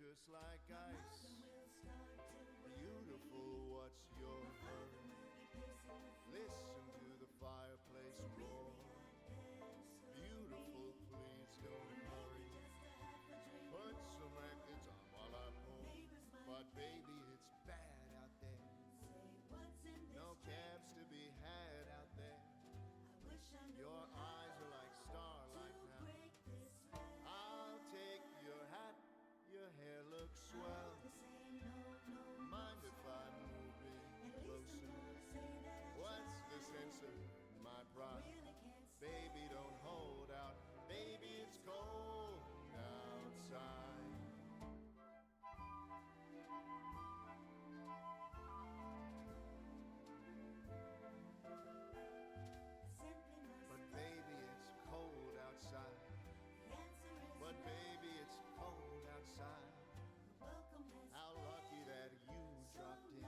just like ice. Beautiful, what's your hurry? Listen to the fireplace roar. Beautiful, please don't hurry. Put some records on while I pour. But baby, it's bad out there. No cabs to be had out there. Your eyes are like starlight now. I'll take your hat, your hair looks swell. Mind if I move in closer? What's the sense of my pride? Baby, don't hold out. Baby, it's cold outside. But baby, it's cold outside. But baby, it's cold outside. How lucky that you dropped in.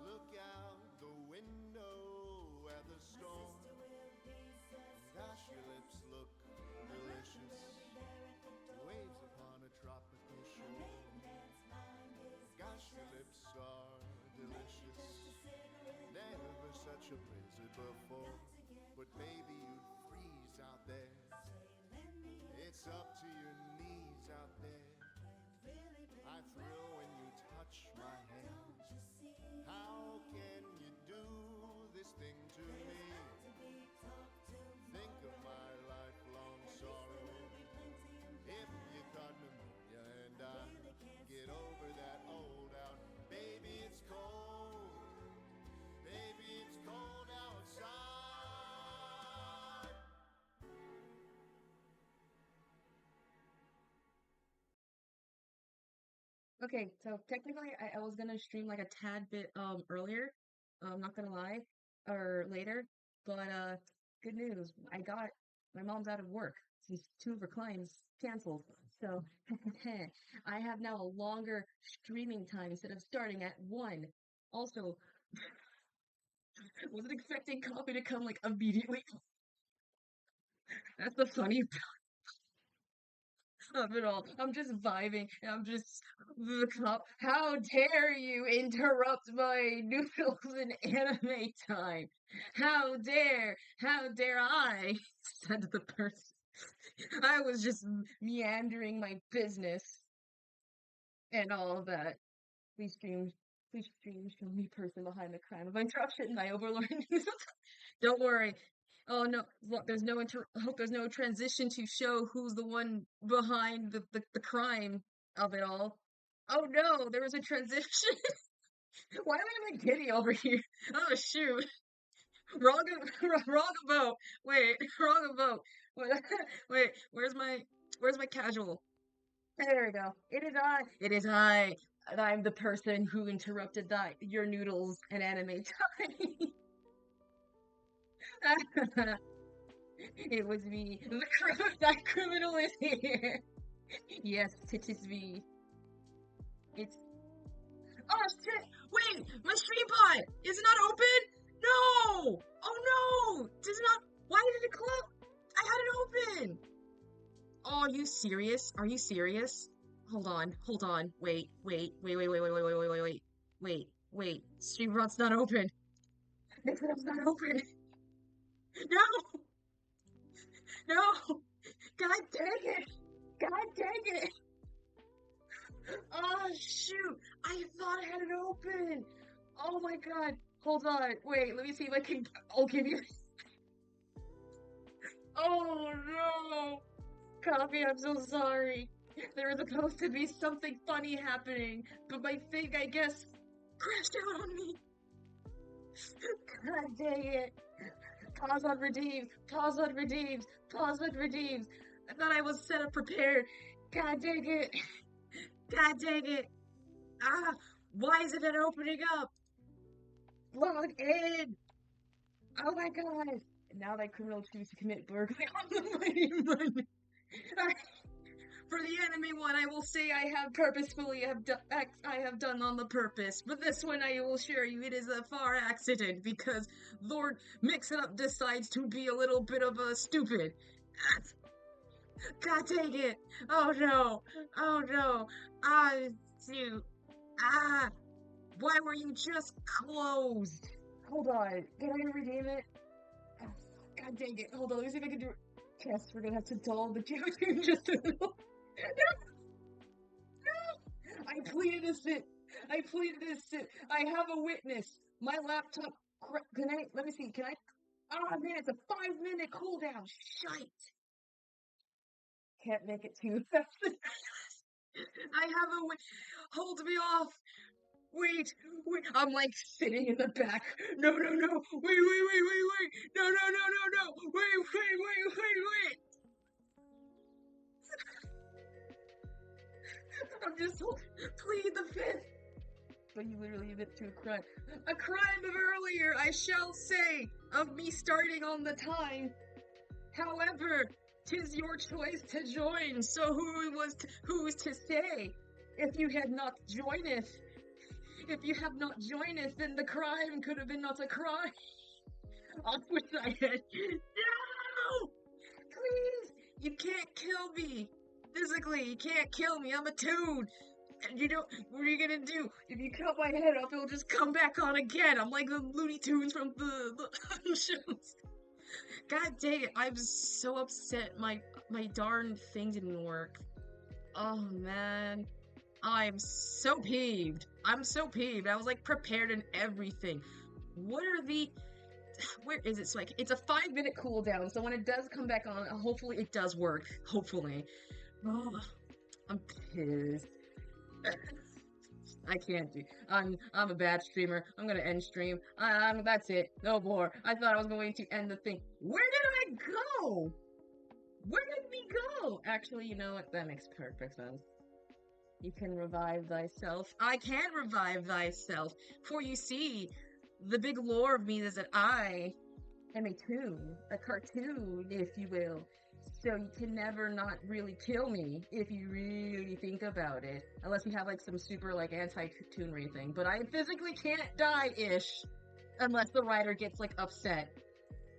Look out the window at the storm. Gosh, your lips look delicious. Waves upon a tropical shore. Gosh, your lips are delicious. Never such a blizzard before. But baby, you'd freeze out there. It's up to your knees out there. I thrill when you touch my hand. How can you do this thing to me? Think of my lifelong sorrow. If you caught pneumonia and I get over that old out. Baby, it's cold. Baby, it's cold outside. Okay, so technically I was gonna stream like a tad bit earlier, not gonna lie, or later, but good news. My mom's out of work. Since two of her clients canceled. So I have now a longer streaming time instead of starting at 1. Also, wasn't expecting coffee to come like immediately. That's the funny of it all. I'm just vibing. I'm just the cop. How dare you interrupt my noodles and anime time? How dare I? Said the person. I was just meandering my business and all of that. Please stream. Please stream. Show me person behind the crime of interruption. My overlord. Don't worry. Oh no, there's no I hope there's no transition to show who's the one behind the crime of it all. Oh no, there was a transition. Why am I like giddy over here? Oh shoot. Wrong wrong about. Wait, wrong about. Wait, wait, where's my casual? There we go. It is I. It is I. And I'm the person who interrupted your noodles and anime time. It was me. That criminal is here. Yes, it is me. It's. Oh shit! Wait, my stream pod is it not open? No! Oh no! Does it not? Why did it close? I had it open. Oh, are you serious? Are you serious? Hold on, hold on. Wait. Stream rod's not open. The rod's not open. No! No! God dang it! God dang it! Oh shoot! I thought I had it open! Oh my god! Hold on, wait, let me see if I can. I'll give you. Oh no! Coffee, I'm so sorry. There was supposed to be something funny happening, but my thing, I guess, crashed out on me. God dang it. Pause on redeems. Pause on redeems. Pause on redeems. I thought I was set up prepared. God dang it. God dang it. Ah, why isn't it opening up? Log in. Oh my god. Now that criminal choose to commit burglary on the money. For the enemy one, I will say I have purposefully I have done on the purpose. But this one, I will assure you, it is a far accident because Lord Mix-It-Up decides to be a little bit of a stupid. God dang it! Oh no! Oh no! Ah, shoot! Ah! Why were you just closed? Hold on. Can I redeem it? Ah, God dang it. Hold on. Let me see if I can do it. Yes, we're gonna have to dull the joke just a little. I plead innocent. I plead innocent. I have a witness. My laptop. Can I? Let me see. Can I? Oh man, it's a 5-minute cooldown. Shite. Can't make it too fast. I have a witness. Hold me off. Wait, wait. I'm like sitting in the back. No, no, no. Wait. No, no, no, no, no. Wait. I'm just plead the fifth. But you literally admit to a crime. A crime of earlier, I shall say, of me starting on the time. However, 'tis your choice to join, so who's to say? If you had not joineth, if you have not joineth, then the crime could have been not a crime. I wish I had. No! Please! You can't kill me! Physically, you can't kill me, I'm a toon! And you know, what are you gonna do? If you cut my head off, it'll just come back on again. I'm like the Looney Tunes from the shows. God dang it, I'm so upset my darn thing didn't work. Oh man. I'm so peeved. I'm so peeved. I was like prepared and everything. What are the where is it? So like it's a 5-minute cooldown, so when it does come back on, hopefully it does work. Hopefully. Oh, I'm pissed. I can't do. I'm a bad streamer. I'm gonna end stream. That's it. No more. I thought I was going to end the thing. Where did I go? Where did we go? Actually, you know what? That makes perfect sense. You can revive thyself. I can revive thyself. For you see, the big lore of me is that I am a toon, a cartoon, if you will. So you can never not really kill me if you really think about it. Unless you have like some super like anti-cartoonry thing. But I physically can't die-ish unless the writer gets like upset.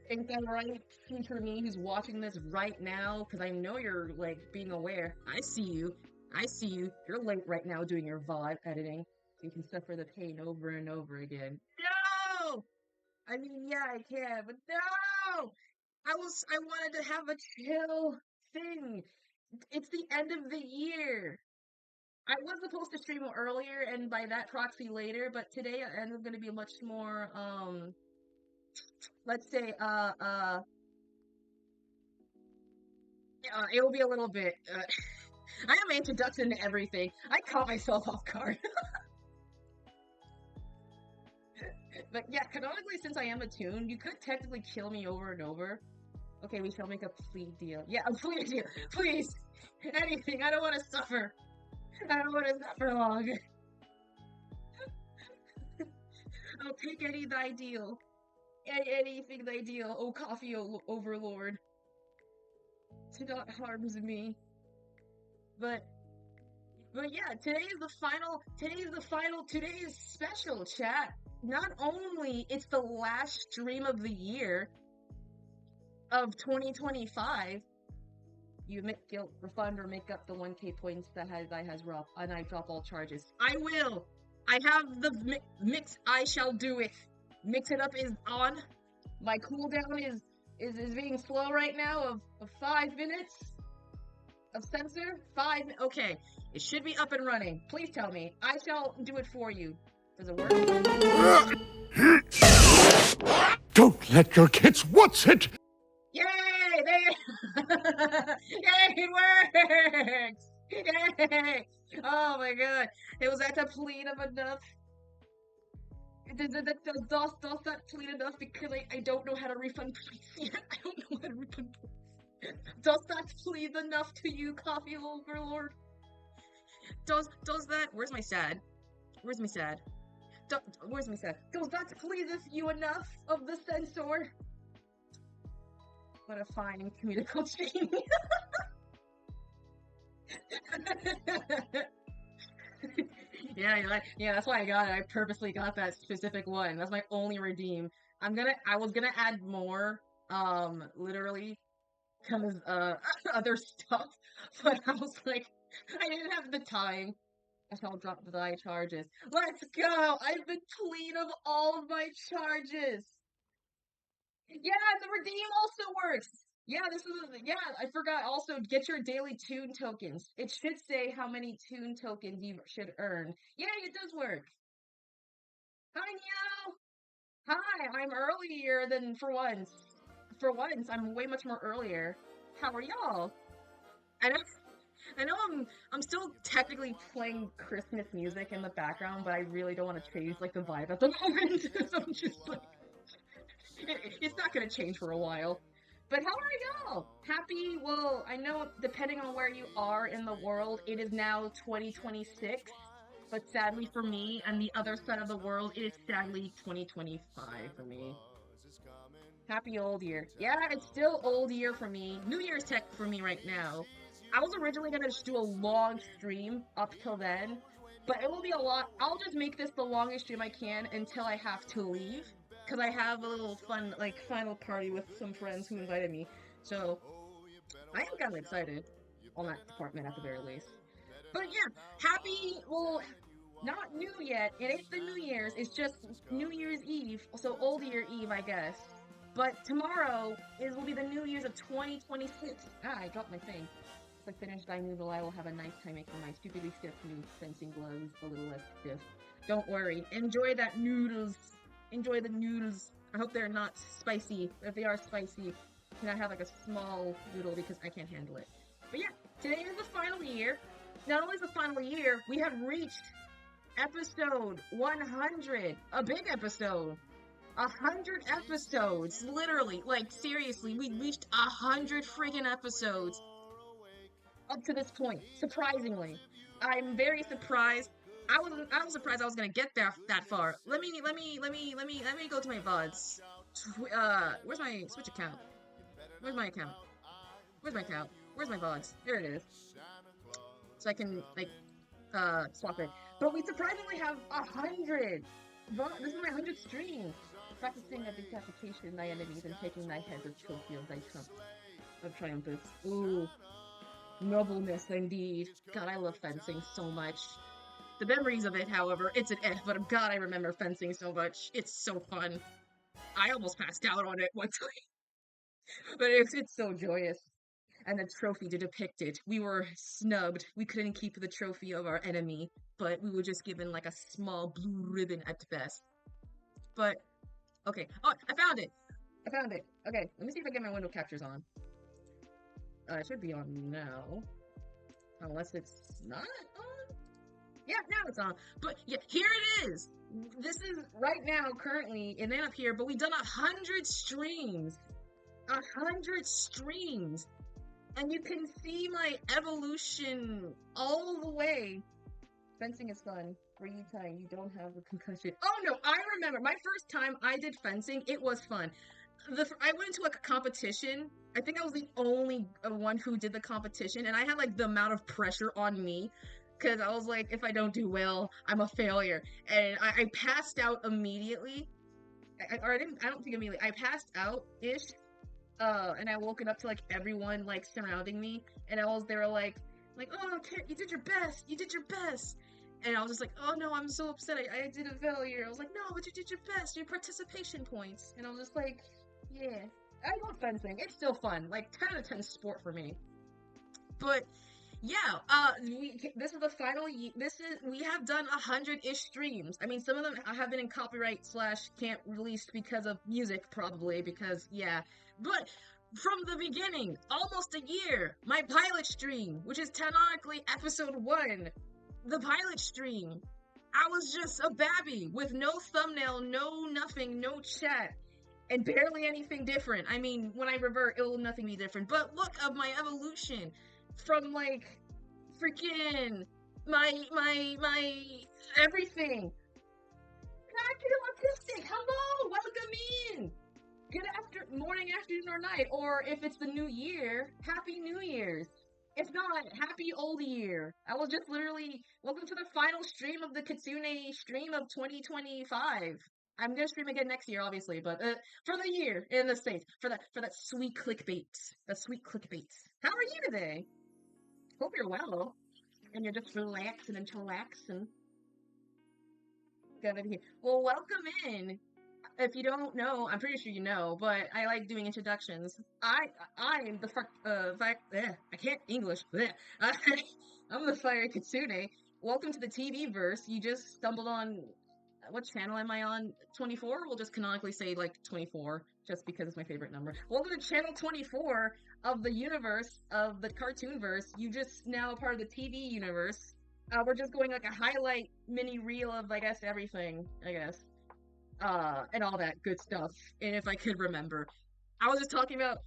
Think that right, future me who's watching this right now? Because I know you're like being aware. I see you. I see you. You're late right now doing your VOD editing. So you can suffer the pain over and over again. No! I mean, yeah, I can, but no! I wanted to have a chill thing. It's the end of the year. I was supposed to stream earlier and by that proxy later, but today I'm going to be much more, let's say, it will be a little bit, I have an introduction to everything. I caught myself off guard. But yeah, canonically, since I am a toon, you could technically kill me over and over. Okay, we shall make a plea deal. Yeah, a plea deal. Please. Anything. I don't want to suffer. I don't want to suffer long. I'll take any thy deal. Anything thy deal, oh coffee overlord. To not harms me. But yeah, today's special chat. Not only it's the last stream of the year of 2025, you admit guilt, refund, or make up the 1k points that has robbed, and I drop all charges. I will! I have the mix, I shall do it. Mix it up is on. My cooldown is being slow right now of 5 minutes of censor. Okay. It should be up and running. Please tell me. I shall do it for you. Does it work? Don't let your kids watch it! Yay! Yay, it works! Yay! Oh my god. It was that plead of enough. Does that plead enough because I don't know how to refund points yet? I don't know how to refund points. Does that plead enough to you, Coffee Overlord? Does that? Where's my sad? Where's my sad? Where's my sad? Does that pleaseth you enough of the censor? What a fine comedical stream. Yeah, that's why I got it. I purposely got that specific one. That's my only redeem. I was gonna add more, literally, because other stuff. But I was like, I didn't have the time. I shall drop thy charges. Let's go! I've been clean of all of my charges. Yeah, the redeem also works. Yeah, I forgot also get your daily tune tokens. It should say how many tune tokens you should earn. Yeah, it does work. Hi, Neo. Hi, I'm earlier than for once. For once, I'm way much more earlier. How are y'all? I know, I know I'm still technically playing Christmas music in the background, but I really don't want to change like the vibe at the moment. So I'm just like it's not gonna change for a while. But how are y'all? Happy, well, I know depending on where you are in the world, it is now 2026. But sadly for me, and the other side of the world, it is sadly 2025 for me. Happy old year. Yeah, it's still old year for me. New Year's tech for me right now. I was originally gonna just do a long stream up till then, but it will be a lot. I'll just make this the longest stream I can until I have to leave, because I have a little fun, like, final party with some friends who invited me. So, I am kind of excited on that department at the very least. But yeah, happy, well, not new yet. It ain't the New Year's. It's just New Year's Eve. So Old Year Eve, I guess. But tomorrow will be the New Year's of 2026. Ah, I dropped my thing. If I finish Thy Noodle, I will have a nice time making my stupidly stiff new fencing gloves a little less stiff. Don't worry. Enjoy that noodles. Enjoy the noodles. I hope they're not spicy. If they are spicy, can I have like a small noodle because I can't handle it. But yeah, today is the final year. Not only is the final year, we have reached episode 100. A big episode. 100 episodes. Literally, like seriously, we reached 100 freaking episodes up to this point. Surprisingly, I'm very surprised. I was surprised I was gonna get that far. Let me go to my VODs. Where's my Switch account? Where's my account? Where's my account? Where's my VODs? There it is. So I can like swap it. But we surprisingly have 100. This is my 100th stream. Practicing a decapitation thy enemies and taking thy heads of trophy of thy trump of triumphs. Ooh, nobleness indeed. God, I love fencing so much. The memories of it, however, it's an eh, but God, I remember fencing so much. It's so fun. I almost passed out on it one time, but it's so joyous. And the trophy to depict it. We were snubbed. We couldn't keep the trophy of our enemy, but we were just given like a small blue ribbon at best. But okay. Oh, I found it. I found it. Okay, let me see if I get my window captures on. It should be on now. Unless it's not on? Yeah, now it's on. But yeah, here it is! This is right now, currently, it ain't up here, but we've done 100 streams. 100 streams! And you can see my evolution all the way. Fencing is fun. Free time, you don't have a concussion. Oh no, I remember my first time I did fencing, it was fun. I went into a competition. I think I was the only one who did the competition, and I had like the amount of pressure on me because I was like, if I don't do well, I'm a failure. And I passed out immediately. I don't think immediately. I passed out ish. And I woken up to like everyone like surrounding me, and they were like, oh, you did your best, you did your best. And I was just like, oh no, I'm so upset, I did a failure. I was like, no, but you did your best, your participation points. And I was just like, yeah, I love fencing. It's still fun, like 10 out of 10 sport for me. But yeah, this is the final. We have done 100-ish streams. I mean, some of them have been in copyright / can't release because of music, probably because yeah. But from the beginning, almost a year, my pilot stream, which is canonically episode 1, the pilot stream. I was just a babby with no thumbnail, no nothing, no chat, and barely anything different. I mean, when I revert, it will nothing be different. But look of my evolution from like freaking my everything. I feel autistic. Hello, welcome in. Good morning, afternoon, or night, or if it's the new year, happy New Year's. If not, happy old year. I will just literally welcome to the final stream of the Kitsune stream of 2025. I'm gonna stream again next year, obviously, but for the year in the States, for that sweet clickbait. That sweet clickbait. How are you today? Hope you're well. And you're just relaxing and chillaxing. Good to hear. Well, welcome in. If you don't know, I'm pretty sure you know, but I like doing introductions. I'm the I can't English. Bleh. I'm the Fire Kitsune. Welcome to the TV verse. You just stumbled on what channel am I on? 24? We'll just canonically say like 24, just because it's my favorite number. Welcome to channel 24 of the universe of the cartoon verse. You just now a part of the TV universe. We're just going like a highlight mini reel of I guess everything. I guess and all that good stuff. And if I could remember, I was just talking about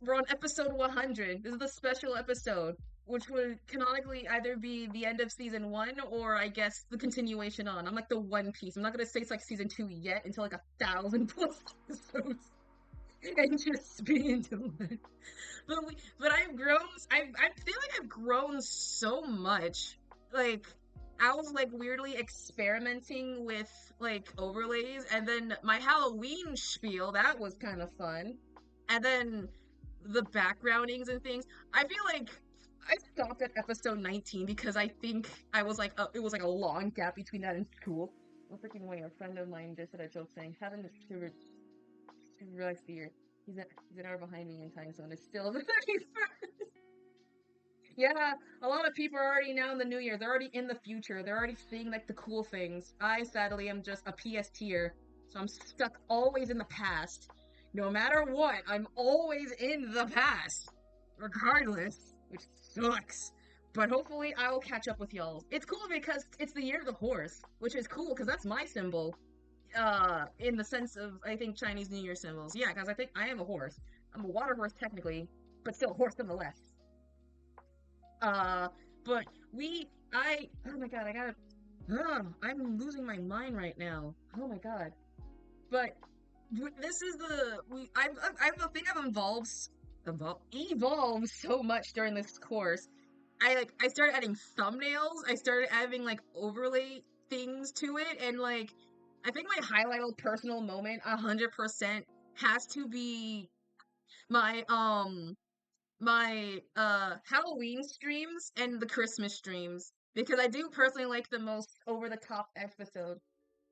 we're on episode 100. This is the special episode, which would canonically either be the end of season 1 or I guess the continuation on. I'm like the One Piece. I'm not gonna say it's like season 2 yet until like 1,000 plus episodes and just be into it. But I've grown. I feel like I've grown so much. Like I was like weirdly experimenting with like overlays, and then my Halloween spiel that was kind of fun, and then the backgroundings and things. I feel like I stopped at episode 19 because I think I was like it was like a long gap between that and school. Oh freaking way! A friend of mine just said a joke saying, "Having to relax the year." He's an hour behind me in time zone. It's still the 31st. Yeah, a lot of people are already now in the new year. They're already in the future. They're already seeing like the cool things. I sadly am just a PS tier, so I'm stuck always in the past. No matter what, I'm always in the past, regardless, which sucks. But hopefully, I will catch up with y'all. It's cool because it's the year of the horse, which is cool because that's my symbol. In the sense of I think Chinese New Year symbols. Yeah, because I think I am a horse. I'm a water horse technically, but still a horse nonetheless. Uh, but oh my god, I'm losing my mind right now. Oh my god. But this is I think I've evolved so much during this course. I started adding thumbnails. I started adding like overlay things to it, and like I think my highlight personal moment 100% has to be my Halloween streams and the Christmas streams because I do personally like the most over the top episode.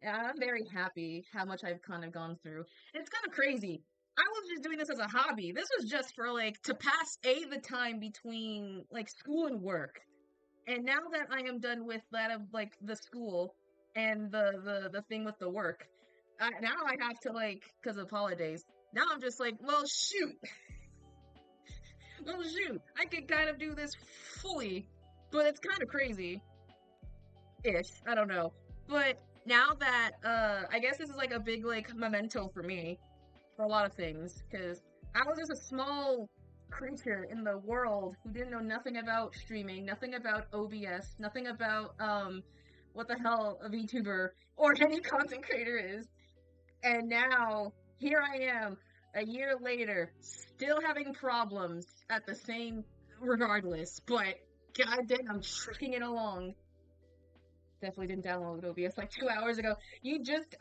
And I'm very happy how much I've kind of gone through. And it's kind of crazy. I was just doing this as a hobby. This was just for like to pass the time between like school and work. And now that I am done with that of like the school and the thing with the work, now I have to like because of holidays. Now I'm just like, well, shoot. Well, shoot, I could kind of do this fully, but it's kind of crazy-ish. I don't know. But now that, I guess this is like a big, like, memento for me, for a lot of things, because I was just a small creature in the world who didn't know nothing about streaming, nothing about OBS, nothing about, what the hell a VTuber or any content creator is. And now, here I am, a year later, still having problems at the same regardless, but goddamn, I'm tricking it along. Definitely didn't download OBS like 2 hours ago.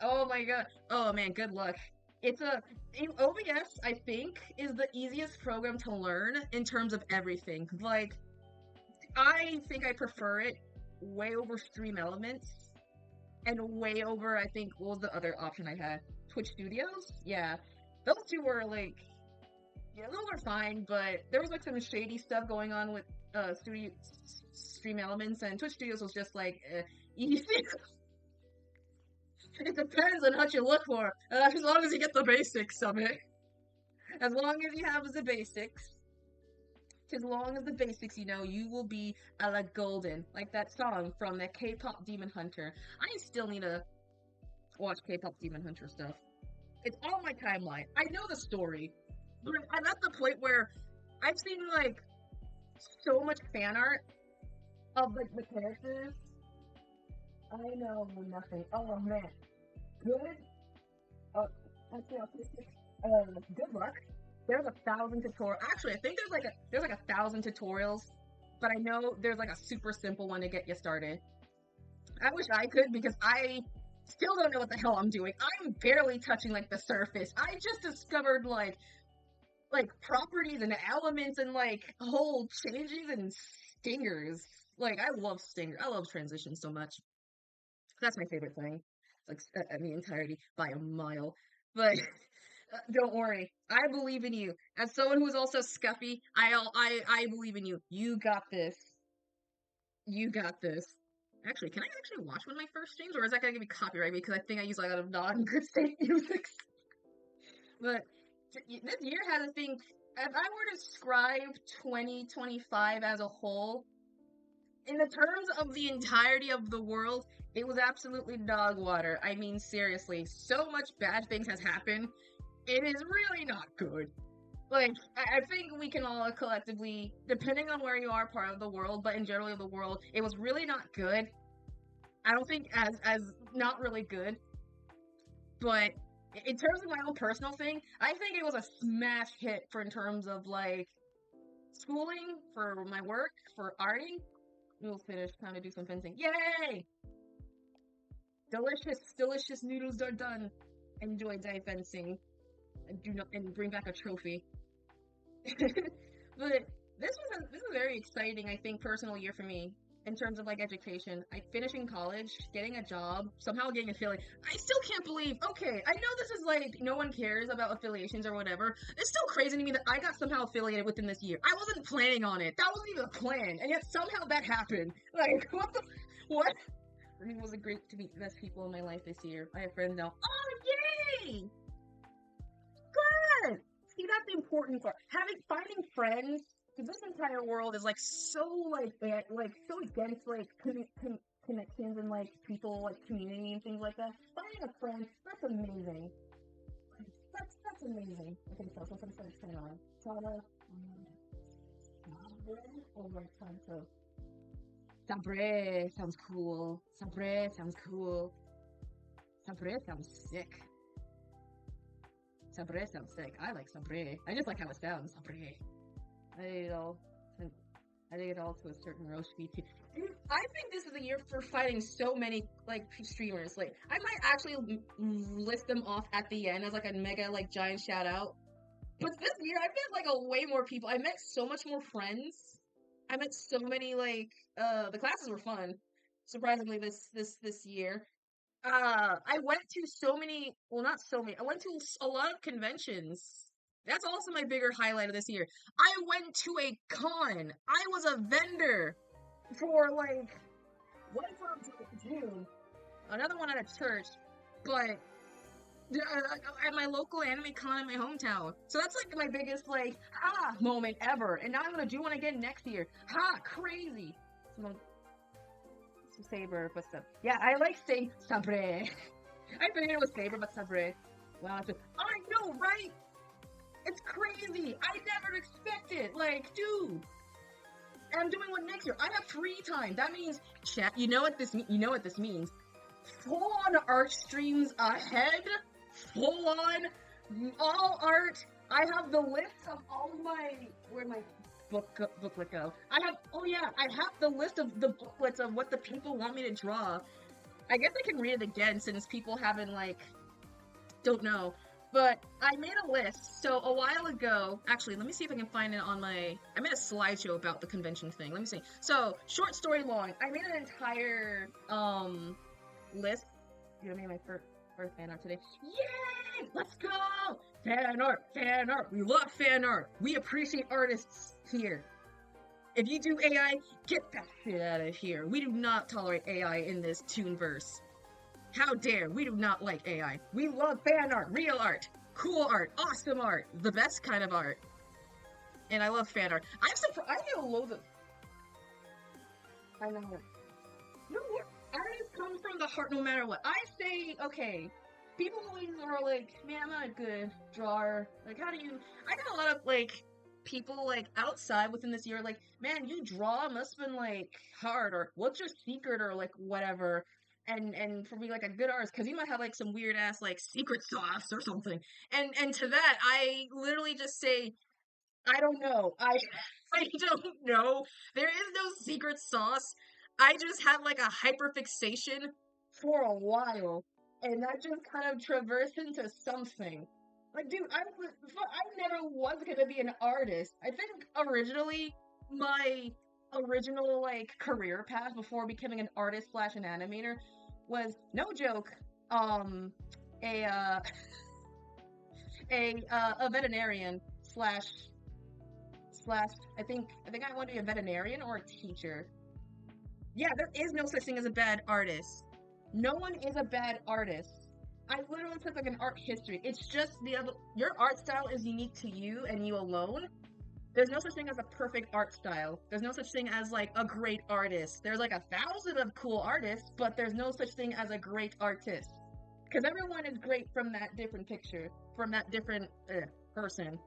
Oh my god. Oh man, good luck. OBS, I think, is the easiest program to learn in terms of everything. Like, I think I prefer it way over Stream Elements and way over, I think, what was the other option I had? Twitch Studios? Yeah. Those two were like, yeah, those were fine, but there was like some shady stuff going on with Stream Elements, and Twitch Studios was just like, easy. It depends on what you look for, as long as you get the basics of it. As long as you have the basics. As long as the basics, you will be a la golden. Like that song from the K-pop Demon Hunter. I still need to watch K-pop Demon Hunter stuff. It's on my timeline. I know the story. But I'm at the point where I've seen, like, so much fan art of, like, the characters. I know nothing. Oh, man. Good? Actually, good luck. There's 1,000 tutorials. Actually, I think there's like 1,000 tutorials. But I know there's, like, a super simple one to get you started. I wish I could, because I Still don't know what the hell I'm doing. I'm barely touching, like, the surface. I just discovered, like, properties and elements and, like, whole changes and stingers. Like, I love stinger. I love transitions so much. That's my favorite thing. Like, in the entirety by a mile. But don't worry. I believe in you. As someone who's also scuffy, I believe in you. You got this. You got this. Actually, can I actually watch one of my first streams, or is that gonna give me copyright? Because I think I use like a lot of non-good state music. But this year has a thing. If I were to describe 2025 as a whole, in the terms of the entirety of the world, it was absolutely dog water. I mean, seriously, so much bad things has happened. It is really not good. Like, I think we can all collectively, depending on where you are, part of the world, but in general of the world, it was really not good. I don't think as not really good, but in terms of my own personal thing, I think it was a smash hit for in terms of like schooling, for my work, for arting. We'll finish. Time to do some fencing. Yay! Delicious noodles are done. Enjoy day fencing and bring back a trophy. But this was a very exciting, I think, personal year for me in terms of like education. I finishing college, getting a job, somehow getting affiliated. I still can't believe. Okay, I know this is like no one cares about affiliations or whatever. It's still crazy to me that I got somehow affiliated within this year. I wasn't planning on it. That wasn't even a plan, and yet somehow that happened. Like what? I mean, was it great to meet the best people in my life this year? I have friends now. Oh yay! Good. See, that's the important part. Finding friends, because this entire world is like so like so against like connections and like people like community and things like that. Finding a friend, that's amazing. That's amazing. I think so. So I'm going to turn on. Over time. So Sabre sounds cool. Sabre sounds cool. Sabre sounds sick. Sabre sounds sick. I like sabre. I just like how it sounds. Sabre. I think it all to a certain Roshi too. I think this is a year for fighting so many like streamers. Like I might actually list them off at the end as like a mega like giant shout out. But this year I met like a way more people. I met so much more friends. I met so many like the classes were fun. Surprisingly this year. I went to so many, well, not so many, I went to a lot of conventions. That's also my bigger highlight of this year. I went to a con. I was a vendor for like one for June, another one at a church, but at my local anime con in my hometown. So that's like my biggest like moment ever. And now I'm gonna do one again next year. Crazy. So, Saber, but yeah, I like saying sabre. I figured it was saber, but sabre. Wow, I know, right? It's crazy. I never expected. Like, dude, and I'm doing one next year. I have free time. That means chat. You know what this means? Full on art streams ahead. Full on all art. I have the list of all of my booklet go. I have the list of the booklets of what the people want me to draw. I guess I can read it again since people haven't don't know. But I made a list. So a while ago, actually, let me see if I can find it on I made a slideshow about the convention thing. Let me see. So short story long, I made an entire list. You know, I made my first fan art today. Yay! Let's go! Fan art! We love fan art! We appreciate artists here. If you do AI, get that shit out of here. We do not tolerate AI in this Toonverse. How dare! We do not like AI. We love fan art, real art, cool art, awesome art, the best kind of art. And I love fan art. I'm surprised. I get a load of. I know. No, artists come from the heart no matter what. I say, okay, people always are like, man, I'm not a good drawer. Like, how do you... I got a lot of, people, outside within this year, man, you draw must have been, hard, or what's your secret, or, whatever. And for me, a good artist, because you might have, some weird-ass, secret sauce or something. And to that, I literally just say, I don't know. I don't know. There is no secret sauce. I just had a hyperfixation for a while and that just kind of traversed into something. Like, dude, I never was gonna be an artist. I think originally my original like career path before becoming an artist slash an animator was no joke, um, a uh, a veterinarian slash I think I want to be a veterinarian or a teacher. Yeah, there is no such thing as a bad artist. No one is a bad artist. I literally took like an art history. It's just your art style is unique to you and you alone. There's no such thing as a perfect art style. There's no such thing as like a great artist. There's like 1,000 of cool artists, but there's no such thing as a great artist. Because everyone is great from that different picture, from that different person.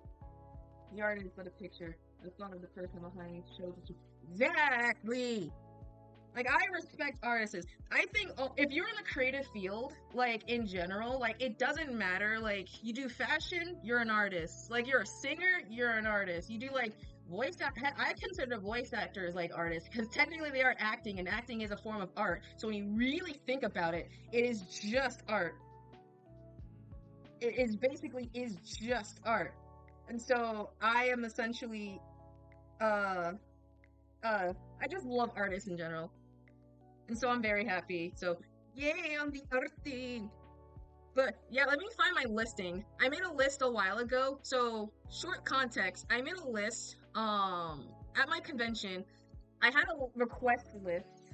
The art is but a picture. The thought of the person behind shows it. Exactly. Like, I respect artists. I think if you're in the creative field, like, in general, like, it doesn't matter. Like, you do fashion, you're an artist. Like, you're a singer, you're an artist. You do, like, voice act. I consider voice actors, like, artists, because technically they are acting, and acting is a form of art. So when you really think about it, it is just art. It is basically is just art. And so I am essentially, uh, I just love artists in general. And so I'm very happy. So, yay on the arting. But yeah, let me find my listing. I made a list a while ago. So, short context, I made a list at my convention. I had a request list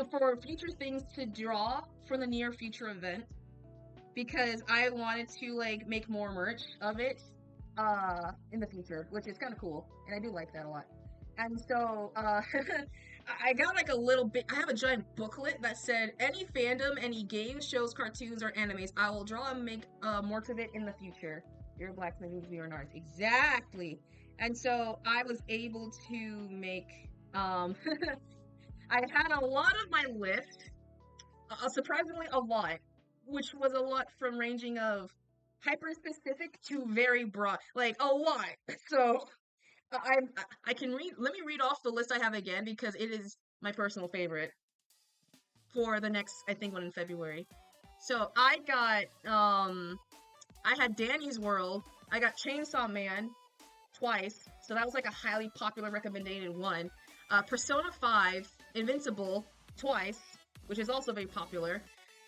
for future things to draw for the near future event because I wanted to like make more merch of it in the future, which is kind of cool. And I do like that a lot. And so I got like a little bit. I have a giant booklet that said any fandom, any games, shows, cartoons, or animes, I will draw and make more of it in the future. You're a blacksmith, you're an artist. Exactly. And so I was able to make. I had a lot of my list, surprisingly a lot, which was a lot from ranging of hyper specific to very broad, like a lot. So I I can read. Let me read off the list I have again because it is my personal favorite for the next I think one in February. So I got I had Danny's World. I got Chainsaw Man twice. So that was like a highly popular recommended one. Persona 5, Invincible twice, which is also very popular.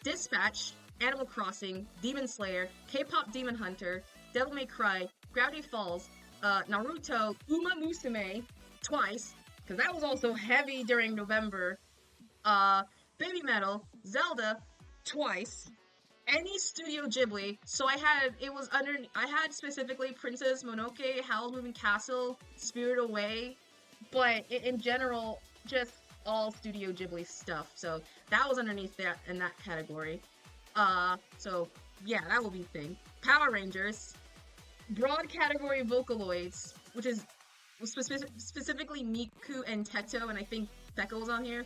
Dispatch, Animal Crossing, Demon Slayer, K-pop Demon Hunter, Devil May Cry, Gravity Falls, Naruto, Uma Musume twice, because that was also heavy during November. Baby Metal, Zelda twice, any Studio Ghibli. So I had specifically Princess Mononoke, Howl's Moving Castle, Spirit Away, but in general, just all Studio Ghibli stuff. So that was underneath that in that category. So yeah, that will be a thing. Power Rangers, broad category Vocaloids, which is specifically Miku and Teto, and I think Peko was on here.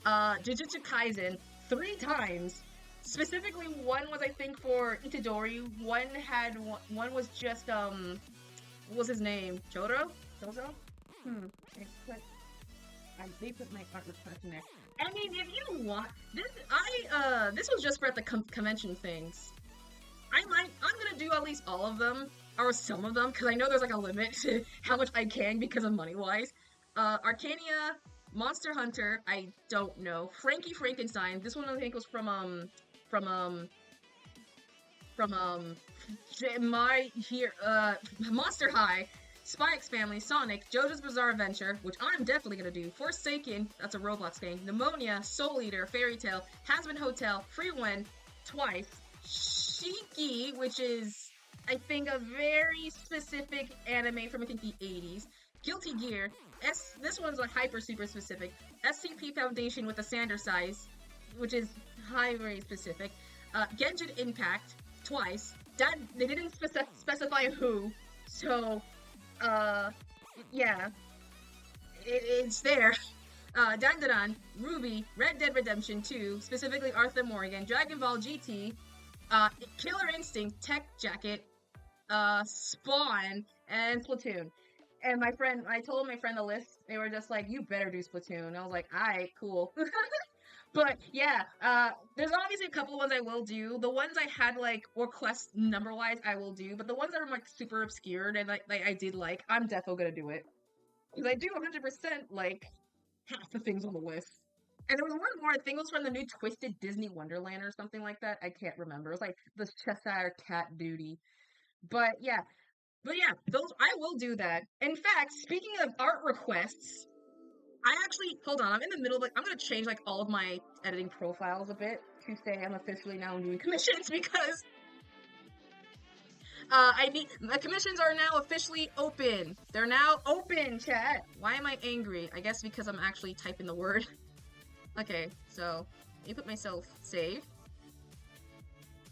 Jujutsu Kaisen 3 times. Specifically, one was I think for Itadori. One was just what was his name? Jojo? They put my art request in there. I mean, if you want this, this was just for at the convention things. I'm gonna do at least all of them or some of them because I know there's like a limit to how much I can because of money wise. Arcania, Monster Hunter, I don't know. Frankie Frankenstein. This one I think was from Monster High, Spy X Family, Sonic, JoJo's Bizarre Adventure, which I'm definitely gonna do. Forsaken, that's a Roblox game. Pneumonia, Soul Eater, Fairy Tail, Hazbin Hotel, Free Win, twice. Shiki, which is I think a very specific anime from I think the 80s. Guilty Gear, this one's like hyper super specific. SCP Foundation with the Sander size, which is very specific. Genshin Impact twice. They didn't specify who, so yeah, it's there. Dandadan, Ruby, Red Dead Redemption 2, specifically Arthur Morgan, Dragon Ball GT, Killer Instinct, Tech Jacket, Spawn, and Splatoon. And I told my friend the list. They were just like, "You better do Splatoon." And I was like, "Alright, cool." But yeah, there's obviously a couple ones I will do. The ones I had like request number wise, I will do. But the ones that are like super obscured and like I did like, I'm definitely gonna do it because I do 100% like half the things on the list. And there was one more. I think it was from the new Twisted Disney Wonderland or something like that. I can't remember. It was like the Cheshire Cat duty. But but yeah, those I will do that. In fact, speaking of art requests, I actually hold on. I'm in the middle of like I'm gonna change like all of my editing profiles a bit to say I'm officially now doing commissions because I need the commissions are now officially open. They're now open, chat. Why am I angry? I guess because I'm actually typing the word. Okay, so let me put myself save.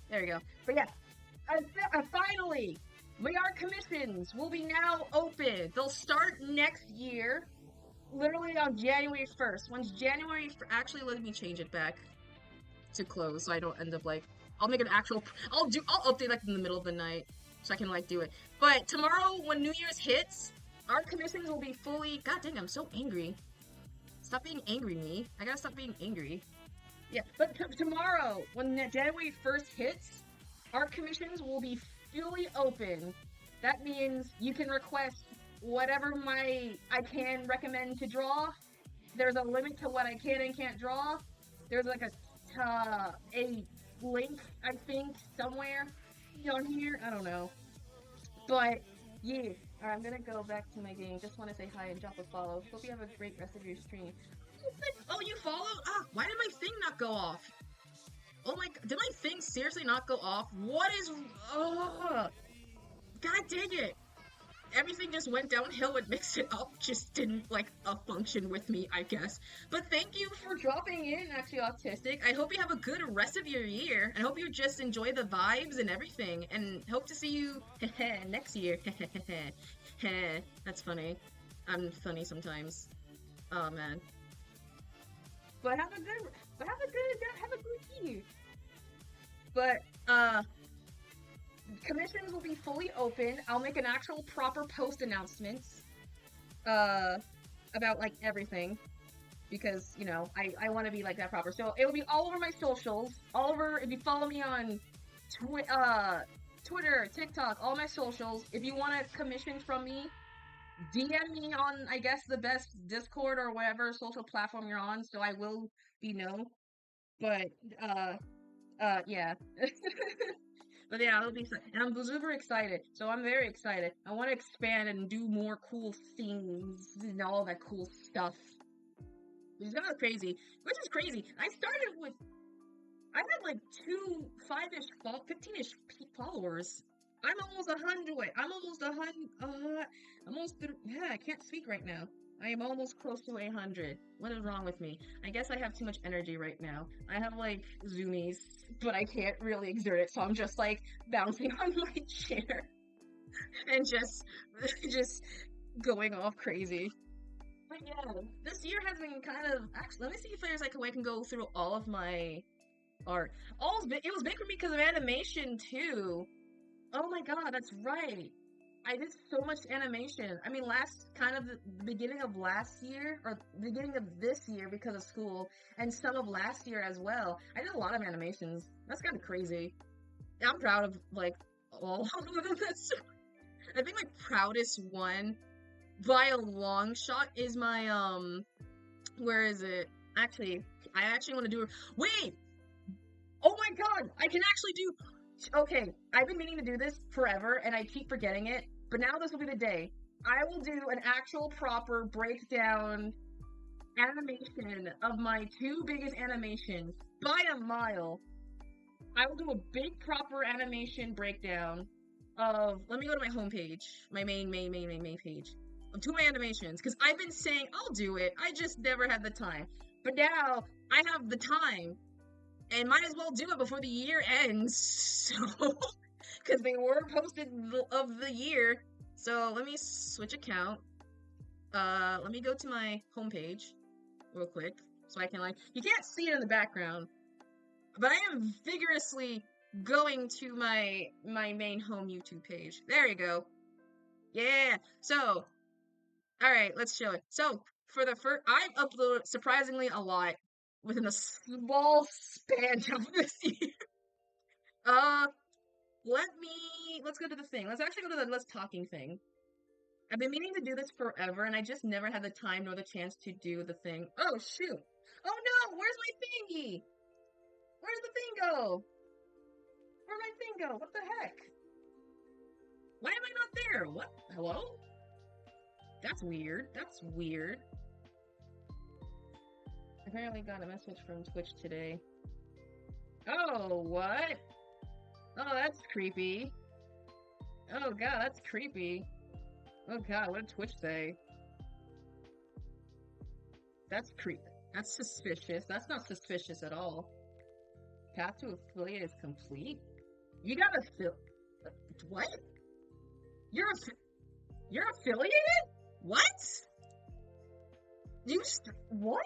There we go. But yeah, finally, our commissions will be now open. They'll start next year, literally on January 1st. Once January, actually, let me change it back to close so I don't end up like, I'll make an actual, I'll update like in the middle of the night so I can like do it. But tomorrow, when New Year's hits, our commissions will be fully, god dang, I'm so angry. Stop being angry, me. I gotta stop being angry. Yeah, but tomorrow, when January 1st hits, our commissions will be fully open. That means you can request whatever I can recommend to draw. There's a limit to what I can and can't draw. There's like a link, I think, somewhere on here. I don't know. But yeah, alright, I'm gonna go back to my game. Just want to say hi and drop a follow. Hope you have a great rest of your stream. Oh, you followed? Ah, why did my thing not go off? Oh my, did my thing seriously not go off? What is, god dang it. Everything just went downhill and Mix It Up just didn't, like, function with me, I guess. But thank you for dropping in, Actually Autistic. I hope you have a good rest of your year. And I hope you just enjoy the vibes and everything. And hope to see you next year. That's funny. I'm funny sometimes. Oh, man. But have a good year. But, commissions will be fully open. I'll make an actual proper post announcements about like everything because you know I want to be like that proper. So it will be all over my socials, all over. If you follow me on Twitter, TikTok, all my socials. If you want a commission from me, DM me on I guess the best Discord or whatever social platform you're on. So I will be known. But yeah. But yeah, it'll be and I'm super excited. So I'm very excited. I want to expand and do more cool things and all that cool stuff. Which is kind of crazy. Which is crazy. I had like 5-ish, 15-ish followers. I'm almost 100. I'm almost 100. Yeah, I can't speak right now. I am almost close to 100. What is wrong with me? I guess I have too much energy right now. I have like zoomies, but I can't really exert it, so I'm just like bouncing on my chair and just going off crazy. But yeah, this year has been kind of actually. Let me see if there's like a way I can go through all of my art. It was big for me because of animation too. Oh my god, that's right. I did so much animation. I mean, the beginning of last year, or beginning of this year because of school, and some of last year as well. I did a lot of animations. That's kind of crazy. I'm proud of, like, all of them. I think my proudest one, by a long shot, is my, where is it? Actually, I actually want to do, wait! Oh my god! I can actually do, okay, I've been meaning to do this forever, and I keep forgetting it, but now this will be the day. I will do an actual proper breakdown animation of my 2 biggest animations by a mile. I will do a big proper animation breakdown of, let me go to my homepage, my main page, of 2 of my animations, because I've been saying I'll do it, I just never had the time. But now, I have the time, and might as well do it before the year ends, so, because they were posted of the year. So let me switch account. Let me go to my homepage real quick, so I can you can't see it in the background, but I am vigorously going to my main home YouTube page. There you go. Yeah. So, all right, let's show it. So for the first, I've uploaded surprisingly a lot. within a small span of this year. Let's go to the thing. Let's actually go to the let's talking thing. I've been meaning to do this forever, and I just never had the time nor the chance to do the thing. Oh, shoot. Oh, no! Where's my thingy? Where's the thing go? Where'd my thing go? What the heck? Why am I not there? What? Hello? That's weird. That's weird. Apparently got a message from Twitch today. Oh, what? Oh, that's creepy. Oh, God, that's creepy. Oh, God, what did Twitch say? That's That's suspicious. That's not suspicious at all. Path to affiliate is complete? You gotta what? You're affiliated? What? What?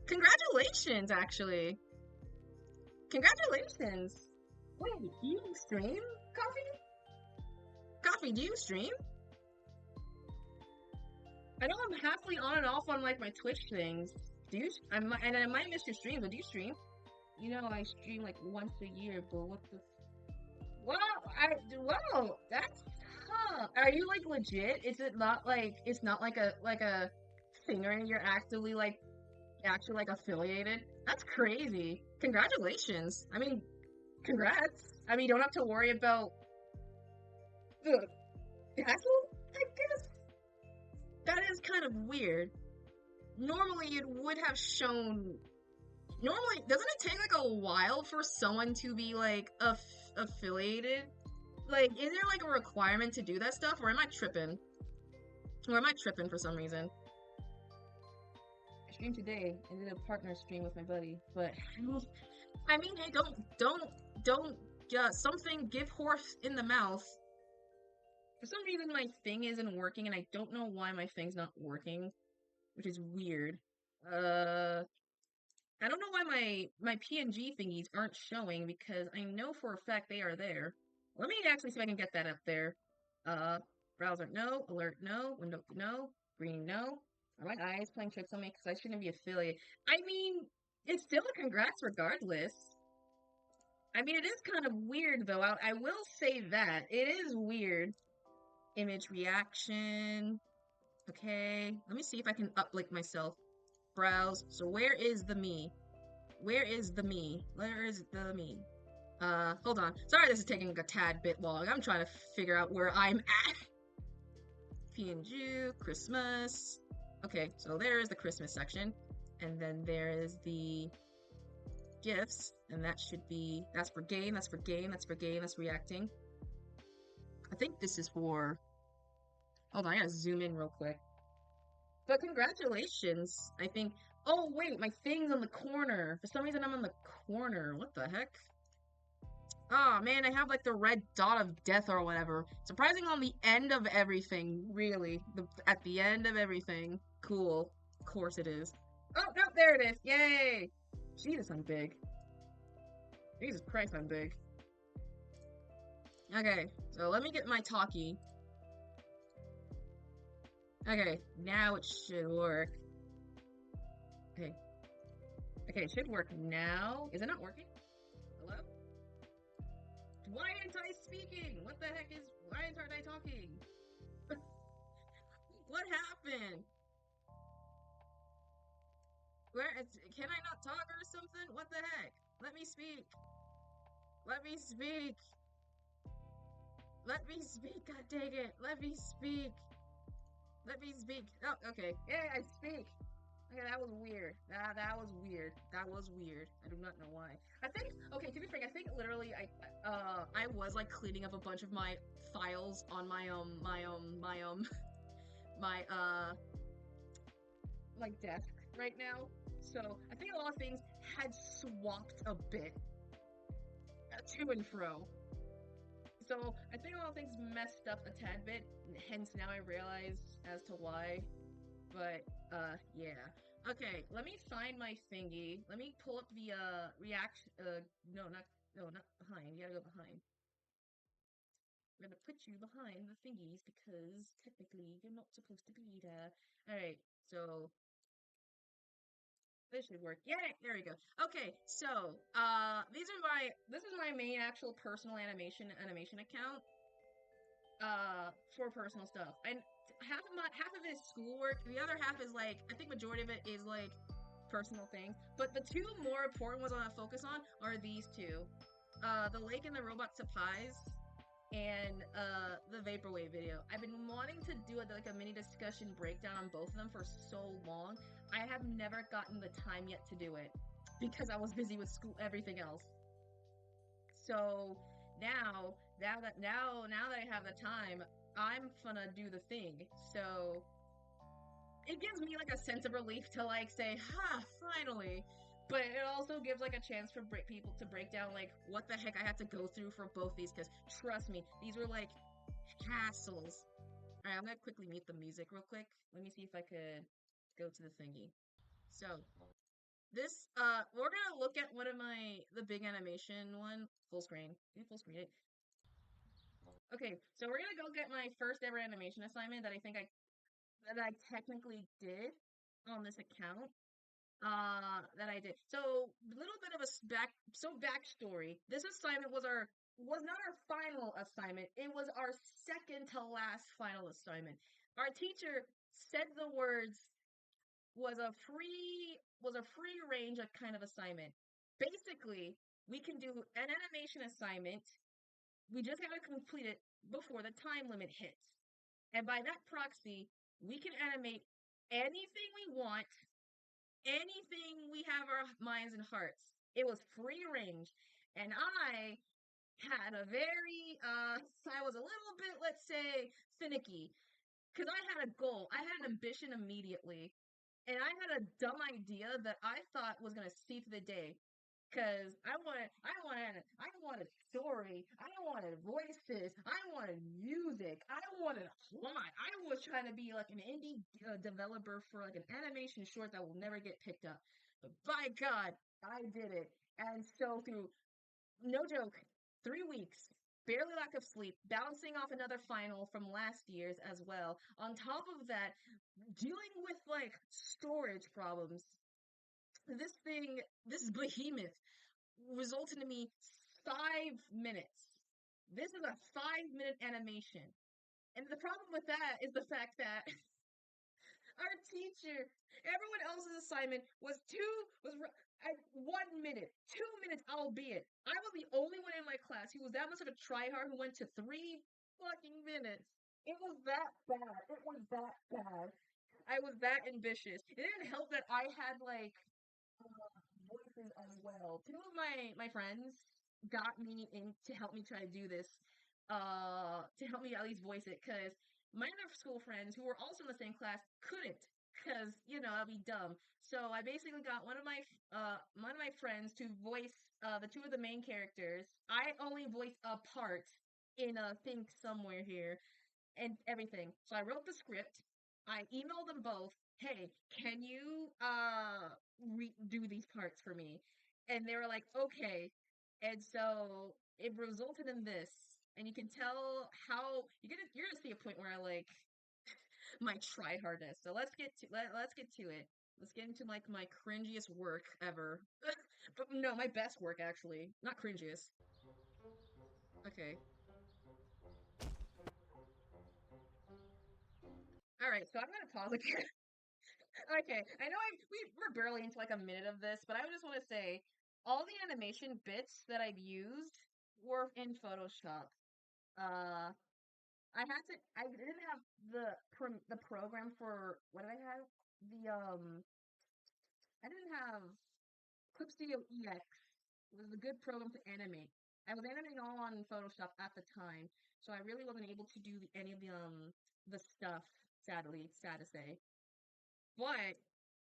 Congratulations, actually. Congratulations. Wait, do you stream, Coffee? Coffee, do you stream? I know I'm halfway on and off on, like, my Twitch things. Do you? I might miss your stream, but do you stream? You know, I stream, like, once a year, but what the... Wow, that's... Huh. Are you, like, legit? Is it not, like... It's not, like a singer and you're actively, like, actually, like, affiliated? That's crazy. Congratulations. I mean, congrats. I mean, you don't have to worry about... the hassle, I guess? That is kind of weird. Normally, it would have shown... Normally, doesn't it take, like, a while for someone to be, like, affiliated? Like, is there, like, a requirement to do that stuff? Or am I tripping? Or am I tripping for some reason? I streamed today and did a partner stream with my buddy, but... I mean, hey, don't, something give horse in the mouth. For some reason, my thing isn't working, and I don't know why my thing's not working, which is weird. I don't know why my PNG thingies aren't showing, because I know for a fact they are there. Let me actually see if I can get that up there. Browser, no. Alert, no. Window, no. Green, no. Are my eyes playing tricks on me? Because I shouldn't be affiliated. I mean, it's still a congrats regardless. I mean, it is kind of weird, though. I will say that. It is weird. Image reaction. Okay. Let me see if I can uplink myself. Browse. So where is the me? Where is the me? Where is the me? Hold on. Sorry this is taking a tad bit long. I'm trying to figure out where I'm at. PNG, Christmas. Okay, so there is the Christmas section. And then there is the gifts. And that should be... That's for game, that's for game, that's for game, that's reacting. I think this is for... Hold on, I gotta zoom in real quick. But congratulations, I think... Oh, wait, my thing's on the corner. For some reason, I'm on the corner. What the heck? Oh, man, I have, like, the red dot of death or whatever. Surprising on the end of everything, really. At the end of everything. Cool. Of course it is. Oh, no, there it is. Yay! Jesus, I'm big. Jesus Christ, I'm big. Okay, so let me get my talkie. Okay, now it should work. Okay. Okay, it should work now. Is it not working? Hello? Why aren't I speaking? What the heck is... Why aren't I talking? What happened? Can I not talk or something? What the heck? Let me speak. Let me speak. Let me speak, god dang it. Let me speak. Let me speak. Oh, okay. Yeah, I speak. Okay, that was weird. That was weird. That was weird. I do not know why. I think, okay, to be frank, I think literally I was like cleaning up a bunch of my files on my like desk right now. So I think a lot of things had swapped a bit to and fro. So I think a lot of things messed up a tad bit, hence now I realize as to why. But, yeah. Okay, let me find my thingy. Let me pull up the, reaction, no, not behind. You gotta go behind. I'm gonna put you behind the thingies because technically you're not supposed to be there. Alright, so... This should work. Yay! There we go. Okay, so this is my main actual personal animation account. For personal stuff. And half of it is schoolwork. The other half is like I think majority of it is like personal things. But the two more important ones I want to focus on are these two. The lake and the robot supplies and the vaporwave video. I've been wanting to do like a mini discussion breakdown on both of them for so long. I have never gotten the time yet to do it because I was busy with school, everything else. So now that I have the time, I'm gonna do the thing. So it gives me like a sense of relief to like say, "Ha, finally." But it also gives like a chance for people to break down like what the heck I had to go through for both these. Because trust me, these were like hassles. All right, I'm gonna quickly mute the music real quick. Let me see if I could go to the thingy. So this we're gonna look at one of the big animation one full screen. Full screen it. Okay, so we're gonna go get my first ever animation assignment that I technically did on this account. That I did. So a little bit of a backstory. This assignment was not our final assignment. It was our second to last final assignment. Our teacher said the words was a free range of kind of assignment. Basically, we can do an animation assignment. We just gotta complete it before the time limit hits. And by that proxy, we can animate anything we want, anything we have our minds and hearts. It was free range. And I had a very, I was a little bit, let's say, finicky. Because I had a goal. I had an ambition immediately. And I had a dumb idea that I thought was going to see through the day. Cause I wanted story, I wanted voices, I wanted music, I wanted a plot. I was trying to be like an indie developer for like an animation short that will never get picked up. But by God, I did it. And so through, no joke, 3 weeks, barely lack of sleep, bouncing off another final from last year's as well. On top of that, dealing with like storage problems. This behemoth resulted in me 5 minutes. This is a 5 minute animation. And the problem with that is the fact that our teacher, everyone else's assignment was 1 minute, 2 minutes, albeit. I was the only one in my class who was that much of a tryhard who went to 3 fucking minutes. It was that bad. It was that bad. I was that ambitious. It didn't help that I had like voices as well. Two of my friends got me in to help me try to do this, to help me at least voice it, because my other school friends who were also in the same class couldn't, because I'd be dumb. So I basically got one of my friends to voice the two of the main characters. I only voiced a part in a thing somewhere here and everything. So I wrote the script. I emailed them both. Hey, can you do these parts for me? And they were like, okay. And so it resulted in this. And you can tell how you're gonna see a point where I like my try hardness. So let's get to it. Let's get into like my cringiest work ever. But no, my best work actually, not cringiest. Okay. All right. So I'm gonna pause again. Okay, I know we're barely into like a minute of this, but I just want to say all the animation bits that I've used were in Photoshop. Uh, I didn't have the program for what did I have? I didn't have Clip Studio EX. It was a good program to animate. I was animating all on Photoshop at the time, so I really wasn't able to do any of the stuff. Sadly, sad to say, but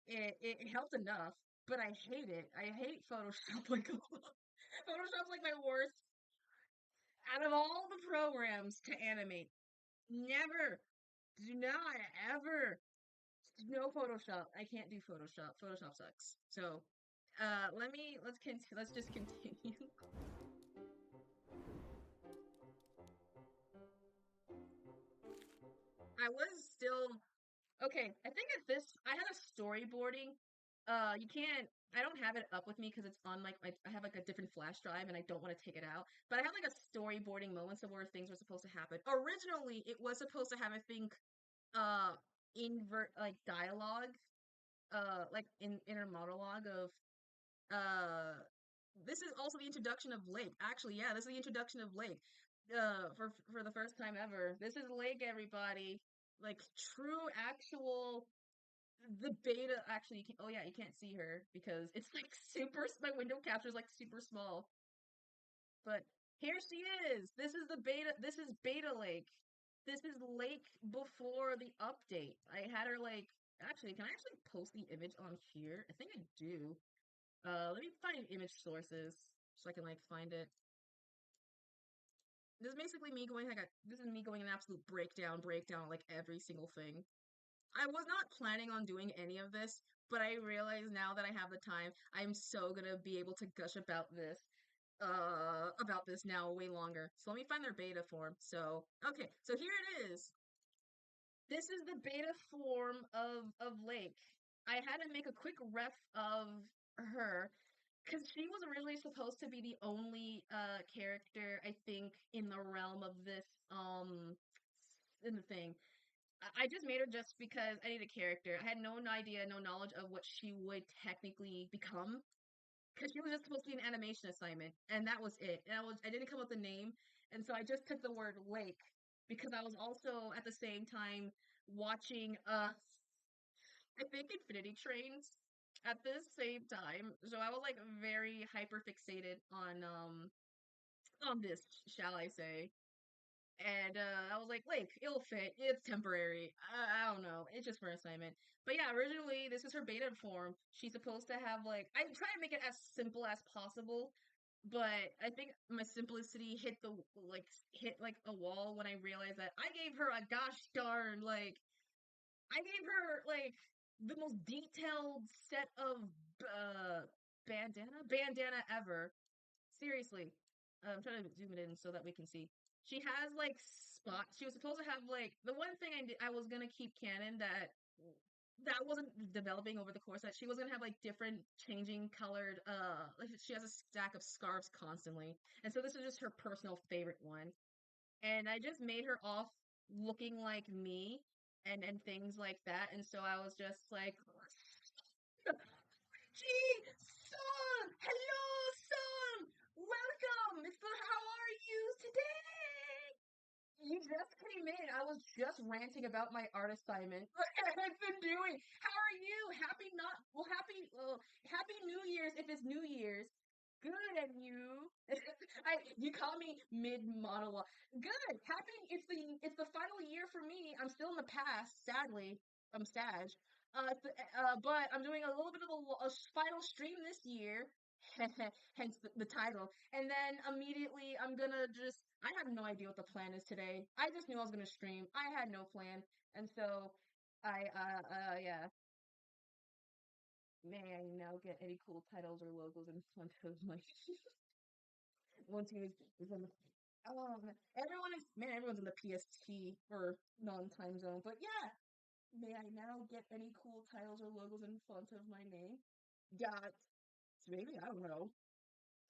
it helped enough, but I hate it. I hate Photoshop. Like Photoshop's like my worst out of all the programs to animate. Never, do not ever. No Photoshop. I can't do Photoshop. Photoshop sucks. So, let's just continue. I was still okay. I think at this I had a storyboarding You can't. I don't have it up with me because it's on like I have like a different flash drive and I don't want to take it out. But I have like a storyboarding moments of where things were supposed to happen. Originally, it was supposed to have, I think, uh invert like dialogue, like in inner monologue of uh this is also the introduction of Lake. Actually, yeah, this is the introduction of Lake. For the first time ever. This is Lake, everybody. Like true actual the beta. Actually, you can, oh yeah, you can't see her because it's like super, my window capture is like super small. But here she is. This is the beta. This is Beta Lake. This is Lake before the update. I had her like, actually, can I actually post the image on here? I think I do. Let me find image sources so I can like find it. This is basically me going like this is me going an absolute breakdown like every single thing. I was not planning on doing any of this, but I realize now that I have the time, I'm so gonna be able to gush about this now way longer. So let me find their beta form. So, okay, so here it is. This is the beta form of Lake. I had to make a quick ref of her because she was originally supposed to be the only character, I think, in the realm of this in the thing. I just made her just because I need a character. I had no idea, no knowledge of what she would technically become because she was just supposed to be an animation assignment, and that was it. And I didn't come up with a name, and so I just took the word Lake because I was also at the same time watching I think Infinity Trains at the same time. So I was like very hyper fixated on this, shall I say. And I was like, Lake, it'll fit. It's temporary. I don't know. It's just for assignment. But yeah, originally this is her beta form. She's supposed to have like I try to make it as simple as possible, but I think my simplicity hit like a wall when I realized that I gave her a gosh darn like I gave her like the most detailed set of uh bandana ever. Seriously. I'm trying to zoom it in so that we can see. She has like spots. She was supposed to have like the one thing I was gonna keep canon that wasn't developing over the course that she was gonna have like different changing colored like she has a stack of scarves constantly. And so this is just her personal favorite one. And I just made her off looking like me and things like that. And so I was just like Gee, son! Hello, son! Welcome! It's the how are you today? You just came in. I was just ranting about my art assignment. I've been doing. How are you? Happy New Year's if it's New Year's. Good, and you? You call me mid monologue. Good. Happy. It's the final year for me. I'm still in the past. Sadly, I'm sad. But I'm doing a little bit of a final stream this year. Hence the title. And then immediately I'm gonna just I have no idea what the plan is today. I just knew I was gonna stream. I had no plan. And so yeah. May I now get any cool titles or logos in front of my once you is in the everyone's in the PST or non-time zone. But yeah, may I now get any cool titles or logos in front of my name? Got maybe I don't know.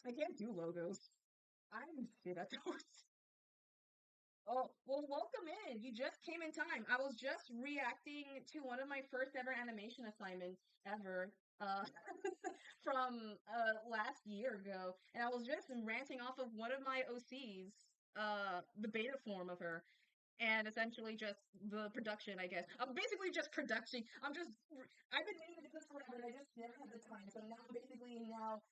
I can't do logos. I'm shit at those. Oh, well, welcome in. You just came in time. I was just reacting to one of my first ever animation assignments ever, from last year ago, and I was just ranting off of one of my OCs, the beta form of her, and essentially just the production, I guess. I'm basically just production. I've been doing this forever, and I just never had the time. So now, basically, now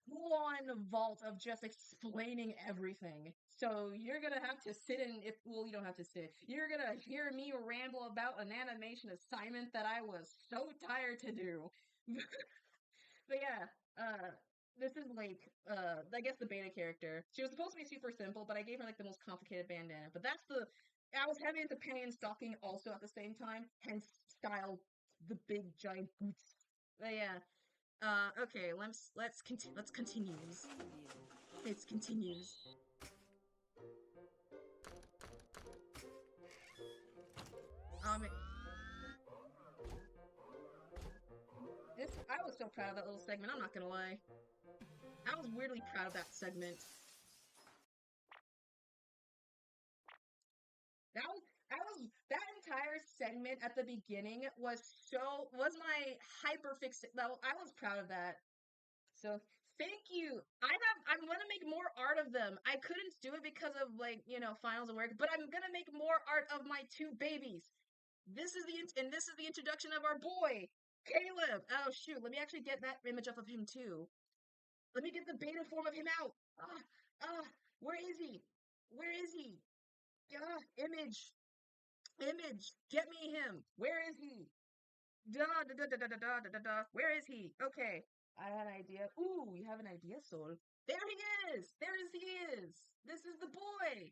full on vault of just explaining everything. So you're gonna have to sit in if well you don't have to sit. You're gonna hear me ramble about an animation assignment that I was so tired to do. But yeah, this is like I guess the beta character. She was supposed to be super simple, but I gave her like the most complicated bandana. But that's the I was heavy into penny and stocking also at the same time, hence style the big giant boots. But yeah. Okay, let's continues. It continues. Um, this I was was so proud of that little segment, I'm not gonna lie. I was weirdly proud of that segment. That entire segment at the beginning was my I was proud of that. So thank you. I'm gonna make more art of them. I couldn't do it because of like, finals and work, but I'm gonna make more art of my two babies. This is the introduction of our boy, Caleb. Oh shoot, let me actually get that image up of him too. Let me get the beta form of him out. Where is he? Where is he? Image. Get me him. Where is he? Da da da da da da da da da. Where is he? Okay. I have an idea. Ooh, you have an idea, Soul. There he is! He is! This is the boy!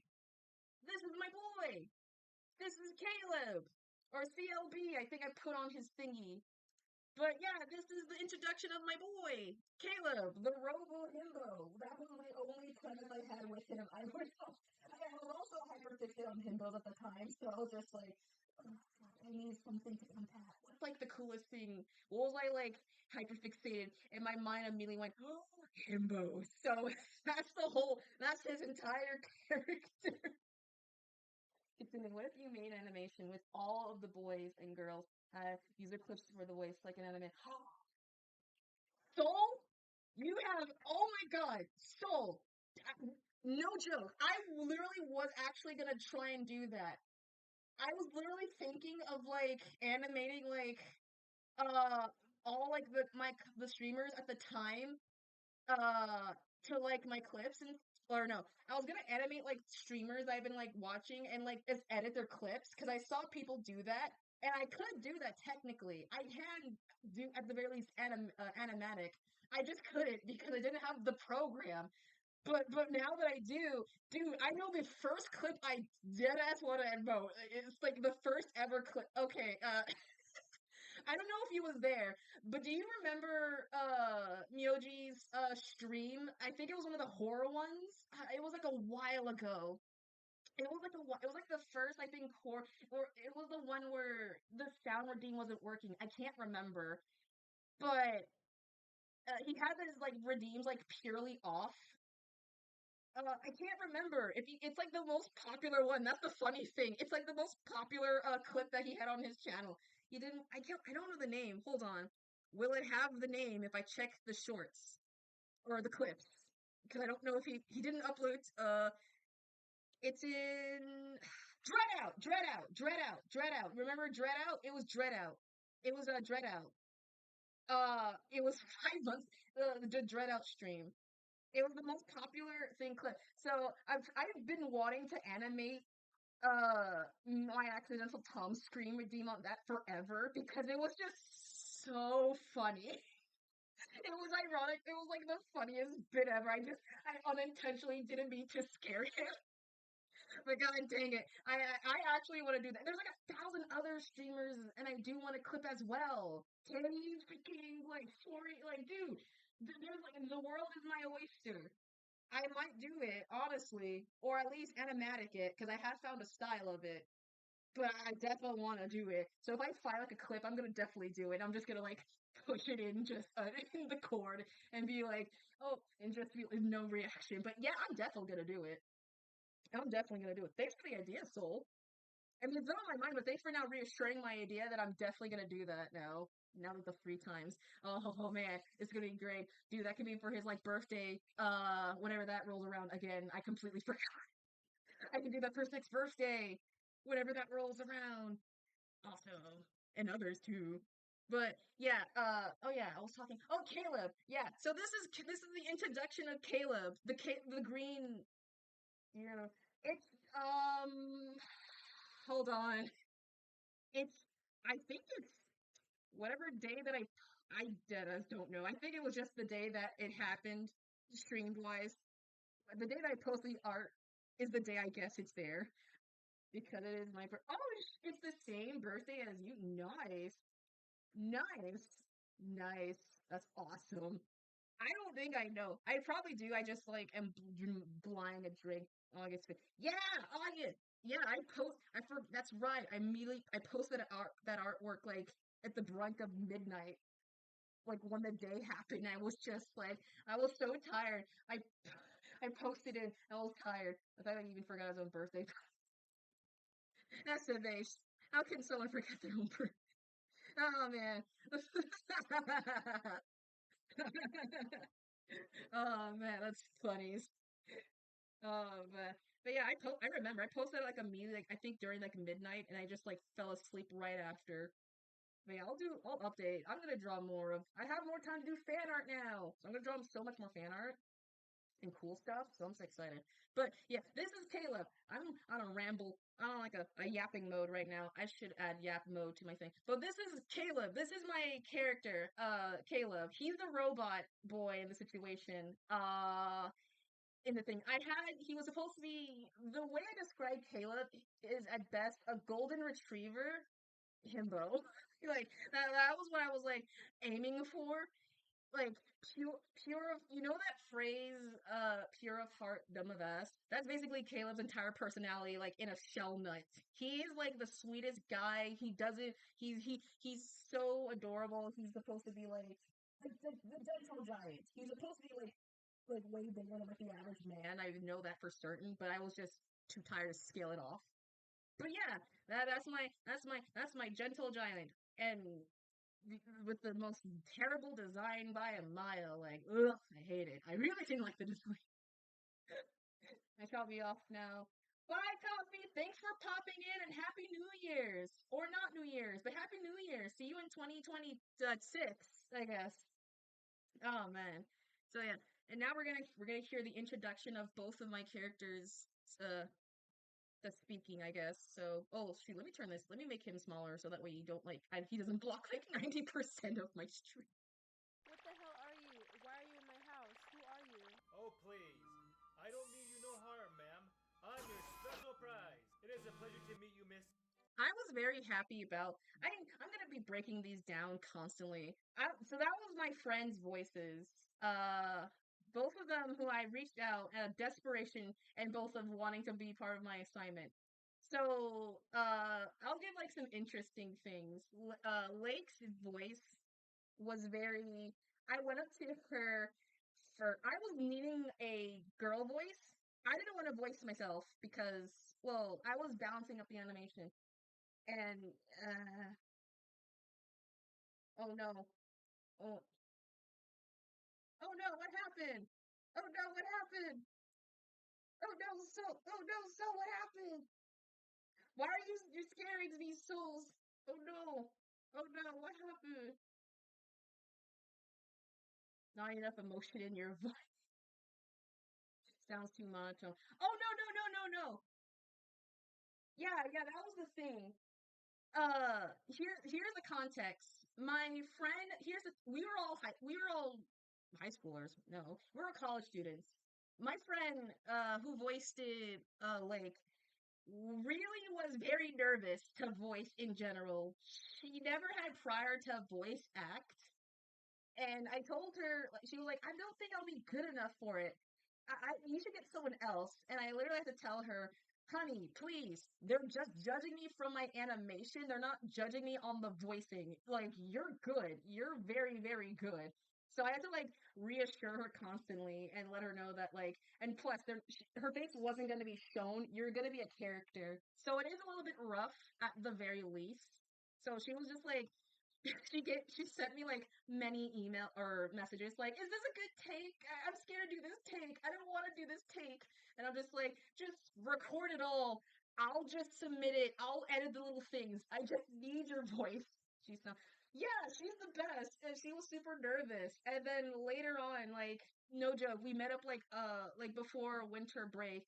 This is my boy! This is Caleb! Or CLB, I think I put on his thingy. But yeah, this is the introduction of my boy, Caleb, the Robo Himbo. That was my only premise I had with him. I was also hyperfixated on himbos at the time, so I was just like, I need something to combat. What's like the coolest thing? What was I like hyperfixated? And my mind immediately went, oh, himbos. So that's his entire character. Continuing, what if you made an animation with all of the boys and girls user clips for the voice like an anime? Soul? You have, oh my god, Soul. No joke. I literally was actually gonna try and do that. I was literally thinking of like animating like all like the streamers at the time to like my clips or no, I was gonna animate like streamers I've been like watching and like just edit their clips because I saw people do that and I could do that technically. I can do at the very least animatic. I just couldn't because I didn't have the program. But now that I do, dude, I know the first clip I dead ass want to emote. It's like the first ever clip. Okay, I don't know if he was there, but do you remember Myoji's stream? I think it was one of the horror ones. It was like a while ago. It was like the first I think horror, or it was the one where the sound redeem wasn't working. I can't remember, but he had his like redeems like purely off. I can't remember. It's like the most popular one. That's the funny thing. It's like the most popular clip that he had on his channel. He didn't. I don't know the name. Hold on. Will it have the name if I check the shorts or the clips? Because I don't know if he didn't upload. It's in Dread Out. Remember Dread Out? It was Dread Out. It was a Dread Out. It was 5 months. The Dread Out stream. It was the most popular thing clip. So I've been wanting to animate my accidental Tom scream redeem on that forever because it was just so funny. It was ironic. It was like the funniest bit ever. I unintentionally didn't mean to scare him. But god dang it. I actually want to do that. There's like 1,000 other streamers and I do want to clip as well. Can you freaking like sorry like dude, there's like the world is my oyster. I might do it, honestly, or at least animatic it, because I have found a style of it. But I definitely want to do it. So if I find like a clip, I'm gonna definitely do it. I'm just gonna like push it in just in the cord and be like, oh, and just be no reaction. But yeah, I'm definitely gonna do it. I'm definitely gonna do it. Thanks for the idea, Soul. I mean, it's not on my mind, but thanks for now reassuring my idea that I'm definitely gonna do that now. Now that the 3 times. Oh man, it's gonna be great. Dude, that could be for his like birthday, whenever that rolls around again. I completely forgot. I can do that for his next birthday. Whenever that rolls around. Also. And others too. But yeah, oh yeah, I was talking. Oh, Caleb. Yeah. So this is the introduction of Caleb. The green, it's hold on. It's I think it's whatever day that I dead as don't know. I think it was just the day that it happened, streamed wise. The day that I post the art is the day I guess it's there because it is my oh, it's the same birthday as you. Nice, nice, nice. That's awesome. I don't think I know. I probably do. I just like am blind a drink August 5th. Yeah, August. Yeah, I post. That's right. I posted that artwork like at the brink of midnight. like when the day happened, I was just like, I was so tired. I posted it. I was tired. I thought I even forgot his own birthday. That's the base. How can someone forget their own birthday? Oh man. Oh man, that's funny. Oh man. But yeah, I remember I posted like immediately, like I think during like midnight, and I just like fell asleep right after. But yeah, I'll update. I'm gonna draw more of. I have more time to do fan art now, so I'm gonna draw so much more fan art and cool stuff. So I'm so excited. But yeah, this is Caleb. I'm on a ramble. I'm on like a yapping mode right now. I should add yap mode to my thing. But this is Caleb. This is my character. Caleb. He's the robot boy in the situation. In the thing. He was supposed to be, the way I describe Caleb is at best a golden retriever himbo. Like, that was what I was like aiming for. Like, pure of, you know that phrase, pure of heart, dumb of ass? That's basically Caleb's entire personality, like, in a shell nut. He is like the sweetest guy. He's so adorable. He's supposed to be like, the gentle giant. He's supposed to be like way bigger than like the average man. I know that for certain, but I was just too tired to scale it off. But yeah, that's my gentle giant, and with the most terrible design by a mile. Like, ugh, I hate it. I really didn't like the design. I shall be off now. Bye, Coffee. Thanks for popping in, and Happy New Year's, or not New Year's, but Happy New Year. See you in 2026, I guess. Oh man. So yeah, and now we're gonna hear the introduction of both of my characters. Uh, the speaking, I guess. So, oh shoot, let me turn this. Let me make him smaller so that way you don't like. He doesn't block like 90% of my stream. What the hell are you? Why are you in my house? Who are you? Oh, please. I don't mean you no harm, ma'am. I'm your special prize. It is a pleasure to meet you, miss. I was very happy about. I'm gonna be breaking these down constantly. So that was my friends' voices. Both of them who I reached out out of desperation and both of wanting to be part of my assignment. So, I'll give like some interesting things. Lake's voice was very. I went up to her for. I was needing a girl voice. I didn't want to voice myself because, well, I was balancing up the animation. And, oh no. Oh, oh no, what happened? Oh no, what happened? Oh no, so what happened? Why are you're scaring these souls? Oh no. Oh no, what happened? Not enough emotion in your voice. Sounds too monotone. Oh no, no, no, no, no. Yeah, yeah, that was the thing. Here's the context. My friend, we were all high schoolers. No, we were college students. My friend, who voiced it, like, really was very nervous to voice in general. She never had prior to voice act, and I told her, like, she was like, I don't think I'll be good enough for it. You should get someone else. And I literally had to tell her, honey, please, they're just judging me from my animation. They're not judging me on the voicing. Like, you're good. You're very, very good. So I had to like reassure her constantly and let her know that like, and plus, her face wasn't going to be shown. You're going to be a character, so it is a little bit rough at the very least. So she was just like, she sent me like many email or messages like, is this a good take? I'm scared to do this take. I don't want to do this take. And I'm just like, just record it all. I'll just submit it. I'll edit the little things. I just need your voice. She's not. Yeah, she's the best. And she was super nervous. And then later on, like, no joke, we met up like before winter break.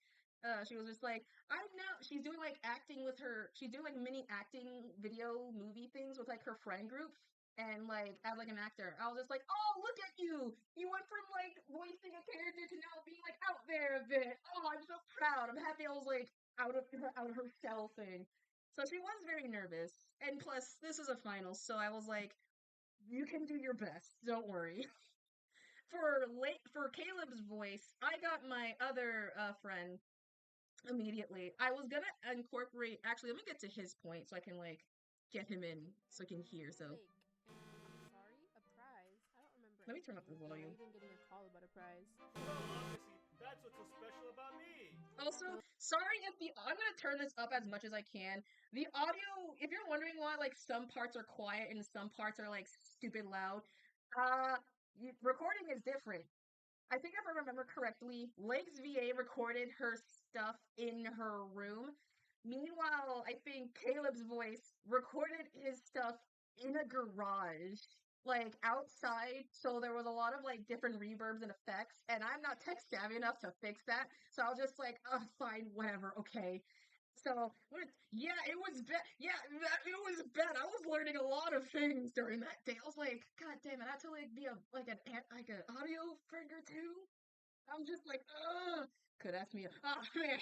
She was just like, I'm now, she's doing like acting with her, she's doing like mini acting video movie things with like her friend group. And like, as like an actor, I was just like, oh, look at you! You went from like voicing a character to now being like out there a bit. Oh, I'm so proud. I'm happy I was like out of her shell thing. So she was very nervous. And plus, this was a final, so I was like, you can do your best. Don't worry. For Caleb's voice, I got my other friend immediately. I was gonna incorporate. Actually, let me get to his point so I can like get him in so I can hear. So Lake. I'm sorry? A prize? Let me turn up the Now volume. you've been getting a call about a prize. Well, obviously, that's what's so special about me. Also, sorry if I'm gonna turn this up as much as I can. The audio, if you're wondering why, like, some parts are quiet and some parts are, like, stupid loud, recording is different. I think if I remember correctly, Lake's VA recorded her stuff in her room. Meanwhile, I think Caleb's voice recorded his stuff in a garage, like outside. So there was a lot of like different reverbs and effects, and I'm not tech savvy enough to fix that. So I was just like, fine, whatever, okay. So, yeah, it was bad. Yeah, it was bad. I was learning a lot of things during that day. I was like, God damn it, I had to like be an audio finger too. I'm just like, ugh. Could ask me, oh man,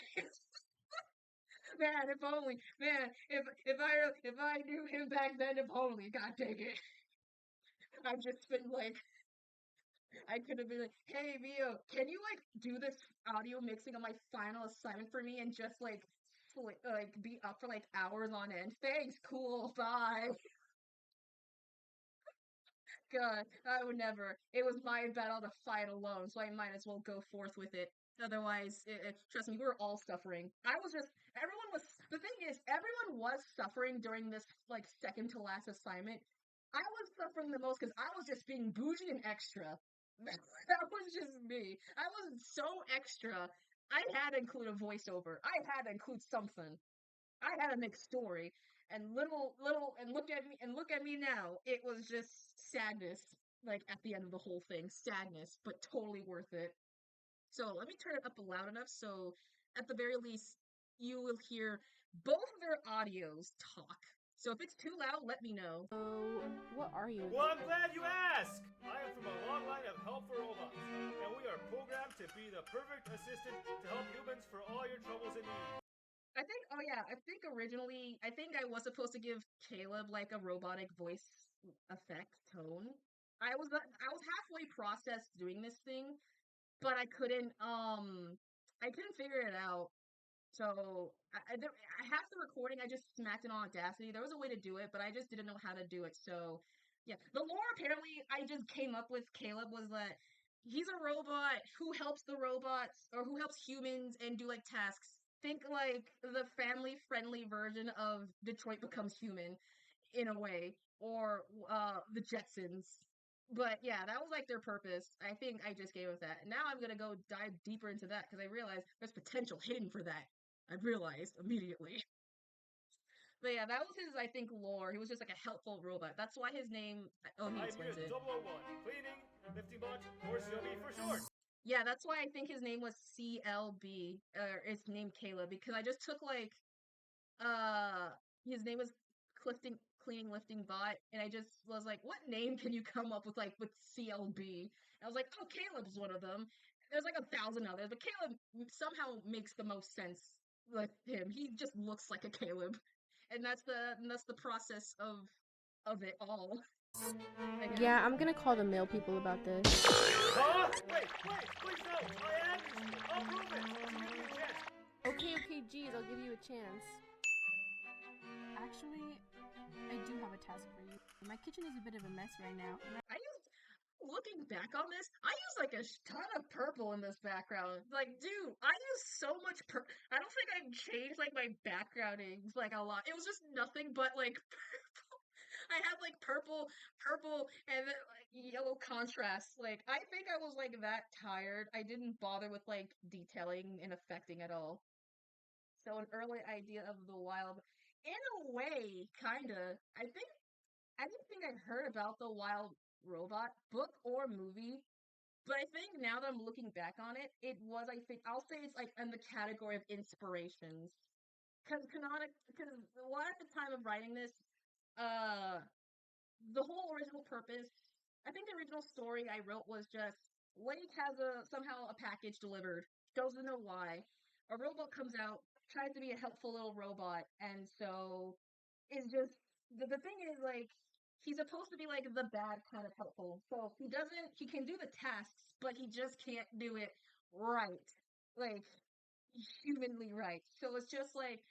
man, if only, man, if I knew him back then, if only, God dang it. I've just been like, I could have been like, hey, Vio, can you like do this audio mixing on my final assignment for me and just like be up for like hours on end? Thanks, cool, bye. God, I would never. It was my battle to fight alone, so I might as well go forth with it. Otherwise, trust me, we were all suffering. Everyone was, the thing is, everyone was suffering during this, like, second to last assignment. I was suffering the most because I was just being bougie and extra. That was just me. I was so extra. I had to include a voiceover. I had to include something. I had a mixed story, and and look at me now. It was just sadness, like at the end of the whole thing, sadness, but totally worth it. So let me turn it up loud enough so at the very least you will hear both of their audios talk. So if it's too loud, let me know. So, what are you? Well, I'm glad you asked. I am from a long line of helpful robots, and we are programmed to be the perfect assistant to help humans for all your troubles and needs. I think originally, I think I was supposed to give Caleb like a robotic voice effect tone. I was halfway processed doing this thing, but I couldn't figure it out. So half the recording I just smacked it on Audacity. There was a way to do it, but I just didn't know how to do it. So yeah, the lore apparently I just came up with Caleb was that he's a robot who helps the robots or who helps humans and do like tasks. Think like the family friendly version of Detroit Becomes Human in a way, or the Jetsons. But yeah, that was like their purpose. I think I just gave it that. Now I'm gonna go dive deeper into that because I realized there's potential hidden for that. I realized immediately. But yeah, that was his, I think, lore. He was just like a helpful robot. That's why his name. Oh, he I'm here explains as it. 001, cleaning, lifting bot, or CLB for short. Yeah, that's why I think his name was CLB, or his name Caleb, because I just took like uh his name was Clifting Cleaning Lifting Bot, and I just was like, what name can you come up with like with CLB? And I was like, oh, Caleb's one of them. There's like 1,000 others, but Caleb somehow makes the most sense with him. He just looks like a Caleb, and that's the process of it all. Yeah, I'm gonna call the mail people about this. Huh? Wait, please no! I am useful. I'll prove it. So give me a chance. Okay, geez, I'll give you a chance. Actually, I do have a task for you. My kitchen is a bit of a mess right now. Looking back on this, I use like a ton of purple in this background. Like, dude, I use so much I don't think I've changed like my backgroundings like a lot. It was just nothing but like purple. I had like purple, and then like yellow contrast. Like, I think I was like that tired. I didn't bother with like detailing and affecting at all. So an early idea of the wild, in a way, kinda. I didn't think I'd heard about the Wild Robot book or movie, but I think now that I'm looking back on it, it was, I think, I'll say it's like in the category of inspirations. Because at the time of writing this, uh, the whole original purpose, I think the original story I wrote was just Lake has somehow a package delivered, doesn't know why. A robot comes out, tries to be a helpful little robot, and so is just the thing is like he's supposed to be like the bad kind of helpful. So he can do the tasks, but he just can't do it right. Like humanly right. So it's like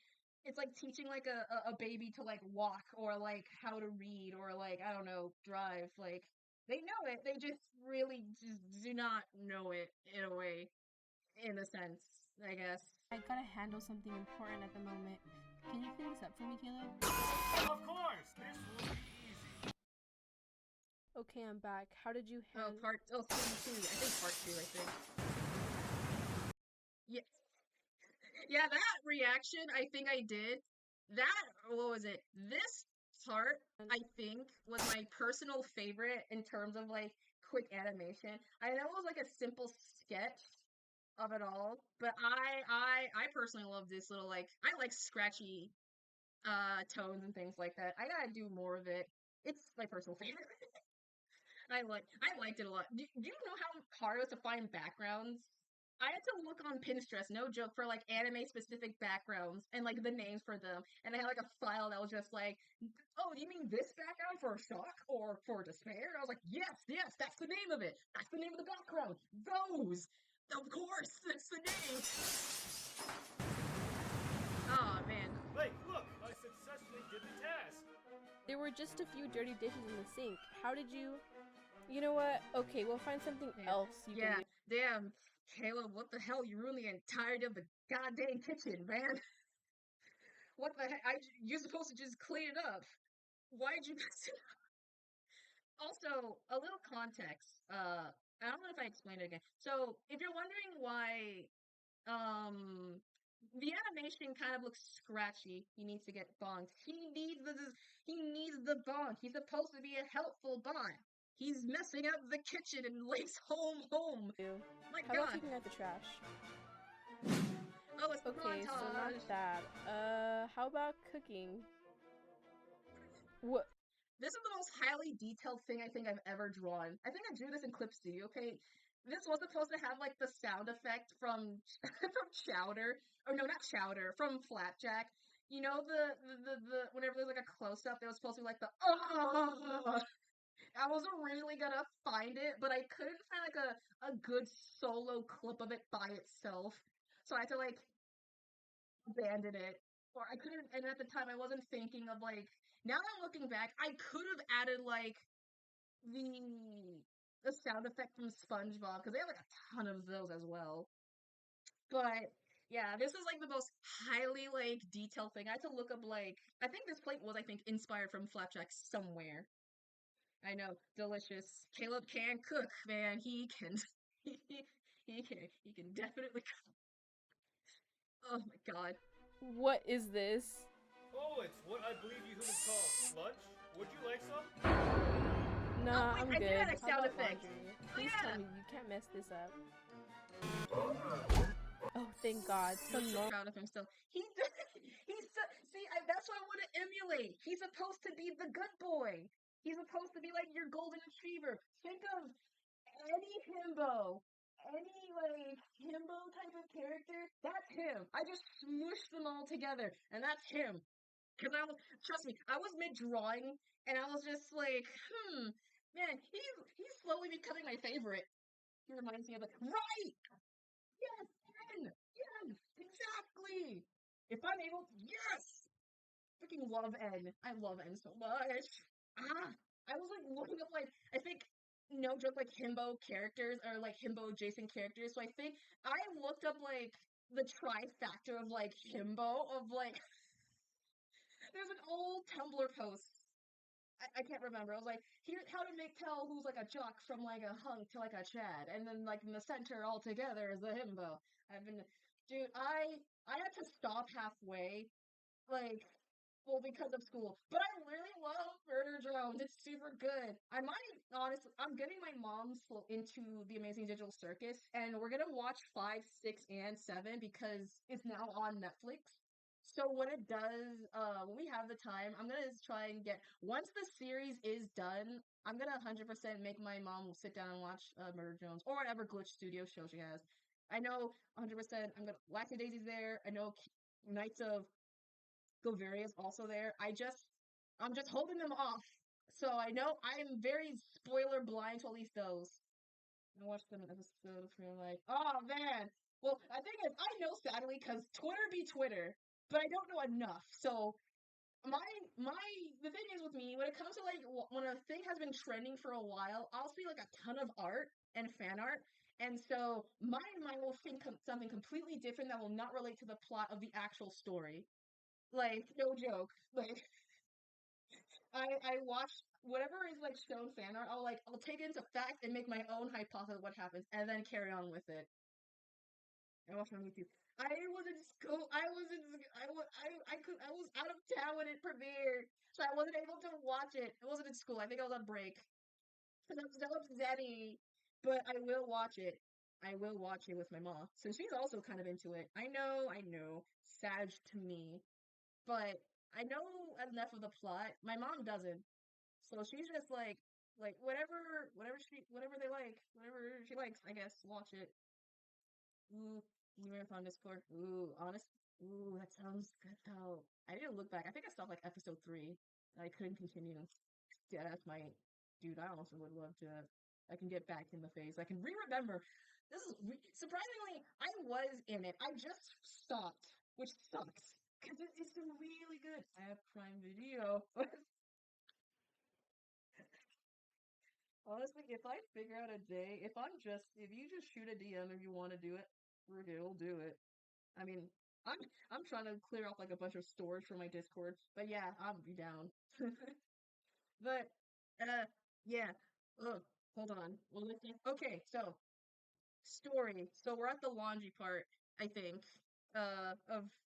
teaching like a baby to like walk or like how to read or like I don't know drive like They know it. They just really just do not know it in a way, in a sense, I guess. I gotta handle something important at the moment. Can you clear this up for me, Caleb? Of course, this will be easy. Okay, I'm back. How did you handle? Season 2. I think part 2. I think. Yeah, yeah. That reaction, I think I did. What was it? This part, I think, was my personal favorite in terms of like quick animation. I know it was like a simple sketch of it all, but I personally love this little like I like scratchy tones and things like that. I gotta do more of it. It's my personal favorite. I liked it a lot. Do you know how hard it was to find backgrounds? I had to look on Pinterest, no joke, for like anime specific backgrounds and like the names for them. And I had like a file that was just like, oh, you mean this background for shock or for despair? And I was like, yes, that's the name of it. That's the name of the background. Those, of course, that's the name. Oh man. Like, look, I successfully did the task. There were just a few dirty dishes in the sink. How did you? You know what? Okay, we'll find something else you can do. Damn, Caleb, what the hell? You ruined the entirety of the goddamn kitchen, man. What the heck? You're supposed to just clean it up. Why'd you mess it up? Also, a little context. I don't know if I explained it again. So, if you're wondering why, the animation kind of looks scratchy. He needs to get bonked. He needs the bonk. He's supposed to be a helpful bonk. He's messing up the kitchen and lays home. My How God. about taking out the trash? Oh, it's Okay, montage. so not that. How about cooking? What? This is the most highly detailed thing I think I've ever drawn. I think I drew this in Clip Studio. Okay, this was supposed to have like the sound effect from from Chowder, or no, not Chowder, from Flapjack. You know the whenever there's like a close up, it was supposed to be like the I was originally gonna find it, but I couldn't find like a good solo clip of it by itself, so I had to like abandon it. Or I couldn't, and at the time I wasn't thinking of like. Now that I'm looking back, I could have added like the sound effect from SpongeBob because they have like a ton of those as well. But yeah, this is like the most highly like detailed thing. I had to look up like I think this plate was inspired from Flapjack somewhere. I know, delicious. Caleb can cook, man. He can. He can definitely cook. Oh my God. What is this? Oh, it's what I believe you humans call lunch. Would you like some? Nah, wait, I'm I do good. have a How sound about effect. laundry? Oh, Please yeah. tell me you can't mess this up. Oh, thank God. Some I'm so proud of him still. That's what I want to emulate. He's supposed to be the good boy. He's supposed to be like your golden retriever. Think of any himbo. Any like himbo type of character, that's him. I just smooshed them all together, and that's him. Cause trust me, I was mid drawing, and I was just like, man, he's slowly becoming my favorite. He reminds me of right. Yes, N, exactly. If I'm able, yes. Freaking love N. I love N so much. I was like looking up like I think no joke like himbo characters or like himbo adjacent characters. So I think I looked up like the trifactor of like himbo of like there's an old Tumblr post. I can't remember. I was like, here how to make tell who's like a jock from like a hunk to like a Chad, and then like in the center all together is the himbo. Dude, I had to stop halfway, like, well, because of school. But I really love Murder Drones. It's super good. I might honestly, I'm getting my mom into the Amazing Digital Circus, and we're gonna watch 5, 6, and 7 because it's now on Netflix. So when it does, when we have the time, I'm gonna try and once the series is done, I'm gonna 100% make my mom sit down and watch Murder Jones or whatever Glitch Studio show she has. I know 100%. I'm gonna Wacky Daisy's there. I know Knights of Goveria's also there. I'm just holding them off. So I know I'm very spoiler blind to at least those. I watched them in episodes where like, oh man. Well, I think I know sadly because Twitter be Twitter, but I don't know enough. So The thing is with me, when it comes to like when a thing has been trending for a while, I'll see like a ton of art and fan art, and so my mind will think something completely different that will not relate to the plot of the actual story. Like, no joke. Like, I watch whatever is like shown fan art. I'll take it into fact and make my own hypothesis of what happens, and then carry on with it. I watched it on YouTube. I was in school. I was in. I was out of town when it premiered, so I wasn't able to watch it. I wasn't in school. I think I was on break. Because I'm so upsetty. But I will watch it. I will watch it with my mom, since she's also kind of into it. I know. Sad to me, but I know enough of the plot. My mom doesn't, so she's just like whatever they like, whatever she likes. I guess watch it. Ooh, new marathon Discord. Ooh, honest. Ooh, that sounds good though. I didn't look back. I think I stopped like episode 3. I couldn't continue. Yeah, that's my dude. I also would love to. I can get back in the phase. I can remember. This is surprisingly, I was in it. I just stopped, which sucks because it's really good. I have Prime Video. Honestly, if I figure out a day, if you just shoot a DM if you want to do it, we'll do it. I mean, I'm trying to clear off like a bunch of storage for my Discord, but yeah, I'll be down. But yeah. Oh, hold on. Okay, so story. So we're at the laundry part, I think.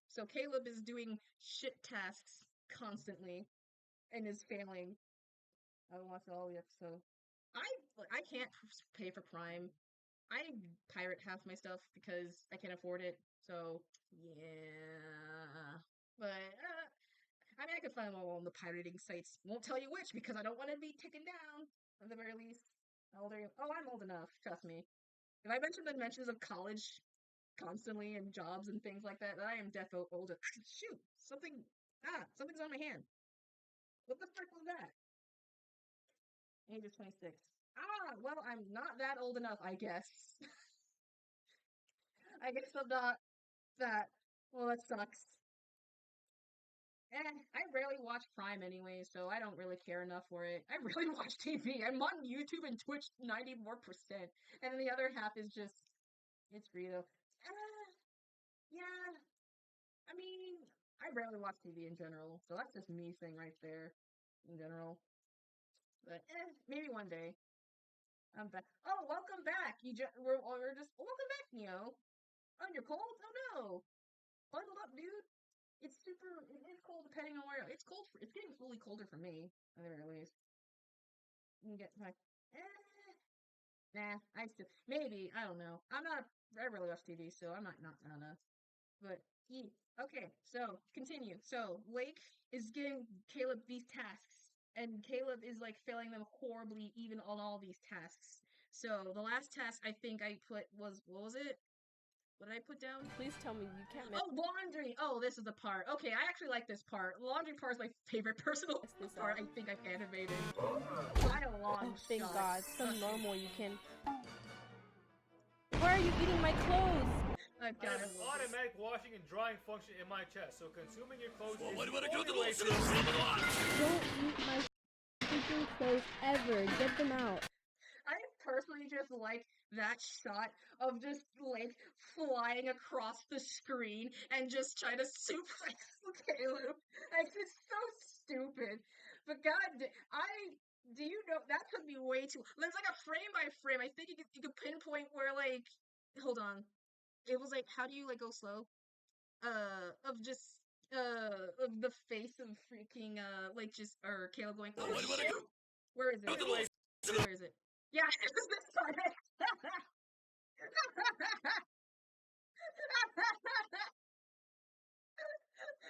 So Caleb is doing shit tasks constantly and is failing. I watched all the episode. I can't pay for Prime. I pirate half my stuff because I can't afford it. So yeah, but I mean I could find them all on the pirating sites. Won't tell you which because I don't want to be taken down. At the very least, how old are you? Oh, I'm old enough. Trust me. If I mention the mentions of college constantly and jobs and things like that, then I am defo older. Shoot, something's on my hand. What the frick was that? Age is 26. Well, I'm not that old enough, I guess. I guess I'm not that. Well, that sucks. I rarely watch Prime anyway, so I don't really care enough for it. I really watch TV. I'm on YouTube and Twitch 90 more %, and then the other half is just it's free though. Yeah. I mean, I rarely watch TV in general, so that's just me saying right there in general. But maybe one day. I'm back. Oh, welcome back. We're just welcome back, Neo. Oh, you're cold? Oh no. Bundled up, dude. It's cold depending on where it's cold. It's getting fully colder for me at the very least. You can get like, nah. Maybe I don't know. I really watch TV, so I'm not gonna. But okay. So continue. So Lake is giving Caleb these tasks, and Caleb is like failing them horribly, even on all these tasks. So the last task I think I put was what was it? What did I put down? Please tell me you can't Oh, laundry! Oh, this is the part. Okay, I actually like this part. The laundry part is my favorite personal part I think I've animated. By a long shot. Thank God. So normal you can... Why are you eating my clothes? I have an automatic washing and drying function in my chest, so consuming your clothes is the only way to... Don't eat my freaking clothes ever. Get them out. I personally just like that shot of just like flying across the screen and just trying to suplex Caleb. Like it's so stupid. But God, do you know that took me way too? It's like a frame by frame. I think you could pinpoint where like, hold on, it was like how do you like go slow? Of just of the face of freaking like just or Caleb going. Oh shit! Where is it? Where is it? Yeah, it was this part.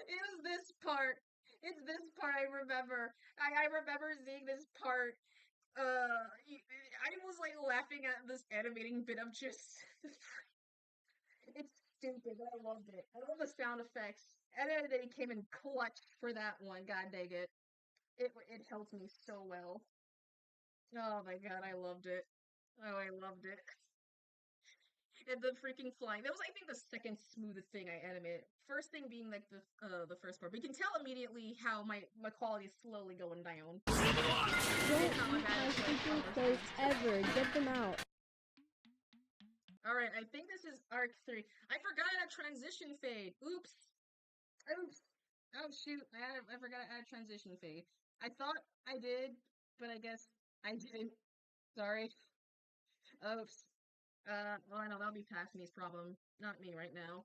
It was this part. It's this part I remember. I remember seeing this part. I was like laughing at this animating bit of just. It's stupid, but I loved it. I love the sound effects. And then they came in clutch for that one. God dang it. It helped me so well. Oh my god, I loved it. Oh, I loved it. and the freaking flying. That was, I think, the second smoothest thing I animated. First thing being like the first part. But you can tell immediately how my quality is slowly going down. Don't have freaking clothes ever. Get them out. Alright, I think this is arc 3. I forgot a transition fade. Oops. Oh shoot, I forgot to add transition fade. I thought I did, but I guess I didn't. Sorry. Oops. Well, I know that'll be Pasme's problem, not me right now.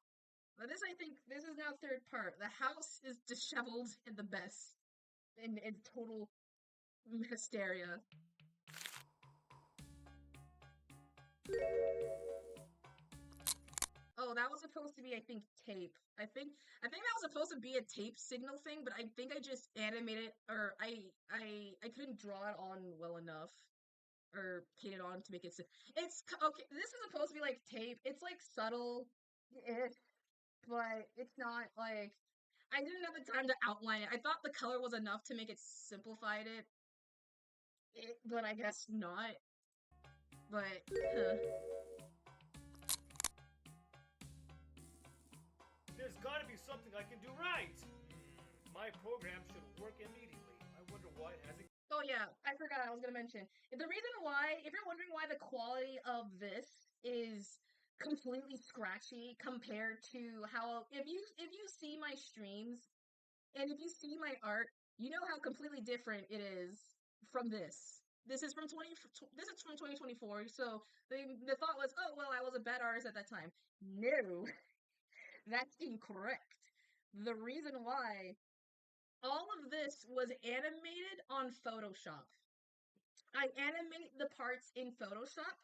But this, I think, this is now third part. The house is disheveled and the best. In total hysteria. Oh, that was supposed to be, I think, tape. I think that was supposed to be a tape signal thing, but I think I just animated, or I couldn't draw it on well enough. Or paint it on to make it. It's okay. This is supposed to be like tape. It's like subtle, but it's not like. I didn't have the time to outline it. I thought the color was enough to make it simplified but I guess not. But There's gotta be something I can do right. My program should work immediately. I wonder why it hasn't. oh yeah, I forgot I was gonna mention. The reason why, if you're wondering why the quality of this is completely scratchy compared to how, if you see my streams, and if you see my art, you know how completely different it is from this. This is from 2024, so the thought was, oh well, I was a bad artist at that time. No, that's incorrect. The reason why all of this was animated on Photoshop. I animate the parts in Photoshop,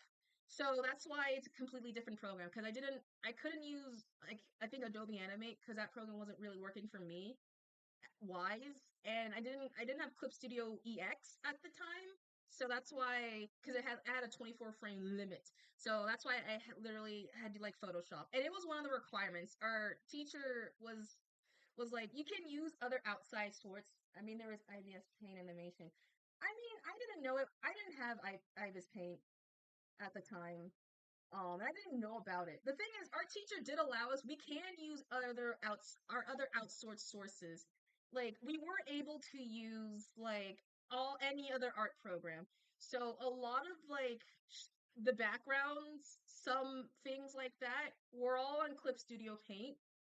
so that's why it's a completely different program. Because I couldn't use, like, I think Adobe Animate, because that program wasn't really working for me, wise, and I didn't have Clip Studio EX at the time, so that's why, because it had a 24 frame limit, so that's why I literally had to like Photoshop, and it was one of the requirements. Our teacher was like, you can use other outside sorts. I mean, there was IBS Paint animation. I mean, I didn't know it. I didn't have IBIS Paint at the time. I didn't know about it. The thing is, our teacher did allow us. We can use our other outsourced sources. Like, we were able to use like any other art program. So a lot of like the backgrounds, some things like that, were all on Clip Studio Paint,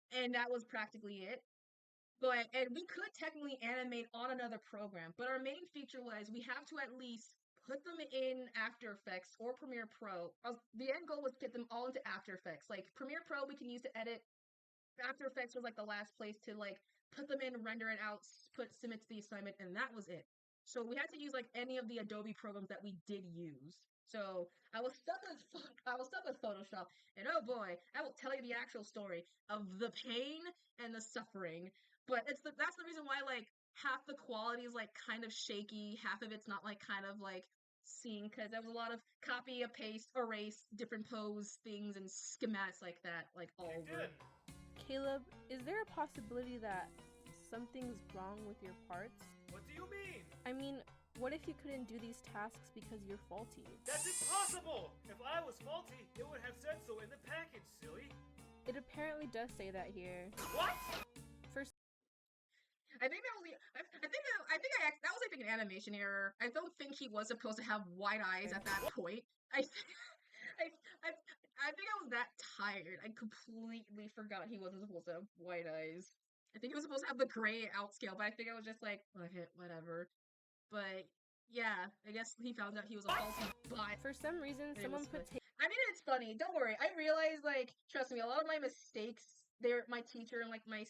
and that was practically it. And we could technically animate on another program, but our main feature was we have to at least put them in After Effects or Premiere Pro. The end goal was to get them all into After Effects. Like, Premiere Pro we can use to edit. After Effects was like the last place to like put them in, render it out, submit to the assignment, and that was it. So we had to use like any of the Adobe programs that we did use. So I was stuck with Photoshop, and oh boy, I will tell you the actual story of the pain and the suffering. But that's the reason why like half the quality is like kind of shaky, half of it's not like kind of like seen, because there was a lot of copy, paste, erase, different pose things and schematics like that, like all over. Caleb, is there a possibility that something's wrong with your parts? What do you mean? I mean, what if you couldn't do these tasks because you're faulty? That's impossible! If I was faulty, it would have said so in the package, silly. It apparently does say that here. What? I think that was that was like an animation error. I don't think he was supposed to have wide eyes at that point. I think I was that tired. I completely forgot he wasn't supposed to have white eyes. I think he was supposed to have the gray outscale, but I think I was just like, okay, whatever. But yeah, I guess he found out he was a faulty bot. For some reason, someone put tape. I mean, it's funny. Don't worry. I realize, like, trust me, a lot of my mistakes, my teacher and like my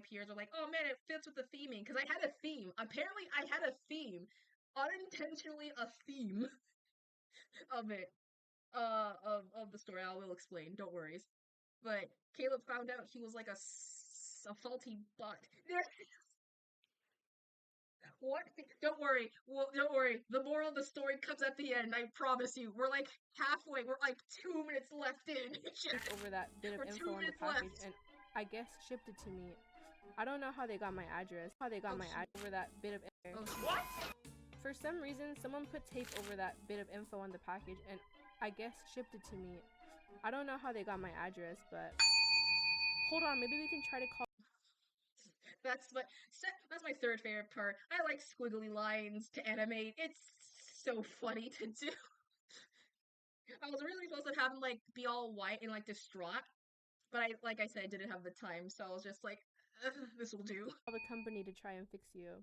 peers are like, oh man, it fits with the theming, because I had a theme. Apparently, I had a theme, unintentionally a theme of it, of the story. I will explain. Don't worry. But Caleb found out he was like a faulty bot. What? Don't worry. Well, don't worry. The moral of the story comes at the end. I promise you. We're like halfway. We're like 2 minutes left in. Over that bit of info on the package, and I guess shipped it to me. I don't know how they got my address. Over that bit of info. What? For some reason, someone put tape over that bit of info on the package, and I guess shipped it to me. I don't know how they got my address, but hold on, maybe we can try to call. That's my third favorite part. I like squiggly lines to animate. It's so funny to do. I was really supposed to have him like be all white and like distraught, but like I said, I didn't have the time, so I was just like, this will do. The company to try and fix you.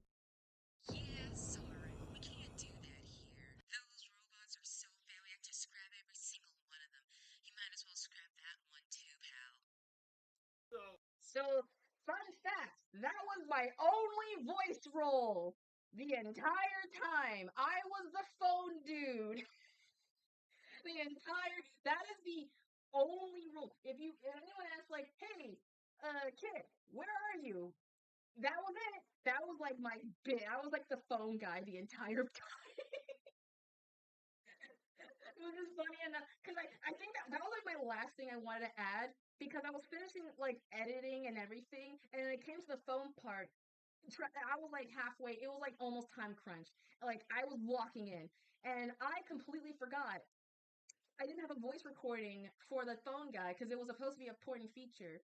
Yeah, sorry, we can't do that here. Those robots are so bad, we have to scrap every single one of them. You might as well scrap that one too, pal. So, fun fact, that was my only voice role the entire time. I was the phone dude. That is the only role. If anyone asks like, hey, kid, where are you? That was it. That was like my bit. I was like the phone guy the entire time. It was just funny enough because I think that was like my last thing I wanted to add because I was finishing like editing and everything, and then it came to the phone part. I was like halfway. It was like almost time crunch. Like I was walking in, and I completely forgot I didn't have a voice recording for the phone guy because it was supposed to be a important feature.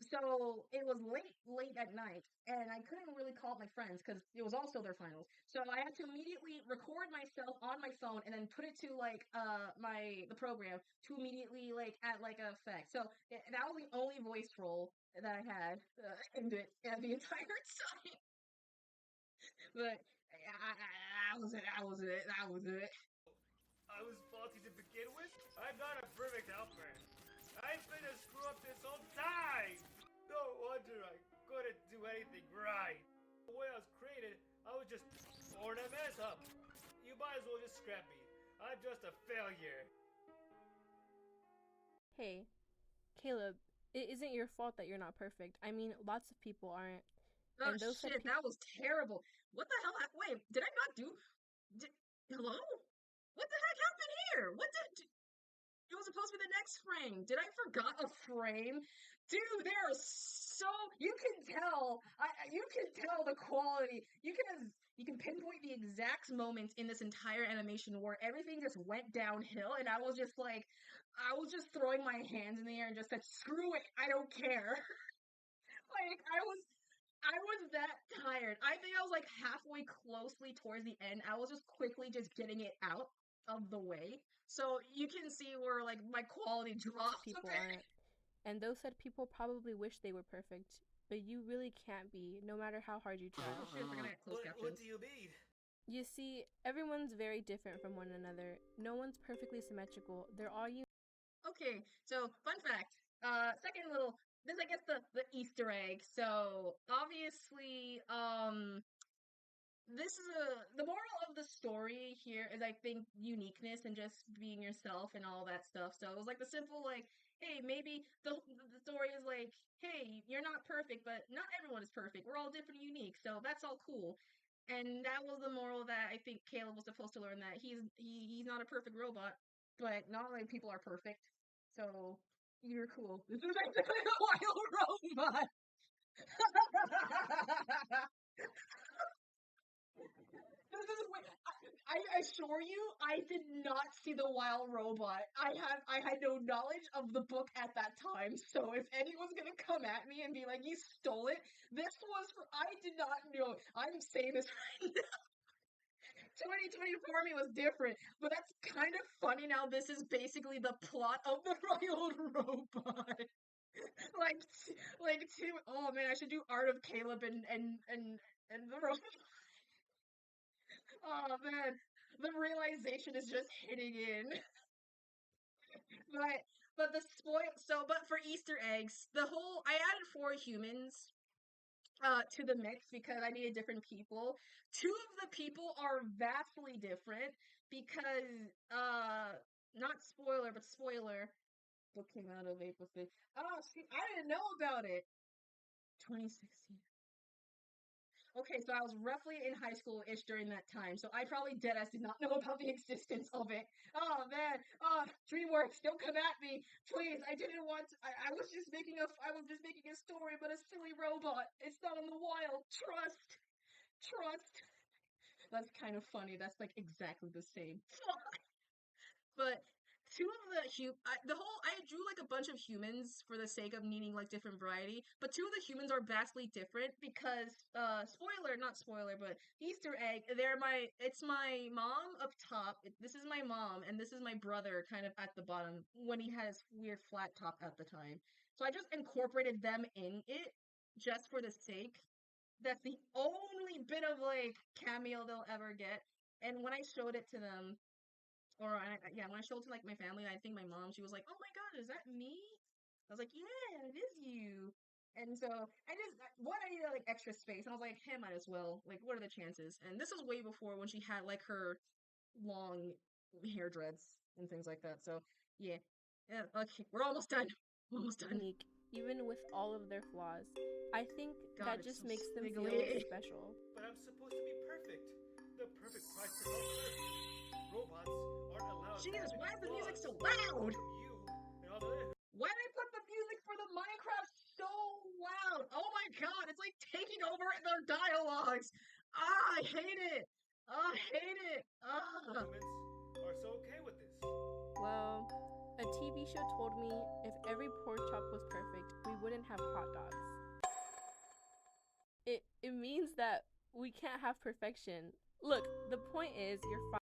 So it was late at night, and I couldn't really call up my friends because it was also their finals. So I had to immediately record myself on my phone and then put it to like the program to immediately like add like a effect. So that was the only voice role that I had in the entire time. But that was it. That was it. That was it. I was faulty to begin with. I'm not a perfect helper. I've been a screw up this whole time. No wonder I couldn't do anything right. The way I was created, I was just born a mess up. You might as well just scrap me. I'm just a failure. Hey, Caleb, it isn't your fault that you're not perfect. I mean, lots of people aren't. Oh And those shit, that was terrible. What the hell? Wait, did I not do? Hello? What the heck happened here? It was supposed to be the next frame. Did I forgot a frame? Dude, there are so you can tell. You can tell the quality. You can pinpoint the exact moments in this entire animation where everything just went downhill, and I was just throwing my hands in the air and just said, "Screw it, I don't care." Like I was that tired. I think I was like halfway closely towards the end. I was just quickly just getting it out of the way. So you can see where like my quality drops people a bit. aren't. And those said people probably wish they were perfect. But you really can't be, no matter how hard you try. Oh shit, we're gonna get closed captions. What do you mean? You see, everyone's very different from one another. No one's perfectly symmetrical. They're all unique. Okay, so fun fact. Second little this I guess the Easter egg. So obviously, this is the moral of the story here is I think uniqueness and just being yourself and all that stuff. So it was like the simple like, hey, maybe the story is like, hey, you're not perfect, but not everyone is perfect. We're all different and unique, so that's all cool. And that was the moral that I think Caleb was supposed to learn that he's not a perfect robot, but not like people are perfect. So you're cool. This is basically a wild robot. This is I assure you, I did not see the wild robot. I had no knowledge of the book at that time. So if anyone's gonna come at me and be like, "You stole it," I did not know. I'm saying this right now. 2024 me was different, but that's kind of funny now. This is basically the plot of the wild robot. like, oh man, I should do Art of Caleb and the robot. Oh man, the realization is just hitting in. But but for Easter eggs, I added 4 humans to the mix because I needed different people. 2 of the people are vastly different because not spoiler, but spoiler. Book came out of April 5th. Oh, see, I didn't know about it. 2016. Okay, so I was roughly in high school-ish during that time, so I probably deadass did not know about the existence of it. Oh man, DreamWorks, don't come at me, please. I didn't want. I was just making a story, but a silly robot. It's not in the wild. Trust. That's kind of funny. That's like exactly the same. But two of I drew like a bunch of humans for the sake of needing like different variety, but two of the humans are vastly different because not spoiler, but Easter egg, it's my mom up top. This is my mom and this is my brother kind of at the bottom when he had his weird flat top at the time. So I just incorporated them in it just for the sake. That's the only bit of like cameo they'll ever get. And when I showed it to them, when I showed it to like my family, I think my mom, she was like, "Oh my god, is that me?" I was like, "Yeah, it is you." And so I needed like extra space, and I was like, "Hey, might as well. Like, what are the chances?" And this was way before when she had like her long hair dreads and things like that. So yeah, okay, we're almost done. Almost done. Unique, even with all of their flaws. I think God, that it's just so makes them feel squiggly. special. But I'm supposed to be perfect. The perfect price per help service. Robots aren't allowed to Jesus, have why any is the music flaws. so loud? From you and all the other Why did I put the music for the Minecraft so loud? Oh my god, it's like taking over their dialogues. Ah, I hate it. I hate it. Ah. humans are so okay with this. Well, a TV show told me if every pork chop was perfect, we wouldn't have hot dogs. It means that we can't have perfection. Look, the point is you're fine.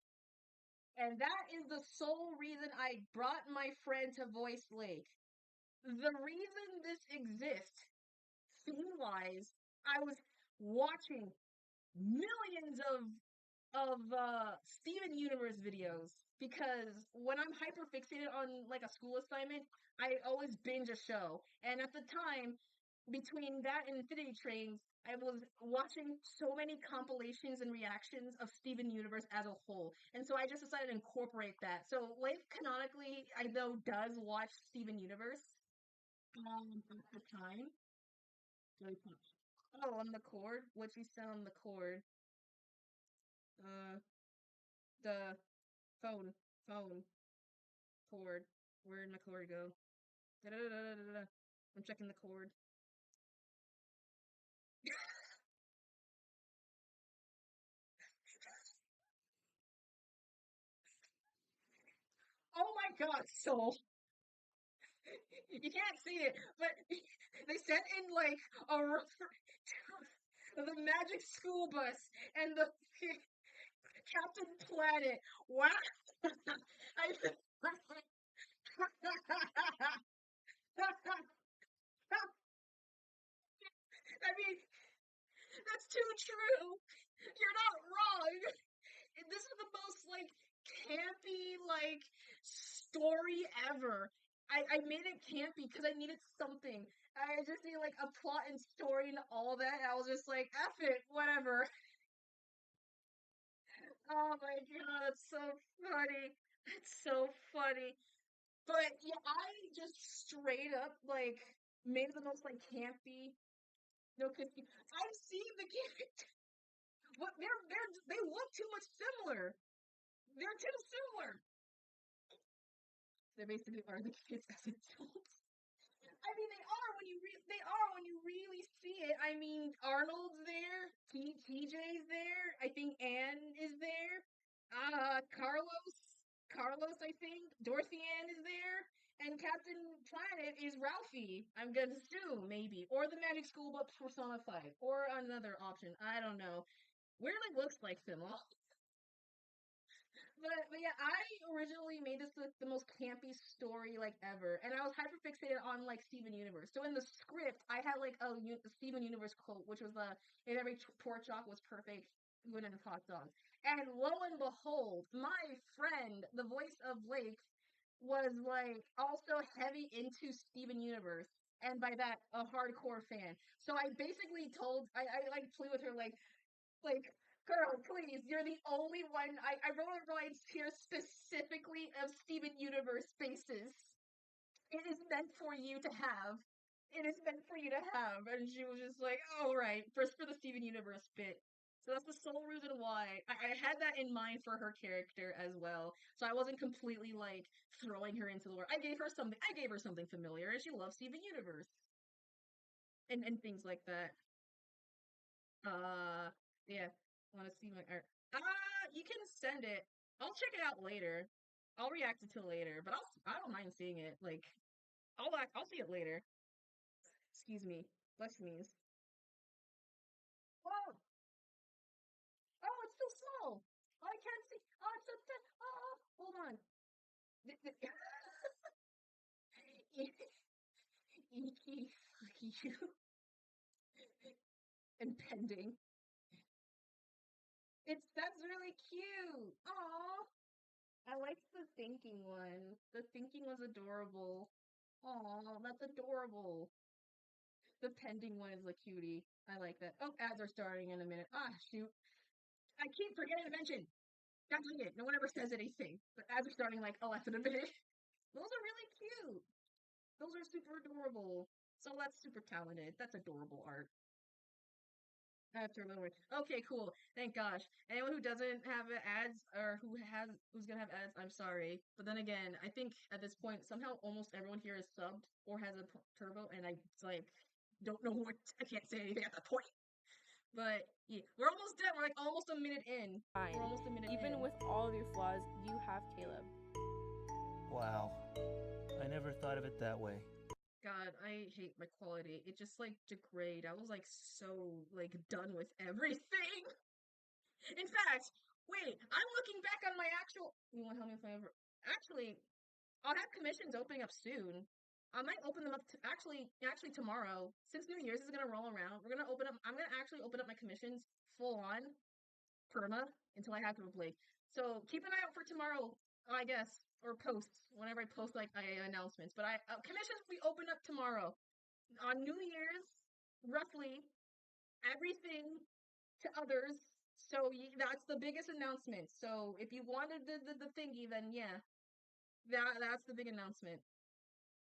And that is the sole reason I brought my friend to Voice Lake. The reason this exists, scene-wise, I was watching millions of Steven Universe videos because when I'm hyper fixated on like a school assignment, I always binge a show. And at the time, between that and Infinity Trains, I was watching so many compilations and reactions of Steven Universe as a whole. And so I just decided to incorporate that. So Leif canonically, I know, does watch Steven Universe. At the time. Oh, on the cord? What you said on the cord? Uh, the phone cord. Where did my cord go? Da-da-da-da-da-da. I'm checking the cord. Oh my god, so you can't see it, but they sent in like the Magic School Bus and the Captain Planet. Wow. I I mean, that's too true. You're not wrong. This is the most like campy like story ever. I made it campy because I needed something. I just need like a plot and story and all that. I was just like, F it, whatever. Oh my god, that's so funny. That's so funny. But yeah, I just straight up like made the most like campy. No, cause I've seen the character. What they look too much similar. They're too similar. They basically are the kids as adults. I mean, they are when you really see it. I mean, Arnold's there, TJ's there. I think Anne is there. Carlos, I think Dorothy Ann is there, and Captain Planet is Ralphie. I'm gonna assume maybe, or the Magic School Bus personified, or another option. I don't know. Weirdly looks like them all. But yeah, I originally made this like the most campy story like ever, and I was hyper fixated on like Steven Universe. So in the script, I had like a Steven Universe quote, which was "If every pork chop was perfect, you wouldn't have hot dogs." And lo and behold, my friend, the voice of Lake, was like also heavy into Steven Universe, and by that, a hardcore fan. So I basically I like flew with her like, girl, please, you're the only one. I wrote a line here specifically of Steven Universe spaces. It is meant for you to have. It is meant for you to have. And she was just like, all right, first for the Steven Universe bit. So that's the sole reason why I had that in mind for her character as well. So I wasn't completely like throwing her into the world. I gave her something. I gave her something familiar, and she loves Steven Universe and things like that. Uh, yeah. Want to see my art? You can send it. I'll check it out later. I'll react to it later, but I don't mind seeing it. Like, I'll see it later. Excuse me. Let's sneeze. Oh, oh, it's so small. I can't see. Oh, it's so thin. Oh, hold on. Icky, you, and pending. That's really cute. Aw. I like the thinking one. The thinking was adorable. Aw, that's adorable. The pending one is a cutie. I like that. Oh, ads are starting in a minute. Ah, shoot. I keep forgetting to mention. God dang it. No one ever says anything. But ads are starting like less than a minute. Those are really cute. Those are super adorable. So that's super talented. That's adorable art. I have to remember. Okay, cool. Thank gosh. Anyone who doesn't have ads or who's gonna have ads, I'm sorry. But then again, I think at this point somehow almost everyone here is subbed or has a turbo, and I like don't know what I can't say anything at that point. But yeah, we're almost done. We're like almost a minute in. Fine. We're almost a minute Even in. with all of your flaws, you have Caleb. Wow. I never thought of it that way. God, I hate my quality. It just like degrade. I was like so like done with everything. In fact, wait, I'm looking back on my actual. You want to help me if I ever? Actually, I'll have commissions opening up soon. I might open them up actually tomorrow. Since New Year's is gonna roll around, we're gonna open up. I'm gonna actually open up my commissions full on, perma until I have to replace. So keep an eye out for tomorrow, I guess, or posts whenever I post like announcements. But commissions will be open up tomorrow on New Year's, roughly everything to others. So that's the biggest announcement. So if you wanted the thingy, then yeah, that's the big announcement.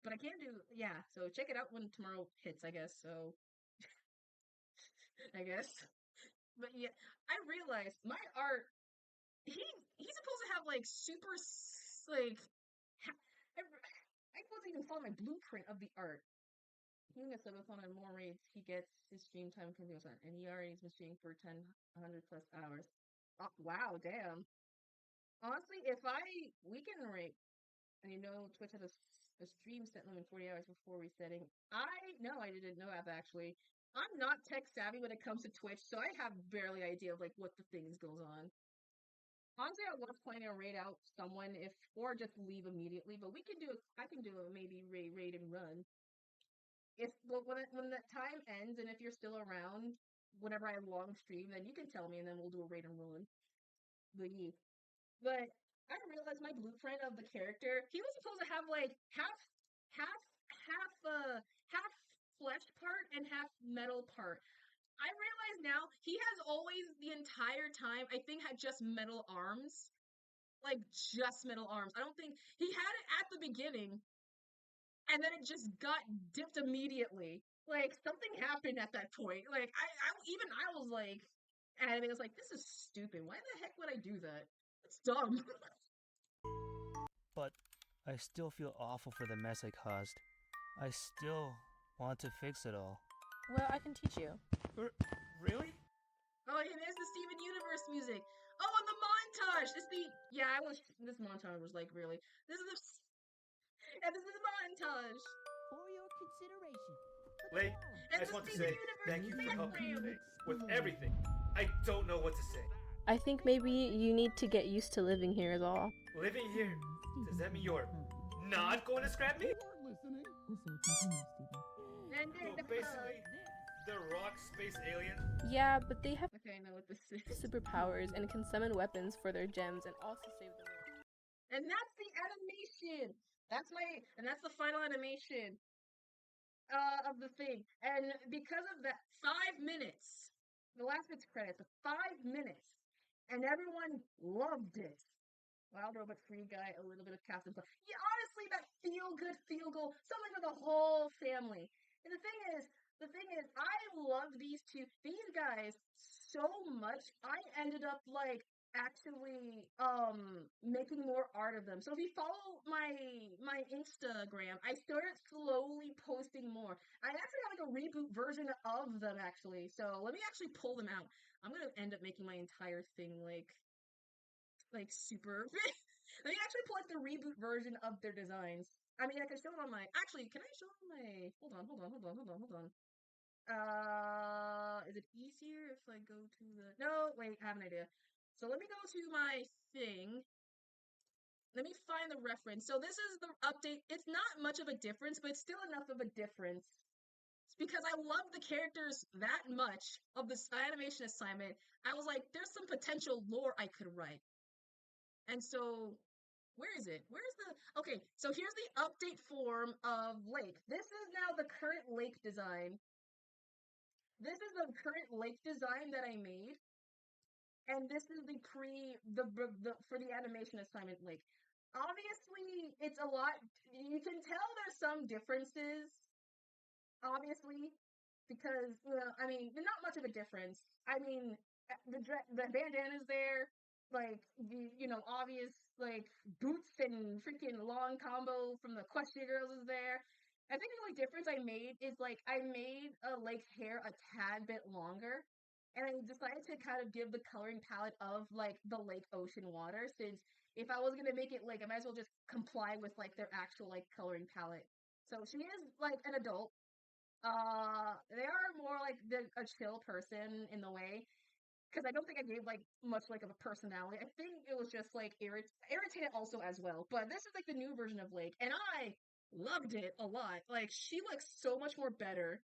But I can't do So check it out when tomorrow hits, I guess. So I guess. But yeah, I realized my art. He's supposed to have like super like. I wasn't even following my blueprint of the art. He gets subathon and more raids, he gets his stream time continues on, and he already has been streaming for 100 plus hours. Oh, wow, damn. Honestly, if I weekend rate, and you know Twitch has a stream set limit 40 hours before resetting, I didn't know that actually. I'm not tech savvy when it comes to Twitch, so I have barely idea of like what the things goes on. Honestly, I was planning to raid out someone or just leave immediately, but I can do a maybe raid and run. When that time ends, and if you're still around, whenever I long stream, then you can tell me, and then we'll do a raid and run. But I realized my blueprint of the character. He was supposed to have like half flesh part and half metal part. I realize now he has always the entire time. I think had just metal arms, like just metal arms. I don't think he had it at the beginning. And then it just got dipped immediately. Like something happened at that point. Like I was like, and it was like, this is stupid. Why the heck would I do that? It's dumb. But I still feel awful for the mess I caused. I still want to fix it all. Well, I can teach you. Really? Oh, and there's the Steven Universe music. Oh, and the montage. This montage was like really. This is the montage. For your consideration. Wait, I just want to say thank you for helping me today with everything. I don't know what to say. I think maybe you need to get used to living here is all. Living here, does that mean you're not going to scrap me? So basically, the rock space alien? Yeah, but they have Okay, I know what this is. superpowers and can summon weapons for their gems and also save the world. And that's the animation. That's the final animation of the thing. And because of that, 5 minutes. The last bit's credits, 5 minutes. And everyone loved it. Wild Robot Free Guy, a little bit of Captain Planet. Yeah, honestly, that feel goal, something for the whole family. And the thing is, I love these two, these guys so much. I ended up like actually making more art of them. So if you follow my Instagram, I started slowly posting more. I actually have like a reboot version of them actually. So let me actually pull them out. I'm gonna end up making my entire thing like super They actually put like the reboot version of their designs. I mean, I can show it on my. Actually, can I show it on my? Hold on. Is it easier if I go to the? No, wait, I have an idea. So let me go to my thing. Let me find the reference. So this is the update. It's not much of a difference, but it's still enough of a difference. It's because I love the characters that much of this animation assignment. I was like, there's some potential lore I could write. And so, where is it? Where's the... Okay, so here's the update form of Lake. This is now the current Lake design. This is the current Lake design that I made. And this is the for the animation assignment Lake. Obviously, it's a lot... You can tell there's some differences, obviously, because, you know, I mean, not much of a difference. I mean, the bandana's there, like, the, you know, obvious, like, boots and freaking long combo from the Question Girls is there. I think the only difference I made is, like, I made Lake's hair a tad bit longer, and I decided to kind of give the coloring palette of, like, the lake ocean water, since if I was gonna make it, like, I might as well just comply with, like, their actual, like, coloring palette. So she is, like, an adult. They are more like a chill person in the way, because I don't think I gave like much like of a personality. I think it was just like irritated also as well. But this is like the new version of Lake, and I loved it a lot. Like she looks so much more better.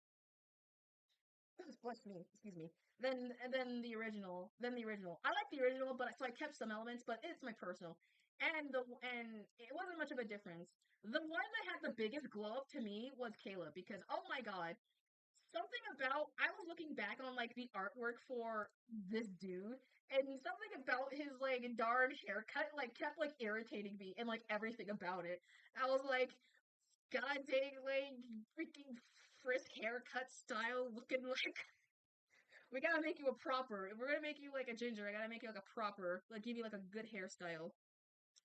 Bless me, excuse me. Than the original. I like the original, but so I kept some elements, but it's my personal. And it wasn't much of a difference. The one that had the biggest glow up to me was Caleb, because oh my god, something about I was looking back on like the artwork for this dude, and something about his like darn haircut like kept like irritating me, and like everything about it. I was like, God dang, like freaking Frisk haircut style looking like we gotta make you a proper. If we're gonna make you like a ginger, I gotta make you like a proper, like give you like a good hairstyle.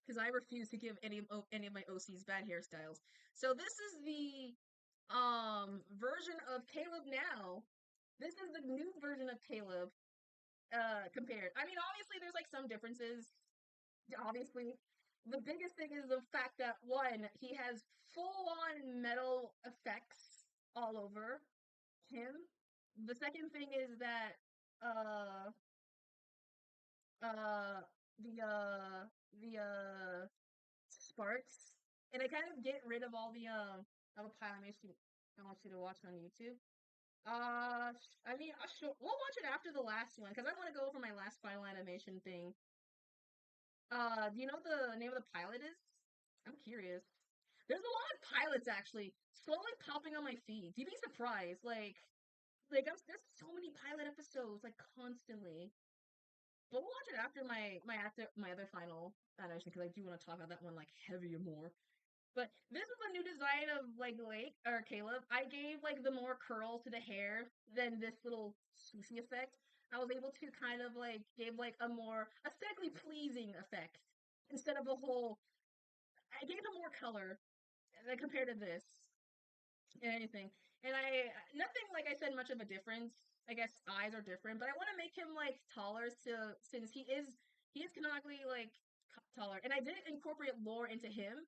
Because I refuse to give any of my OCs bad hairstyles. So this is the version of Caleb now. This is the new version of Caleb compared. I mean, obviously there's like some differences. Obviously, the biggest thing is the fact that one, he has full on metal effects all over him. The second thing is that uh uh the sparks, and I kind of get rid of all the of a pile I want you to watch on YouTube. I mean, we'll watch it after the last one because I want to go over my last final animation thing. Do you know what the name of the pilot is? I'm curious. There's a lot of pilots actually slowly popping on my feed. You'd be surprised. There's so many pilot episodes like constantly. But we'll watch it after my other final animation because I do want to talk about that one like heavier more. But this is a new design of like Lake or Caleb. I gave like the more curl to the hair than this little swooshy effect. I was able to kind of like give like a more aesthetically pleasing effect instead of a whole. I gave him more color compared to this and anything. And nothing like I said much of a difference. I guess eyes are different, but I want to make him like taller since he is canonically like taller. And I did incorporate lore into him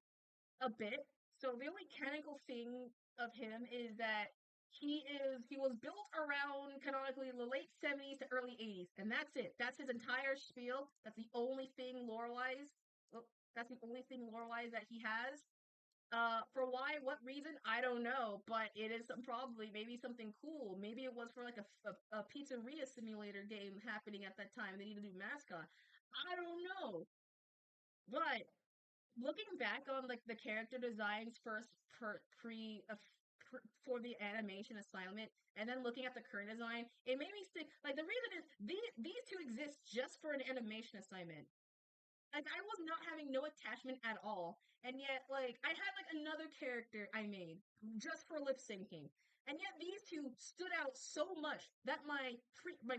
a bit. So the only canonical thing of him is that he was built around canonically the late 70s to early 80s, and that's it. That's his entire spiel. That's the only thing lore-wise. Well, that's the only thing lore-wise that he has. For why, what reason, I don't know, but it is probably maybe something cool. Maybe it was for like a pizzeria simulator game happening at that time. They needed a new mascot. I don't know, but looking back on like the character designs for the animation assignment, and then looking at the current design, it made me stick. Like the reason is these two exist just for an animation assignment. Like I was not having no attachment at all, and yet like I had like another character I made just for lip syncing, and yet these two stood out so much that my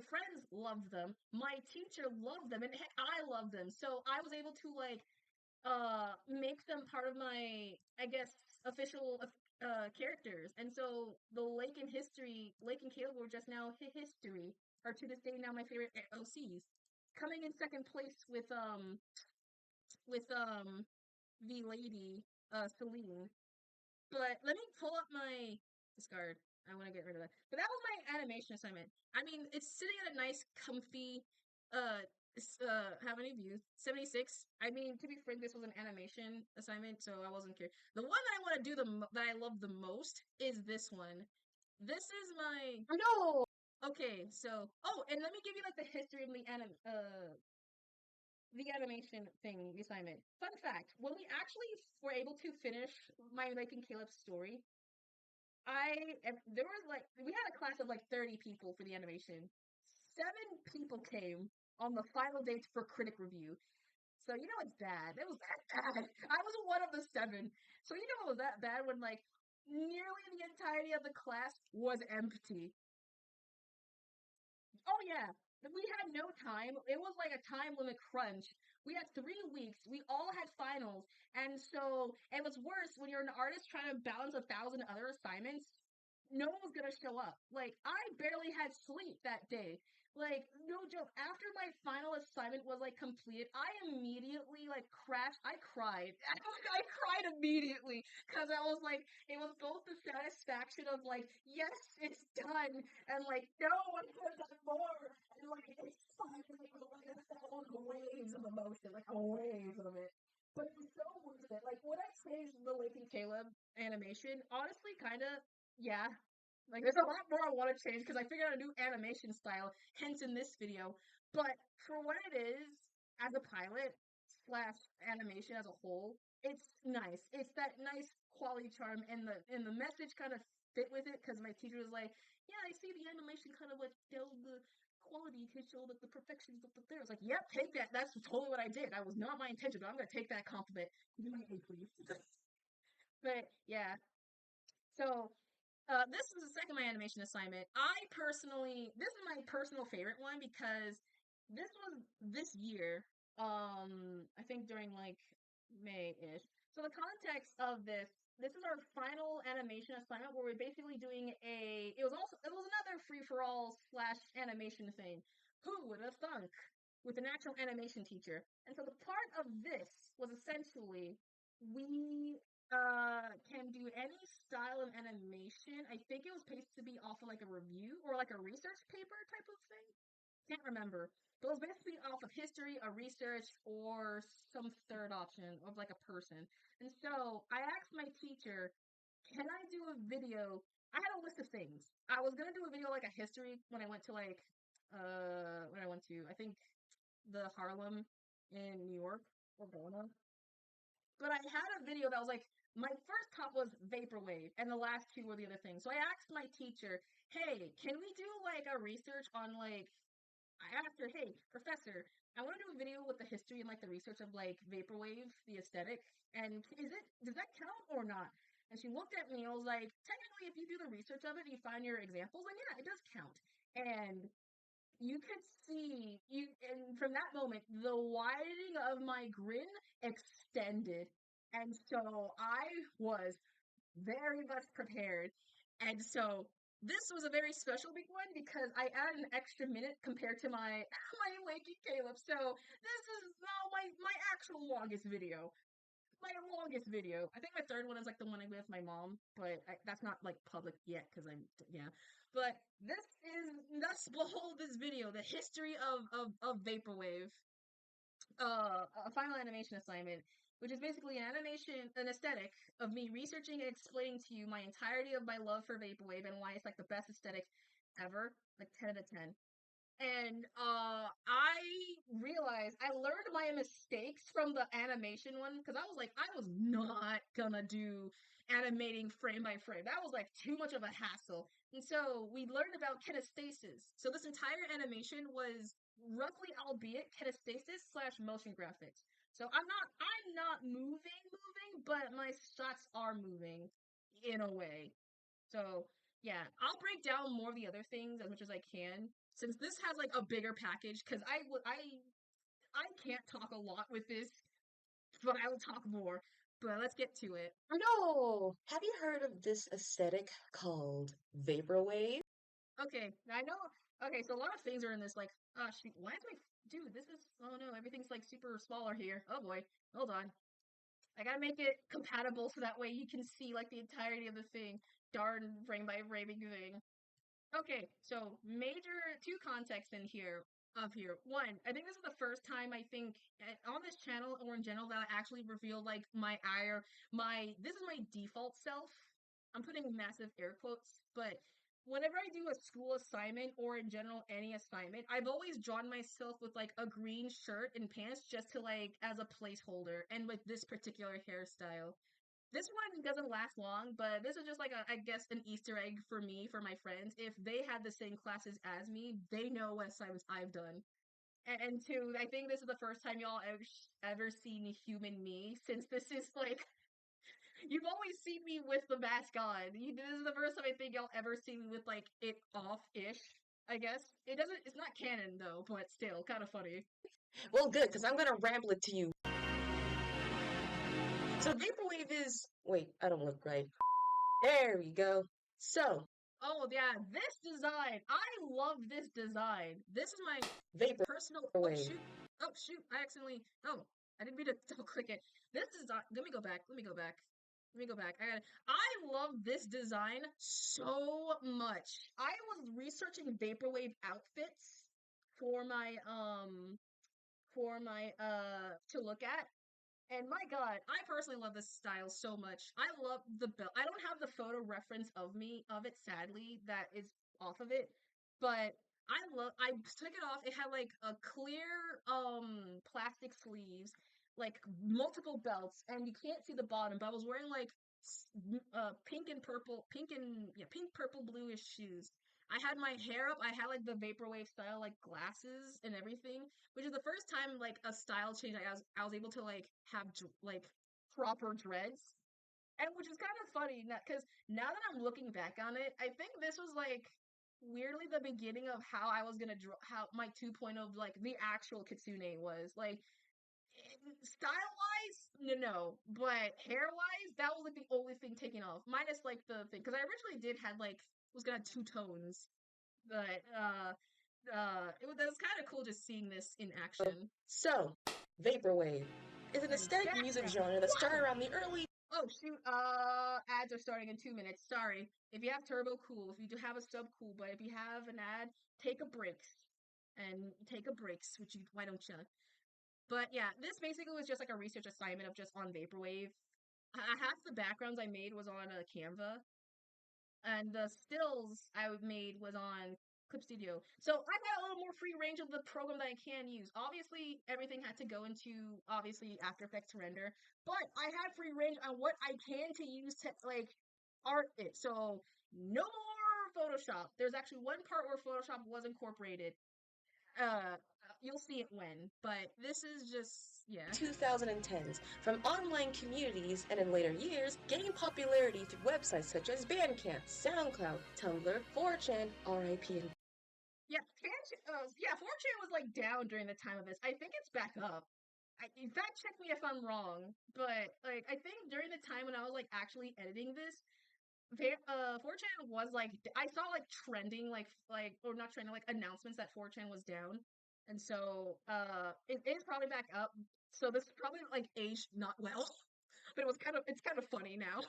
friends loved them, my teacher loved them, and heck, I loved them. So I was able to like make them part of my, I guess, official characters. And so the Lake and Caleb were just now history, are to this day now my favorite OCs. Coming in second place with with the lady, Celine. But let me pull up my discard. I want to get rid of that. But that was my animation assignment. I mean, it's sitting at a nice, comfy, how many views? 76. I mean, to be frank, this was an animation assignment, so I wasn't care. The one that I want to do that I love the most is this one. This is my no. Okay, so and let me give you like the history of the animation thing, the assignment. Fun fact: when we actually were able to finish my Lake and Caleb's story, there was like we had a class of like 30 people for the animation. 7 people came on the final date for critic review. So you know it's bad. It was that bad. I was one of the 7. So you know it was that bad when like nearly the entirety of the class was empty. Oh yeah. We had no time. It was like a time limit crunch. We had 3 weeks. We all had finals. And so, and what's worse, when you're an artist trying to balance 1,000 other assignments, no one was gonna show up. Like, I barely had sleep that day. Like, no joke. After my final assignment was like completed, I immediately like crashed. I cried. I cried immediately because I was like, it was both the satisfaction of like, yes, it's done, and like, no, I could have done more, and like, it's finally like I felt on the waves of emotion, like a wave of it. But it was so worth it. Like, when I changed the Lake and Caleb animation, honestly, kind of, yeah, like, there's a lot more I want to change because I figured out a new animation style, hence in this video. But for what it is, as a pilot slash animation as a whole, it's nice. It's that nice quality charm, and the message kind of fit with it because my teacher was like, "Yeah, I see the animation kind of like tells the quality to show that the perfection is up there." I was like, "Yep, take that. That's totally what I did. That was not my intention, but I'm gonna take that compliment." Give me a please. But yeah, so this was the second my animation assignment. This is my personal favorite one because this was this year. I think during like May-ish. So the context of this is our final animation assignment where we're basically doing it was another free-for-all slash animation thing. Who would have thunk? With an actual animation teacher. And so the part of this was essentially we can do any style of animation. I think it was supposed to be off of like a review or like a research paper type of thing. Can't remember. But it was basically off of history, a research, or some third option of like a person. And so I asked my teacher, can I do a video? I had a list of things. I was gonna do a video like a history when I went to like I think the Harlem in New York or Ghana. But I had a video that was like, my first top was Vaporwave, and the last 2 were the other things. So I asked my teacher, hey, can we do like a research on like, I asked her, hey, professor, I want to do a video with the history and like the research of like Vaporwave, the aesthetic, and does that count or not? And she looked at me and was like, technically, if you do the research of it and you find your examples, then yeah, it does count. And you could see and from that moment the widening of my grin extended, and so I was very much prepared. And so this was a very special big one because I added an extra minute compared to my my Lanky Caleb. So this is now my actual longest video. My longest video. I think my third one is like the one I did with my mom, but that's not like public yet because yeah. But thus behold this video, the history of Vaporwave, a final animation assignment, which is basically an aesthetic of me researching and explaining to you my entirety of my love for Vaporwave and why it's like the best aesthetic ever, like 10 out of 10. And I realized I learned my mistakes from the animation one because I was like, I was not gonna do animating frame by frame. That was like too much of a hassle. And so we learned about kinesthesis. So this entire animation was roughly, albeit kinesthesis slash motion graphics. So I'm not moving, but my shots are moving in a way. So yeah, I'll break down more of the other things as much as I can since this has like a bigger package because I can't talk a lot with this, but I will talk more. But let's get to it. No! Have you heard of this aesthetic called vaporwave? Okay, I know. Okay, so a lot of things are in this. Like, shoot, why is my dude? This is Oh no, everything's like super smaller here. Oh boy, hold on. I gotta make it compatible so that way you can see like the entirety of the thing. Darn frame by framing thing. Okay, so major two contexts in here of here. One, I think this is the first time I think on this channel or in general that I actually revealed like this is my default self. I'm putting massive air quotes, but whenever I do a school assignment or in general any assignment, I've always drawn myself with like a green shirt and pants just to like as a placeholder and with this particular hairstyle. This one doesn't last long, but this is just like I guess an Easter egg for me, for my friends. If they had the same classes as me, they know what assignments I've done. And two, I think this is the first time y'all ever seen human me, since this is like you've always seen me with the mask on. This is the first time I think y'all ever see me with like it off-ish. I guess it's not canon though, but still kind of funny. Well, good, because I'm gonna ramble it to you. So vaporwave is... Wait, I don't look right. There we go. So, Oh yeah, this design. I love this design. This is my vaporwave. personal. Oh shoot! Oh shoot! I accidentally. Oh, I didn't mean to double click it. This design. Let me go back. Let me go back. Let me go back. I love this design so much. I was researching vaporwave outfits for my to look at. And my god, I personally love this style so much. I love the belt. I don't have the photo reference of it, sadly, that is off of it. But I took it off. It had like a clear plastic sleeves, like multiple belts, and you can't see the bottom, but I was wearing like pink and purple, pink, purple, bluish shoes. I had my hair up. I had like the vaporwave style, like glasses and everything, which is the first time like a style change. I was able to like have like proper dreads, and which is kind of funny because now that I'm looking back on it, I think this was like weirdly the beginning of how I was gonna draw how my 2.0 of like the actual kitsune was like style wise, no, but hair wise, that was like the only thing taken off, minus like the thing because I originally did had like was gonna have two tones, but that was kind of cool just seeing this in action. So, vaporwave is an aesthetic music genre that started around the early... Oh shoot, ads are starting in 2 minutes. Sorry. If you have turbo, cool. If you do have a sub, cool. But if you have an ad, take a break. And take a break, why don't you? But yeah, this basically was just like a research assignment of just on vaporwave. Half the backgrounds I made was on Canva, and the stills I made was on Clip Studio. So I got a little more free range of the program that I can use. Obviously, everything had to go into After Effects to render, but I had free range on what I can to use to like art it. So no more Photoshop. There's actually one part where Photoshop was incorporated. You'll see it when, but this is just, yeah. 2010s, from online communities, and in later years, gained popularity through websites such as Bandcamp, SoundCloud, Tumblr, 4chan, RIP, and... Yeah, 4chan was like down during the time of this. I think it's back up. In fact, check me if I'm wrong, but like I think during the time when I was like actually editing this, 4chan was like I saw like trending or not trending like announcements that 4chan was down, and so it is probably back up. So this probably like aged not well, but it's kind of funny now.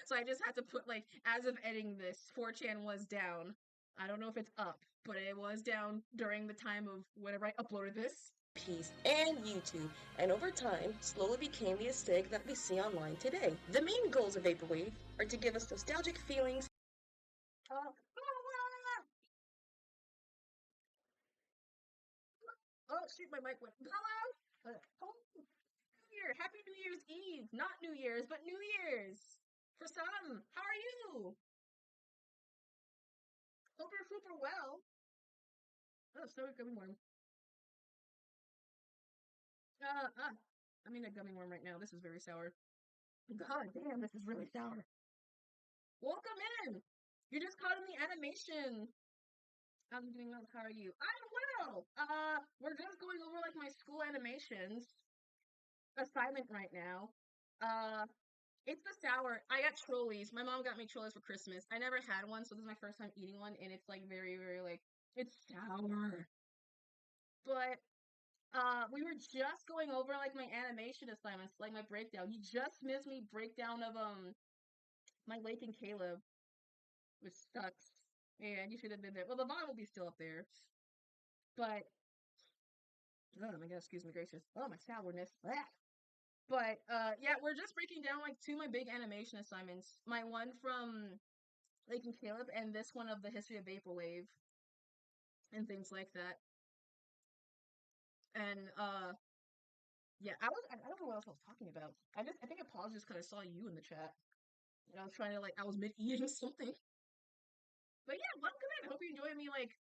So I just had to put like as of editing this, 4chan was down. I don't know if it's up, but it was down during the time of whenever I uploaded this. Piece and YouTube, and over time slowly became the aesthetic that we see online today. The main goals of vaporwave are to give us nostalgic feelings. Oh shoot, my mic went. Hello. New Year, Happy New Year's Eve. Not New Year's, but New Year's for some. How are you? Hope you're super well. Oh, so gummy worm. I'm in a gummy worm right now. This is very sour. God damn, this is really sour. Welcome in! You just caught in the animation. I'm doing well. How are you? I'm well! We're just going over like my school animations assignment right now. It's the sour. I got Trolleys. My mom got me Trolleys for Christmas. I never had one, so this is my first time eating one, and it's like very, very like it's sour. But we were just going over like my animation assignments, like my breakdown. You just missed me breakdown of my Lake and Caleb, which sucks. And you should have been there. Well, the VOD will be still up there, but oh my god, excuse me, gracious. Oh my sourness. Ah. But yeah, we're just breaking down like two of my big animation assignments. My one from Lake and Caleb, and this one of the history of Vaporwave, and things like that. And yeah, I don't know what else I was talking about. I think I paused just because I saw you in the chat. And I was trying to I was mid-eating something. But yeah, welcome in. I hope you enjoy me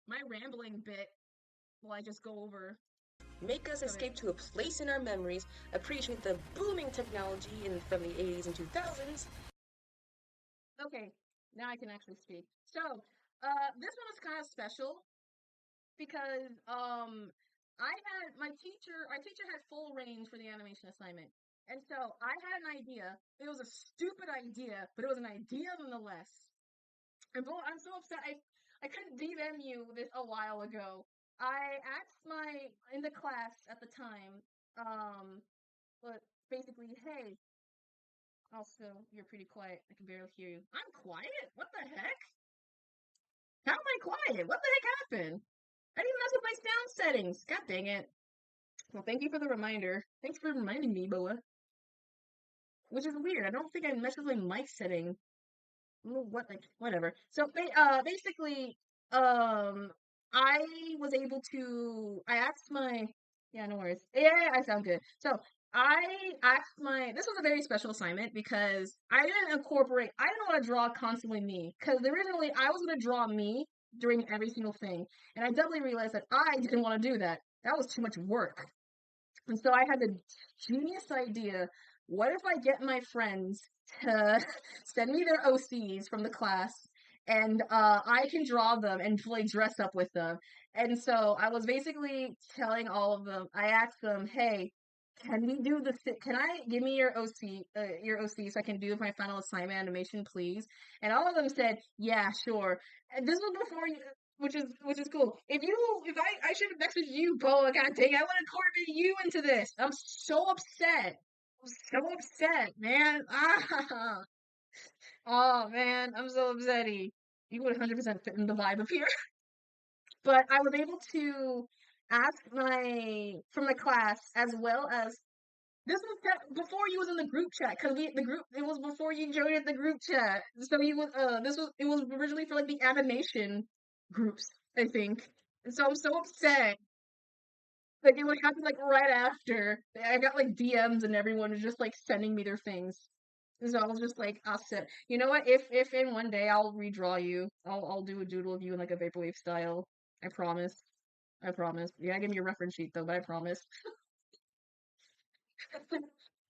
my rambling bit while I just go over. Make us escape to a place in our memories, appreciate the booming technology from the 80s and 2000s. Okay, now I can actually speak. So, this one is kind of special because our teacher had full range for the animation assignment. And so I had an idea. It was a stupid idea, but it was an idea nonetheless. And boy, I'm so upset. I couldn't DM you this a while ago. I asked in the class at the time, but basically, hey, also, you're pretty quiet. I can barely hear you. I'm quiet? What the heck? How am I quiet? What the heck happened? I didn't mess with my sound settings. God dang it. Well, thank you for the reminder. Thanks for reminding me, Boa. Which is weird. I don't think I messed with my mic setting. Whatever. So, basically, I was able to. I asked my. Yeah, no worries. Yeah, I sound good. So, I asked this was a very special assignment because I didn't want to draw constantly me. Because originally, I was going to draw me during every single thing. And I definitely realized that I didn't want to do that. That was too much work. And so I had the genius idea, what if I get my friends to send me their OCs from the class, and I can draw them and dress up with them. And so I was basically telling all of them, I asked them, hey, can I give me your OC so I can do my final assignment animation, please? And all of them said, yeah, sure. And this was before you, which is cool. If I should have messaged you, Boa, god dang, I would have incorporated you into this. I'm so upset. I'm so upset, man. Ah. Oh man, I'm so upsetty. You would 100% fit in the vibe of here. But I was able to ask from the class, as well as this was before you was in the group chat, because it was before you joined the group chat. So it was originally for the animation groups, I think. And so I'm so upset. It would happen right after. I got DMs and everyone was just sending me their things. So I was just I'll sit. You know what? If in one day I'll redraw you. I'll do a doodle of you in a vaporwave style. I promise. I promise. Yeah, give me a reference sheet though, but I promise.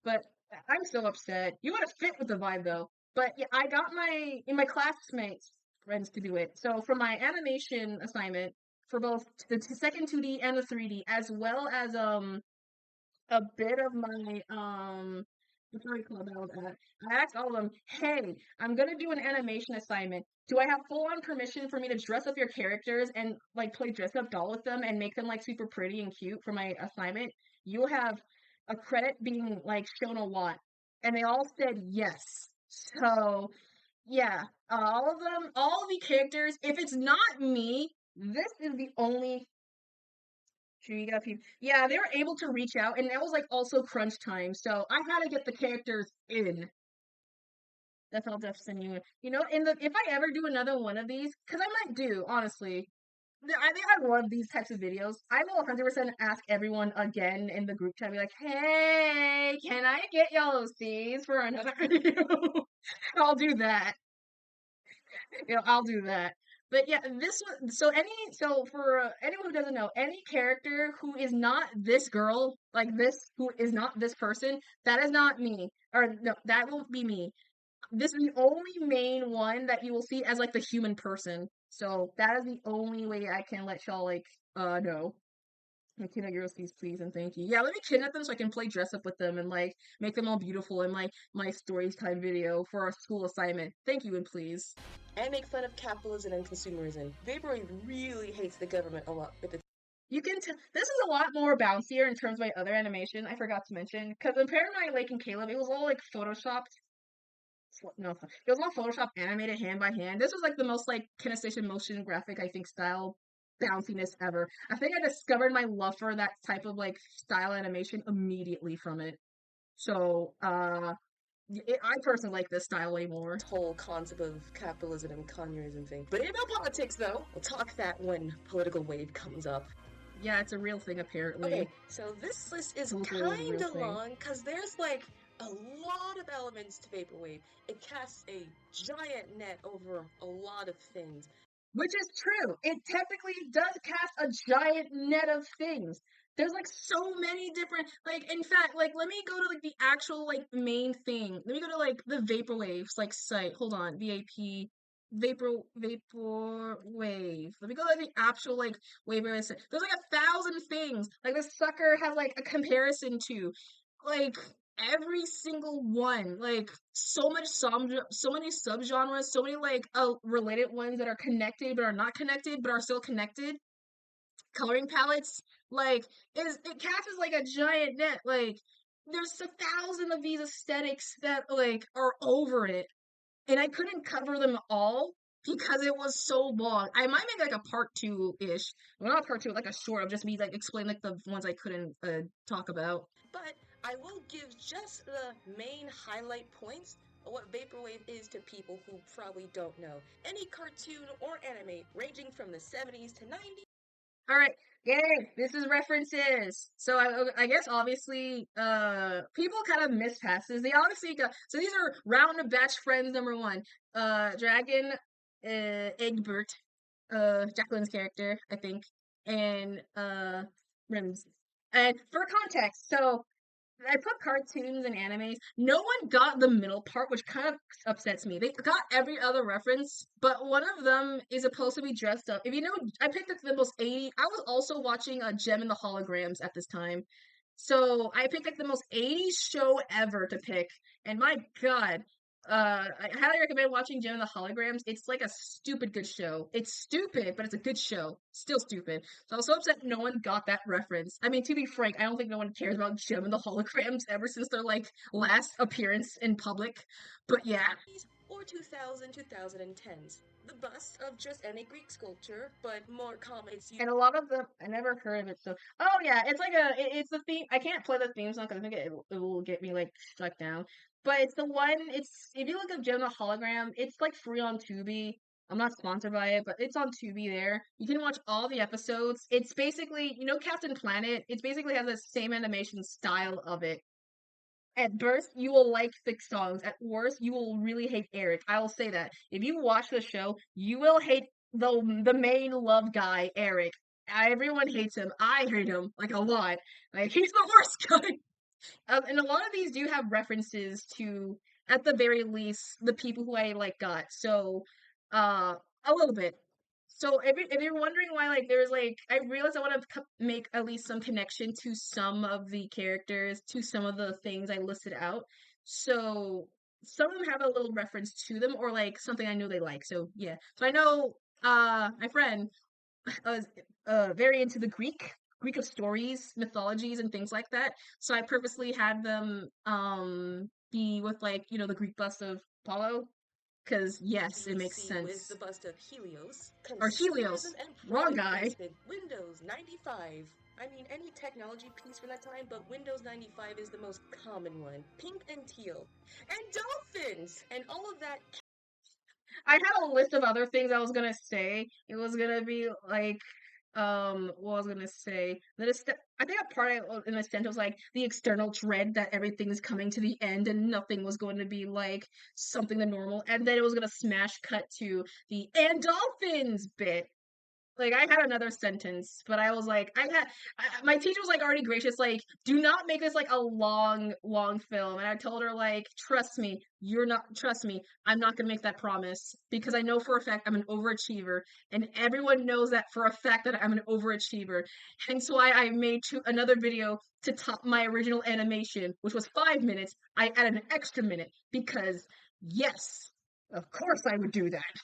But I'm so upset. You would have fit with the vibe though. But yeah, I got my classmates friends to do it. So for my animation assignment, for both the second 2D and the 3D, as well as a bit of my what's it called that? I asked all of them, hey, I'm gonna do an animation assignment. Do I have full on permission for me to dress up your characters and play dress up doll with them and make them super pretty and cute for my assignment? You'll have a credit being shown a lot. And they all said yes. So yeah, all of the characters, if it's not me, this is the only. Sure, you got people. Yeah, they were able to reach out, and it was also crunch time, so I had to get the characters in. That's all Def send you. If I ever do another one of these, because I might do, honestly. I think I love these types of videos. I will 100% ask everyone again in the group chat, be like, hey, can I get y'all OCs for another video? I'll do that. I'll do that. But yeah, this one. So for anyone who doesn't know, any character who is not this girl, who is not this person, that is not me. Or no, that won't be me. This is the only main one that you will see as the human person. So that is the only way I can let y'all know. Kidnap your OCs, please, and thank you. Yeah, let me kidnap them so I can play dress up with them and make them all beautiful in my stories time video for our school assignment. Thank you and please. And make fun of capitalism and consumerism. Vaporwave really hates the government a lot with it. You can tell this is a lot more bouncier in terms of my other animation. I forgot to mention because compared to my Lake and Caleb, it was all like photoshopped. No, it was all Photoshop animated hand by hand. This was like the most like kinestation motion graphic I think style bounciness ever. I think I discovered my love for that type of like style animation immediately from it. So, I personally like this style way more. Whole concept of capitalism and communism thing. But about politics, though, we'll talk that when political wave comes up. Yeah, it's a real thing apparently. Okay, so this list is kind of long because there's like a lot of elements to Vaporwave. It casts a giant net over a lot of things. Which is true. It technically does cast a giant net of things. There's like so many different like in fact like let me go to like the actual like main thing. Let me go to like the Vaporwaves like site. Hold on. VAP Vaporwave. Let me go to the actual like Vaporwave site. There's like 1,000 things. Like this sucker has like a comparison to like every single one, like so many subgenres, so many like related ones that are connected but are not connected but are still connected. Coloring palettes, like it casts as like a giant net. Like there's 1,000 of these aesthetics that like are over it, and I couldn't cover them all because it was so long. I might make like a part 2-ish, well not part 2, like a short of just me like explain like the ones I couldn't talk about. But I will give just the main highlight points of what Vaporwave is to people who probably don't know. Any cartoon or anime ranging from the 70s to 90s. Alright, yay! This is references. So I guess obviously people kind of miss passes. They obviously got so these are round of batch friends number 1. Dragon Egbert, Jacqueline's character, I think, and Rims. And for context, so I put cartoons and animes. No one got the middle part, which kind of upsets me. They got every other reference, but one of them is supposed to be dressed up. If you know, I picked up the most 80. I was also watching a Gem and the Holograms at this time. So I picked like the most 80s show ever to pick. And my God, I highly recommend watching Gem and the Holograms. It's like a stupid good show. It's stupid, but it's a good show. Still stupid. So I was so upset no one got that reference. I mean, to be frank, I don't think no one cares about Gem and the Holograms ever since their like last appearance in public. But yeah. Or 2010s. The bust of just any Greek sculpture, but more common. And a lot of them, I never heard of it. So, oh yeah, it's like it's the theme. I can't play the theme song because I think it will get me like struck down. But it's the one. It's if you look up Jonah Hologram, it's like free on Tubi. I'm not sponsored by it, but it's on Tubi there. You can watch all the episodes. It's basically, you know, Captain Planet. It basically has the same animation style of it. At birth, you will like the songs. At worst, you will really hate Eric. I will say that. If you watch the show, you will hate the main love guy, Eric. Everyone hates him. I hate him like a lot. Like he's the worst guy. And a lot of these do have references to, at the very least, the people who I like got. So, a little bit. So if you're wondering why, like, there's like, I realized I want to make at least some connection to some of the characters, to some of the things I listed out. So some of them have a little reference to them, or like something I know they like. So yeah. So I know, my friend was very into the Greek of stories, mythologies, and things like that. So I purposely had them be with like, you know, the Greek bust of Apollo. Because, yes, it makes sense. With the bust of Helios. Or Helios. Wrong guy. Windows 95. I mean, any technology piece from that time, but Windows 95 is the most common one. Pink and teal. And dolphins! And all of that. I had a list of other things I was gonna say. It was gonna be like, what was I gonna say? I think a part in the sentence was like the external dread that everything is coming to the end and nothing was going to be like something the normal, and then it was gonna smash cut to the and dolphins bit. Like I had another sentence, but I was like, my teacher was like already gracious, like, do not make this like a long film. And I told her like, trust me, I'm not gonna make that promise because I know for a fact I'm an overachiever, and everyone knows that for a fact that I'm an overachiever. Hence why I made another video to top my original animation, which was 5 minutes. I added an extra minute because yes, of course I would do that.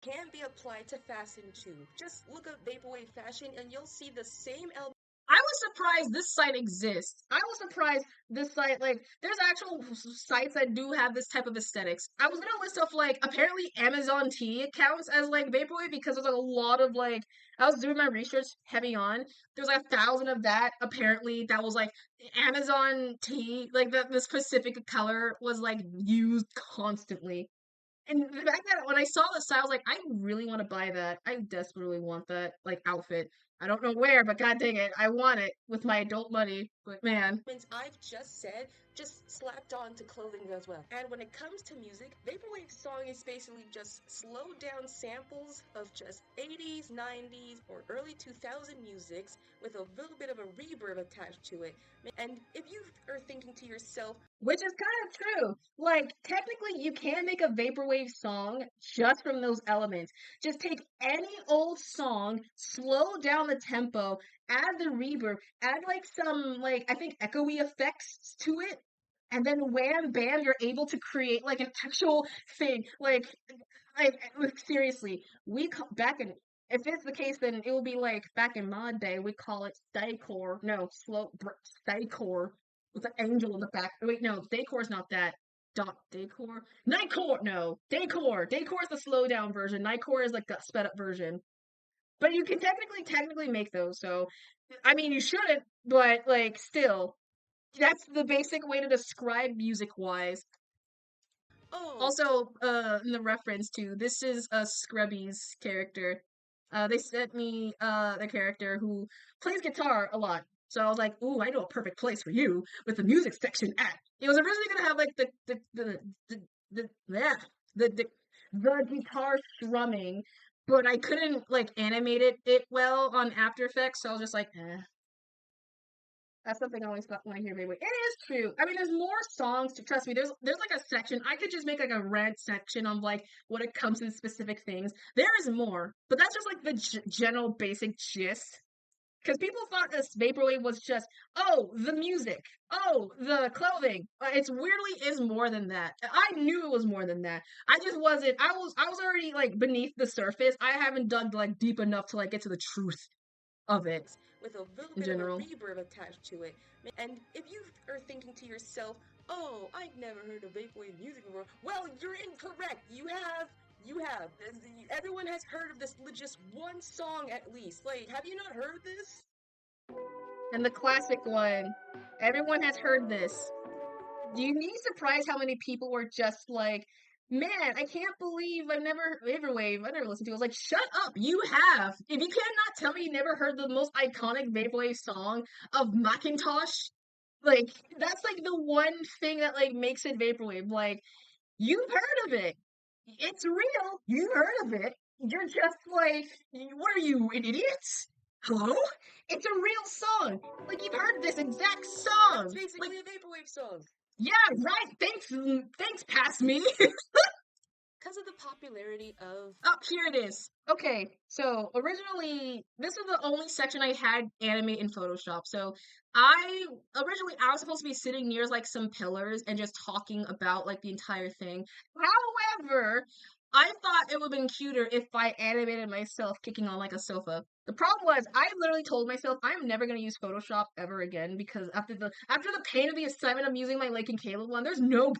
can be applied to fashion too. Just look up vaporwave fashion and you'll see the same element. I was surprised this site exists. I was surprised this site, like, there's actual sites that do have this type of aesthetics. I was gonna list off, like, apparently Amazon Tea accounts as, like, Vaporwave because there's, like, a lot of, like, I was doing my research heavy on. There's, like, 1,000 of that, apparently, that was, like, Amazon Tea, like, the specific color was, like, used constantly. And the fact that when I saw the style, I was like, I really want to buy that. I desperately want that, like, outfit. I don't know where, but god dang it, I want it with my adult money. But man, I've just said, just slapped on to clothing as well. And when it comes to music, vaporwave song is basically just slowed down samples of just 80s, 90s, or early 2000 musics with a little bit of a reverb attached to it. And if you are thinking to yourself, which is kind of true. Like, technically, you can make a vaporwave song just from those elements. Just take any old song, slow down the tempo, add the reverb, add like some, like, I think echoey effects to it, and then wham bam, you're able to create like an actual thing. Like seriously, back in, if it's the case, then it will be like back in my day, we call it staycore. No, staycore with an angel in the back. Wait, no, Daycore is not that. Daycore? Nightcore! No, Daycore! Daycore is the slow down version. Nightcore is like the sped up version. But you can technically make those. So, I mean, you shouldn't, but like, still, that's the basic way to describe music wise. oh, Also, in the reference to this is a Scrubby's character. They sent me the character who plays guitar a lot. So I was like, "Ooh, I know a perfect place for you with the music section at." It was originally gonna have like yeah, the the guitar strumming, but I couldn't like animate it well on After Effects, so I was just like, eh. That's something I always thought when I hear Beyblade. It is true. I mean, there's more songs to trust me. There's like a section. I could just make like a rant section of like when it comes to specific things. There is more, but that's just like the general basic gist. Because people thought this vaporwave was just the music, the clothing. It's weirdly is more than that. I knew it was more than that. I just wasn't. I was already like beneath the surface. I haven't dug like deep enough to like get to the truth of it with a little in bit general. of a reverb attached to it. And if you are thinking to yourself, oh, I've never heard of vaporwave music before, well, you're incorrect. You have. Everyone has heard of this just one song at least. Like, have you not heard this? And the classic one. Everyone has heard this. You'd be surprised how many people were just like, man, I can't believe I've never Vaporwave. I never listened to it. I was like, shut up, you have. If you cannot tell me you never heard the most iconic Vaporwave song of Macintosh, like that's like the one thing that like makes it Vaporwave. Like, you've heard of it. It's real. You heard of it. You're just like, what are you, an idiot? Hello? It's a real song. Like, you've heard this exact song. It's basically like, a vaporwave song. Yeah, right. Thanks, pass me. Because of the popularity of... Oh, here it is. Okay, so originally, this was the only section I had animate in Photoshop. So I was supposed to be sitting near like some pillars and just talking about like the entire thing. However, I thought it would have been cuter if I animated myself kicking on like a sofa. The problem was I literally told myself I'm never gonna use Photoshop ever again because after the pain of the assignment of using my Lake and Caleb one, there's no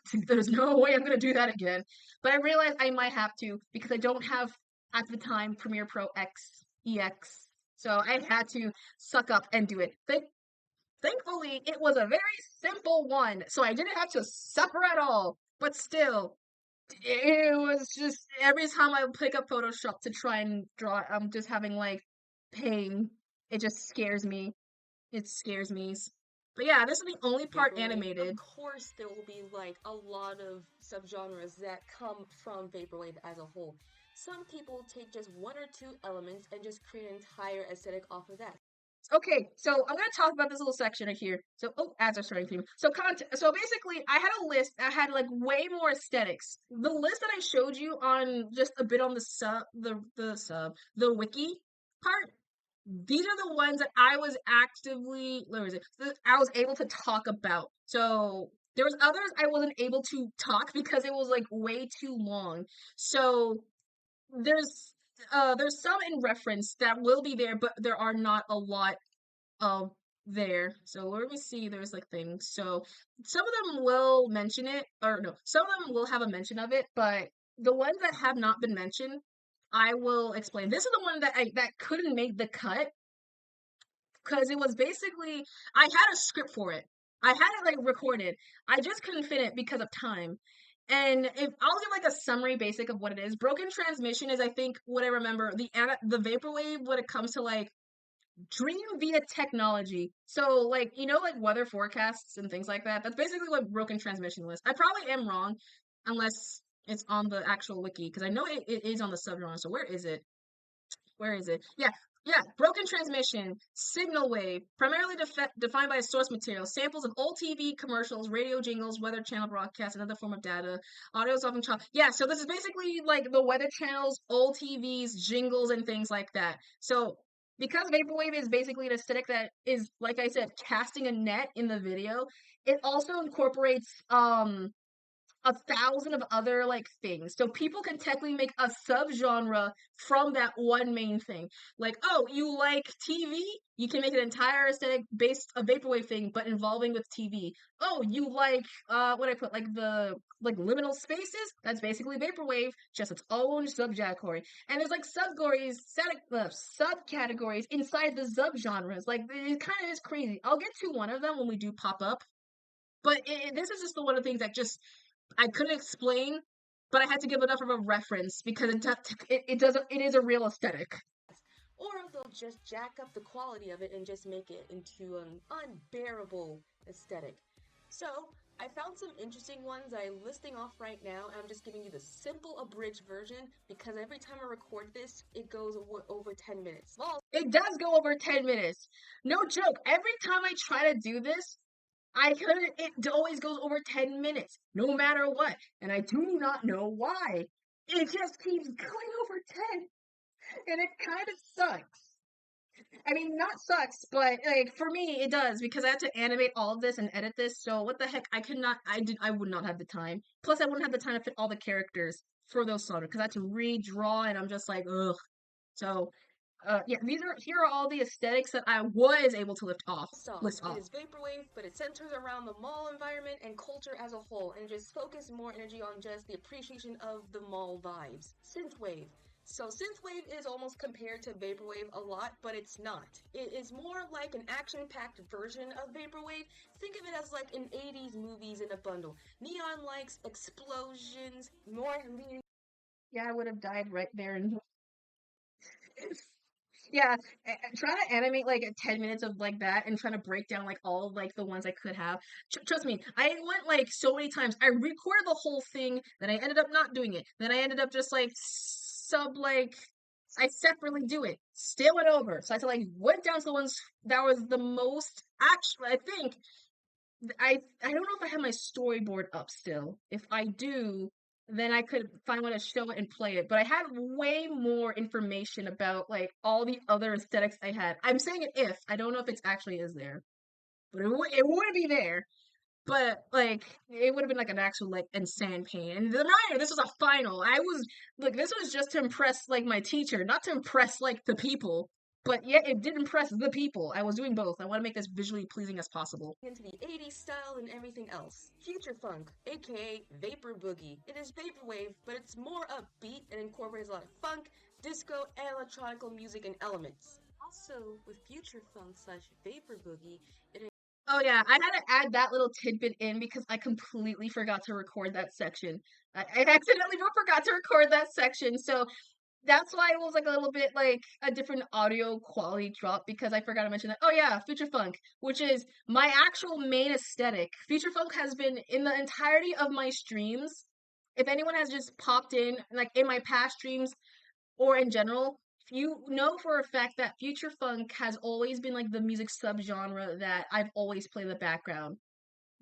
way I'm gonna do that again. But I realized I might have to because I don't have at the time Premiere Pro X EX. So I had to suck up and do it. Thankfully, it was a very simple one, so I didn't have to suffer at all. But still, it was just every time I pick up Photoshop to try and draw, I'm just having like pain. It just scares me. It scares me. But yeah, this is the only part Vaporwave. animated. Of course, there will be like a lot of subgenres that come from Vaporwave as a whole. Some people take just one or two elements and just create an entire aesthetic off of that. Okay, so I'm gonna talk about this little section right here. So, ads are starting to. So basically, I had a list that had like way more aesthetics. The list that I showed you on just a bit on the wiki part. These are the ones that I was actively, where was it? I was able to talk about. So there was others I wasn't able to talk because it was like way too long. So there's some in reference that will be there, but there are not a lot of there. So let me see, there's like things. So some of them will mention it, or no, some of them will have a mention of it, but the ones that have not been mentioned, I will explain. This is the one that couldn't make the cut because it was basically I had a script for it. I had it like recorded. I just couldn't fit it because of time. And if I'll give like a summary basic of what it is. Broken transmission is I think what I remember the vaporwave when it comes to like dream via technology. So like like weather forecasts and things like that. That's basically what broken transmission was. I probably am wrong unless it's on the actual wiki because I know it is on the subgenre. So where is it? Where is it? Yeah, broken transmission, signal wave, primarily defined by a source material, samples of old TV commercials, radio jingles, weather channel broadcasts, another form of data. Audio is often yeah, so this is basically like the weather channels, old TVs, jingles, and things like that. So because vaporwave is basically an aesthetic that is, like I said, casting a net in the video, it also incorporates 1,000 of other like things. So people can technically make a subgenre from that one main thing. Like, oh, you like TV? You can make an entire aesthetic based a vaporwave thing, but involving with TV. Oh, you like what I put like the like liminal spaces? That's basically vaporwave, just its own subcategory. And there's like subcategories inside the subgenres. Like it kind of is crazy. I'll get to one of them when we do pop up. But this is just the one of the things that just I couldn't explain, but I had to give enough of a reference because it is a real aesthetic. Or they'll just jack up the quality of it and just make it into an unbearable aesthetic. So I found some interesting ones I'm listing off right now, and I'm just giving you the simple abridged version because every time I record this, it goes over 10 minutes. It does go over 10 minutes. No joke. Every time I try to do this, it always goes over 10 minutes, no matter what. And I do not know why. It just keeps going over 10. And it kind of sucks. I mean, not sucks, but like for me, it does because I have to animate all of this and edit this. So what the heck? I would not have the time. Plus, I wouldn't have the time to fit all the characters for those songs because I had to redraw and I'm just like, ugh. So yeah, here are all the aesthetics that I was able to list off. It is vaporwave, but it centers around the mall environment and culture as a whole, and just focus more energy on just the appreciation of the mall vibes. Synthwave. So synthwave is almost compared to vaporwave a lot, but it's not. It is more like an action-packed version of vaporwave. Think of it as like an 80s movies in a bundle. Neon lights, explosions, more leading. Yeah, I would have died right there and yeah, trying to animate like 10 minutes of like that and trying to break down like all of like the ones I could have. Trust me, I went like so many times. I recorded the whole thing, then I ended up not doing it. Then I ended up just like I separately do it. Still went over. So I went down to the ones that was the most actually I think I don't know if I have my storyboard up still. If I do, then I could find one to show it and play it. But I had way more information about like all the other aesthetics I had. I'm saying it if I don't know if it actually is there, but it would be there. But like it would have been like an actual like insane pain. And the reminder, this was a final. This was just to impress like my teacher, not to impress like the people. But yeah, it did impress the people. I was doing both. I want to make this visually pleasing as possible. Into the 80s style and everything else. Future funk, aka vapor boogie. It is vaporwave, but it's more upbeat and incorporates a lot of funk, disco, and electronical music and elements. Also, with future funk / vapor boogie, oh yeah, I had to add that little tidbit in because I completely forgot to record that section. I accidentally forgot to record that section, so that's why it was like a little bit like a different audio quality drop because I forgot to mention that. Oh yeah, Future Funk, which is my actual main aesthetic. Future Funk has been in the entirety of my streams. If anyone has just popped in, like in my past streams or in general, you know for a fact that Future Funk has always been like the music subgenre that I've always played in the background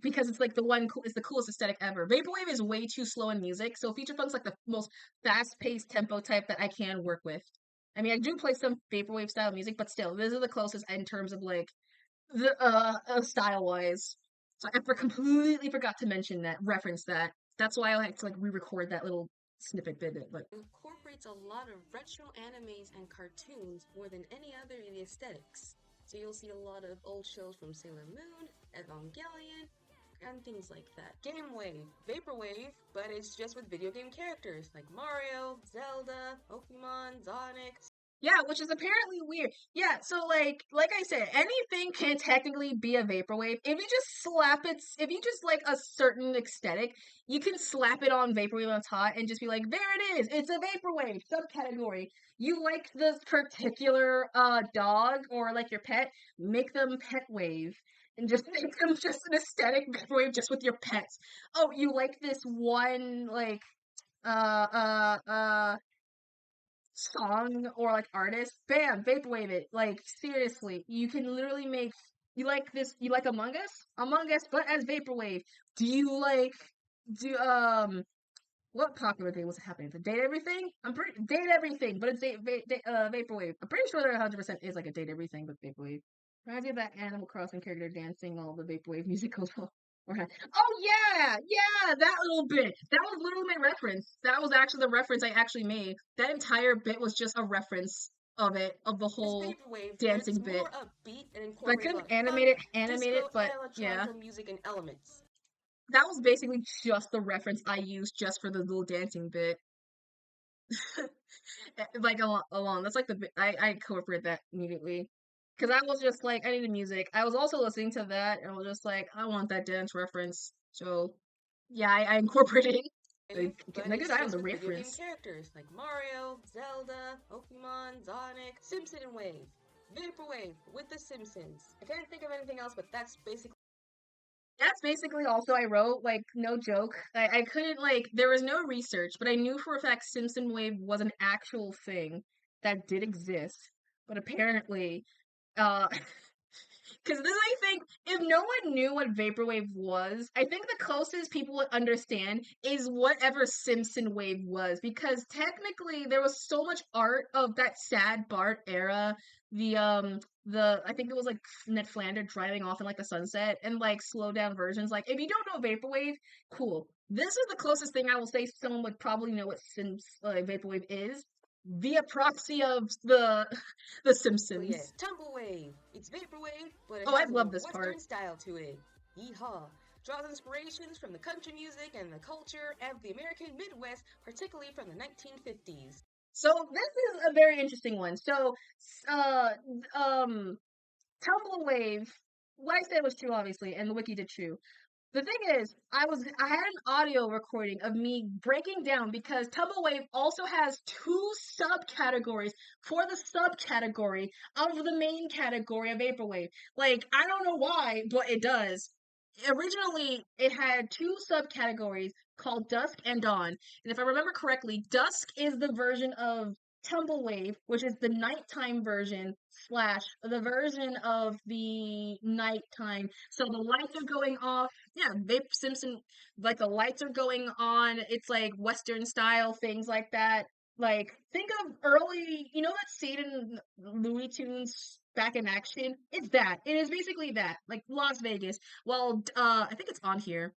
because it's like it's the coolest aesthetic ever. Vaporwave is way too slow in music, so Future Funk's like the most fast-paced tempo type that I can work with. I mean, I do play some Vaporwave style music, but still, this is the closest in terms of like the style-wise. So I completely forgot to mention that, reference that. That's why I like to like re-record that little snippet bit. But incorporates a lot of retro animes and cartoons more than any other in the aesthetics. So you'll see a lot of old shows from Sailor Moon, Evangelion, and things like that. Game Wave, Vaporwave, but it's just with video game characters like Mario, Zelda, Pokemon, Sonic. Yeah, which is apparently weird. Yeah, so like I said, anything can technically be a vaporwave. If you just slap it, if you just like a certain aesthetic, you can slap it on vaporwave when it's hot and just be like, there it is, it's a vaporwave subcategory. You like this particular dog or like your pet, make them pet wave. And just make them just an aesthetic vaporwave just with your pets. Oh, you like this one like song or like artist, bam, vaporwave it. Like seriously, you can literally make. You like this? You like Among Us? Among Us, but as vaporwave. Do you like what popular game was happening? The Date Everything? I'm pretty Date Everything, but it's vaporwave. I'm pretty sure there 100% is like a Date Everything, but vaporwave. Reminds me of that Animal Crossing character dancing all the vaporwave music goes on. Oh yeah, that little bit. That was literally my reference. That was actually the reference I actually made. That entire bit was just a reference of it, of the whole dancing bit. More upbeat and I couldn't animate it, but yeah. Music and elements. That was basically just the reference I used just for the little dancing bit. Like along. That's like the bit I incorporated that immediately. Cause I was just like, I needed music. I was also listening to that, and I was just like, I want that dance reference. So, yeah, I incorporated it. Nigga, I have the reference. Characters like Mario, Zelda, Pokemon, Sonic, Simpson Wave, Vaporwave with the Simpsons. I can't think of anything else, but that's basically also I wrote, like, no joke. I couldn't, like, there was no research, but I knew for a fact Simpson Wave was an actual thing that did exist. But apparently, because this, I think, if no one knew what vaporwave was, I think the closest people would understand is whatever Simpson wave was, because technically there was so much art of that sad Bart era. I think it was like Ned Flanders driving off in like the sunset and like slow down versions. Like, if you don't know vaporwave, cool. This is the closest thing I will say someone would probably know what vaporwave is. Via proxy of the Simpsons. Oh, yeah. Tumblewave. It's vaporwave, but it I has love a this Western part. style to it. Yeehaw. Draws inspirations from the country music and the culture of the American Midwest, particularly from the 1950s. So this is a very interesting one. So, Tumblewave, what I said was true, obviously, and the wiki did true. The thing is, I had an audio recording of me breaking down because Tumblewave also has two subcategories for the subcategory of the main category of Vaporwave. Like, I don't know why, but it does. Originally, it had two subcategories called Dusk and Dawn. And if I remember correctly, Dusk is the version of Tumblewave, which is the nighttime version / the version of the nighttime. So the lights are going off. Yeah, Vape Simpson, like the lights are going on. It's like Western style, things like that. Like, think of early, you know that scene in Looney Tunes Back in Action? It's that. It is basically that. Like Las Vegas. Well, I think it's on here.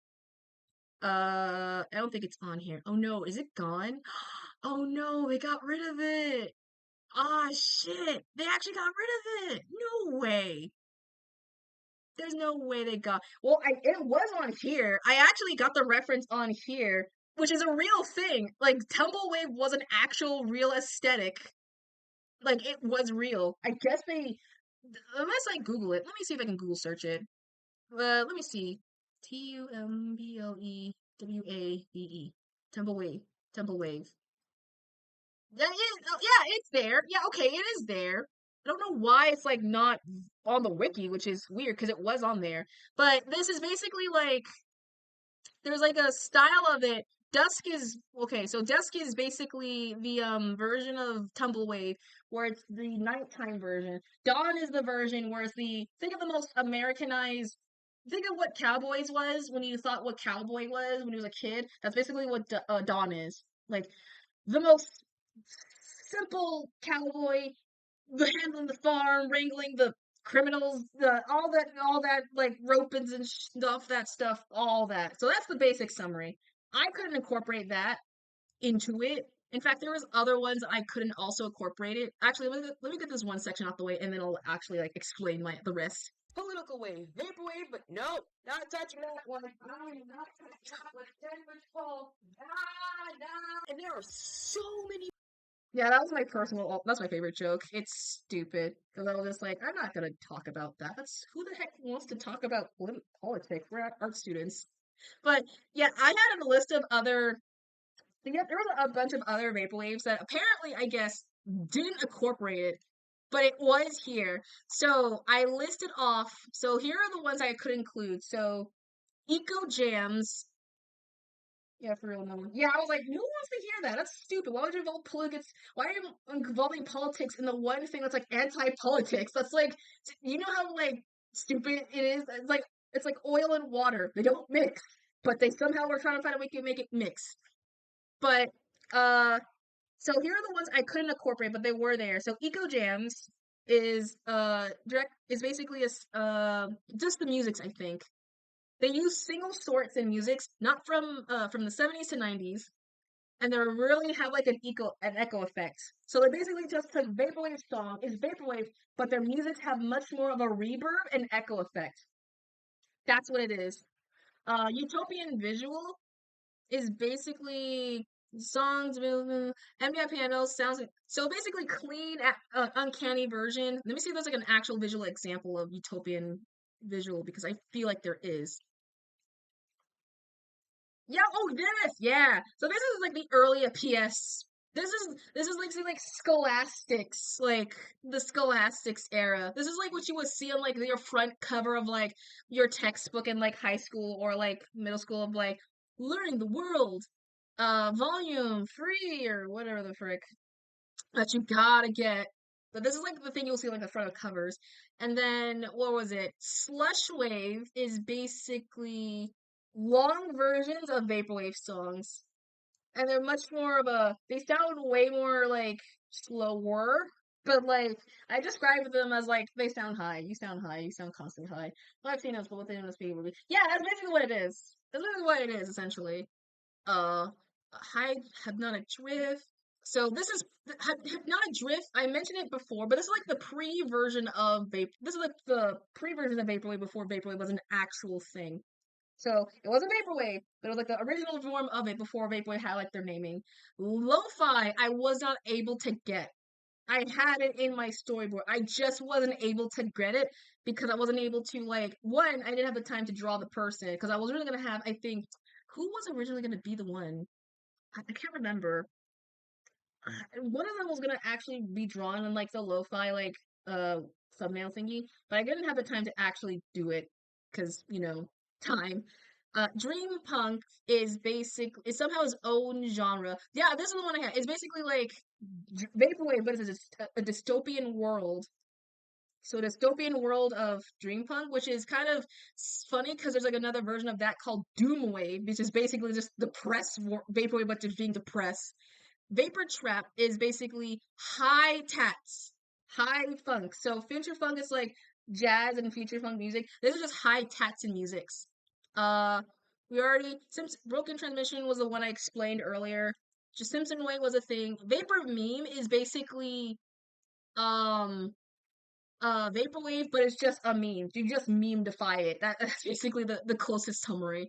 I don't think it's on here. Oh no, is it gone? Oh no, they got rid of it. Ah, shit. They actually got rid of it. No way. There's no way they got. Well, it was on here. I actually got the reference on here, which is a real thing. Like, Tumblewave was an actual real aesthetic. Like, it was real. I guess they. Unless I Google it. Let me see if I can Google search it. Let me see. Tumblewe. Tumblewave. Tumblewave. Yeah, it's there. Yeah, okay, it is there. I don't know why it's like not on the wiki, which is weird because it was on there. But this is basically like there's like a style of it. Dusk is okay, so Dusk is basically the version of Tumblewave where it's the nighttime version. Dawn is the version where it's the think of the most Americanized think of what Cowboys was when you thought what Cowboy was when you was a kid. That's basically what Dawn is. Like the most simple cowboy, handling the farm, wrangling the criminals, all that like ropings and stuff, all that. So that's the basic summary. I couldn't incorporate that into it, In fact, there was other ones I couldn't also incorporate it. Actually, let me get this one section out the way, and then I'll actually like explain the rest. Political wave, vaporwave, but no, not touching that one. I am not touching that one. 10-foot tall. Nah. And there are so many. Yeah, that was my personal. That's my favorite joke. It's stupid because I was just like, I'm not gonna talk about that. That's who the heck wants to talk about politics? We're art students. But yeah, I had a list of other. Yeah, there was a bunch of other vaporwaves that apparently, I guess, didn't incorporate it, but it was here. So I listed off. So here are the ones I could include. So eco jams. Yeah, for real, no one. Yeah, I was like, who wants to hear that? That's stupid. Why would you involve politics? Why are you involving politics in the one thing that's like anti-politics? That's like, you know how like stupid it is. It's like oil and water. They don't mix, but they somehow were trying to find a way to make it mix. But so here are the ones I couldn't incorporate, but they were there. So Eco Jams is basically just the musics, I think. They use single sorts in musics, not from the 70s to 90s, and they really have like an echo effect. So they basically just took vaporwave song is vaporwave, but their musics have much more of a reverb and echo effect. That's what it is. Utopian Visual is basically songs, MDI pianos, sounds. So basically, clean, uncanny version. Let me see if there's like an actual visual example of Utopian Visual because I feel like there is. Yeah. Oh, this. Yeah. So this is like the early PS. This is like Scholastics, like the Scholastics era. This is like what you would see on like your front cover of like your textbook in like high school or like middle school of like learning the world, volume 3 or whatever the frick that you gotta get. But this is like the thing you'll see like the front of covers. And then what was it? Slush Wave is basically long versions of vaporwave songs, and they're much more of they sound way more like slower, but like I describe them as like they sound high. You sound high. You sound constantly high. Well, I've seen those, but what they don't speak will be. Yeah, that's basically what it is. That's basically what it is essentially. Uh, High hypnotic drift. So this is hypnotic drift. I mentioned it before, but this is like the pre-version of vape. This is like the pre-version of vaporwave before vaporwave was an actual thing. So it wasn't vaporwave, but it was like the original form of it before vaporwave had like their naming. Lo-fi, I was not able to get. I had it in my storyboard. I just wasn't able to get it because I wasn't able to like one. I didn't have the time to draw the person because I was really gonna have. I think who was originally gonna be the one? I can't remember. One of them was gonna actually be drawn in like the lo-fi like thumbnail thingy, but I didn't have the time to actually do it because time. Dream punk is it somehow his own genre. Yeah, this is the one I had. It's basically like vaporwave, but it's a dystopian world. So a dystopian world of dream punk, which is kind of funny because there's like another version of that called doomwave, which is basically just vaporwave, but just being depressed. Vapor trap is basically high tats, high funk. So future funk is like jazz and future funk music. This is just high tats in musics. Uh, since broken transmission was the one I explained earlier. Just Simpson Way was a thing. Vapor meme is basically um vaporwave, but it's just a meme. You just meme-defy it. That's basically the closest summary.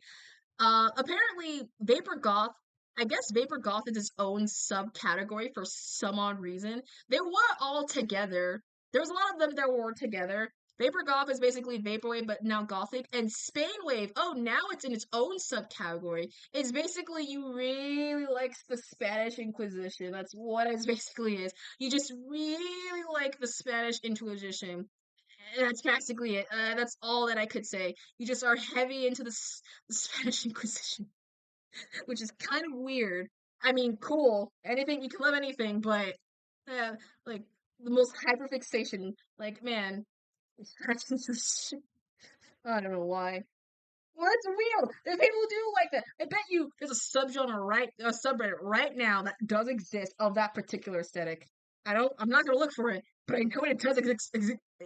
Apparently, Vapor Goth, I guess Vapor Goth is its own subcategory for some odd reason. They were all together. There was a lot of them that were together. Vapor Goth is basically Vaporwave, but now Gothic. And Spain Wave, oh, now it's in its own subcategory. It's basically you really like the Spanish Inquisition. That's what it basically is. You just really like the Spanish Inquisition. That's basically it. That's all that I could say. You just are heavy into the Spanish Inquisition, which is kind of weird. I mean, cool. Anything, you can love anything, but like the most hyperfixation. Like, man, I don't know why. Well, it's real. There's people who do like that. I bet you there's a subreddit right now that does exist of that particular aesthetic. I'm not gonna look for it, but I know it does exist.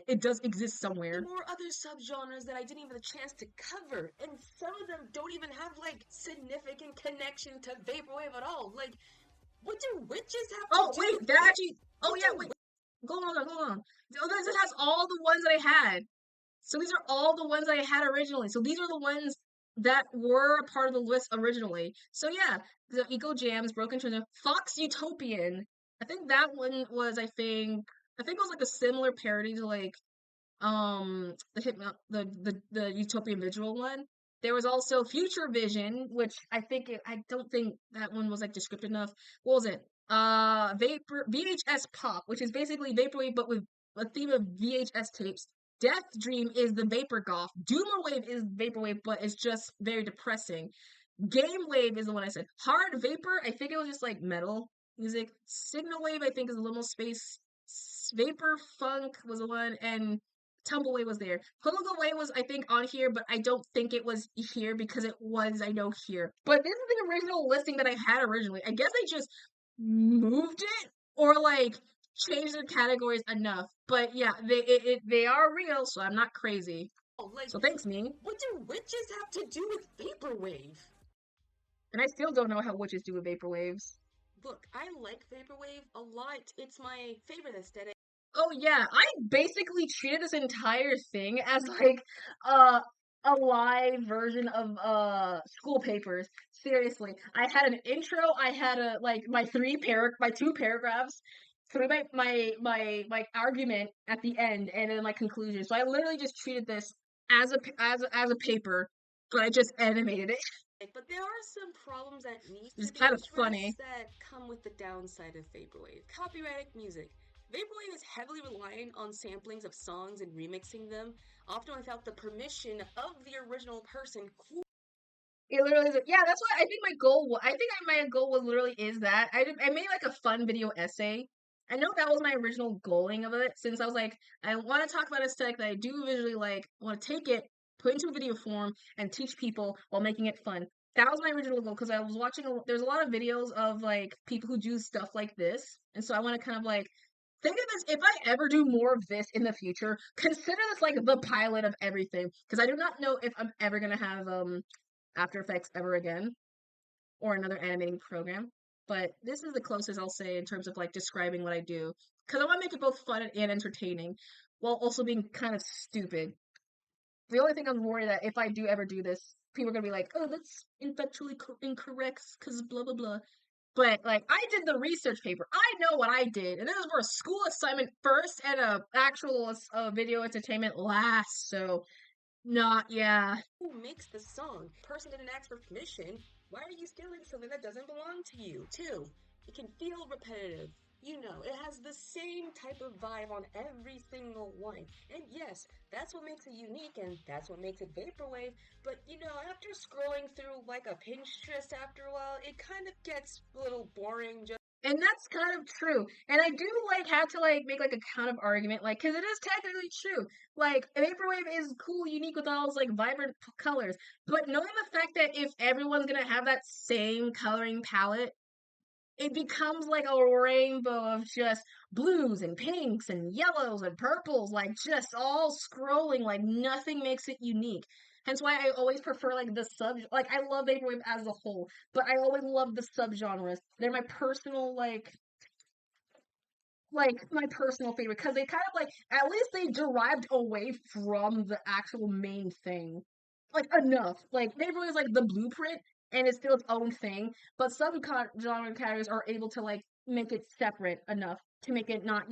It does exist somewhere. More other subgenres that I didn't even have a chance to cover, and some of them don't even have like significant connection to vaporwave at all. Like What do witches have Oh, to do wait, with that actually. Oh, what yeah, do wait. Go on. Oh, this has all the ones that I had. So these are all the ones I had originally. So these are the ones that were a part of the list originally. So yeah, the Eco Jams, Broken Transit, Fox Utopian. I think that one was, I think it was like a similar parody to like the Utopian Visual one. There was also Future Vision, which I don't think that one was like descriptive enough. What was it? Vapor VHS Pop, which is basically vaporwave but with a theme of VHS tapes. Death Dream is the vapor goth. Doomer Wave is vaporwave, but it's just very depressing. Game Wave is the one I said. Hard Vapor, I think it was just like metal music. Signal Wave, I think, is a little space. Vapor Funk was the one, and Tumbleweed was there. Political Way was, I think, on here, but I don't think it was here because it was, I know, here. But this is the original listing that I had originally. I guess I just moved it or like changed the categories enough. But yeah, they are real, so I'm not crazy. Oh, like, So thanks, me. what do witches have to do with vaporwave? And I still don't know how witches do with vapor waves. Look, I like vaporwave a lot. It's my favorite aesthetic. Oh yeah, I basically treated this entire thing as like uh a live version of school papers. Seriously. I had an intro, I had a like my two paragraphs, through my argument at the end and then my conclusion. So I literally just treated this as a paper, but I just animated it. But there are some problems that need It's to be kind of addressed funny. that come with the downside of vaporwave. Copyrighted music. Vaporwave is heavily reliant on samplings of songs and remixing them, often without the permission of the original person. It literally is. Yeah, that's what I think my goal was. I think my goal was literally is that I made like a fun video essay. I know that was my original goaling of it, since I was like, I want to talk about aesthetic that I do visually like. I want to take it, put it into a video form, and teach people while making it fun. That was my original goal because I was watching. There's a lot of videos of like people who do stuff like this, and so I want to kind of like think of this. If I ever do more of this in the future, consider this like the pilot of everything, because I do not know if I'm ever gonna have After Effects ever again, or another animating program. But this is the closest I'll say in terms of like describing what I do. Because I want to make it both fun and entertaining, while also being kind of stupid. The only thing I'm worried that if I do ever do this, people are gonna be like, "Oh, that's intellectually incorrect," because blah blah blah. But like, I did the research paper. I know what I did, and this is for a school assignment first and a actual video entertainment last. So, not yeah. Who makes the song? Person didn't ask for permission. Why are you stealing something that doesn't belong to you? 2. It can feel repetitive. You know, it has the same type of vibe on every single one. And yes, that's what makes it unique and that's what makes it vaporwave. But you know, after scrolling through like a Pinterest after a while, it kind of gets a little boring. And that's kind of true. And I do like have to like make like a counter argument, like, because it is technically true. Like, vaporwave is cool, unique with all those like vibrant colors. But knowing the fact that if everyone's gonna have that same coloring palette, it becomes like a rainbow of just blues and pinks and yellows and purples, like just all scrolling, like nothing makes it unique. Hence why I always prefer like the like I love vaporwave as a whole, but I always love the subgenres. They're my personal like my personal favorite because they kind of like at least they derived away from the actual main thing. Like enough. Like vaporwave is like the blueprint and it's still its own thing, but some genre categories are able to like make it separate enough to make it not,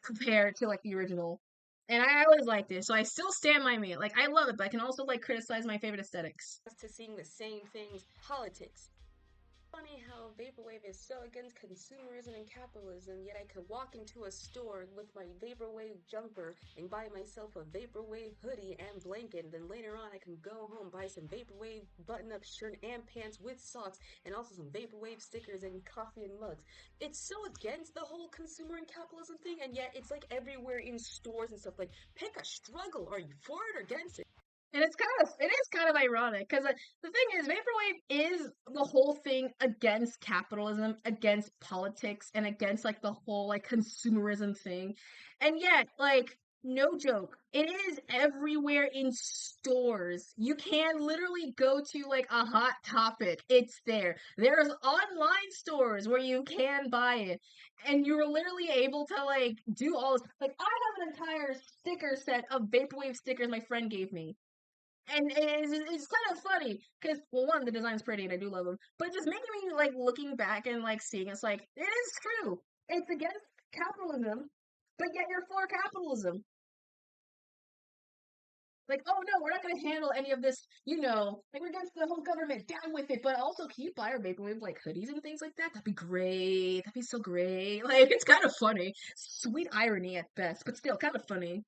compare to like the original. And I always liked it, so I still stand by me. Like I love it, but I can also like criticize my favorite aesthetics. To seeing the same things. Politics. Funny how vaporwave is so against consumerism and capitalism, yet I could walk into a store with my vaporwave jumper and buy myself a vaporwave hoodie and blanket, and then later on I can go home, buy some vaporwave button-up shirt and pants with socks, and also some vaporwave stickers and coffee and mugs. It's so against the whole consumer and capitalism thing, and yet it's like everywhere in stores and stuff. Like, pick a struggle. Are you for it or against it? And it is kind of ironic because the thing is, vaporwave is the whole thing against capitalism, against politics, and against like the whole like consumerism thing, and yet like No joke. It is everywhere in stores. You can literally go to like a Hot Topic. It's there. There's online stores where you can buy it. And you're literally able to like do all this. Like I have an entire sticker set of vaporwave stickers my friend gave me. And it's kind of funny because, well, one, the design's pretty and I do love them, but just making me like looking back and like seeing it's like it is true. It's against capitalism, but yet you're for capitalism. Like, oh no, we're not gonna handle any of this, like we're against the whole government, down with it. But also, can you buy our vaporwave like hoodies and things like that? That'd be great. That'd be so great. Like, it's kind of funny, sweet irony at best, but still kind of funny.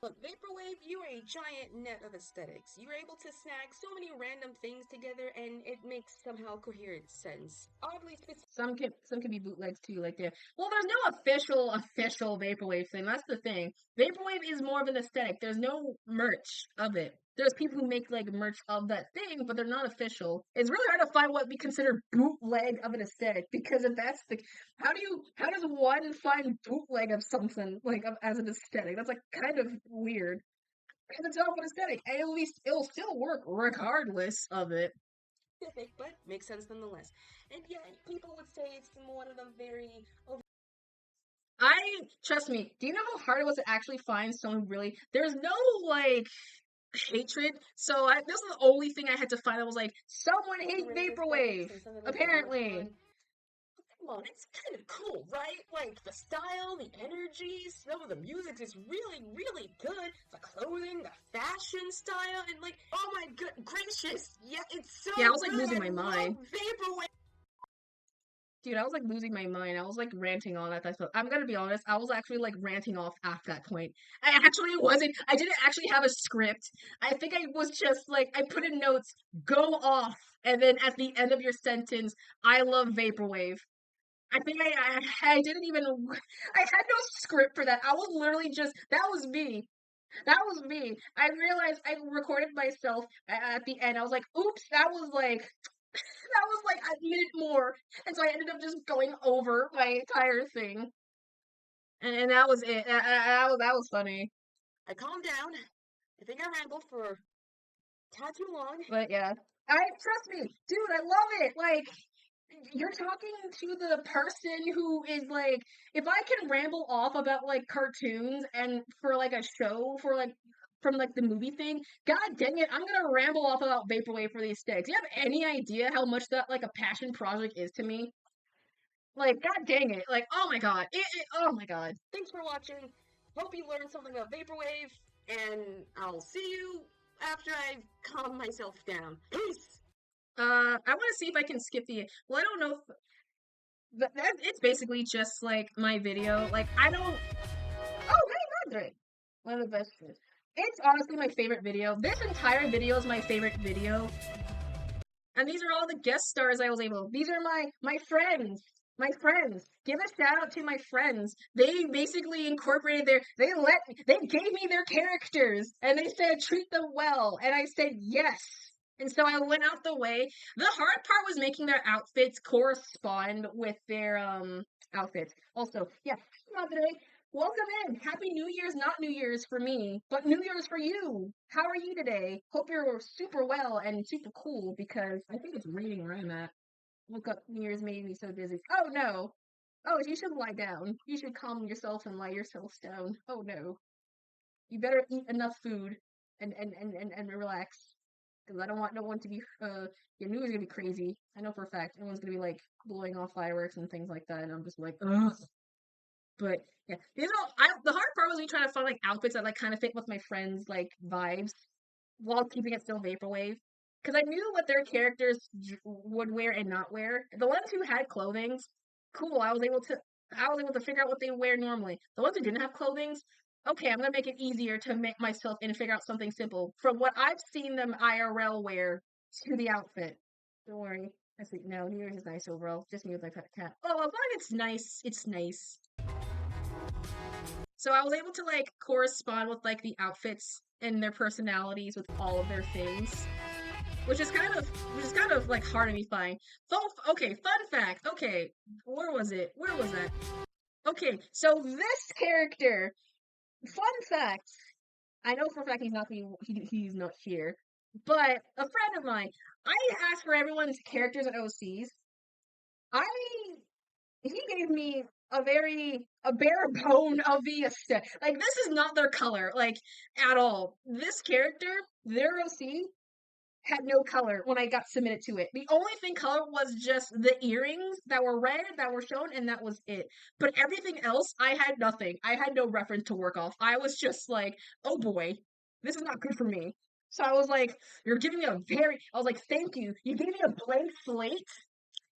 Look, Vaporwave, you are a giant net of aesthetics. You're able to snag so many random things together, and it makes somehow coherent sense. Oddly specific. Some can be bootlegs too, like there. Well, there's no official vaporwave thing. That's the thing. Vaporwave is more of an aesthetic. There's no merch of it. There's people who make like merch of that thing, but they're not official. It's really hard to find what we consider bootleg of an aesthetic because if that's the how does one find bootleg of something like as an aesthetic? That's like kind of weird. Because it's all an aesthetic, and it'll still work regardless of it. But makes sense nonetheless. And yeah, people would say it's one of them very. Trust me, do you know how hard it was to actually find someone really? There's no like hatred. So this is the only thing I had to find that was like someone hates vaporwave. Apparently. Come on, it's kind of cool, right? Like the style, the energy, some of the music is really, really good. The clothing, the fashion style, and like, oh my good gracious, yeah, it's so. Yeah, I was like good. losing my mind. Vaporwave. Dude, I was like losing my mind. I was like ranting on that stuff. I'm gonna be honest, I was actually like ranting off at that point. I didn't actually have a script. I think I was just like, I put in notes, go off, and then at the end of your sentence, I love Vaporwave. I think I didn't even, I had no script for that. I was literally just, that was me. That was me. I realized I recorded myself at the end. I was like, oops, that was like a minute more. And so I ended up just going over my entire thing. And that was it. That was funny. I calmed down. I think I rambled for a tad too long. But yeah. Trust me, dude, I love it. Like, you're talking to the person who is like, if I can ramble off about like cartoons and for like a show for like from like the movie thing, god dang it, I'm gonna ramble off about Vaporwave for these sticks. Do you have any idea how much that like a passion project is to me? Like, god dang it. Like, oh my god. Oh my god. Thanks for watching. Hope you learned something about Vaporwave, and I'll see you after I've calmed myself down. Peace! I want to see if I can skip the. Well, I don't know if. It's basically just like my video. Like, I don't. Oh, hey, Andre! One of the best. It's honestly my favorite video. This entire video is my favorite video. And these are all the guest stars I was able. These are my friends. My friends. Give a shout out to my friends. They basically incorporated they gave me their characters and they said treat them well. And I said yes. And so I went out the way. The hard part was making their outfits correspond with their outfits. Also, yeah, today. Welcome in. Happy New Year's, not New Year's for me, but New Year's for you. How are you today? Hope you're super well and super cool because I think it's raining where I'm at. Look up, New Year's made me so dizzy. Oh no. Oh, you should lie down. You should calm yourself and lie yourself down. Oh no. You better eat enough food and relax. Because I don't want no one to be, your New Year's gonna be crazy. I know for a fact everyone's gonna be like blowing off fireworks and things like that, and I'm just like, ugh. But yeah, the hard part was me trying to find like outfits that like kind of fit with my friends' like vibes while keeping it still vaporwave. Because I knew what their characters would wear and not wear. The ones who had clothing, cool. I was able to figure out what they wear normally. The ones who didn't have clothing, okay, I'm gonna make it easier to make myself and figure out something simple from what I've seen them IRL wear to the outfit. Don't worry. I think no, New Year's is nice overall. Just me with my pet cat. Oh, as long as it's nice, it's nice. So I was able to like correspond with like the outfits and their personalities with all of their things. Which is kind of like hard to me find. Okay, fun fact. Okay, where was it? Where was that? Okay, so this character, fun fact. I know for a fact he's not here, but a friend of mine. I asked for everyone's characters and OCs. I he gave me a bare bone of the aesthetic. Like this is not their color, like at all. This character, their OC, had no color when I got submitted to it. The only thing color was just the earrings that were red that were shown, and that was it. But everything else, I had nothing. I had no reference to work off. I was just like, oh boy, this is not good for me. So I was like, you're giving me I was like, thank you. You gave me a blank slate.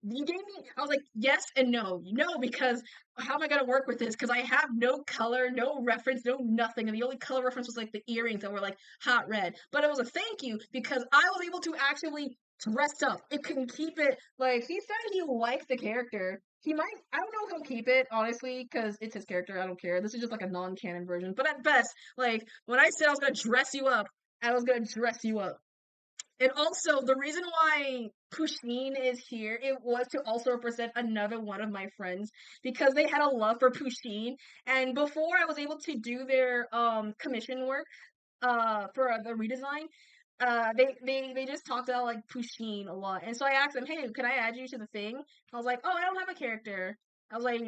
You gave me, I was like, yes and no. No, because how am I going to work with this? Because I have no color, no reference, no nothing. And the only color reference was like the earrings that were like hot red. But it was a thank you because I was able to actually dress up. It can keep it, like, he said he liked the character. He might, I don't know if he'll keep it, honestly, because it's his character. I don't care. This is just like a non canon version. But at best, like, when I said I was going to dress you up, I was going to dress you up. And also, the reason why Pusheen is here, it was to also represent another one of my friends because they had a love for Pusheen. And before I was able to do their commission work for the redesign, they just talked about like Pusheen a lot. And so I asked them, hey, can I add you to the thing? I was like, oh, I don't have a character. I was like,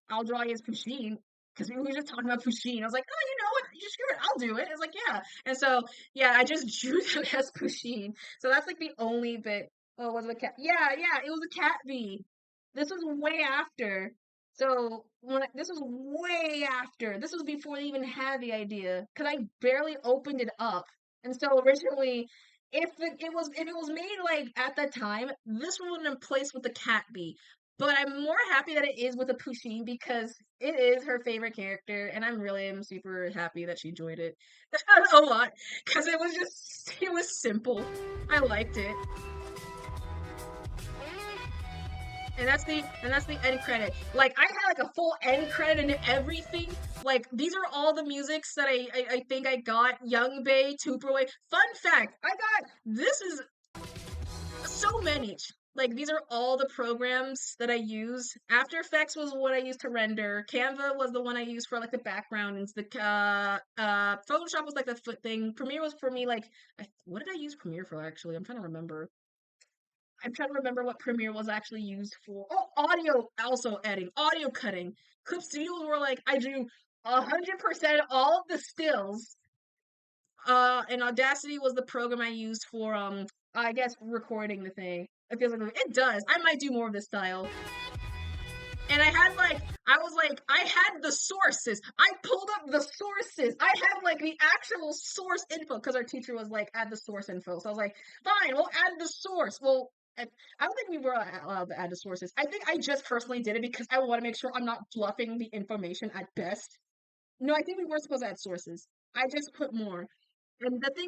I'll draw you as Pusheen. Because we were just talking about Pusheen. I was like, oh, you know what? You screw it. I'll do it. It's like, yeah. And so, yeah, I just drew them as Pusheen. So that's like the only bit. Oh, was it a cat? Yeah, it was a cat V. This was way after. So this was way after. This was before they even had the idea. Because I barely opened it up. And so originally, if it was made like at that time, this one would have been placed with the cat bee. But I'm more happy that it is with a Pusheen because it is her favorite character, and am super happy that she joined it a lot because it was simple. I liked it. And that's the end credit. Like I had like a full end credit and everything. Like these are all the musics that I think I got. Young Bay, Tupperware. Fun fact, I got this is so many. Like these are all the programs that I use. After Effects was what I used to render. Canva was the one I used for like the background and the Photoshop was like the foot thing. Premiere was for me like what did I use Premiere for actually? I'm trying to remember. I'm trying to remember what Premiere was actually used for. Oh, audio also editing, audio cutting. Clip Studios were like I do 100% all of the stills. And Audacity was the program I used for I guess recording the thing. It feels like it does. I might do more of this style. And I had the sources. I pulled up the sources. I had like the actual source info because our teacher was like, add the source info. So I was like, fine, we'll add the source. Well, I don't think we were allowed to add the sources. I think I just personally did it because I want to make sure I'm not fluffing the information at best. No, I think we were supposed to add sources. I just put more. And the cool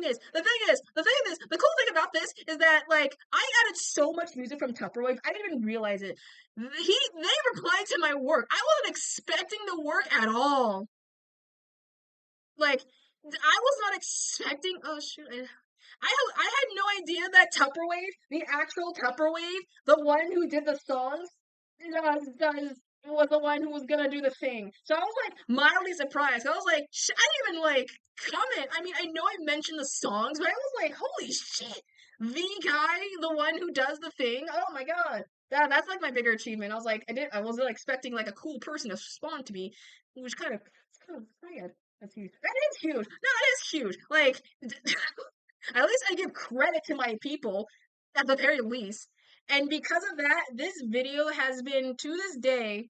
thing about this is that like I added so much music from Tupperwave, I didn't even realize it. They replied to my work. I wasn't expecting the work at all. Like I was not expecting. Oh shoot! I had no idea that Tupperwave, the actual Tupperwave, the one who did the songs, was the one who was gonna do the thing. So I was like mildly surprised. I was like, I didn't even like comment. I mean, I know I mentioned the songs, but I was like, holy shit, the guy, the one who does the thing. Oh my god, that's like my bigger achievement. I was like, I wasn't expecting like a cool person to respond to me, which kind of sad. That's huge. That is huge. No, it is huge. Like, at least I give credit to my people, at the very least. And because of that, this video has been, to this day,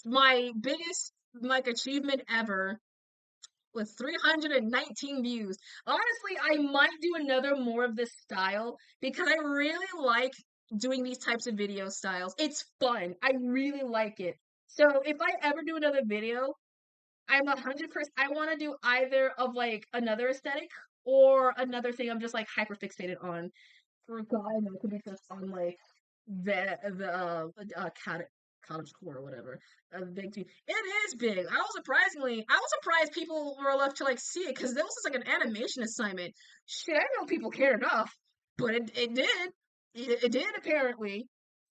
my biggest like achievement ever with 319 views. Honestly, I might do another more of this style because I really like doing these types of video styles. It's fun. I really like it. So if I ever do another video, I'm 100%. I want to do either of like another aesthetic or another thing I'm just like hyper fixated on. For a guy, that could be just on like the cottage core or whatever. Big T. It is big. I was surprised people were left to like see it because this was like an animation assignment. Shit, I didn't know people cared enough, but it did. It did apparently.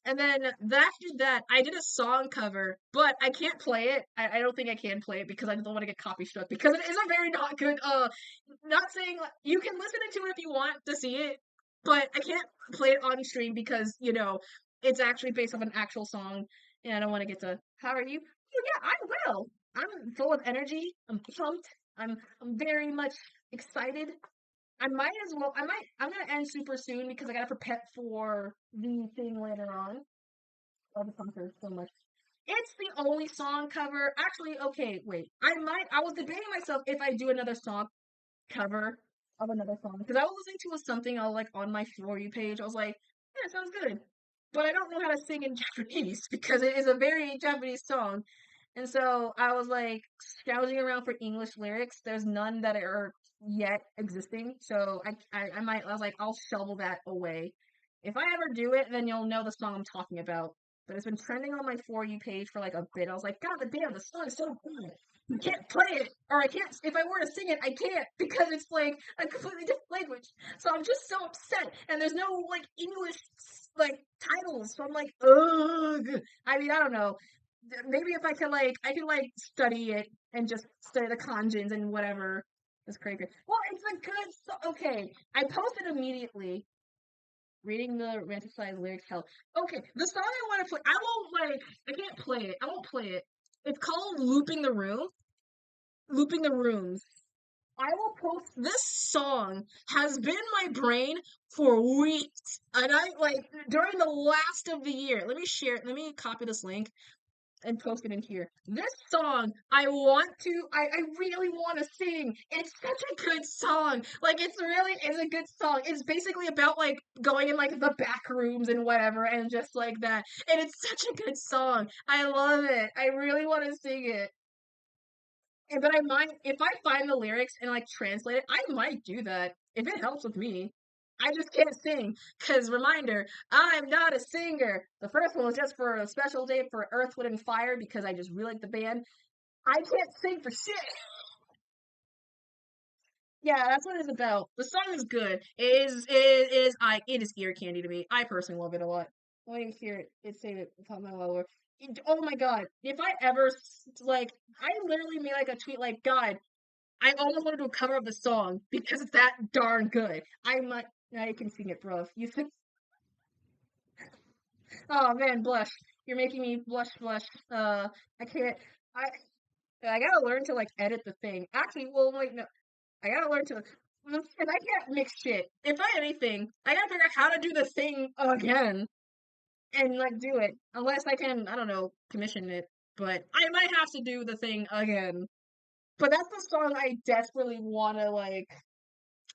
And then after that, I did a song cover, but I can't play it. I don't think I can play it because I don't want to get copy struck because it is a very not good, not saying, you can listen to it if you want to see it, but I can't play it on stream because, you know, it's actually based off an actual song and I don't want to get to, how are you? Oh, yeah, I'm well. I'm full of energy. I'm pumped. I'm very much excited. I'm gonna end super soon because I gotta prepare for the thing later on. Love the concert so much. It's the only song cover. Actually, okay, wait. I was debating myself if I do another song cover of another song because I was listening to something on my For You page. I was like, yeah, it sounds good, but I don't know how to sing in Japanese because it is a very Japanese song, and so I was like scourging around for English lyrics. There's none that are yet existing, so I was like, I'll shovel that away. If I ever do it, then you'll know the song I'm talking about. But it's been trending on my For You page for like a bit. I was like, God damn, the song is so good. I can't play it, or I can't. If I were to sing it, I can't because it's like a completely different language. So I'm just so upset, and there's no like English like titles. So I'm like, ugh. I mean, I don't know. Maybe if I could study it and just study the kanjins and whatever. It's crazy. Well, it's a good. Okay, I posted immediately. Reading the romanticized lyrics help. Okay, the song I want to play. I can't play it. I won't play it. It's called Looping the Room. Looping the Rooms. I will post this song has been in my brain for weeks. And during the last of the year. Let me copy this link and post it in here. This song, I really want to sing. It's such a good song. Like, it's a good song. It's basically about, like, going in, like, the back rooms and whatever, and just like that. And it's such a good song. I love it. I really want to sing it. But I might, if I find the lyrics and, like, translate it, I might do that. If it helps with me. I just can't sing. Because, reminder, I'm not a singer. The first one was just for a special day for Earth, Wind, and Fire because I just really like the band. I can't sing for shit. Yeah, that's what it's about. The song is good. It is ear candy to me. I personally love it a lot. Let me hear it. It's save it. Top my lower. Oh my god. If I ever, I literally made, like, a tweet like, God, I almost want to do a cover of the song because it's that darn good. Now you can sing it, bro. You think? Oh man, blush. You're making me blush. I can't. I gotta learn to, like, edit the thing. Actually, well, wait, no. I gotta learn to. And I can't mix shit. If anything, I gotta figure out how to do the thing again and, like, do it. Unless I can, I don't know, commission it. But I might have to do the thing again. But that's the song I desperately want to, like,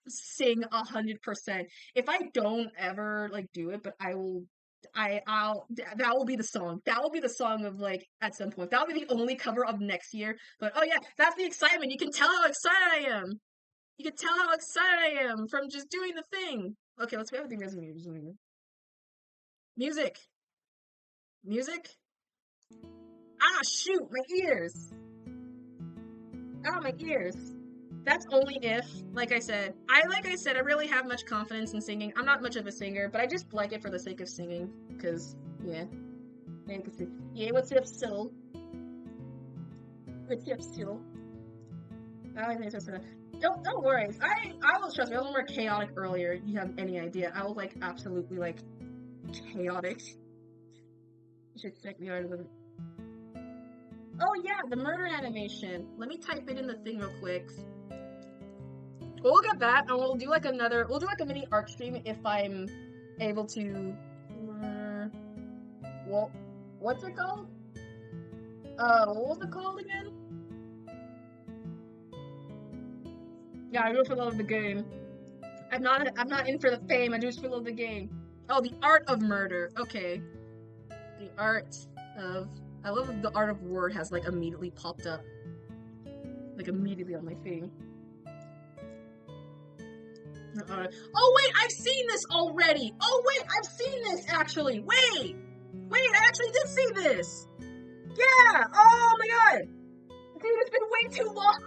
sing 100%. If I don't ever, like, do it, but that will be the song. That will be the song of, like, at some point. That will be the only cover of next year. But oh yeah, that's the excitement. You can tell how excited I am. You can tell how excited I am from just doing the thing. Okay, let's go with the music. Music. Ah, shoot, my ears. Ah, my ears. That's only if, like I said, I really have much confidence in singing. I'm not much of a singer, but I just like it for the sake of singing. Cause, yeah. Yeah, what's up, Syl? What's up, Syl? Don't worry. I was, trust me, I was more chaotic earlier. You have any idea. I was, like, absolutely, like, chaotic. You should check the art of the... Oh yeah, the murder animation. Let me type it in the thing real quick. We'll look at that, and we'll do like a mini art stream if I'm able to. Well, what's it called? What was it called again? Yeah, I do it for the love of the game. I'm not in for the fame. I do it for the love of the game. Oh, the art of murder. Okay. The art of. I love that the art of word has, like, immediately popped up. Like, immediately on my thing. Oh wait, I've seen this already! Oh wait, I've seen this actually! Wait, I actually did see this! Yeah! Oh my god! Dude, it's been way too long!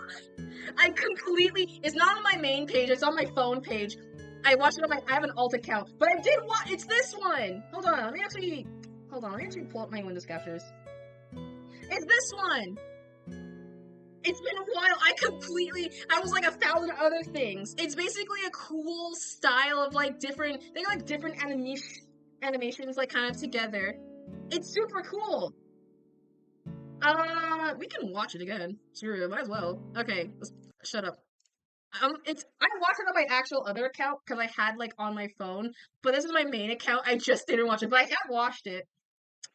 It's not on my main page, it's on my phone page. I watched it on I have an alt account, but I did watch, it's this one! Hold on, let me actually, Hold on, let me actually pull up my windows captures. It's this one! It's been a while. I was like 1,000 other things. It's basically a cool style of like different, they got like different animations like kind of together. It's super cool. We can watch it again. Sure, might as well. Okay, let's shut up. I watched it on my actual other account because I had like on my phone, but this is my main account. I just didn't watch it, but I have watched it.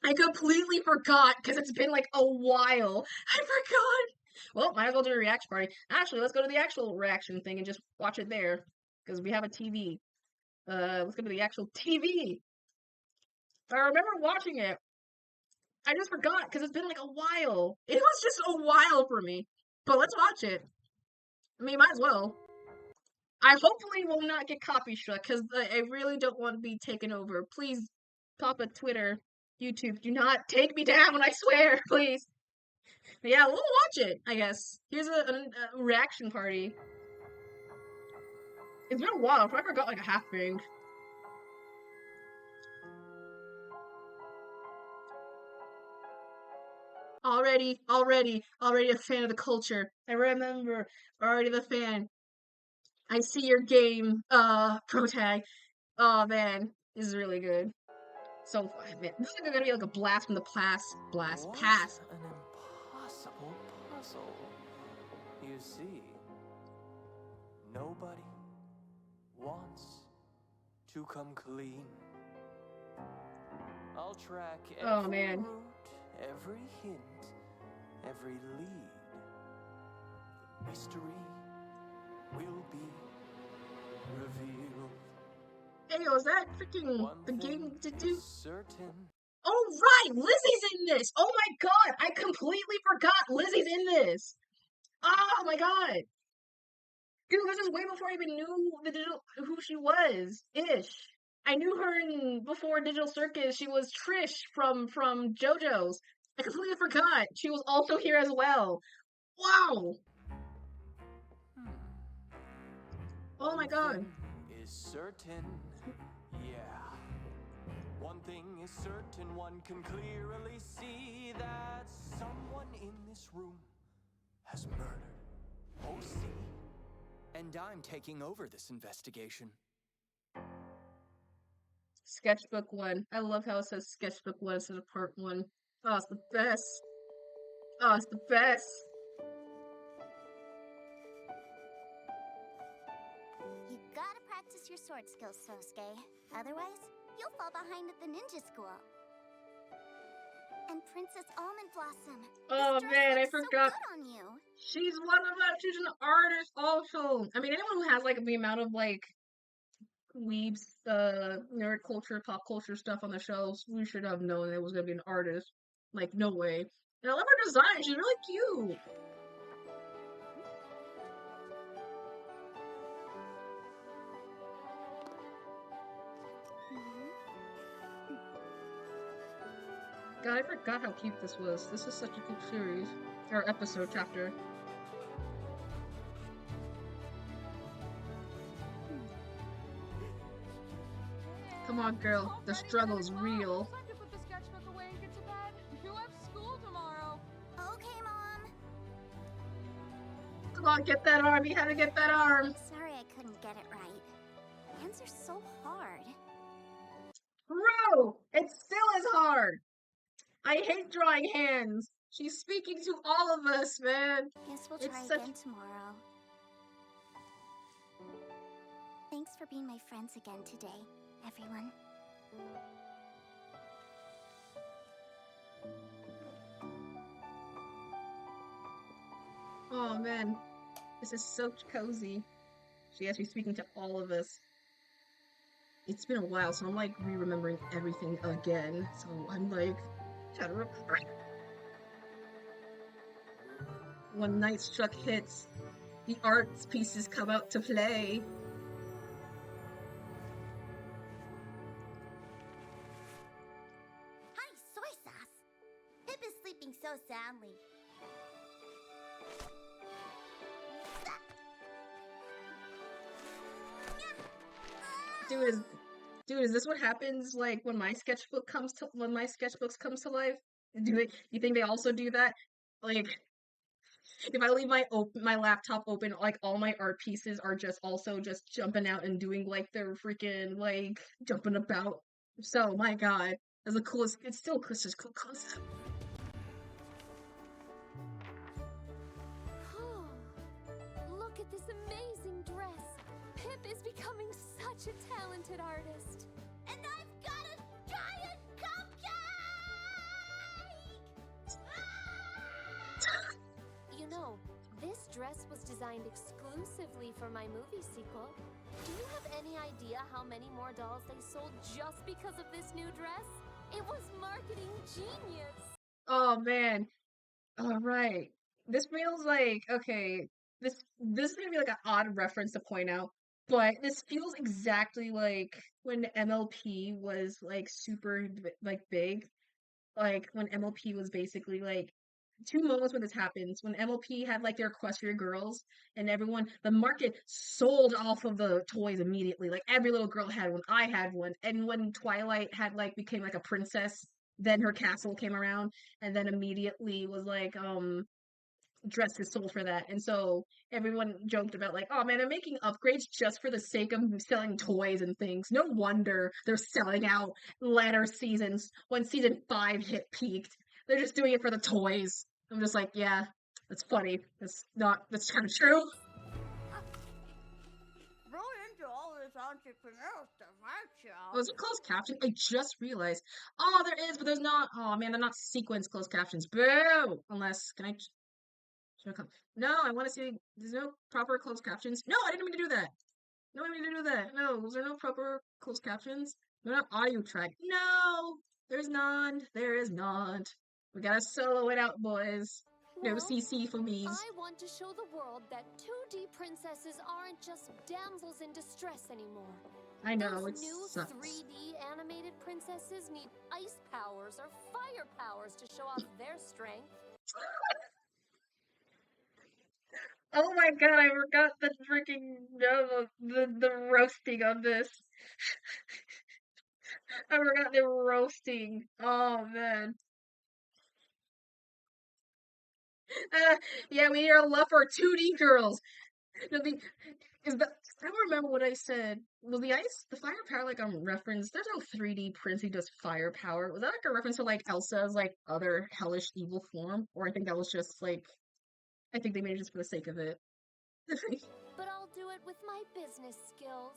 I completely forgot because it's been like a while. I forgot. Well, might as well do a reaction party. Actually, let's go to the actual reaction thing and just watch it there because we have a TV. Let's go to the actual TV. I remember watching it. I just forgot because it's been like a while. It was just a while for me. But let's watch it. I mean, might as well. I hopefully will not get copy struck because I really don't want to be taken over. Please, Papa, Twitter, YouTube, do not take me down, I swear, please. But yeah, we'll watch it, I guess. Here's a reaction party. It's been a while, I forgot like a half thing. Already a fan of the culture. I remember, already the fan. I see your game, protag. Oh man, this is really good. So, man, this is gonna be like a blast from the past. Past. An impossible puzzle. You see, nobody wants to come clean. I'll track every route, every hint, every lead. The mystery will be revealed. Hey, yo, is that freaking the game to do? Certain. Oh, right! Lizzie's in this! Oh my god! I completely forgot Lizzie's in this! Oh my god! Dude, this is way before I even knew who she was. Ish. I knew her before Digital Circus. She was Trish from JoJo's. I completely forgot. She was also here as well. Wow! Oh my god. Is certain. Yeah. One thing is certain, one can clearly see that someone in this room has murdered OC. And I'm taking over this investigation. Sketchbook 1. I love how it says Sketchbook 1 instead of Part 1. Oh, it's the best. Oh, it's the best. You gotta practice your sword skills, Sosuke. Otherwise, you'll fall behind at the ninja school. And Princess Almond Blossom. Oh man, I forgot. So good on you. She's one of them. She's an artist also. I mean, anyone who has like the amount of like weebs, nerd culture, pop culture stuff on the shelves, we should have known it was gonna be an artist. Like, no way. And I love her design. She's really cute. God, I forgot how cute this was. This is such a cool series. Or episode, chapter. Come on, girl. The struggle is real. Time to put the sketchbook away and get to bed. You have school tomorrow. Okay, Mom. Come on, get that arm. You had to get that arm. Sorry I couldn't get it right. Hands are so hard. Bro, it still is hard. I hate drawing hands. She's speaking to all of us, man. Guess we'll try again tomorrow. Thanks for being my friends again today, everyone. Oh man, this is so cozy. She actually speaking to all of us. It's been a while, so I'm like re-remembering everything again. So I'm like, trying to remember. When Night Struck hits, the art pieces come out to play. Hi, soy sauce. Pip is sleeping so soundly. Dude is Dude, is this what happens like when my sketchbooks comes to life? You think they also do that? Like, if I leave my laptop open, like all my art pieces are just also just jumping out and doing like their freaking like jumping about. So my God, that's the coolest. It's still Chris's cool concept. Look at this amazing dress. Pip is becoming such a talented artist. And I've got a giant cupcake! You know, this dress was designed exclusively for my movie sequel. Do you have any idea how many more dolls they sold just because of this new dress? It was marketing genius. Oh man. All right. This feels like okay. This is gonna be like an odd reference to point out, but this feels exactly like when MLP was like super like big. Like when MLP was basically like two moments when this happens when MLP had like their Equestria girls and the market sold off of the toys immediately. Like every little girl had one. I had one. And when Twilight had like became like a princess, then her castle came around and then immediately was like dressed is sold for that. And so everyone joked about like, oh man, they're making upgrades just for the sake of selling toys and things. No wonder they're selling out latter seasons when season 5 hit peaked. They're just doing it for the toys. I'm just like, yeah, that's funny. That's kind of true. Really into all this entrepreneurial stuff, aren't you? Oh, is it closed caption? I just realized. Oh, there is, but there's not. Oh man, they're not sequence closed captions. Boo! Unless, can I? No, I want to see. There's no proper closed captions. No, I didn't mean to do that. No, I didn't mean to do that. No, was there no proper closed captions? No, not audio track. No, there's none. There is not. We gotta solo it out, boys. No Well, CC for me. I want to show the world that 2D princesses aren't just damsels in distress anymore. I know, Those it new sucks. 3D animated princesses need ice powers or fire powers to show off their strength. Oh my god, I forgot the freaking the roasting of this. I forgot the roasting. Oh man. Yeah, we need our love for 2D girls. No, I don't remember what I said. Was the firepower like reference? There's no 3D printing, just firepower. Was that like a reference to like Elsa's like other hellish evil form? Or I think that was just like I think they made it just for the sake of it. But I'll do it with my business skills.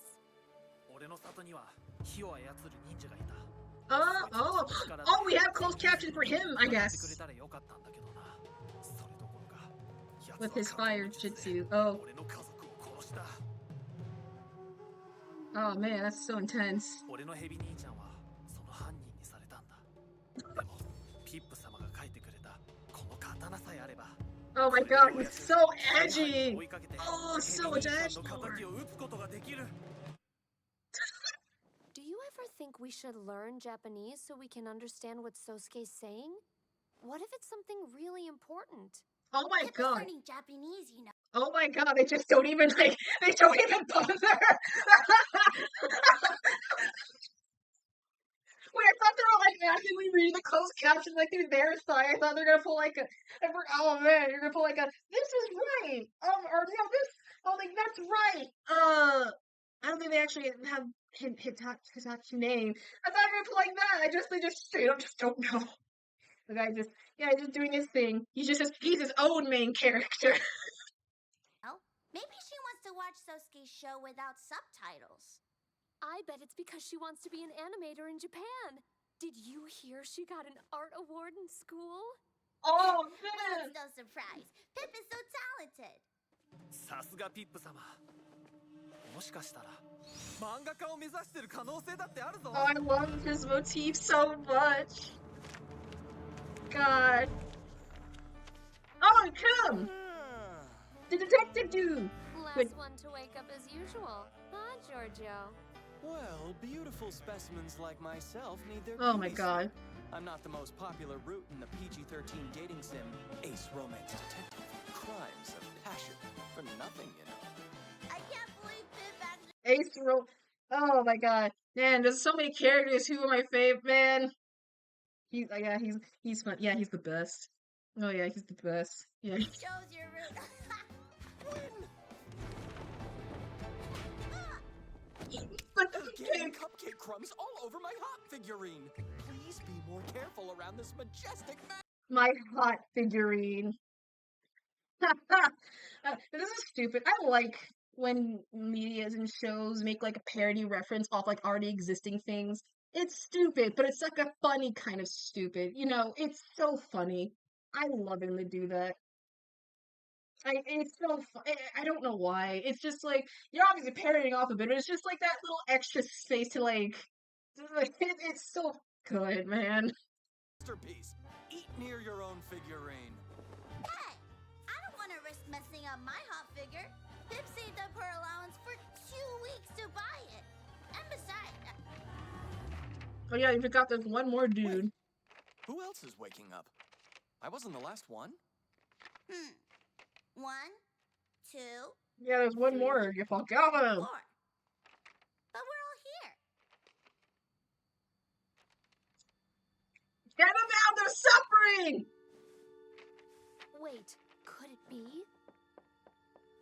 Oh, we have closed captions for him, I guess. With his fire jutsu. Oh. Oh man, that's so intense. Oh my god, he's so edgy! Oh, so much edge! Do you ever think we should learn Japanese so we can understand what Sosuke's saying? What if it's something really important? Oh my god. Learning Japanese, you know. Oh my god, they just don't even like they don't even bother. Wait, I thought they were like actively reading the closed captions like through their side. I thought they're gonna pull like oh man, you're gonna pull like this is right. Or no, like that's right. I don't think they actually have Hitachi's name. I thought they were gonna pull like that. They just straight up just don't know. The guy just just doing his thing. He's his own main character. Oh, maybe she wants to watch Sosuke's show without subtitles. I bet it's because she wants to be an animator in Japan. Did you hear she got an art award in school? Oh, man! It's no surprise. Pip is so talented. さすがピップ様。もしかしたら漫画家を目指してる可能性だってあるぞ。 Oh, I love this motif so much. God. Oh, come! The detective dude! Last one to wake up as usual. Huh, Giorgio? Well, beautiful specimens like myself need their Oh my god. I'm not the most popular route in the PG-13 dating sim, Ace Romance Detective. Crimes of passion for nothing, you know. I can't believe Pip actually... Oh my god. Man, there's so many characters who are my favorite, man. He's fun. Yeah, he's the best. Oh yeah, he's the best. Yeah. Shows your root. Getting cupcake crumbs all over my hot figurine. Please be more careful around this majestic man. My hot figurine. This is stupid. I like when medias and shows make like a parody reference off like already existing things. It's stupid, but it's like a funny kind of stupid. You know, it's so funny. I love when they do that. It's so I don't know why. It's just like you're obviously parodying off of it, but it's just like that little extra space to like. It's so good, man. Masterpiece. Eat near your own figurine. Hey, I don't want to risk messing up my hot figure. Pip saved up her allowance for 2 weeks to buy it. And besides... Oh yeah, you forgot there's one more dude. Wait, who else is waking up? I wasn't the last one. 1, 2, Yeah, there's one 3, more. You forgot 4. him. But we're all here. Get them out! They're suffering! Wait, could it be?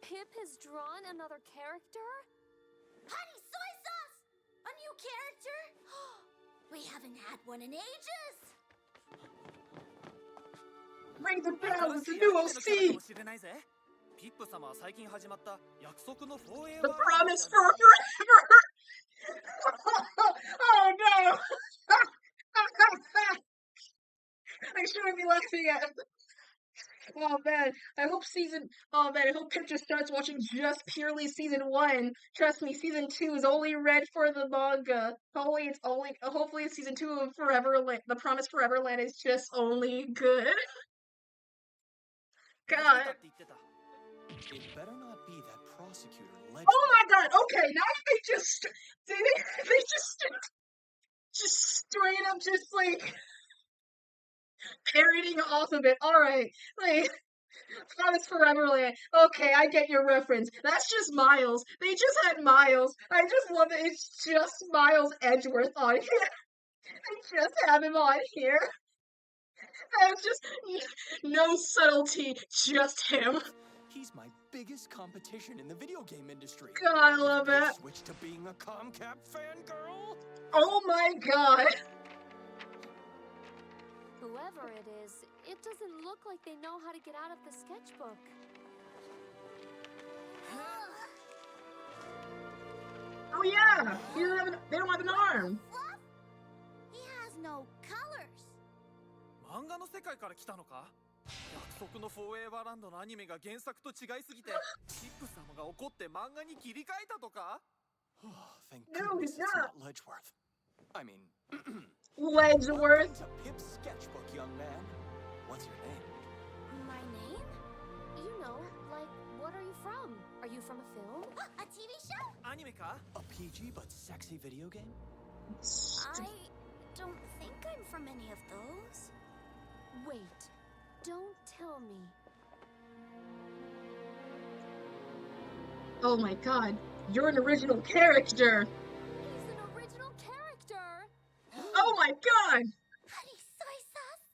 Pip has drawn another character? Honey soy sauce! A new character? We haven't had one in ages! Bring the bell with the new OC! The promise for forever! Oh no! I shouldn't be laughing at it. Oh man, I hope Pip just starts watching just purely season 1. Trust me, season 2 is only read for the manga. Hopefully season 2 of Foreverland, The Promise Foreverland is just only good. God. It better not be that prosecutor legend. Oh my god, okay, now they just straight up just like parodying off of it. Alright, like Promise Foreverland. Okay, I get your reference. That's just Miles. They just had Miles. I just love it. It's just Miles Edgeworth on here. They just have him on here. It's just no subtlety, just him. He's my biggest competition in the video game industry. God, I love it. Switch to being a Comcap fangirl. Oh my god. Whoever it is, it doesn't look like they know how to get out of the sketchbook. Oh yeah, they don't have an arm. He has no colors. 漫画の世界から来たのか？約束のフォーエバーランドのアニメが原作と違いすぎて、チップ様が怒って漫画に切り替えたとか？ Thank No, goodness he's it's not. not Ledgeworth. I mean, Ledgeworth. Welcome to Pip's sketchbook, young man. What's your name? My name? You know, like, what are you from? Are you from a film? A TV show? アニメか？ A PG but sexy video game? I don't think I'm from any of those. Wait, don't tell me. Oh my god, you're an original character. He's an original character. Oh my god. Honey soy sauce.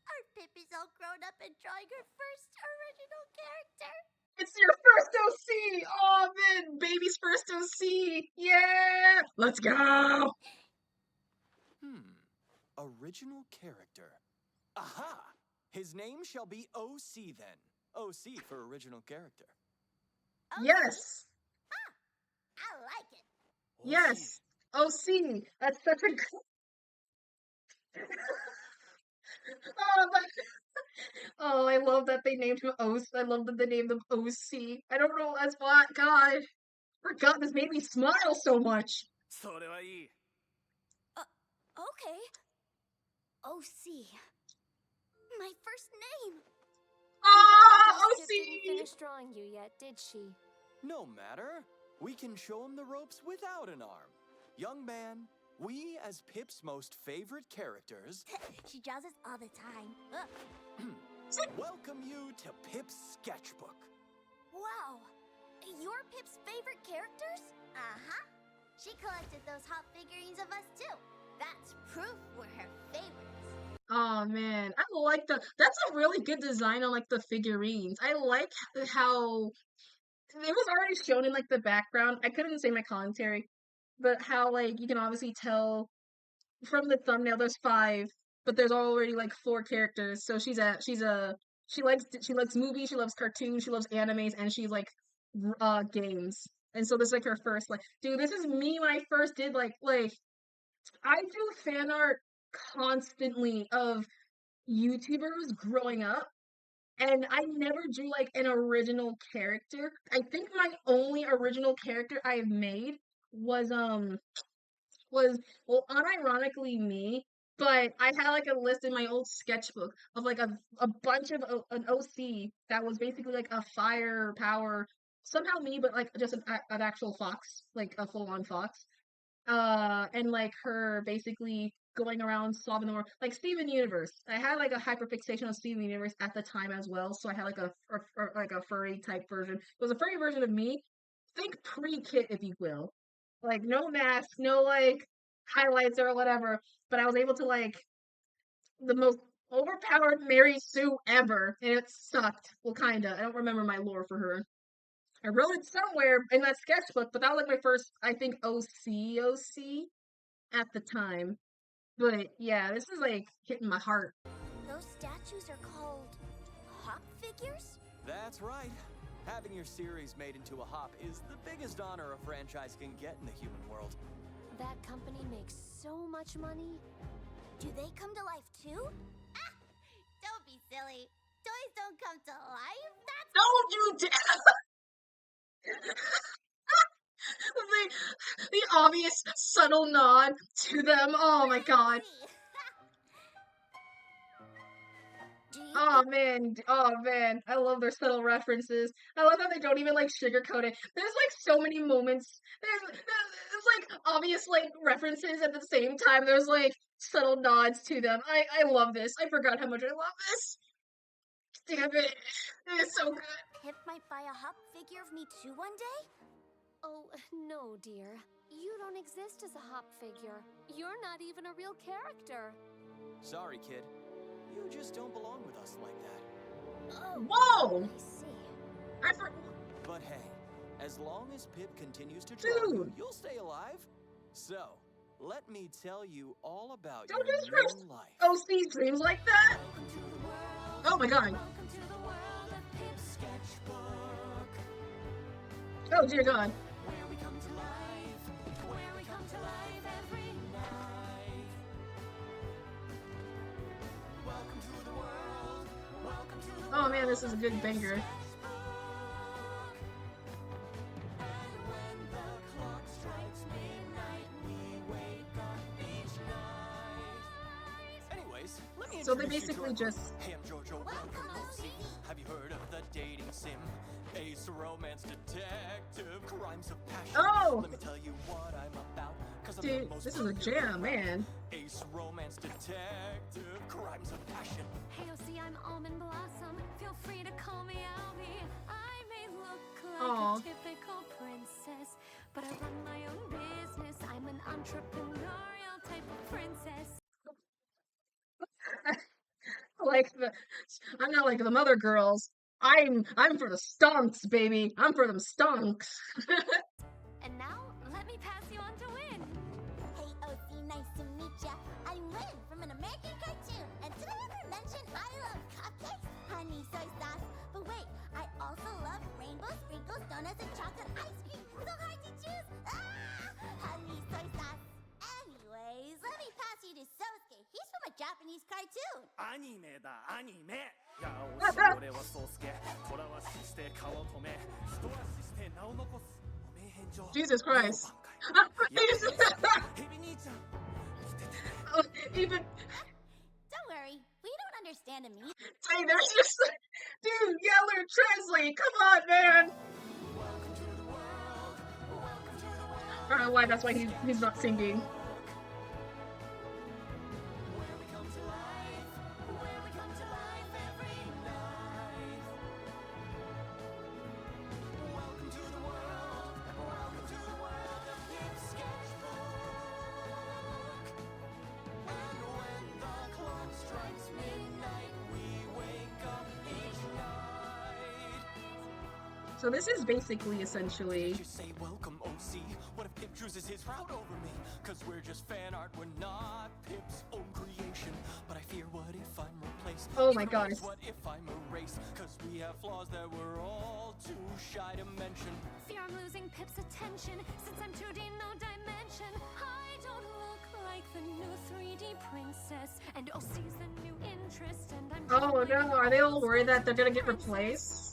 Our Pip is all grown up and drawing her first original character. It's your first OC. Oh man, baby's first OC. Yeah, let's go. Original character. Aha! His name shall be OC then. OC for original character. Yes. I like it. Yes. OC. That's such a good. Oh, I love that they named him OC. I love that they named him OC. I don't know. That's why. God. Forgot this made me smile so much. それはいい。 Okay. OC. My first name. Ah, Pip didn't OC. finish drawing you yet, did she? No matter. We can show him the ropes without an arm. Young man, we as Pip's most favorite characters She draws us all the time. welcome you to Pip's sketchbook. Wow. You're Pip's favorite characters? Uh-huh. She collected those hot figurines of us too. That's proof we're her favorites. Oh man, I like that's a really good design on like the figurines. I like how it was already shown in like the background. I couldn't say my commentary, but how like you can obviously tell from the thumbnail there's 5, but there's already like 4 characters. So she likes movies, she loves cartoons, she loves animes, and she like games. And so this is like her first like, dude, this is me when I first did like I do fan art constantly of YouTubers growing up, and I never drew like an original character. I think my only original character I have made was well unironically me, but I had like a list in my old sketchbook of like a bunch of an OC that was basically like a fire power somehow me, but like just an actual fox, like a full on fox. And like her basically going around solving the world, like Steven Universe. I had like a hyperfixation of Steven Universe at the time as well, so I had like like a furry type version. It was a furry version of me. Think pre-kit, if you will, like no mask, no like highlights or whatever. But I was able to like the most overpowered Mary Sue ever, and it sucked. Well, kinda. I don't remember my lore for her. I wrote it somewhere in that sketchbook, but that was like my first, I think, OC at the time. But yeah, this is like hitting my heart. Those statues are called hop figures? That's right. Having your series made into a hop is the biggest honor a franchise can get in the human world. That company makes so much money. Do they come to life too? Ah! Don't be silly. Toys don't come to life. That's Don't you dare! the obvious subtle nod to them. Oh my god. Oh man, I love their subtle references. I love how they don't even like sugarcoat it. There's like so many moments. There's like obvious like references at the same time. There's like subtle nods to them. I love this. I forgot how much I love this. Damn it. It is so good. Pip might buy a hop figure of me too one day? Oh, no, dear. You don't exist as a hop figure. You're not even a real character. Sorry, kid. You just don't belong with us like that. Oh, whoa! I see. But hey, as long as Pip continues to draw you, you'll stay alive. So, let me tell you all about your new life. OC dreams like that? Oh my god. Oh dear god. Oh man, this is a good banger. Anyways, let me so they basically just... Hey, I'm Jojo. Have you heard of the dating sim? Ace romance detective, crimes of passion. Oh! Let me tell you what I'm about. Dude, this is a jam, man. Ace romance detective, crimes of passion. Hey, OC, I'm Almond Blossom. Feel free to call me Albie. I may look like a typical princess, but I run my own business. I'm an entrepreneurial type of princess. I'm not like the mother girls. I'm for the stonks, baby. I'm for them stonks. And now, let me pass you on to Win. Hey, OC, nice to meet ya. I'm Lynn from an American cartoon. And did I ever mention I love cupcakes, honey soy sauce? But wait, I also love rainbow sprinkles, donuts, and chocolate ice cream. So hard to choose. Honey soy sauce. Anyways, let me pass you to Sosuke. He's from a Japanese cartoon. Anime だ、アニメ。いや、おし俺は宗介。虎は死して顔を止め、人は死して名を残す。お名返上。 Jesus Christ. Even... Don't worry, we don't understand him. Hey, there's just... Dude, Yeller, translate! Come on, man! I don't know why, that's why he's not singing. So this is basically essentially. Just say welcome, OC. What if Pip chooses his route over me? Cause we're just fan art, we're not Pip's own creation. But I fear, what if I'm replaced? Oh my gosh. What if I'm erased? Cause we have flaws that we're all too shy to mention. Fear I'm losing Pip's attention. Since I'm 2D, no dimension. I don't look like the new 3D princess. And OC's the new interest. And I'm Oh no, are they all worried that they're gonna get replaced?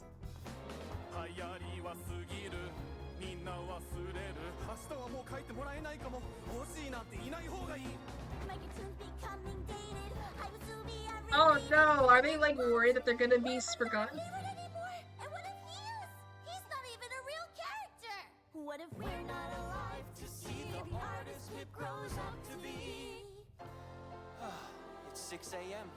Oh no, are they like worried that they're gonna be forgotten? What if we're not alive to see the artist Pip grows up to be? It's 6 a.m.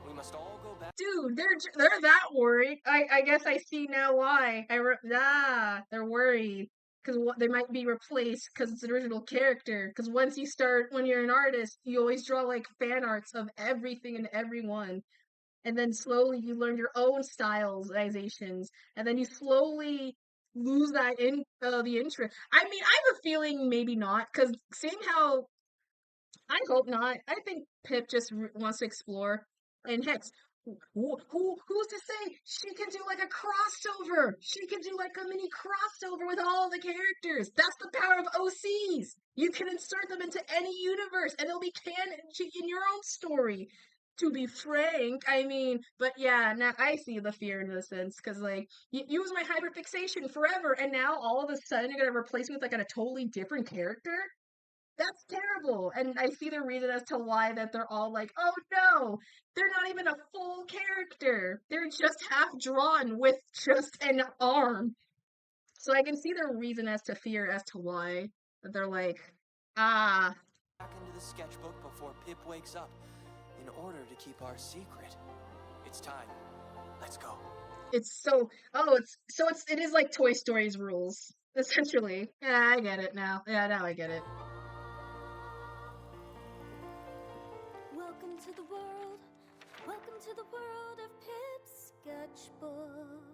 We must all go back. Dude, they're that worried. I guess I see now why. They're worried because they might be replaced because it's an original character. Because when you're an artist, you always draw like fan arts of everything and everyone, and then slowly you learn your own stylizations, and then you slowly lose that the interest. I mean, I have a feeling maybe not, because seeing how, I hope not. I think Pip just wants to explore. And heck, who's to say she can do like a crossover? She can do like a mini crossover with all the characters. That's the power of OCs. You can insert them into any universe, and they'll be canon in your own story. To be frank, I mean, but yeah, now I see the fear in a sense, because like, you was my hyperfixation forever, and now all of a sudden you're gonna replace me with like a totally different character? That's terrible. And I see the reason as to why that they're all like, oh no, they're not even a full character. They're just half drawn with just an arm. So I can see their reason as to fear as to why that they're like, Back into the sketchbook before Pip wakes up, in order to keep our secret. It's time. Let's go. It is like Toy Story's rules, essentially. Yeah, I get it now. Yeah, now I get it. Welcome to the world. Welcome to the world of Pip's sketchbook.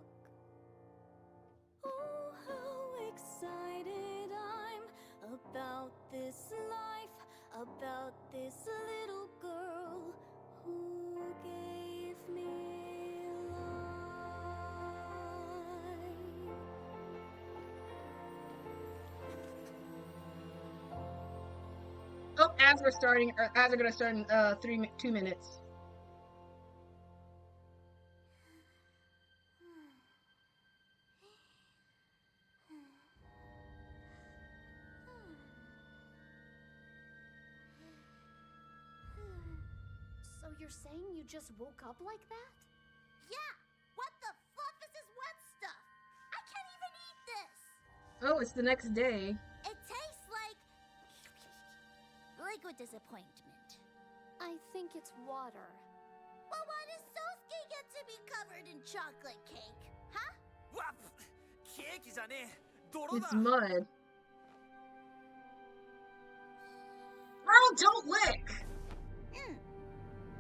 Oh, how excited I'm about this life, about this little girl who gave me life. Oh, ads are gonna start in 2 minutes. So you're saying you just woke up like that? Yeah! What the fluff is this wet stuff? I can't even eat this! Oh, it's the next day. It tastes like liquid disappointment. I think it's water. Well, why does Sosuke get to be covered in chocolate cake? Huh? It's mud. Bro, don't lick!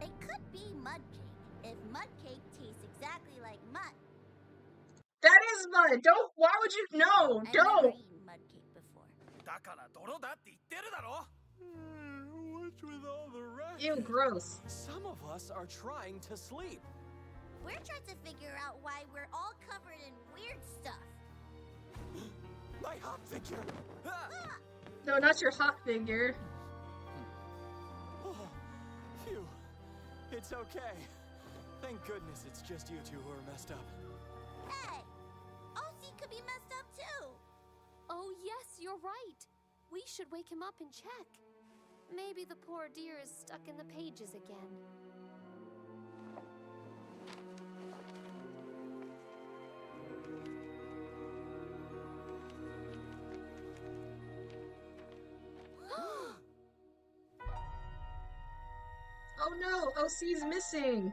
It could be mud cake, if mud cake tastes exactly like mud. That is mud! Don't, why would you, no, I've don't! never eaten mud cake before. What's with all the rush? Ew, gross. Some of us are trying to sleep. We're trying to figure out why we're all covered in weird stuff. My hot figure! No, not your hot figure. Oh, phew. It's okay. Thank goodness it's just you two who are messed up. Hey! OC could be messed up too! Oh yes, you're right. We should wake him up and check. Maybe the poor dear is stuck in the pages again. Oh no, OC's missing.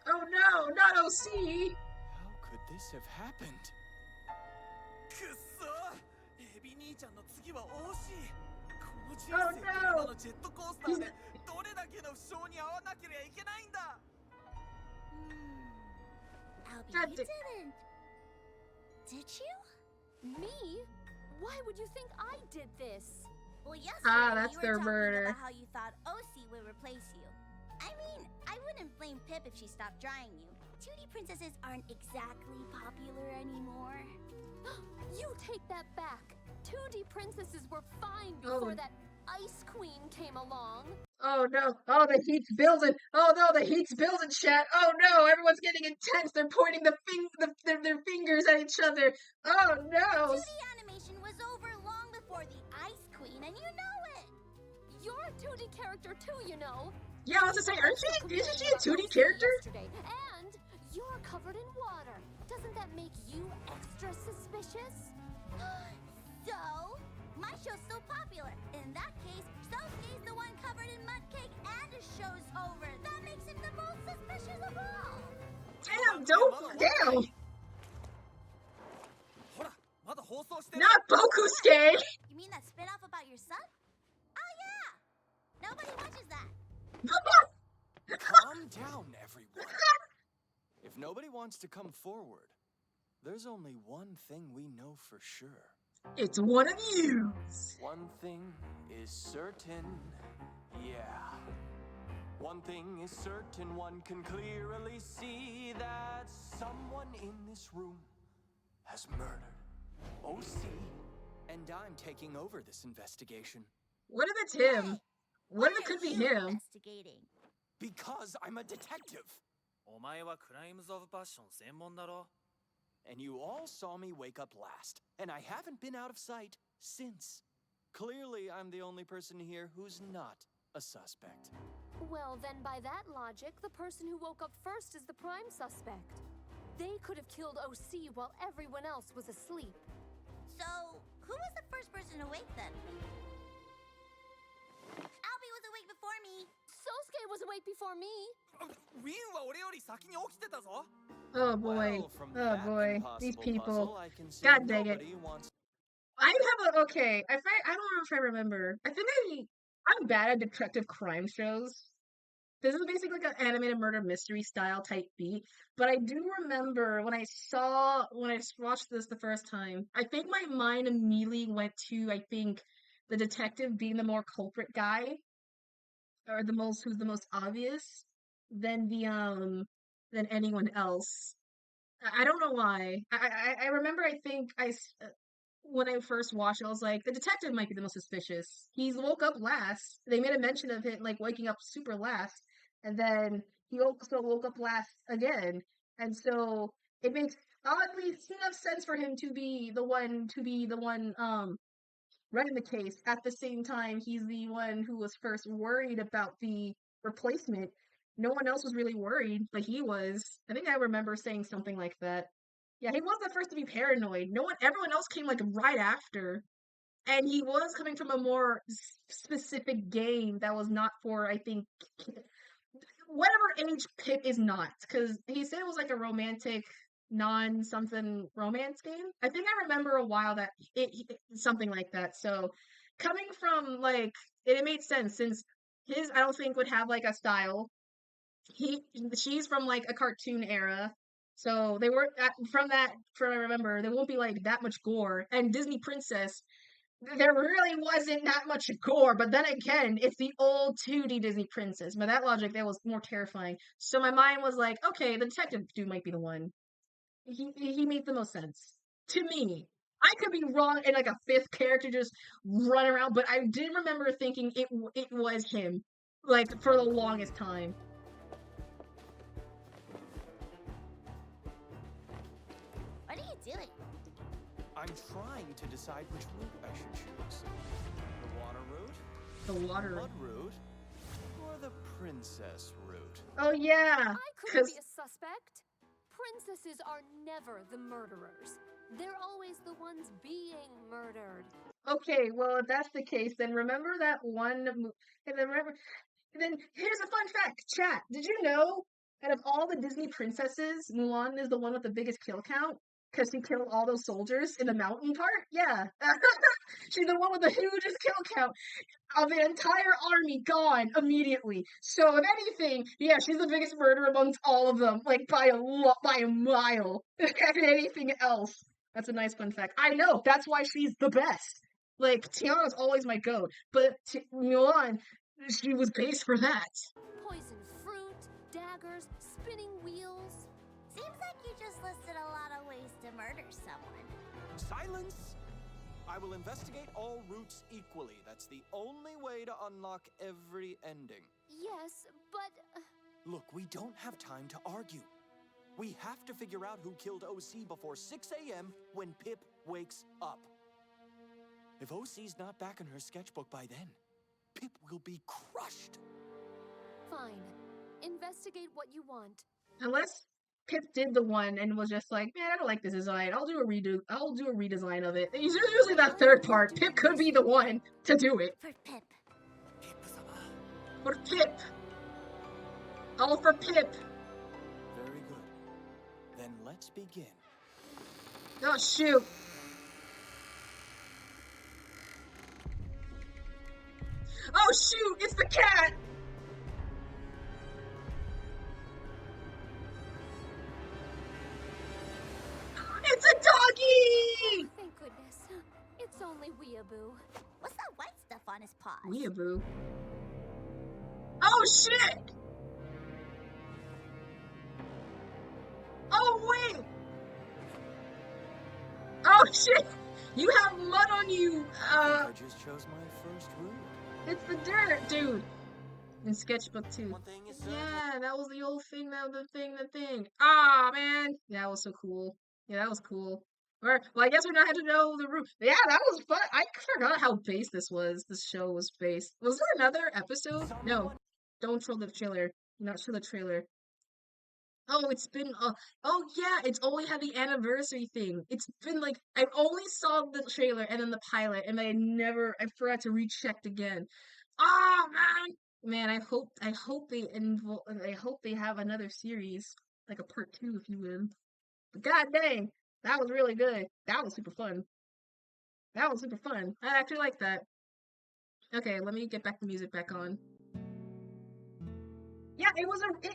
Oh no, not OC! How could this have happened? Oh no! Albie, God you da- didn't. Did you? Me? Why would you think I did this? Well, yesterday that's you were their talking murder. about how you thought OC would replace you. I mean, I wouldn't blame Pip if she stopped drying you. 2D princesses aren't exactly popular anymore. You take that back. 2D princesses were fine before that Ice Queen came along. Oh no. Oh, the heat's building. Oh no, the heat's building, chat. Oh no, everyone's getting intense. They're pointing their fingers at each other. Oh no. 2D animation was over long before the Ice Queen, and you know it. You're a 2D character too, you know. Yeah, I was gonna say, isn't she a 2D character? Yesterday, and you're covered in water. Doesn't that make you extra suspicious? So, my show's so popular. In that case, Sosuke's the one covered in mud cake and his show's over. That makes him the most suspicious of all. Damn, damn. Not Bokusuke. You mean that spin-off about your son? Oh yeah! Nobody watches that. Calm down, everyone. If nobody wants to come forward, there's only one thing we know for sure. It's one of you. One thing is certain, yeah. One thing is certain, one can clearly see that someone in this room has murdered OC, and I'm taking over this investigation. What if it's him? What if it could be him? Investigating. Because I'm a detective. お前はクライムズ・オブ・パッション専門だろ And you all saw me wake up last, and I haven't been out of sight since. Clearly, I'm the only person here who's not a suspect. Well, then by that logic, the person who woke up first is the prime suspect. They could have killed OC while everyone else was asleep. So, who was the first person awake then? Albie was awake before me. Sosuke was awake before me. ウィンは俺より先に起きてたぞ Oh boy. Well, from Oh that boy. These impossible people. puzzle, I can see God dang it. nobody wants I have a okay. I don't know if I remember. I think I'm bad at detective crime shows. This is basically like an animated murder mystery style type beat. But I do remember when I watched this the first time, I think my mind immediately went to, I think, the detective being the more culprit guy, or who's the most obvious than than anyone else. I don't know why. I remember, I think when I first watched it, I was like, the detective might be the most suspicious. He's woke up last. They made a mention of him like waking up super last, and then he also woke up last again. And so it makes oddly enough sense for him to be the one running the case. At the same time, he's the one who was first worried about the replacement. No one else was really worried, but he was. I think I remember saying something like that. Yeah, he was the first to be paranoid. Everyone else came like right after. And he was coming from a more specific game that was not for, I think, whatever age Pip is not. Because he said it was like a romantic, non-something romance game. I think I remember a while that something like that. So coming from like, it made sense since his, I don't think, would have like a style. She's from like a cartoon era. So they were from I remember, there won't be like that much gore. And Disney Princess, there really wasn't that much gore. But then again, it's the old 2D Disney Princess. By that logic, that was more terrifying. So my mind was like, okay, the detective dude might be the one. He made the most sense to me. I could be wrong and like a fifth character just run around, but I did remember thinking it was him, like for the longest time. What are you doing? I'm trying to decide which route I should choose. The water route? The water mud route? Or the princess route? Oh yeah! I couldn't be a suspect. Princesses are never the murderers. They're always the ones being murdered. Okay, well, if that's the case, then remember that one... And then here's a fun fact, chat. Did you know that of all the Disney princesses, Mulan is the one with the biggest kill count? Because she killed all those soldiers in the mountain part? Yeah. She's the one with the hugest kill count of the entire army gone immediately. So if anything, yeah, she's the biggest murderer amongst all of them, like by a mile. Than anything else. That's a nice fun fact. I know, that's why she's the best. Like, Tiana's always my goat, but Mulan, she was based for that. Poison fruit, daggers, spinning wheels. Seems like you just listed a lot of ways to murder someone. Silence! I will investigate all routes equally. That's the only way to unlock every ending. Yes, but... Look, we don't have time to argue. We have to figure out who killed OC before 6 a.m. when Pip wakes up. If OC's not back in her sketchbook by then, Pip will be crushed. Fine. Investigate what you want. Unless Pip did the one and was just like, man, I don't like this design. I'll do a redesign of it. It's usually that third part. Pip could be the one to do it. For Pip. For Pip. All for Pip. Very good. Then let's begin. Oh, shoot. Oh, shoot, it's the cat. It's a doggy! Thank goodness. It's only Weeaboo. What's that white stuff on his paws? Weeaboo. Oh, shit! Oh, wait! Oh, shit! You have mud on you! I just chose my first route. It's the dirt, dude! In Sketchbook 2. Yeah, that was the old thing, the thing. Ah, man! Yeah, that was so cool. Yeah, that was cool. Or, well, I guess we now had to know the route. Yeah, that was fun. I forgot how based this was. This show was based. Was there another episode? No. Don't show the trailer. Not show the trailer. Oh, it's been, oh yeah, it's only had the anniversary thing. It's been like, I only saw the trailer and then the pilot, and I forgot to recheck again. Oh, man! Man, I hope they have another series, like a part 2, if you will. But god dang, that was really good. That was super fun. That was super fun. I actually like that. Okay, let me get the music back on. Yeah, it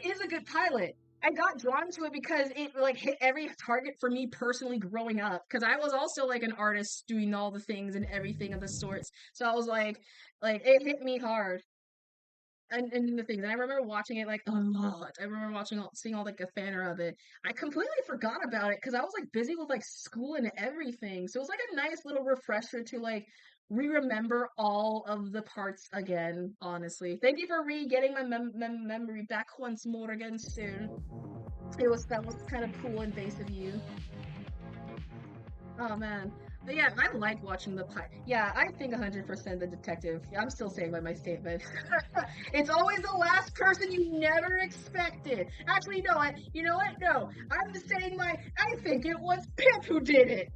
is a good pilot. I got drawn to it because it like hit every target for me personally growing up. Because I was also like an artist doing all the things and everything of the sorts. So I was like it hit me hard. And the things. And I remember watching it like a lot. I remember seeing all like a fanner of it. I completely forgot about it because I was like busy with like school and everything. So it was like a nice little refresher to like re-remember all of the parts again, honestly. Thank you for getting my memory back once more again soon. That was kind of cool and base of you. Oh man. But yeah, I like watching the pilot. Yeah, I think 100% the detective. I'm still saying by my statement. It's always the last person you never expected. Actually, no, you know what? No, I'm saying I think it was Pip who did it.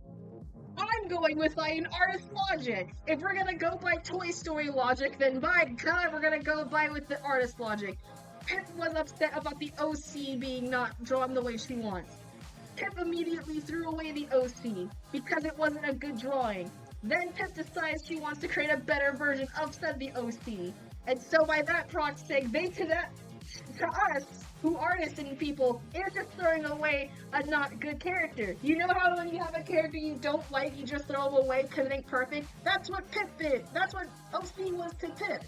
I'm going with an artist logic. If we're gonna go by Toy Story logic, then by God, we're gonna go with the artist logic. Pip was upset about the OC being not drawn the way she wants. Pip immediately threw away the OC because it wasn't a good drawing. Then Pip decides she wants to create a better version of said the OC. And so by that proxy, to us, who artists and people, it's just throwing away a not good character. You know how when you have a character you don't like, you just throw them away because it ain't perfect? That's what Pip did. That's what OC was to Pip.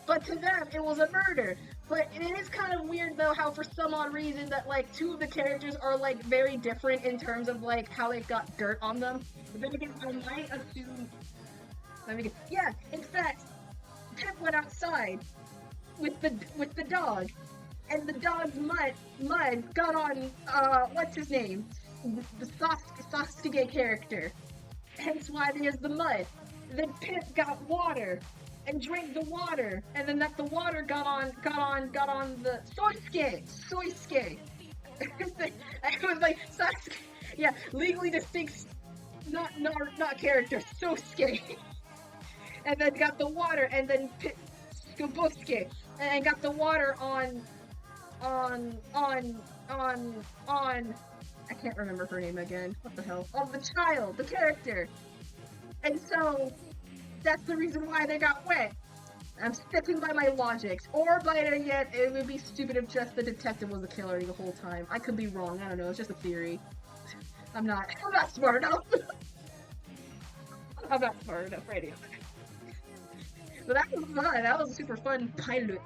But to them, it was a murder. But it is kind of weird, though, how for some odd reason that, like, 2 of the characters are, like, very different in terms of, like, how they got dirt on them. But then again, I might assume... Yeah, in fact, Pip went outside with the dog. And the dog's mud got on, what's his name? The Sasuke character. Hence why there's the mud. Then Pip got water. And drank the water, and then the water got on the Soisuke. It was like Sasuke, yeah, legally distinct, not character, Sosuke. And then got the water, and then Skabusuke, and got the water on. I can't remember her name again. What the hell? Oh, the child, the character. And so. That's the reason why they got wet. I'm sticking by my logics. Or better yet, it would be stupid if just the detective was the killer the whole time. I could be wrong. I don't know. It's just a theory. I'm not smart enough. I'm not smart enough radio. But that was fun. That was a super fun pilot.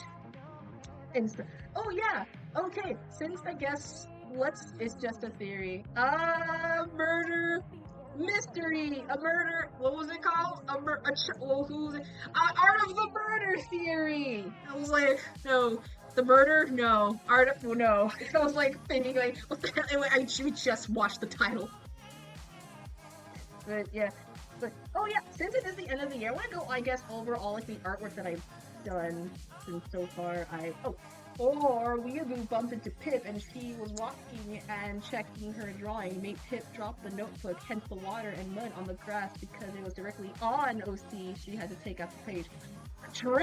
And oh yeah. Okay. Since I guess it's just a theory. Murder mystery. A murder. What was it called? Art of the murder theory. I was like, no. The murder? No. No. I was like thinking like, what the hell? I just watched the title. But yeah. But oh yeah, since it is the end of the year, I want to go, I guess, over all like the artwork that I've done since so far. Or Weeaboo bumped into Pip and she was walking and checking her drawing, made Pip drop the notebook, hence the water and mud on the grass because it was directly on OC. She had to take out the page. True!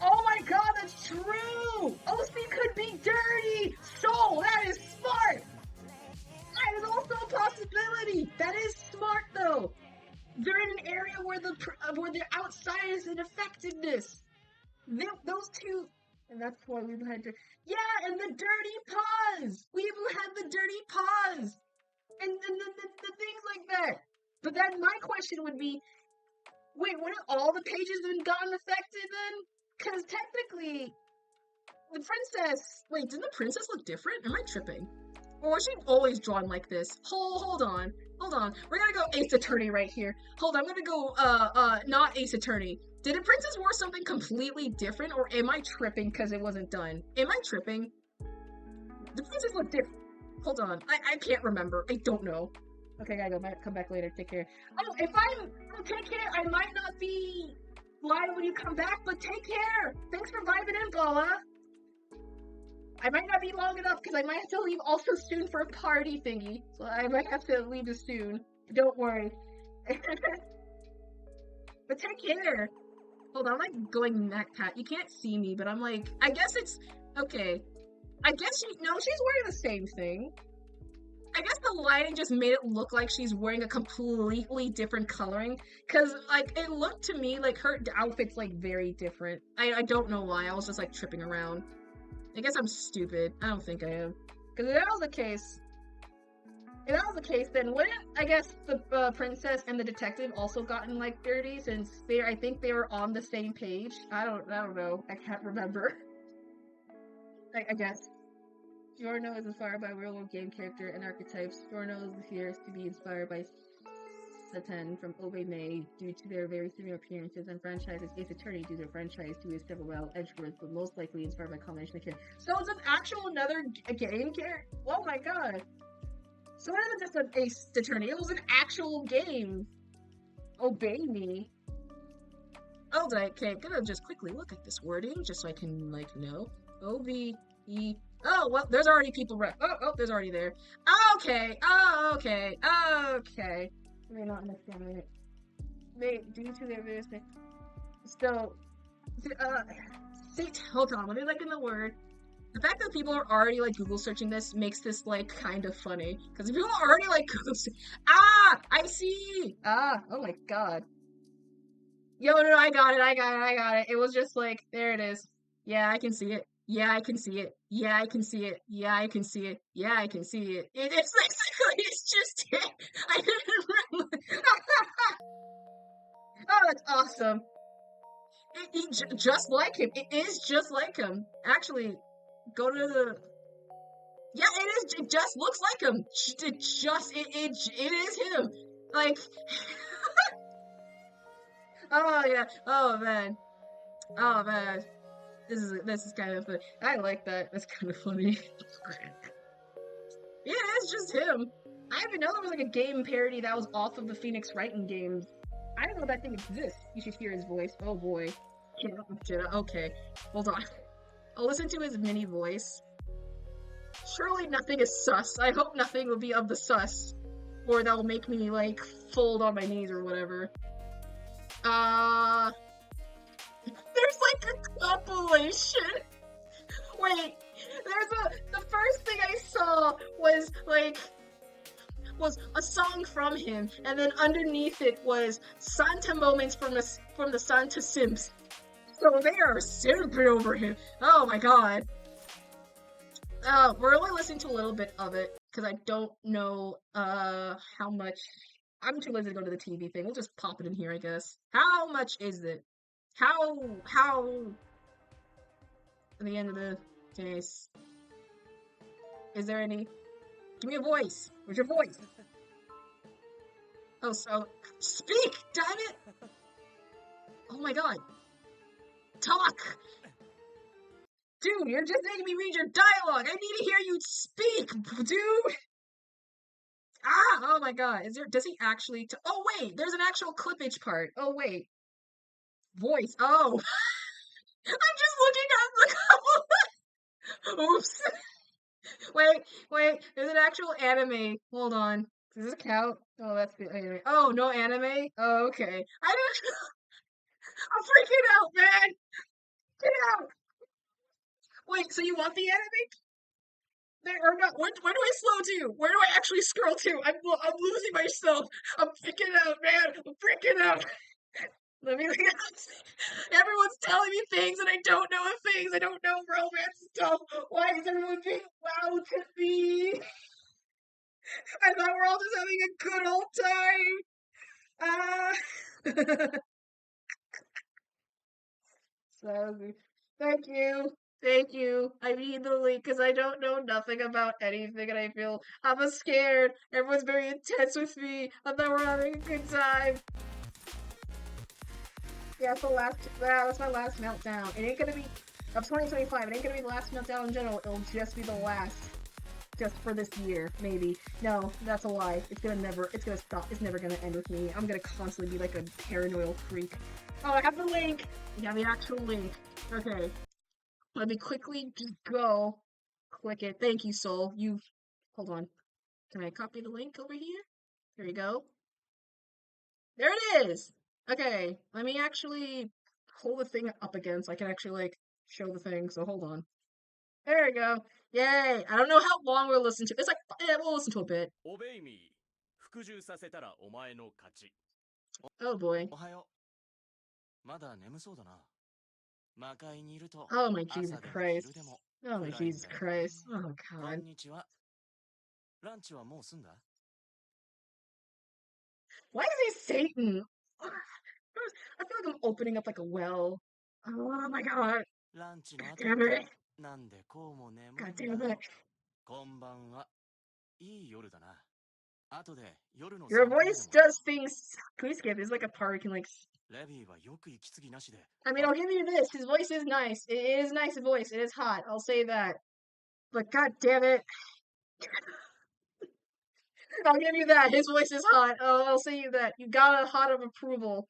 Oh my god, that's true! OC could be dirty! So, that is smart! That is also a possibility! That is smart though! They're in an area where the outside is an effectiveness. Those two, and that's why we've had to. Yeah, and the dirty paws. We've had the dirty paws, and the things like that. But then my question would be, wait, wouldn't all the pages have gotten affected then? Because technically, the princess. Wait, didn't the princess look different? Am I tripping? Or was she always drawn like this? Hold on. We're gonna go Ace Attorney right here. Hold on, I'm gonna go, not Ace Attorney. Did the princess wear something completely different, or am I tripping because it wasn't done? Am I tripping? The princess looked different. Hold on, I can't remember. I don't know. Okay, I gotta come back later. Take care. Oh, take care. I might not be live when you come back, but take care. Thanks for vibing in, Paula. I might not be long enough because I might have to leave also soon for a party thingy. So I might have to leave this soon. Don't worry. But take care. Hold on, I'm like going neck pat. You can't see me, but I'm like, I guess it's okay. I guess she's wearing the same thing. I guess the lighting just made it look like she's wearing a completely different coloring. Cause like it looked to me like her outfit's like very different. I don't know why. I was just like tripping around. I guess I'm stupid. I don't think I am. Because if that was the case, then wouldn't, I guess, the princess and the detective also gotten, like, dirty, since I think they were on the same page? I don't know. I can't remember. I guess. Giorno is inspired by real-world game character and archetypes. Giorno appears to be inspired by Satan from Obe May due to their very similar appearances, and franchises Ace Attorney due to their franchise to his several Edgeworth, but most likely inspired by a combination of characters. So it's an actual another game character? Oh my god. So it wasn't just an Ace Attorney, it was an actual game. Obey me. Okay, gonna just quickly look at this wording, just so I can, like, know. O-B-E... Oh, well, there's already people there's already there. Okay. May not understand it. Due to their various things. So, hold on, let me look in the word. The fact that people are already, like, Google searching this makes this, like, kind of funny. Because people are already, like, Google searching. I see! Oh my god. No, I got it. It was just like, there it is. Yeah, I can see it. Yeah, I can see it. Yeah, I can see it. Yeah, I can see it. Yeah, I can see it. It's basically, it's just it. I didn't remember. Oh, that's awesome. Just like him. It is just like him. Actually, go to the... Yeah, it is. It just looks like him. It is him. Like... Oh, yeah. Oh, man. This is kind of funny. I like that. That's kind of funny. Yeah, it's just him. I didn't know there was like a game parody that was off of the Phoenix Writing games. I didn't know that thing exists. You should hear his voice. Oh boy. Okay. Hold on. I'll listen to his mini voice. Surely nothing is sus. I hope nothing will be of the sus. Or that will make me, like, fold on my knees or whatever. There's like a compilation. Wait, the first thing I saw was a song from him, and then underneath it was Santa moments from the Santa Simps. So they are simping over him. Oh my god. We're only listening to a little bit of it because I don't know how much. I'm too lazy to go to the TV thing. We'll just pop it in here, I guess. How much is it? How at the end of the case, is there any? Give me a voice. Where's your voice? Oh, so speak, damn it! Oh my god. Talk! Dude, you're just making me read your dialogue! I need to hear you speak, dude! Ah! Oh my god. Does he actually oh wait, there's an actual clippage part. Oh wait. Voice. Oh. I'm just looking at the Oops. Wait, there's an actual anime. Hold on. Does this count? Oh, that's the anime. Oh, no anime? Oh, okay. I'm freaking out, man! Get out! Wait, so you want the anime? Or not? Where do I slow to? Where do I actually scroll to? I'm losing myself. I'm freaking out, man. I'm freaking out. Let me look at this. Everyone's telling me things and I don't know things. I don't know romance stuff. Why is everyone being loud to me? I thought we're all just having a good old time. So, thank you. Thank you. I need the link because I don't know nothing about anything and I'm scared. Everyone's very intense with me. I thought we're having a good time. Yeah, that's my last meltdown. It ain't gonna be of 2025. It ain't gonna be the last meltdown in general. It'll just be the last. Just for this year, maybe. No, that's a lie. It's gonna stop. It's never gonna end with me. I'm gonna constantly be like a paranoid freak. Oh, I have the link! I have the actual link. Okay. Let me quickly just go. Click it. Thank you, Soul. Hold on. Can I copy the link over here? There you go. There it is! Okay, let me actually hold the thing up again so I can actually, like, show the thing. So hold on. There we go. Yay! I don't know how long we'll listen to. It's like, we'll listen to a bit. Oh boy. Oh my Jesus Christ. Oh my Jesus Christ. Oh god. Why is he Satan? I feel like I'm opening up like a well. Oh my god. Damn it. God damn it. Your voice does things. Can we skip? It's like a part we can like. I mean, I'll give you this. His voice is nice. It is a nice voice. It is hot. I'll say that. But god damn it. I'll give you that. His voice is hot. I'll say you that. You got a hot of approval.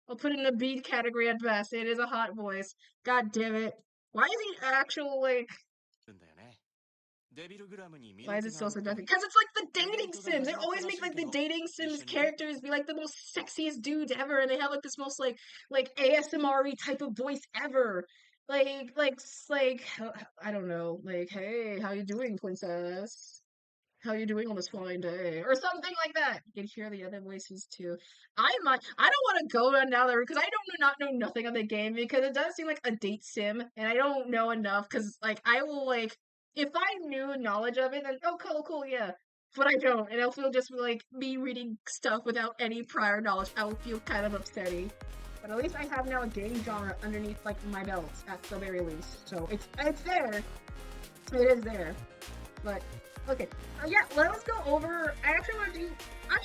I'll put it in the B category at best. It is a hot voice. God damn it. Why is he actual, like... Why is it so suggestive? Because it's like the dating sims. They always make like the dating sims characters be like the most sexiest dudes ever, and they have like this most like ASMR-y type of voice ever. Like I don't know. Like, hey, how you doing, princess? How you doing on this fine day? Or something like that. You can hear the other voices too. I don't want to go down that route because I don't not know nothing of the game because it does seem like a date sim and I don't know enough because like I will like if I knew knowledge of it then oh cool yeah. But I don't and I'll feel just like me reading stuff without any prior knowledge. I will feel kind of upsetty. But at least I have now a game genre underneath like my belt at the very least. So it's there. It is there. But okay, yeah, let us go over, I want to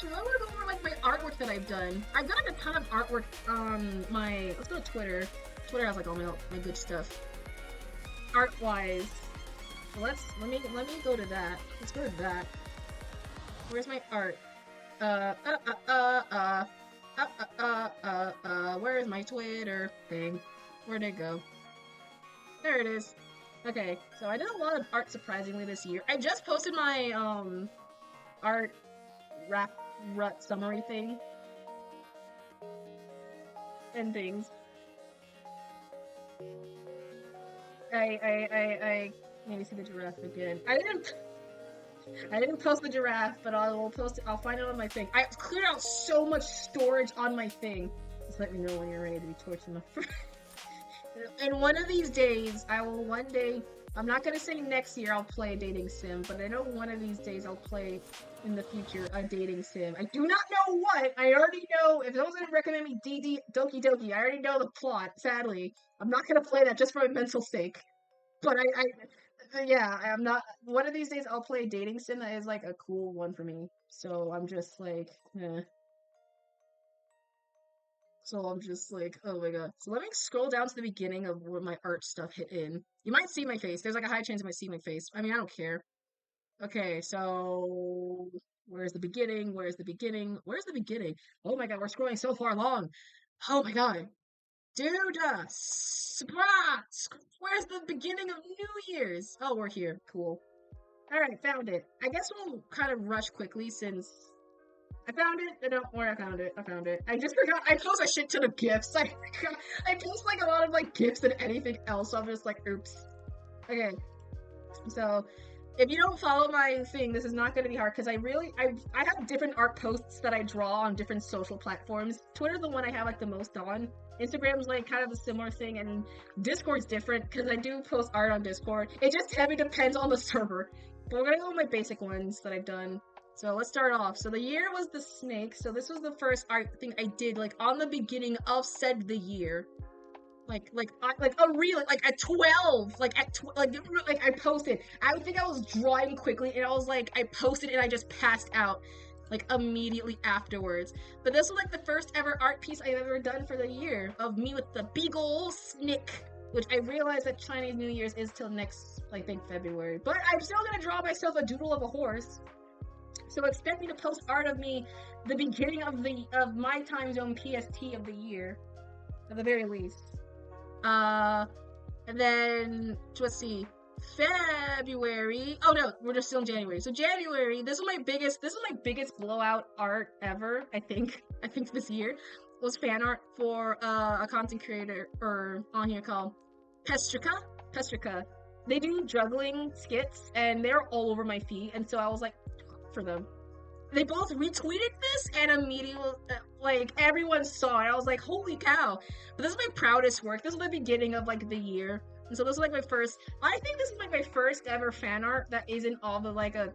go over, like, my artwork that I've done. I've done a ton of artwork on let's go to Twitter. Twitter has, like, all my good stuff. Art-wise. So let me go to that. Let's go to that. Where's my art? Where is my Twitter thing? Where'd it go? There it is. Okay, so I did a lot of art surprisingly this year. I just posted my art rut summary thing and things. I maybe see the giraffe again. I didn't post the giraffe, but I'll find it on my thing. I cleared out so much storage on my thing. Just let me know when you're ready to be torched enough. And one of these days, I will one day I'm not gonna say next year I'll play a dating sim, but I know one of these days I'll play in the future a dating sim. I do not know what. I already know. If someone's gonna recommend me DD Doki Doki, I already know the plot. Sadly, I'm not gonna play that just for my mental sake. But yeah, I'm not. One of these days I'll play a dating sim that is like a cool one for me. So I'm just like, eh. So I'm just like, oh my god. So let me scroll down to the beginning of where my art stuff hit in. You might see my face. There's like a high chance you might see my face. I mean, I don't care. Okay, so where's the beginning? Where's the beginning? Where's the beginning? Oh my god, we're scrolling so far along. Oh my god. Dude, surprise! Where's the beginning of New Year's? Oh, we're here. Cool. Alright, found it. I guess we'll kind of rush quickly since I found it. Don't worry, I found it. I found it. I just forgot. I post a shit ton of gifs. I post like a lot of like gifs and anything else. So I'm just like, oops. Okay. So if you don't follow my thing, this is not going to be hard because I have different art posts that I draw on different social platforms. Twitter's the one I have like the most on. Instagram's like kind of a similar thing, and Discord's different because I do post art on Discord. It just heavily depends on the server. But we're gonna go with my basic ones that I've done. So let's start off. So the year was the snake. So this was the first art thing I did like on the beginning of said the year. Like a real, like at 12, like I posted. I think I was drawing quickly and I was like, I posted and I just passed out like immediately afterwards. But this was like the first ever art piece I've ever done for the year of me with the big ol' snake, which I realized that Chinese New Year's is till next, I think, February. But I'm still gonna draw myself a doodle of a horse. So expect me to post art of me the beginning of my time zone PST of the year, at the very least. And then let's see, February. Oh no, we're just still in January. So January, this is my biggest blowout art ever. I think this year was fan art for a content creator or on here called Pestrica. They do juggling skits and they're all over my feed, and so I was like, for them. They both retweeted this and immediately, like, everyone saw it. I was like, holy cow. But this is my proudest work. This is the beginning of, like, the year. And so this is, like, I think this is, like, my first ever fan art that isn't all the, like, a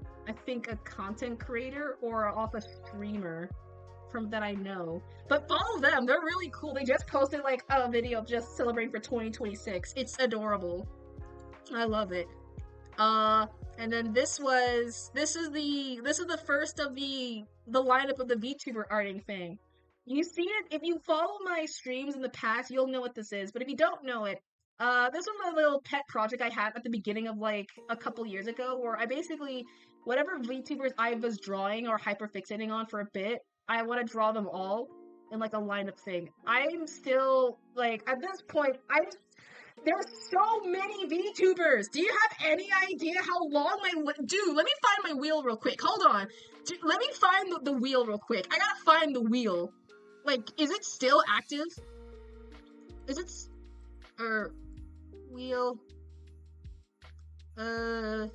content creator or off a streamer from that I know. But follow them. They're really cool. They just posted, like, a video just celebrating for 2026. It's adorable. I love it. And then this is the first of the lineup of the VTuber arting thing. You see it, if you follow my streams in the past, you'll know what this is, but if you don't know it, this was a little pet project I had at the beginning of like a couple years ago, where I basically, whatever VTubers I was drawing or hyperfixating on for a bit, I want to draw them all in like a lineup thing. I'm still, like, at this point, there's so many VTubers. Do you have any idea how long dude, let me find my wheel real quick. Hold on. Dude, let me find the wheel real quick. I gotta find the wheel. Like, is it still active? Is it, wheel, do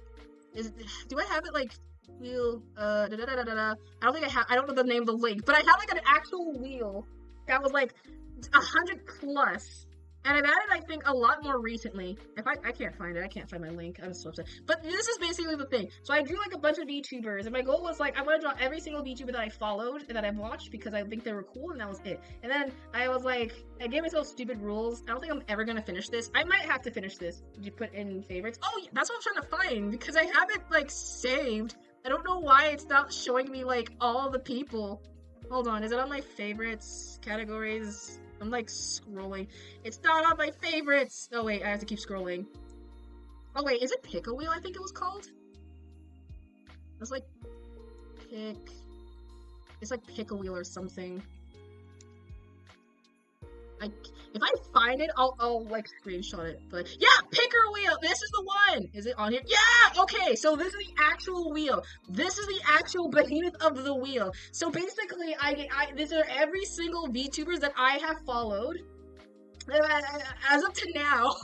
I have it, like, wheel, I don't think I don't know the name of the link, but I have, like, an actual wheel that was, like, 100 plus. And I've added, I think, a lot more recently. I can't find it. I can't find my link. I'm so upset. But this is basically the thing. So I drew, like, a bunch of VTubers, and my goal was, like, I want to draw every single VTuber that I followed and that I've watched because I think they were cool, and that was it. And then I was, like, I gave myself stupid rules. I don't think I'm ever going to finish this. I might have to finish this. Did you put in favorites? Oh, that's what I'm trying to find, because I have it, like, saved. I don't know why it's not showing me, like, all the people. Hold on. Is it on my favorites categories? I'm like scrolling. It's not on my favorites! Oh wait, I have to keep scrolling. Oh wait, is it Pick a Wheel, I think it was called? It's like Pick a Wheel or something. If I find it, I'll like screenshot it. But yeah, Pick a Wheel! This is the one! Is it on here? Yeah! Okay, so this is the actual wheel. This is the actual behemoth of the wheel. So basically, these are every single VTubers that I have followed. As of to now,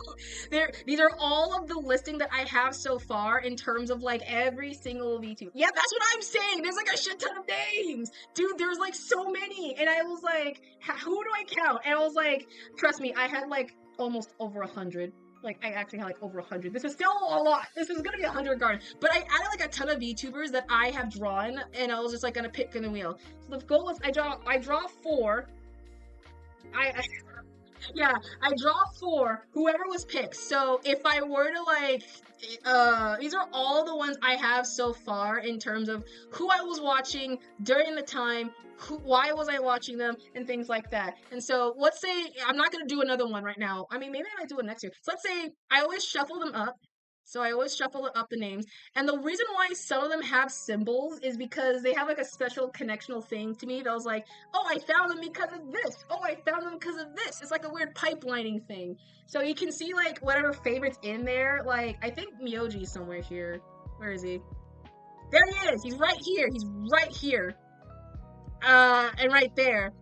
these are all of the listing that I have so far in terms of like every single VTuber. Yeah, that's what I'm saying. There's like a shit ton of names, dude. There's like so many, and I was like, who do I count? And I was like, trust me, I had like almost over 100. Like, I actually had like over 100. This is still a lot. This is gonna be 100 guard. But I added like a ton of VTubers that I have drawn, and I was just like gonna pick in the wheel. So the goal was I draw 4. I draw 4, whoever was picked. So if I were to like, these are all the ones I have so far in terms of who I was watching during the time, why was I watching them, and things like that. And so let's say, I'm not going to do another one right now. I mean, maybe I might do it next year. So let's say I always shuffle them up. So I always shuffle up the names. And the reason why some of them have symbols is because they have like a special connectional thing to me that was like, oh, I found them because of this. Oh, I found them because of this. It's like a weird pipelining thing. So you can see like whatever favorites in there. Like, I think Myoji's somewhere here. Where is he? There he is. He's right here. He's right here. And right there.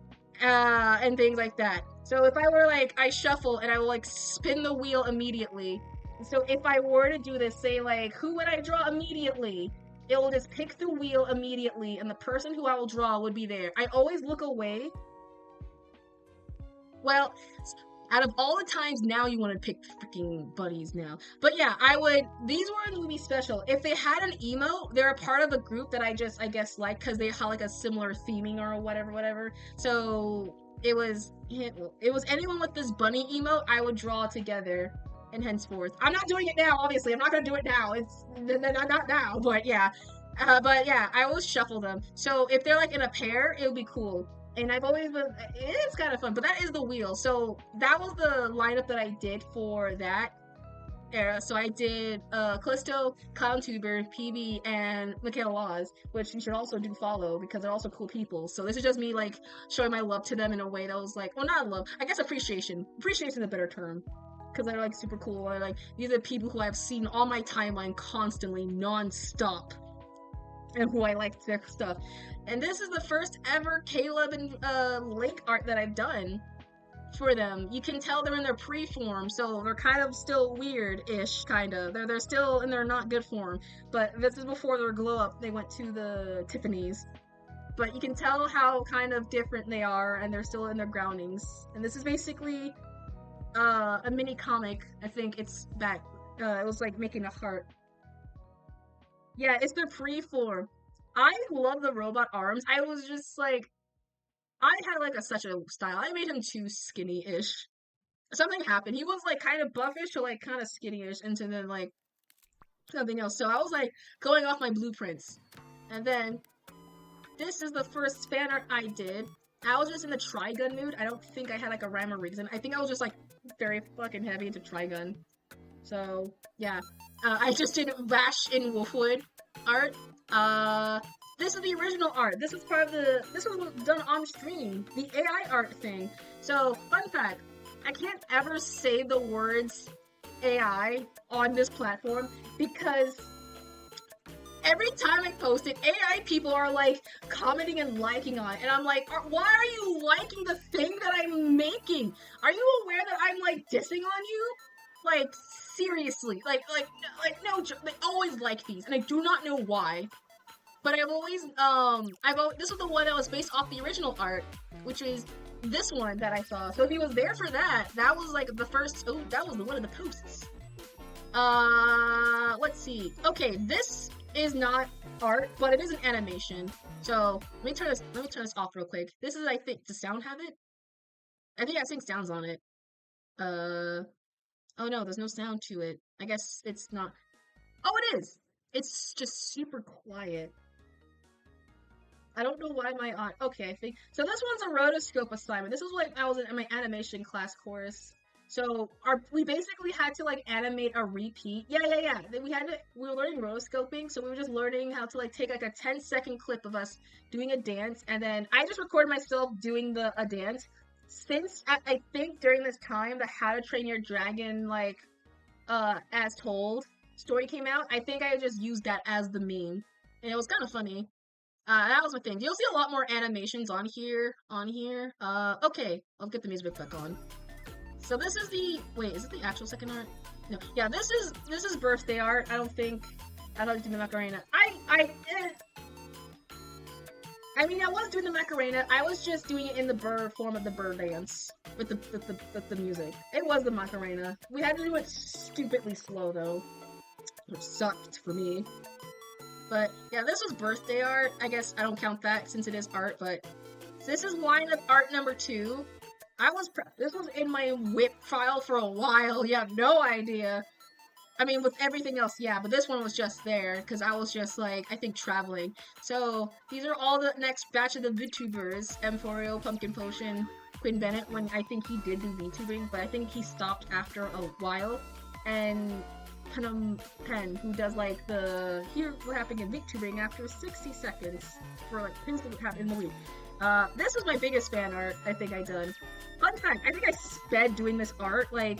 And things like that. So if I were like, I shuffle and I will like spin the wheel immediately. So if I were to do this, say like, who would I draw immediately? It will just pick the wheel immediately, and the person who I will draw would be there. I always look away. Well, out of all the times, now you want to pick freaking buddies now. But yeah, these ones would be special. If they had an emote, they're a part of a group that I guess, like, because they have like a similar theming or whatever. So it was anyone with this bunny emote, I would draw together. And henceforth, I'm not doing it now. Obviously, I'm not gonna do it now. It's not now, but yeah, I always shuffle them. So if they're like in a pair, it would be cool. And it's kind of fun. But that is the wheel. So that was the lineup that I did for that era. So I did Callisto, ClownTuber, PB, and Michaela Laws, which you should also do follow because they're also cool people. So this is just me like showing my love to them in a way that was like, well, not love, I guess appreciation. Appreciation is a better term. Because they're like super cool. Or like these are people who I've seen on my timeline constantly, non-stop, and who I like their stuff. And this is the first ever Caleb and Link art that I've done for them. You can tell they're in their pre-form, so they're kind of still weird-ish, kind of. They're still in their not good form. But this is before their glow up. They went to the Tiffany's. But you can tell how kind of different they are, and they're still in their groundings. And this is basically a mini comic. I think it's back. It was like making a heart. Yeah, it's their pre-form. I love the robot arms. I was just like, I had like such a style. I made him too skinny-ish. Something happened. He was like kind of buffish or like kind of skinny-ish, and then like something else. So I was like going off my blueprints. And then this is the first fan art I did. I was just in the Trigun mood. I don't think I had like a rhyme or reason. I think I was just like very fucking heavy into Trigun. So yeah, I just did Vash in Wolfwood art. This is the original art. This was done on stream, the AI art thing. So fun fact, I can't ever say the words AI on this platform because every time I post it, AI people are like commenting and liking on it, and I'm like, why are you liking the thing that I'm making? Are you aware that I'm like dissing on you? Like seriously, like no joke. They always like these, and I do not know why. But I've always this was the one that was based off the original art, which is this one that I saw. So if he was there for that, that was like the first. Oh, that was one of the posts. Let's see. Okay, this is not art, but it is an animation. So let me turn this off real quick. This is, I think, does sound have it? I think it has sounds on it. Oh no, there's no sound to it. I guess it's not. Oh, it is. It's just super quiet. I don't know why my okay, I think so. This one's a rotoscope assignment. This is what I was in my animation class course. So we basically had to like animate a repeat. Yeah. We were learning rotoscoping, so we were just learning how to like take like a 10-second clip of us doing a dance, and then I just recorded myself doing a dance. Since I think during this time the How to Train Your Dragon like as told story came out, I think I just used that as the meme, and it was kind of funny. That was my thing. You'll see a lot more animations on here. Okay, I'll get the music back on. So this is wait, is it the actual second art? No. Yeah, this is birthday art. I don't do the Macarena. I mean, I was doing the Macarena. I was just doing it in the bird form of the bird dance with the music. It was the Macarena. We had to do it stupidly slow though, which sucked for me. But yeah, this was birthday art. I guess I don't count that since it is art. But so this is lineup art number 2. This was in my whip file for a while. You have no idea. I mean, with everything else, yeah, but this one was just there, because I was just, like, I think traveling. So, these are all the next batch of the VTubers. Emporio, Pumpkin Potion, Quinn Bennett, when I think he did do VTubing, but I think he stopped after a while. And Pen, who does, like, here what happened in VTubing after 60 seconds, for, like, things that happened in the week. This was my biggest fan art I think I done. Fun fact, I think I sped doing this art, like,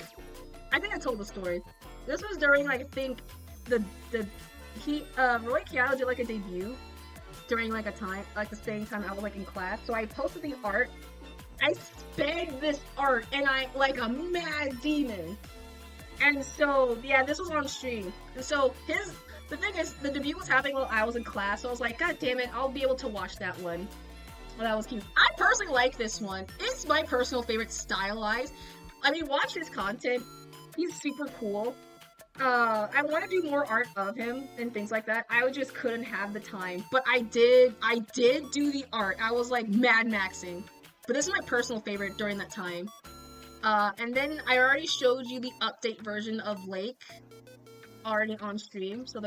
I think I told the story. This was during, like, I think, Roy Keato did, like, a debut during, like, a time, like, the same time I was, like, in class, so I posted the art. I sped this art, and like a mad demon. And so, yeah, this was on stream. And so, the thing is, the debut was happening while I was in class, so I was like, god damn it, I'll be able to watch that one. Well, that was cute. I personally like this one. It's my personal favorite stylized. I mean, watch his content. He's super cool. I want to do more art of him and things like that. I just couldn't have the time. But I did do the art. I was like Mad Maxing. But this is my personal favorite during that time. And then I already showed you the update version of Lake already on stream. So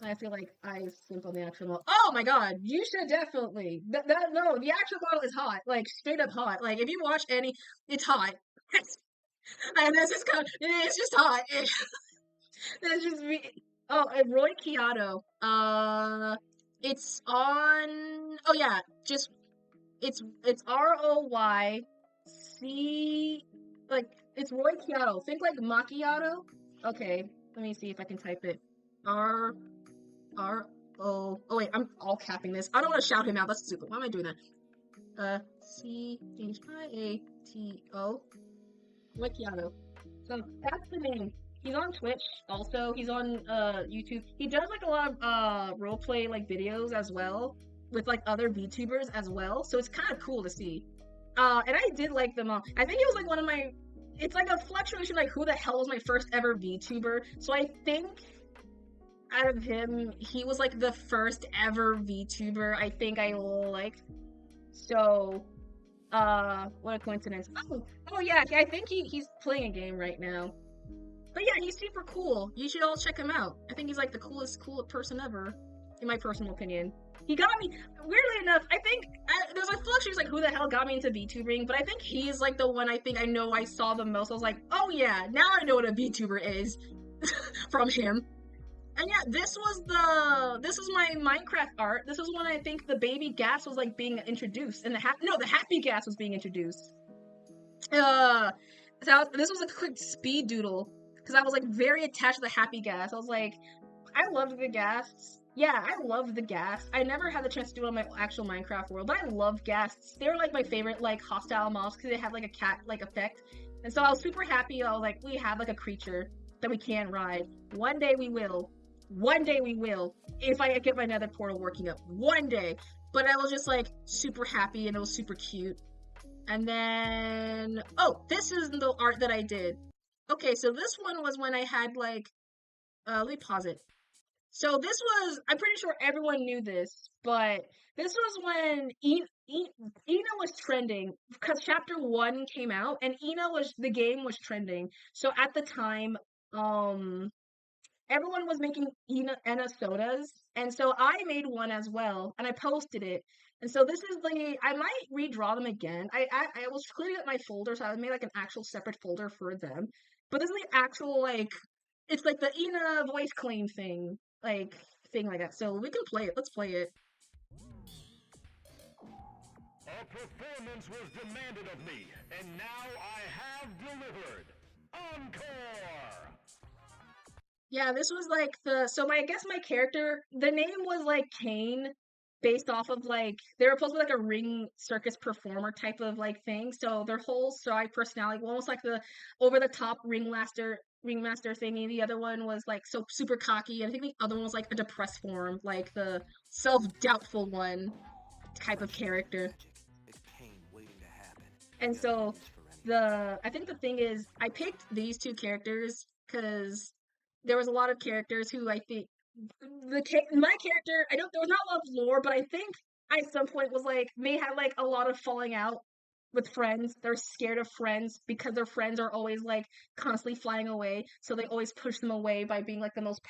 I feel like I simp on the actual model. Oh my god, you should definitely. No, the actual model is hot. Like, straight up hot. Like, if you watch any, it's hot. And this is it's just hot. That's just me. Oh, and Roy Keato. It's on. Oh yeah, just it's ROY C. Like, it's Roy Keato. Think like macchiato. Okay, let me see if I can type it. R O. Oh wait, I'm all capping this. I don't want to shout him out. That's stupid. Why am I doing that? CHIATO. Roy Keato. So that's the name. He's on Twitch also. He's on YouTube. He does like a lot of roleplay like videos as well with like other VTubers as well. So it's kind of cool to see. And I did like them all. I think it was like one of my. It's like a fluctuation like who the hell was my first ever VTuber. So I think out of him, he was like the first ever VTuber I think I liked. So what a coincidence. Oh yeah, I think he's playing a game right now. But yeah, he's super cool. You should all check him out. I think he's like the coolest person ever, in my personal opinion. He got me, weirdly enough, I think, there's like fluctuations like who the hell got me into VTubing, but I think he's like the one I think I know I saw the most. I was like, oh yeah, now I know what a VTuber is from him. And yeah, this was my Minecraft art. This was when I think the baby gas was like being introduced, and the happy gas was being introduced. So this was a quick speed doodle. Because I was, like, very attached to the happy gas. I was like, I loved the gas. Yeah, I loved the gas. I never had the chance to do it on my actual Minecraft world, but I love gas. They're, like, my favorite, like, hostile mobs, because they have, like, a cat, like, effect. And so I was super happy. I was like, we have, like, a creature that we can ride. One day we will. One day we will. If I get my nether portal working up. One day. But I was just, like, super happy, and it was super cute. And then... Oh, this is the art that I did. Okay, so this one was when I had, like, let me pause it. So this was, I'm pretty sure everyone knew this, but this was when Ina was trending, because Chapter 1 came out, and the game was trending. So at the time, everyone was making Ina sodas, and so I made one as well, and I posted it. And so this is I might redraw them again. I was cleaning up my folder, so I made, like, an actual separate folder for them. But this is the actual, like, it's like the Ina voice claim thing like that. So we can play it. Let's play it. A performance was demanded of me, and now I have delivered. Encore! Yeah, this was like I guess my character, the name was like Kane, based off of like, they were supposed to be like a ring circus performer type of like thing. So their whole side personality, almost like the over the top ringmaster thingy. The other one was like so super cocky, and I think the other one was like a depressed form, like the self-doubtful one. type of character. And so I think the thing is, I picked these two characters because there was a lot of characters who I think my character, there was not a lot of lore, but I think I at some point was like, may have like a lot of falling out with friends. They're scared of friends because their friends are always like constantly flying away, so they always push them away by being like the most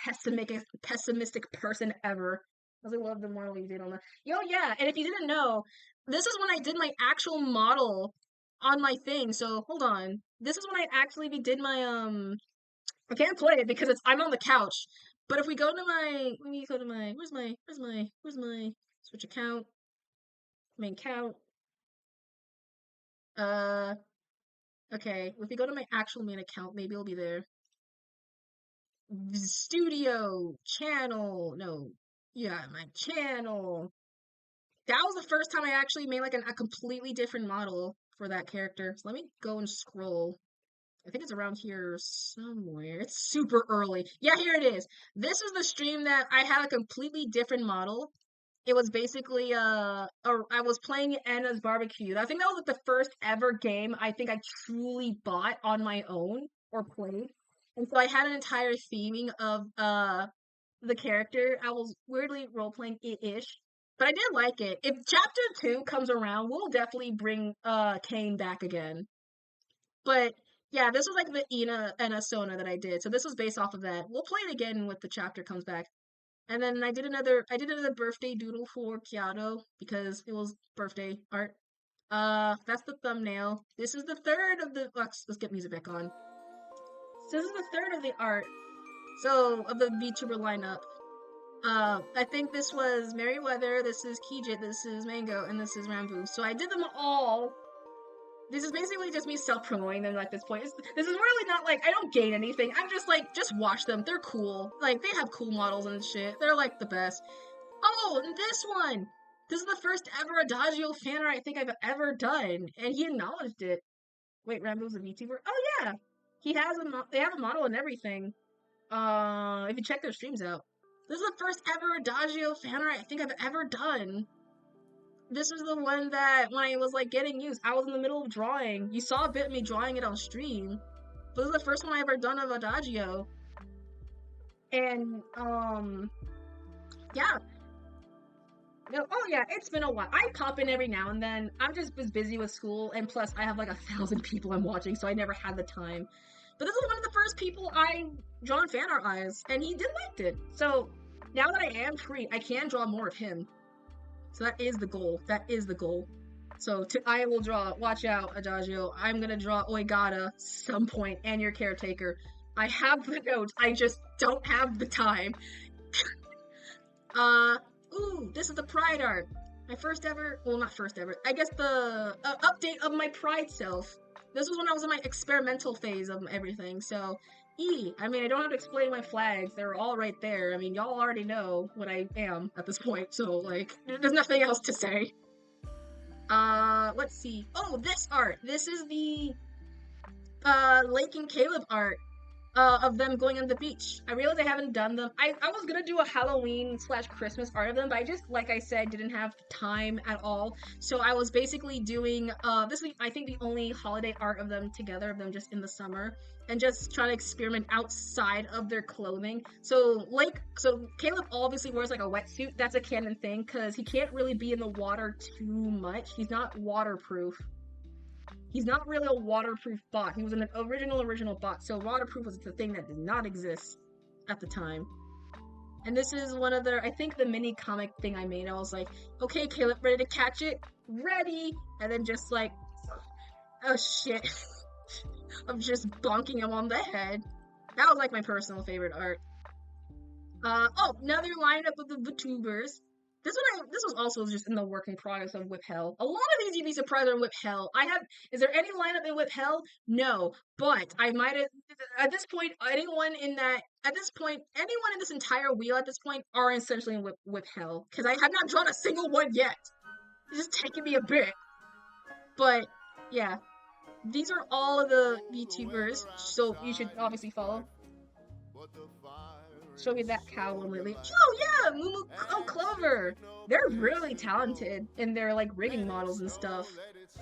pessimistic person ever. I love the model you did on that. Yo, yeah, and if you didn't know, this is when I did my actual model on my thing. So hold on, this is when I actually did my I can't play it because I'm on the couch. But if we go to my, where's my switch account, main account. Okay, if we go to my actual main account, maybe it'll be there. Studio, channel, no, yeah, my channel. That was the first time I actually made like a completely different model for that character. So let me go and scroll. I think it's around here somewhere. It's super early. Yeah, here it is. This is the stream that I had a completely different model. It was basically I was playing Anna's Barbecue. I think that was like the first ever game I think I truly bought on my own or played. And so I had an entire theming of the character. I was weirdly role playing it-ish. But I did like it. If chapter 2 comes around, we'll definitely bring Kane back again. But yeah, this was like the Ina and Asona that I did. So this was based off of that. We'll play it again when the chapter comes back. And then I did another birthday doodle for Kyoto because it was birthday art. That's the thumbnail. This is the third of the let's get music back on. So this is the third of the art. So of the VTuber lineup. I think this was Merryweather, this is Kijit, this is Mango, and this is Rambu. So I did them all. This is basically just me self-promoting them at this point. This is really not like, I don't gain anything. I'm just like, just watch them. They're cool. Like, they have cool models and shit. They're like the best. Oh, and this one! This is the first ever Adagio fan art I think I've ever done. And he acknowledged it. Wait, Rambo's a VTuber? Oh yeah! They have a model and everything. If you check their streams out. This is the first ever Adagio fan art I think I've ever done. This was the one that, when I was, like, getting used, I was in the middle of drawing. You saw a bit of me drawing it on stream. But this is the first one I ever done of Adagio. And, yeah. No, oh yeah, it's been a while. I pop in every now and then. I'm just as busy with school, and plus I have, like, 1,000 people I'm watching, so I never had the time. But this is one of the first people I drawn fan art eyes, and he did like it. So, now that I am free, I can draw more of him. So that is the goal. That is the goal. So I will draw, watch out, Adagio. I'm gonna draw Oigata some point and your caretaker. I have the notes, I just don't have the time. Ooh, this is the Pride art. My first ever, well, not first ever, I guess the update of my Pride self. This was when I was in my experimental phase of everything, so I mean, I don't have to explain my flags. They're all right there. I mean, y'all already know what I am at this point, so, like, there's nothing else to say. Let's see. Oh, this art! This is the, Lake and Caleb art, of them going on the beach. I realized I haven't done them. I was gonna do a Halloween/Christmas art of them, but I just, like I said, didn't have time at all. So I was basically doing, this is, I think, the only holiday art of them together, of them just in the summer, and just trying to experiment outside of their clothing. So Caleb obviously wears, like, a wetsuit. That's a canon thing, because he can't really be in the water too much. He's not waterproof. He's not really a waterproof bot. He was an original bot, so waterproof was the thing that did not exist at the time. And this is one of I think the mini comic thing I made. I was like, okay, Caleb, ready to catch it? Ready! And then just like, oh shit. I'm just bonking him on the head. That was like my personal favorite art. Oh, another lineup of the VTubers. This was also just in the work in progress of Whip Hell. A lot of these you'd be surprised are Whip Hell. Is there any lineup in Whip Hell? No. But I might have, at this point, anyone in this entire wheel at this point are essentially in Whip Hell. Because I have not drawn a single one yet. It's just taking me a bit. But, yeah. These are all of the VTubers, so you should obviously follow. show me that cow one lately. Oh yeah, Mumu, oh Clover. They're really talented in their like rigging models and stuff.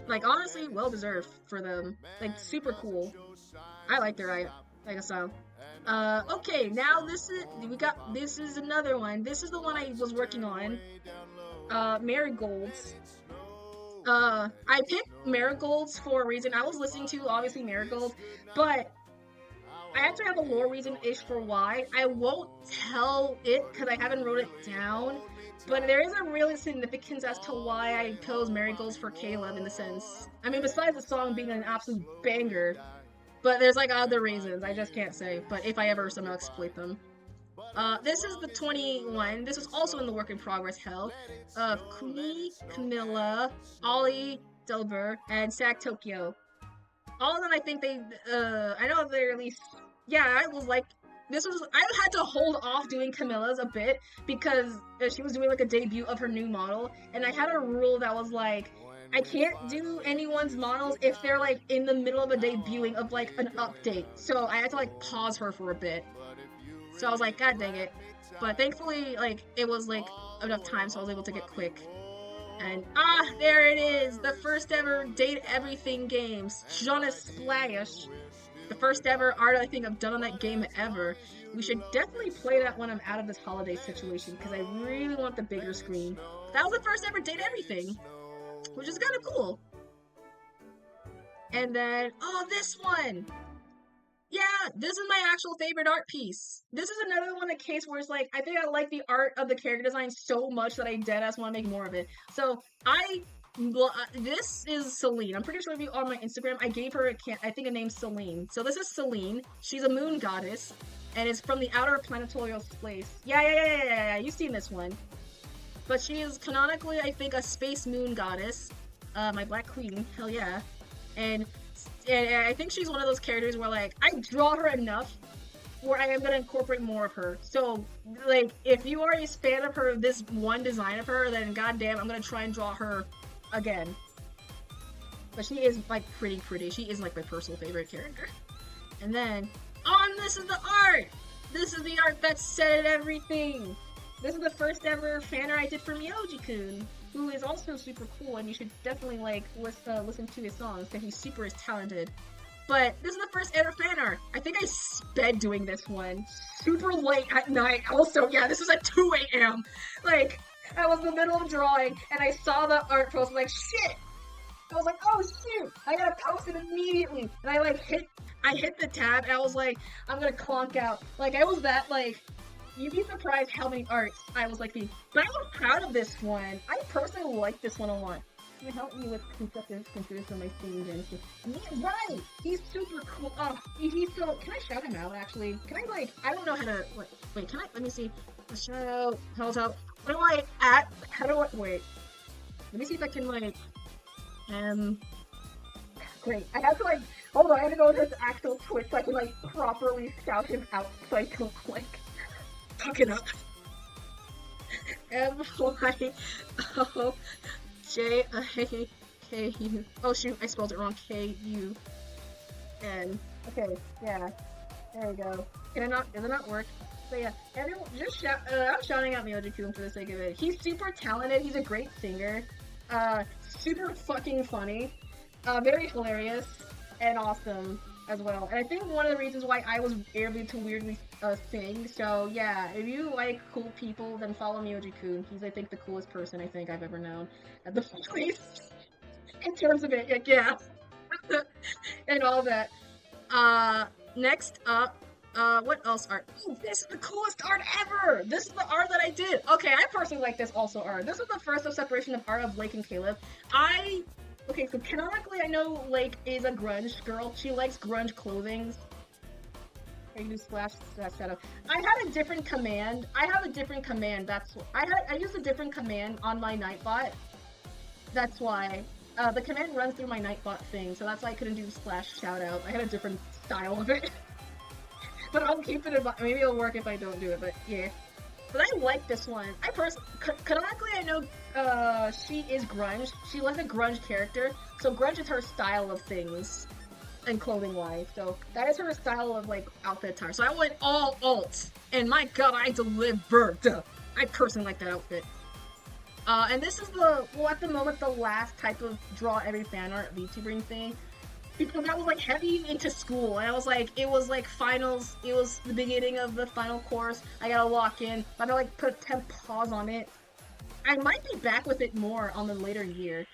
Like honestly, well deserved for them. Like super cool. I like their style. Okay, now this is another one. This is the one I was working on. Marigolds. I picked Marigolds for a reason. I was listening to obviously Marigold, but I actually have a lore reason-ish for why. I won't tell it because I haven't wrote it down, but there is a real significance as to why I chose Marigolds for Caleb in the sense. I mean, besides the song being an absolute banger, but there's like other reasons I just can't say, but if I ever somehow exploit them. This is the 21. This is also in the work in progress hell. Kumi, Camilla, Ollie, Delver, and Sag Tokyo. All of them, I think I know they're at least, yeah, I was like, I had to hold off doing Camilla's a bit because she was doing like a debut of her new model, and I had a rule that was like, I can't do anyone's models if they're like in the middle of a debuting of like an update. So I had to like pause her for a bit. So I was like, God dang it. But thankfully, like, it was like enough time so I was able to get quick. And there it is! The first ever Date Everything games. Jonas Splash. The first ever art I think I've done on that game ever. We should definitely play that when I'm out of this holiday situation because I really want the bigger screen. That was the first ever Date Everything, which is kind of cool. And then, this one! Yeah, this is my actual favorite art piece. This is another one, a case where it's like, I think I like the art of the character design so much that I deadass want to make more of it. So, this is Celine. I'm pretty sure if you on my Instagram, I gave her a name Celine. So this is Celine. She's a moon goddess, and it's from the outer planetarial space. Yeah, you've seen this one. But she is canonically, I think, a space moon goddess. My black queen, hell yeah. And I think she's one of those characters where, like, I draw her enough where I am going to incorporate more of her. So, like, if you are a fan of her, this one design of her, then goddamn, I'm going to try and draw her again. But she is, like, pretty. She is, like, my personal favorite character. And then, this is the art! This is the art that said everything! This is the first ever fan art I did for Miyoji-kun, who is also super cool, and you should definitely, like, listen to his songs, because he's super talented. But this is the first ever fan art. I think I sped doing this one super late at night. Also, yeah, this was at 2 a.m. Like, I was in the middle of drawing, and I saw the art post, like, shit! I was like, oh shoot, I gotta post it immediately! And I, like, hit the tab, and I was like, I'm gonna clonk out. Like, I was that, like, you'd be surprised how many arts I was like being. But I was proud of this one. I personally like this one a lot. Can you help me with constructive considers for my singing dance? Yeah, right! He's super cool. Oh, he's so. Can I shout him out actually? Can I like? I don't know how to. Wait, can I? Let me see. Shout out. How's out? What do I at? How do I? Wait. Let me see if I can like. Great. I have to like. Hold on. I have to go to his actual Twitch so I can like properly shout him out so I don't like. Fuck it up. MYOJIKU. Oh shoot, I spelled it wrong. KUN. Okay, yeah. There we go. Can it not? Does it not work? So yeah, everyone just shout. I'm shouting out Miyoji-kun for the sake of it. He's super talented. He's a great singer. Super fucking funny. Very hilarious and awesome as well. And I think one of the reasons why I was able to weirdly sing. So yeah, if you like cool people, then follow Miyoji-kun. He's, I think, the coolest person I think I've ever known at the place. In terms of it, like, yeah. And all that. Next up, what else art? Oh, this is the coolest art ever! This is the art that I did! Okay, I personally like this also art. This was the first of separation of art of Lake and Caleb. Okay, so canonically I know Lake is a grunge girl. She likes grunge clothing. I can do slash shadow. I had a different command. I have a different command. That's I used a different command on my Nightbot. That's why. The command runs through my Nightbot thing, so that's why I couldn't do slash shoutout. I had a different style of it. But I'll keep it in mind. Maybe it'll work if I don't do it, but yeah. But I like this one. Canonically I know she is grunge. She likes a grunge character, so grunge is her style of things. and clothing-wise. So that is her style of like outfit attire. So I went all alt, and my god, I delivered. I personally like that outfit. And this is at the moment, the last type of draw every fan art VTubering thing. Because I was like heavy into school, and I was like, it was like finals, it was the beginning of the final course, I gotta lock in, but I like put a temp pause on it. I might be back with it more on the later year.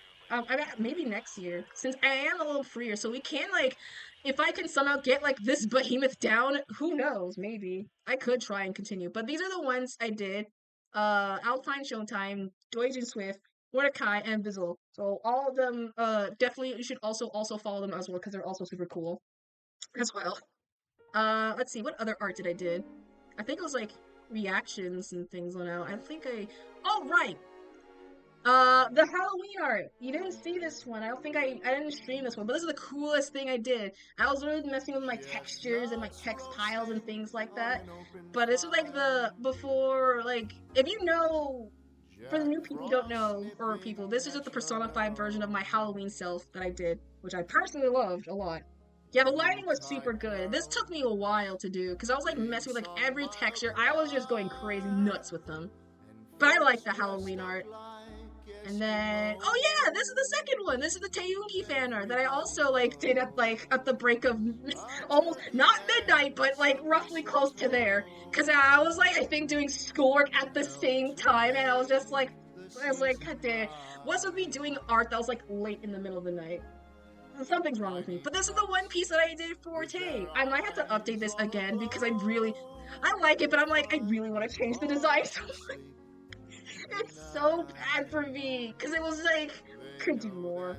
Maybe next year, since I am a little freer, so we can like, if I can somehow get like this behemoth down, who knows, maybe. I could try and continue, but these are the ones I did. Alpine Showtime, Doijin Swift, Mordecai, and Bizzle. So all of them, definitely you should also follow them as well because they're also super cool as well. Let's see, what other art did I did? I think it was like reactions and things on out. Oh right! The Halloween art. You didn't see this one. I don't think I didn't stream this one, but this is the coolest thing I did. I was really messing with my textures and my text piles and things like that. But this was like before, like, if you know, for the new people who don't know, or people, this is just the personified version of my Halloween self that I did, which I personally loved a lot. Yeah, the lighting was super good. This took me a while to do, because I was like messing with like every texture. I was just going crazy nuts with them. But I like the Halloween art. And then, oh yeah, this is the second one. This is the Taeyungi fan art that I also like did at the break of almost not midnight, but like roughly close to there. Cause I was like, I think doing schoolwork at the same time, and I was like, God damn, what's with me doing art that was like late in the middle of the night? Something's wrong with me. But this is the one piece that I did for Tay. I might have to update this again because I like it, but I'm like, I really want to change the design so much. It's so bad for me, because it was like, could do more.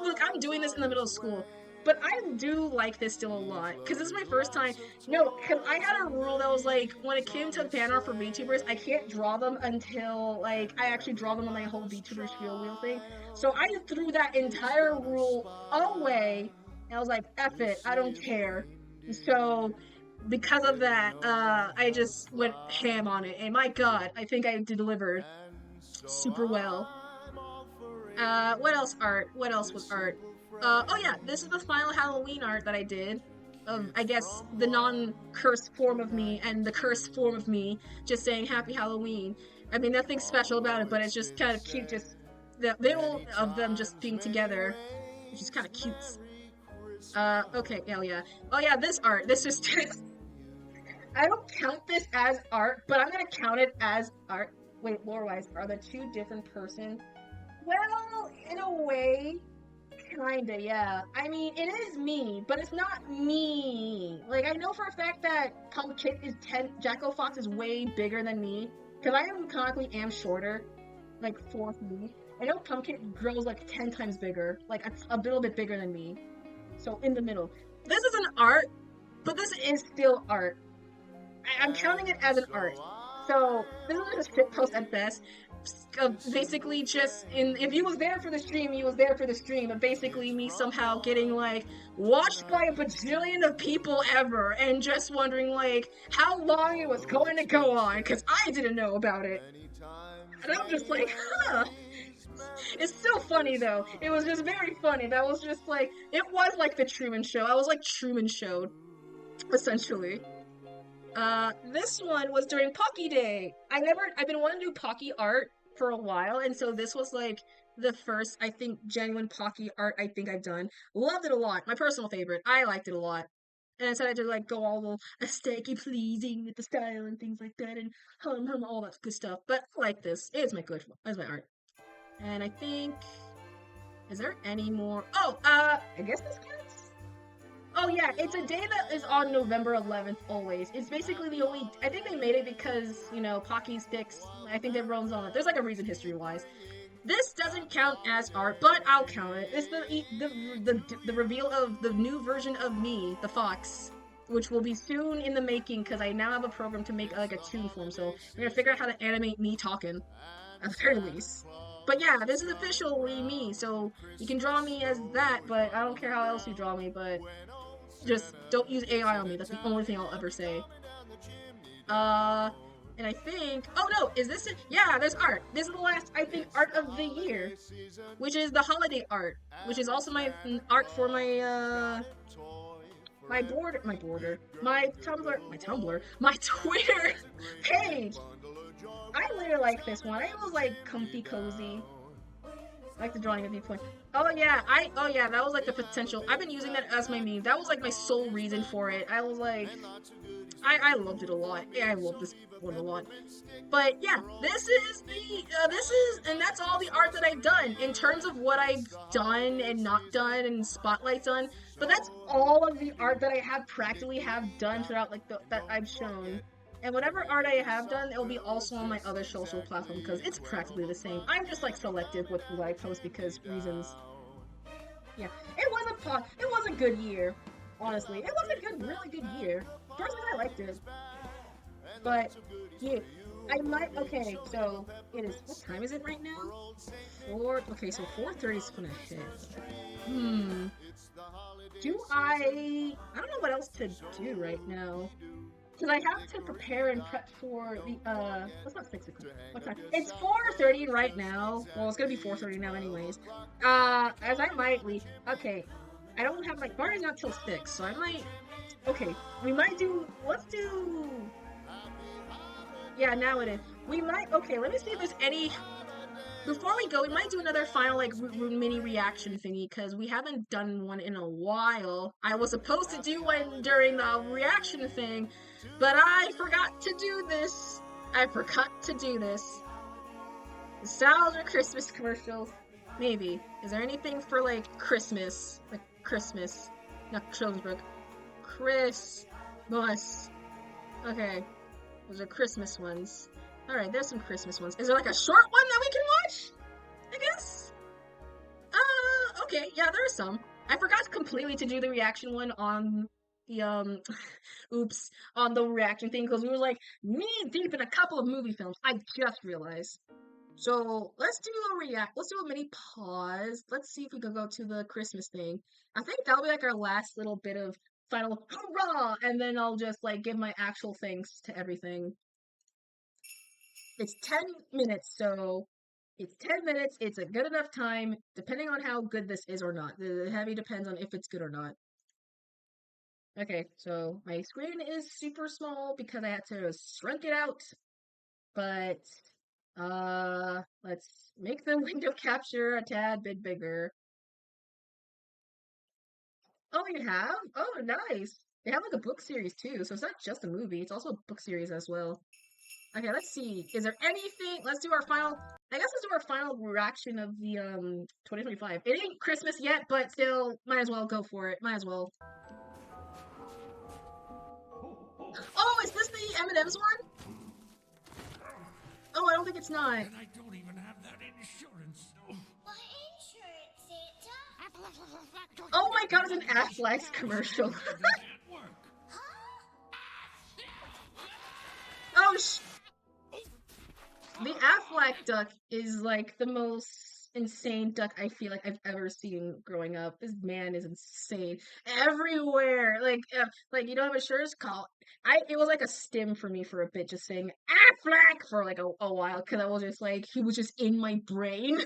Look, I'm doing this in the middle of school, but I do like this still a lot, because this is my first time. No, because I had a rule that was like, when it came to fan art for VTubers, I can't draw them until, like, I actually draw them on my whole VTuber spiel wheel thing. So I threw that entire rule away, and I was like, F it, I don't care. So because of that, I just went ham on it, and my god, I think I delivered super well. What else art? What else was art? Oh yeah, this is the final Halloween art that I did of, I guess, the non-cursed form of me and the cursed form of me just saying Happy Halloween. I mean, nothing special about it, but it's just kind of cute, just the middle of them just being together, which is kind of cute. Okay, hell yeah. Oh yeah, this art, this is I don't count this as art, but I'm gonna count it as art. Wait, lore-wise, are the two different persons? Well, in a way, kinda, yeah. I mean, it is me, but it's not me. Like, I know for a fact that Pumpkin is Jacko Fox is way bigger than me, because I canonically am shorter, like, 4th me. I know Pumpkin grows like 10 times bigger, like a little bit bigger than me. So, in the middle. This is an art, but this is still art. I'm counting it as an art. So, this is a shitpost at best. Basically just, if you was there for the stream, you was there for the stream, but basically me somehow getting, like, watched by a bajillion of people ever, and just wondering, like, how long it was going to go on, because I didn't know about it. And I'm just like, huh. It's still funny, though. It was just very funny. That was just, like, it was like the Truman Show. I was, like, Truman Showed, essentially. This one was during Pocky Day. I've been wanting to do Pocky art for a while, and so this was like the first, I think, genuine Pocky art I think I've done. Loved it a lot. My personal favorite. I liked it a lot. And I decided to like go all the aesthetically pleasing with the style and things like that, and all that good stuff. But I like this. It's my art. And I think, is there any more? Oh, I guess this counts. Oh yeah, it's a day that is on November 11th always. It's basically the only, I think they made it because, you know, Pocky sticks, I think that runs on it. There's like a reason history-wise. This doesn't count as art, but I'll count it. It's the reveal of the new version of me, the Fox, which will be soon in the making because I now have a program to make like a tune form, so we're gonna figure out how to animate me talking, at the very least. But yeah, this is officially me, so you can draw me as that, but I don't care how else you draw me, but just don't use AI on me. That's the only thing I'll ever say. And I think, oh no, is this it? Yeah, there's art. This is the last, I think, art of the year, which is the holiday art, which is also my art for my my Tumblr, my Twitter page. I really like this one. It was like comfy cozy. I like the drawing of the point. Oh yeah, that was like the potential. I've been using that as my meme. That was like my sole reason for it. I was like, I loved it a lot. Yeah, I love this one a lot. But yeah, and that's all the art that I've done in terms of what I've done and not done and spotlights on. But that's all of the art that I have practically done throughout like that I've shown. And whatever art I have done, it will be also on my other social platform because it's practically the same. I'm just like selective with who I post because reasons. Yeah, it was a good year. Honestly, it was a really good year. Personally, I liked it. But yeah, I might. Okay, so it is. What time is it right now? Okay, so 4:30 is gonna hit. I don't know what else to do right now. Because I have to prepare and prep for the, it's not 6 o'clock. What time? It's 4:30 right now. Well, it's gonna be 4:30 now anyways. As I might leave. Okay. I don't have my bar is not till 6, so I might, okay. Let's do, yeah, now it is. Okay, let me see if there's any, before we go, we might do another final, like, mini reaction thingy, because we haven't done one in a while. I was supposed to do one during the reaction thing, but I forgot to do this. Nostalgia Christmas commercials. Maybe. Is there anything for, like, Christmas? Like, Christmas. Not Shrewsbury. Christmas. Okay. Those are Christmas ones. Alright, there's some Christmas ones. Is there, like, a short one that we can watch? I guess? Okay. Yeah, there are some. I forgot completely to do the reaction one on the, on the reaction thing, because we were, like, knee deep in a couple of movie films. I just realized. So, let's do a mini pause. Let's see if we can go to the Christmas thing. I think that'll be, like, our last little bit of final hurrah! And then I'll just, like, give my actual thanks to everything. It's 10 minutes, so it's 10 minutes. It's a good enough time, depending on how good this is or not. The heavy depends on if it's good or not. Okay, so my screen is super small because I had to shrink it out. But, let's make the window capture a tad bit bigger. Oh, you have? Oh, nice. They have, like, a book series, too, so it's not just a movie. It's also a book series as well. Okay, let's see. Is there anything? Let's do our final. I guess let's do our final reaction of the 2025. It ain't Christmas yet, but still, might as well go for it. Might as well. Oh, is this the M&M's one? Oh, I don't think it's not. And I don't even have that insurance. What insurance, Santa? Oh my God, it's an Affleck commercial. Oh the Affleck duck is like the most insane duck I feel like I've ever seen growing up. This man is insane everywhere. Like you don't have a shirt call. It was like a stim for me for a bit, just saying Affleck for like a while, because I was just like, he was just in my brain.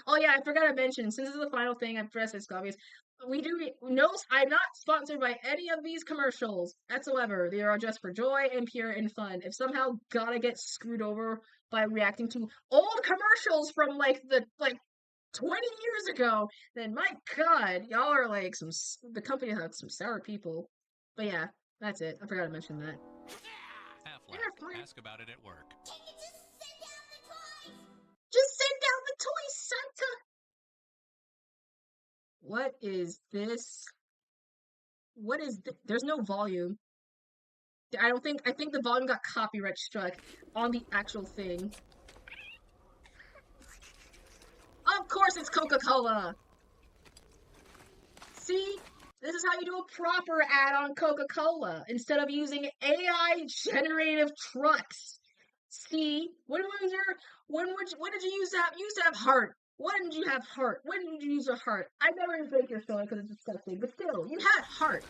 Oh yeah, I forgot to mention, since this is the final thing, I've dressed as obvious. I'm not sponsored by any of these commercials whatsoever. They are just for joy and pure and fun. If somehow gotta get screwed over by reacting to old commercials from like 20 years ago, then my God, y'all are like the company has some sour people. But yeah, that's it. I forgot to mention that. Affleck, ask about it at work. Can you just send down the toys? Just send down the toys, Santa! What is this? What is this? There's no volume. I think the volume got copyright struck on the actual thing. Of course it's Coca-Cola! See? This is how you do a proper ad on Coca-Cola, instead of using AI-generative trucks. See? When did you use to have heart? When did you have heart? When did you use a heart? I never break your soda because it's disgusting, but still, you had heart.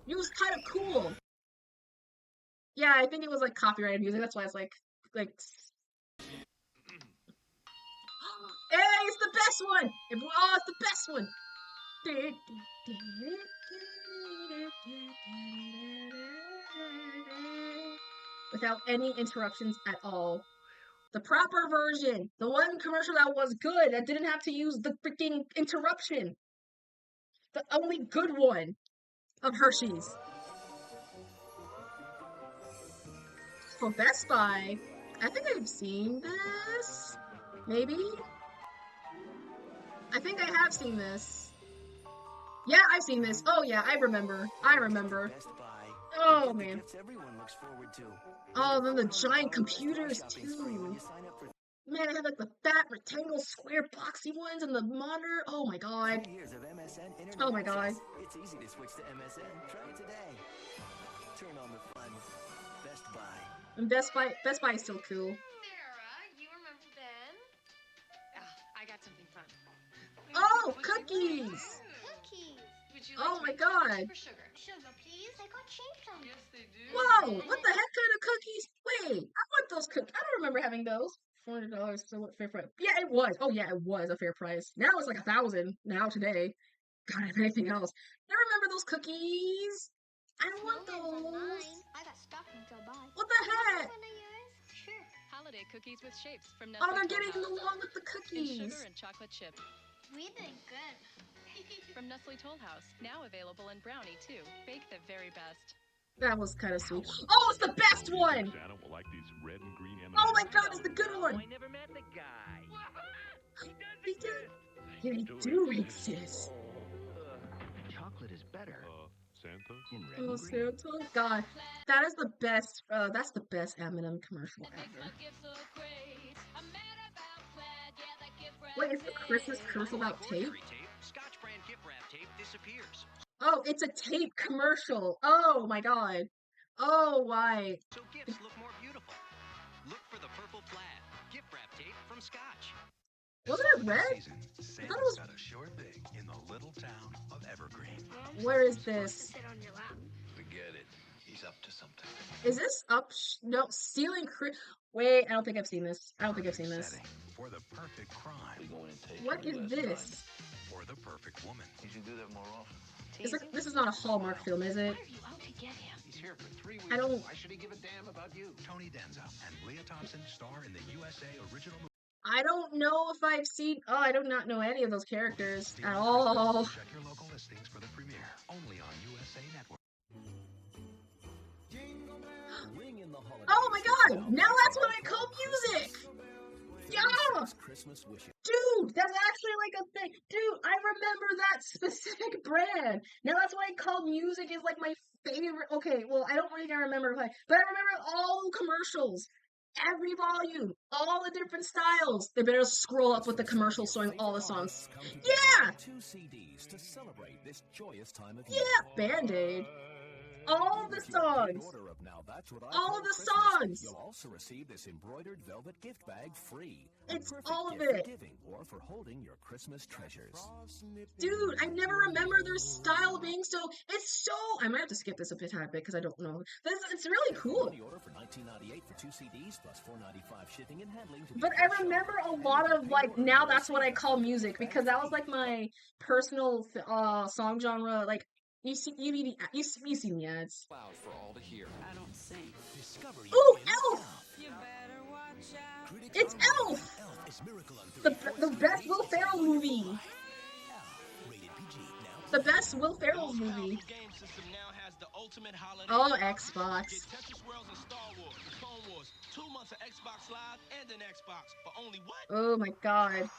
It was kind of cool. Yeah, I think it was like copyrighted music. That's why it's like. Hey, it's the best one! Oh, it's the best one! Without any interruptions at all. The proper version. The one commercial that was good, that didn't have to use the freaking interruption. The only good one of Hershey's. For Best Buy, I think I've seen this. Maybe? I think I have seen this. Yeah, I've seen this. Oh yeah, I remember. Oh man. Oh, then the giant computers too. Man, I had like the fat rectangle square boxy ones and the monitor. Oh my god. Oh my god. It's easy to switch to MSN. Try it today. Turn on the fun. Best Buy. And Best Buy is still cool. Sarah, you remember Ben? I got something fun. Oh, cookies! Would you Oh my like god. sugar? Sugar, please. I got cheese on. Yes, they do. Whoa! What the heck kind of cookies? Wait, I want those cookies. I don't remember having those. $400, so what fair price? Yeah, it was. Oh yeah, it was a fair price. Now it's like 1,000. Now today. God, if anything else. I remember those cookies. I want those. I got stuff until buy. What the heck? Sure. Holiday cookies with shapes from Oh, Nestle. they're getting the one with the And cookies. sugar and chocolate chip. We did good. From Nestle Toll House, now available in brownie too. Bake the very best. That was kind of sweet. Oh, it's the best one! Santa will like these red and green M&Ms. Oh my god, it's the good one! I never met the guy. They do exist. Chocolate is better. Santa? In red Oh, and green. Santa. God, that is the best, that's the best M&M commercial ever. Wait, is the Christmas commercial about tape? Scotch brand gift wrap tape disappears. Oh, it's a tape commercial. Oh my god. Oh, why? So gifts look more beautiful. Look for the purple plaid gift wrap tape from Scotch. Wasn't it red? I thought it was... got a sure thing in the little town of Evergreen. Where is this? Forget it. He's up to something. Is this up? No, stealing Wait, I don't think I've seen this. I don't think I've seen this. For the perfect crime. What is this? For the perfect woman. You should do that more often. This is not a Hallmark film, is it? He's here for 3 weeks. I don't... Why should he give a damn about you? Tony Danza and Leah Thompson star in the USA original movie. I don't know if I've seen... Oh, I do not know any of those characters at all. Check your local listings for the premiere. Only on USA Network. Oh my god! Now that's what I call music! Yeah! Dude, that's actually like a thing. Dude, I remember that specific brand. Now that's what I call music is like my favorite. Okay, well, I don't really remember, but I remember all the commercials. Every volume, all the different styles. They better scroll up with the commercials showing all the songs. Yeah! 2 CDs to celebrate this joyous time of year. Yeah, Band-Aid. All the songs. All of the songs. You'll also receive this embroidered velvet gift bag free. It's all of it. Or for holding your Christmas treasures. Dude, I never remember their style being so. It's so. I might have to skip this a bit because I don't know. It's really cool. Order for $19.98 for 2 CDs plus $4.95 shipping and handling. But I remember a lot of like now that's what I call music because that was like my personal song genre. Like. You've seen the ads. Loud for all to hear. I don't sing. Ooh, Elf! You better watch out. It's Elf! The best Will Ferrell movie. The best Will Ferrell movie. Oh, Xbox. Oh my god.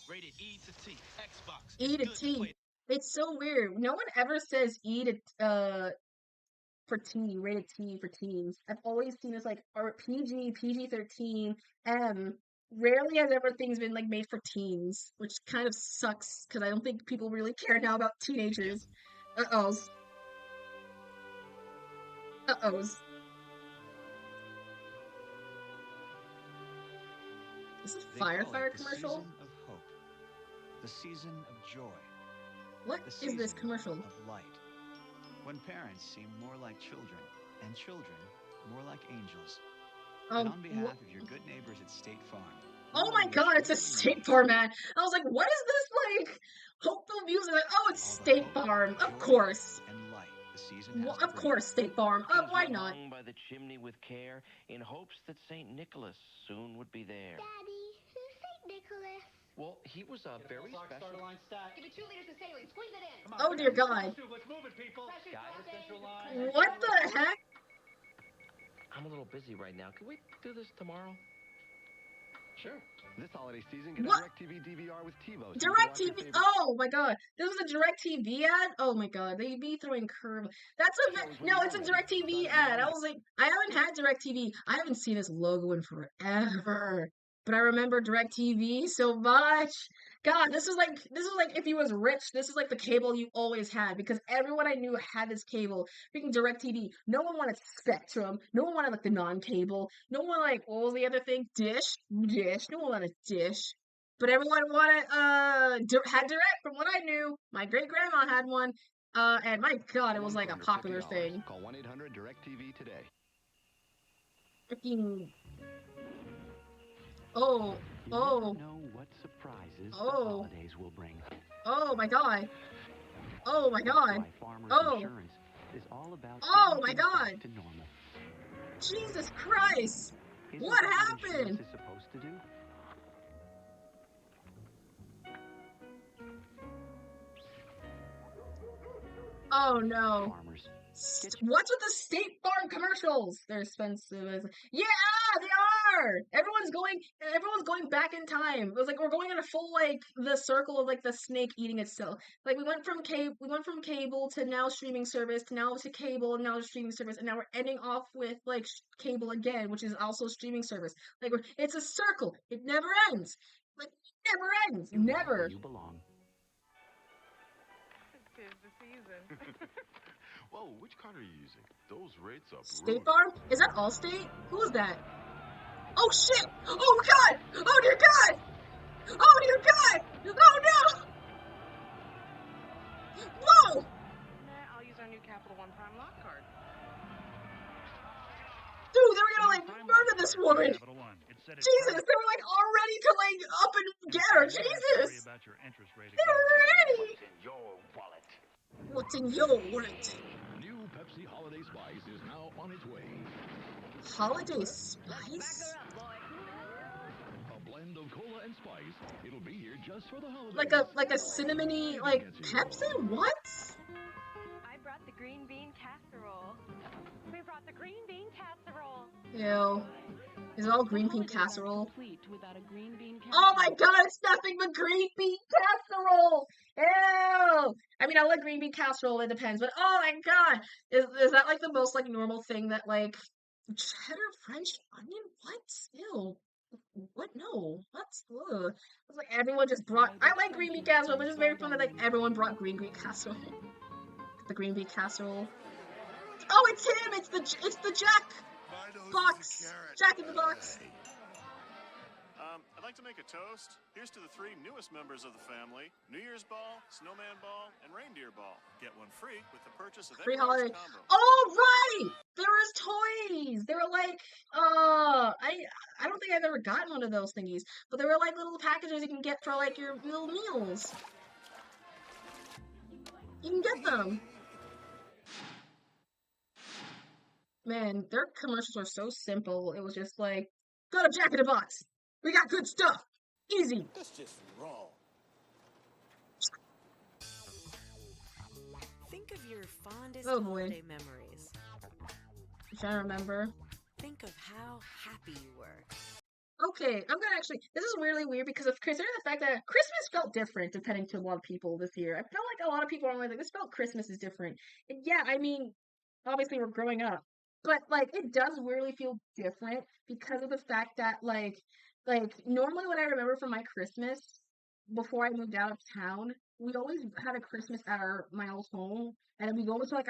Rated E to T. Xbox. E to T. It's so weird. No one ever says E to for T, rated T for teens. I've always seen this like PG, PG-13, M. Rarely has ever things been like made for teens, which kind of sucks because I don't think people really care now about teenagers. Uh-ohs. Uh-ohs. Is this a Firefire commercial? The season of hope. The season of joy. What is this commercial? Of light. When parents seem more like children, and children more like angels. Oh, And on behalf of your good neighbors at State Farm. Oh my god, it's a State Farm ad. I was like, what is this, like, hopeful music? Like, oh, it's State Farm. Of course. And light the season has Of course, State Farm. Why not? Hung by the chimney with care, in hopes that St. Nicholas soon would be there. Daddy, who's St. Nicholas? Well, he was a very special. Give me 2 liters of saline. Squeeze it in. Oh dear God. Let's move it, people. What the heck? I'm a little busy right now. Can we do this tomorrow? Sure. This holiday season, get a What? DirecTV DVR with TiVo. DirecTV. Oh my god. This was a DirecTV ad? Oh my god. They be throwing curve. That's a no, it's a DirecTV ad. I was like, I haven't had DirecTV. I haven't seen this logo in forever. But I remember DirecTV so much. God, this is like if you was rich, this is like the cable you always had because everyone I knew had this cable. Freaking DirecTV. No one wanted Spectrum. No one wanted like the non-cable. No one like what was the other thing? Dish. No one wanted Dish. But everyone wanted had Direct from what I knew. My great grandma had one. And my god, it was like a popular thing. Call 1-800-DIRECTV today. Freaking Oh. You never know what surprises the holidays will bring. Oh my god. Oh my god. Why Farmers Oh. Insurance is all about Oh getting my things back god. to normal. Jesus Christ. Isn't What that happened? insurance is supposed to do? Oh no. Farmers. What's with the State Farm commercials? They're expensive. Yeah, they are. Everyone's going back in time. It was like we're going in a full like the circle of like the snake eating itself. Like we went from cable to now streaming service to now to cable and now to streaming service and now we're ending off with like cable again, which is also streaming service. Like it's a circle. It never ends. Like it never ends. Never. You belong. Tis the season. Whoa, which card are you using? Those rates are State Farm? Is that Allstate? Who is that? Oh shit! Oh god! Oh dear god! Oh dear god! Oh no! Whoa! Nah, I'll use our new Capital One Prime Lock card. Dude, they were gonna like murder this woman! Jesus, they were like all ready to like up and get her! Jesus! They were ready! What's in your wallet? New Pepsi Holiday Spice is now on its way. Holiday Spice? A blend of cola and spice. It'll be here just for the holidays. Like a cinnamony like Pepsi? What? I brought the green bean casserole. We brought the green bean casserole. Ew. Is it all green bean casserole? Without a green bean Oh my god, it's nothing but green bean casserole! Ew! I mean, I like green bean casserole, it depends, but oh my god! Is that like the most like normal thing that like cheddar French onion? What? Ew. What? No. What? Ugh. It's like everyone just brought. I like green bean casserole, but it's very fun that like everyone brought green bean casserole. The green bean casserole. Oh, it's him! It's the Jack box. Jack in the box. I'd like to make a toast. Here's to the 3 newest members of the family: New Year's Ball, Snowman Ball, and Reindeer Ball. Get one free with the purchase of Free any large holiday. combo. Oh right! There was toys. They were like, I don't think I've ever gotten one of those thingies, but they were like little packages you can get for like your little meals. You can get them. Man, their commercials are so simple. It was just like, go to Jack in the Box. We got good stuff. Easy. That's just wrong. Think of your fondest Oh, boy. holiday memories. I'm trying to remember. Think of how happy you were. Okay, I'm gonna actually. This is really weird because of considering the fact that Christmas felt different depending to a lot of people this year. I felt like a lot of people are like, this felt Christmas is different. And yeah, I mean, obviously we're growing up, but like it does weirdly feel different because of the fact that like normally when I remember from my Christmas before I moved out of town, we always had a Christmas at my old home, and then we go to like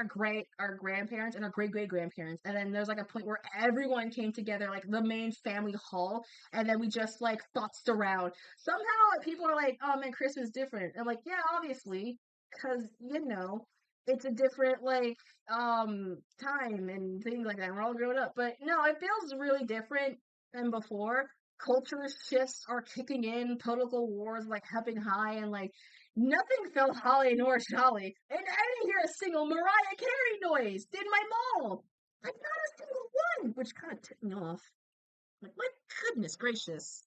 our grandparents and our great grandparents, and then there's like a point where everyone came together, like the main family hall, and then we just like futzed around. Somehow like, people are like, "Oh man, Christmas is different." I'm like, "Yeah, obviously, because you know." it's a different like time and things like that. We're all grown up, but no, it feels really different than before. Culture shifts are kicking in, political wars like happening high, and like nothing felt holly nor jolly. And I didn't hear a single Mariah Carey noise. Did my mom? Like not a single one, which kind of ticked me off. Like my goodness gracious.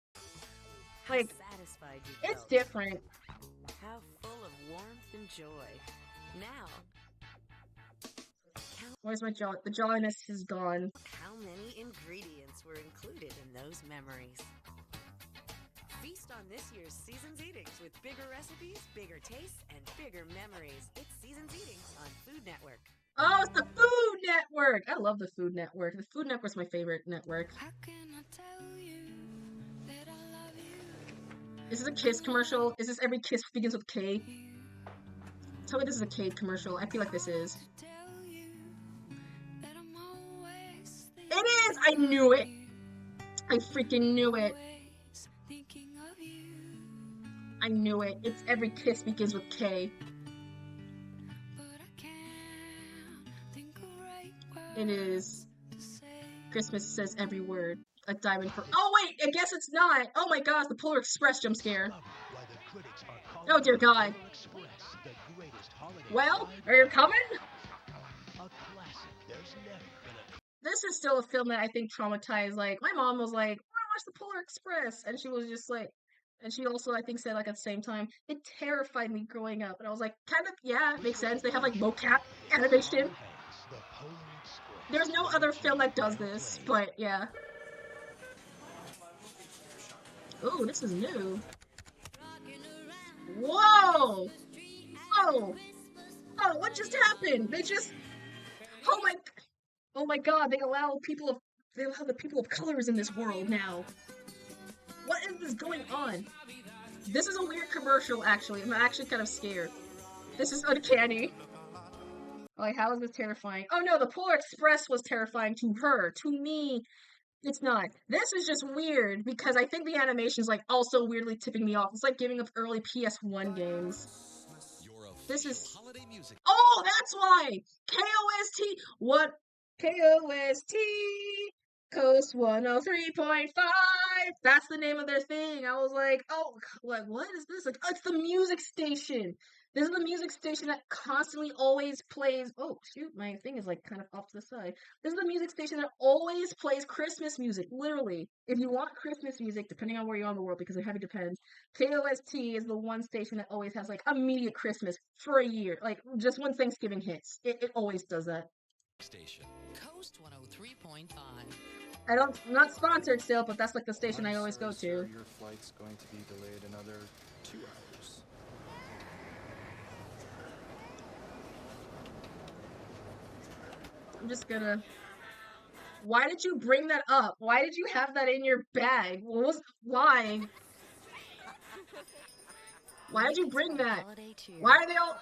Like Satisfied you it's felt. different. How full of warmth and joy. Now, Where's my jaw? The jawiness is gone. how many ingredients were included in those memories? Feast on this year's Season's Eatings with bigger recipes, bigger tastes, and bigger memories. It's Season's Eatings on Food Network. Oh, it's the Food Network! I love the Food Network. The Food Network's my favorite network. Is this a Kiss commercial? Is this every Kiss begins with K? Tell me this is a K commercial. I feel like this is. It is! I knew it! I freaking knew it. I knew it. It's every Kiss begins with K. It is. Christmas says every word. A diamond for. Oh wait, I guess it's not. Oh my gosh, the Polar Express jump scare. Oh dear God. Well, are you coming? This is still a film that I think traumatized. Like my mom was like, "I want to watch the Polar Express," and she was just like, and she also I think said like at the same time, it terrified me growing up, and I was like, kind of yeah, makes sense. They have like mocap animation. There's no other film that does this, but yeah. Ooh, this is new. Whoa! Oh! Oh, what just happened? They just... Oh my god, they allow the people of colors in this world now. What is this going on? This is a weird commercial, actually. I'm actually kind of scared. This is uncanny. Like, how is this terrifying? Oh no, the Polar Express was terrifying to her. To me, it's not. This is just weird because I think the animation's like also weirdly tipping me off. It's like giving up early PS1 games. This is Oh, that's why! KOST what KOST Coast 103.5. That's the name of their thing. I was like, "Oh, like what is this?" Like, oh, it's the music station. This is the music station that constantly always plays. Oh, shoot, my thing is like kind of off to the side. This is the music station that always plays Christmas music, literally. If you want Christmas music, depending on where you are in the world, because it heavy depends, KOST is the one station that always has like immediate Christmas for a year. Like just when Thanksgiving hits. It always does that. Station. Coast 103.5. I'm not sponsored still, but that's like the station I always go to. Sir, your flight's going to be delayed another 2 hours. I'm just gonna... Why did you bring that up? Why did you have that in your bag? Why? Why did you bring that? Why are they all...